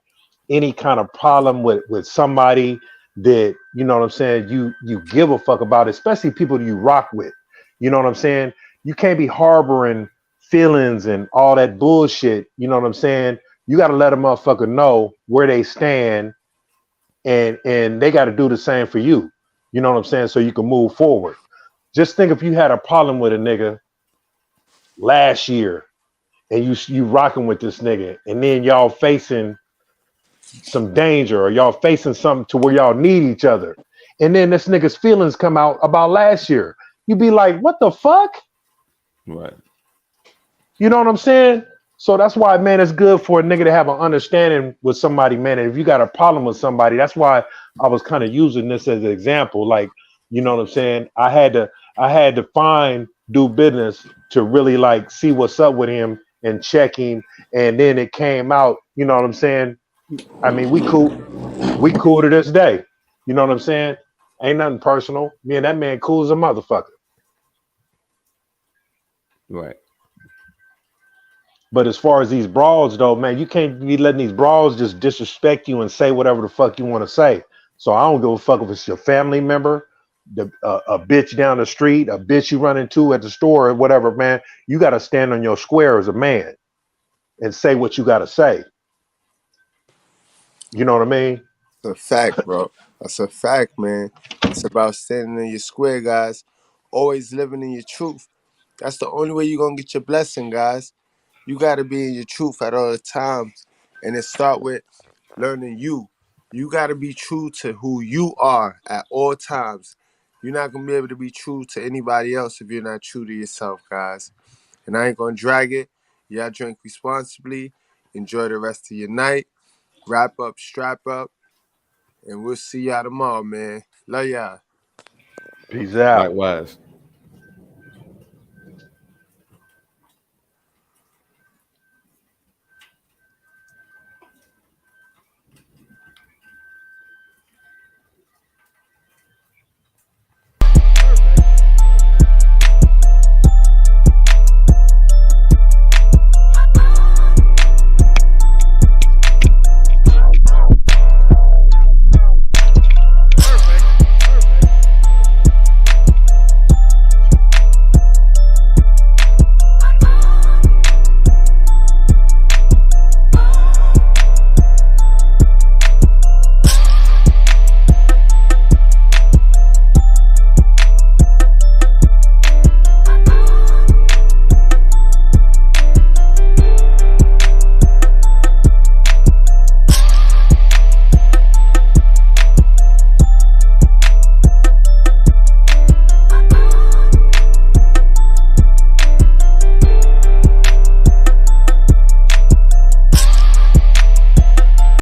any kind of problem with somebody that, you know what I'm saying, you give a fuck about, especially people that you rock with. You know what I'm saying? You can't be harboring feelings and all that bullshit. You know what I'm saying? You got to let a motherfucker know where they stand, and they got to do the same for you. You know what I'm saying? So you can move forward. Just think if you had a problem with a nigga last year and you rocking with this nigga, and then y'all facing some danger or y'all facing something to where y'all need each other, and then this nigga's feelings come out about last year, you be like, what the fuck? Right. You know what I'm saying? So that's why, man, it's good for a nigga to have an understanding with somebody, man. And if you got a problem with somebody, that's why I was kind of using this as an example. Like, you know what I'm saying? I had to do business to really like see what's up with him and check him. And then it came out, you know what I'm saying? I mean, we cool to this day. You know what I'm saying? Ain't nothing personal. Me and that man cool as a motherfucker. Right. But as far as these brawls, though, man, you can't be letting these brawls just disrespect you and say whatever the fuck you want to say. So I don't give a fuck if it's your family member, a bitch down the street, a bitch you run into at the store, or whatever, man. You got to stand on your square as a man and say what you got to say. You know what I mean? It's a fact, bro. That's a fact, man. It's about standing in your square, guys. Always living in your truth. That's the only way you're going to get your blessing, guys. You got to be in your truth at all times. And it start with learning you. You got to be true to who you are at all times. You're not going to be able to be true to anybody else if you're not true to yourself, guys. And I ain't going to drag it. Y'all drink responsibly. Enjoy the rest of your night. Wrap up, strap up. And we'll see y'all tomorrow, man. Love y'all. Peace out. Likewise.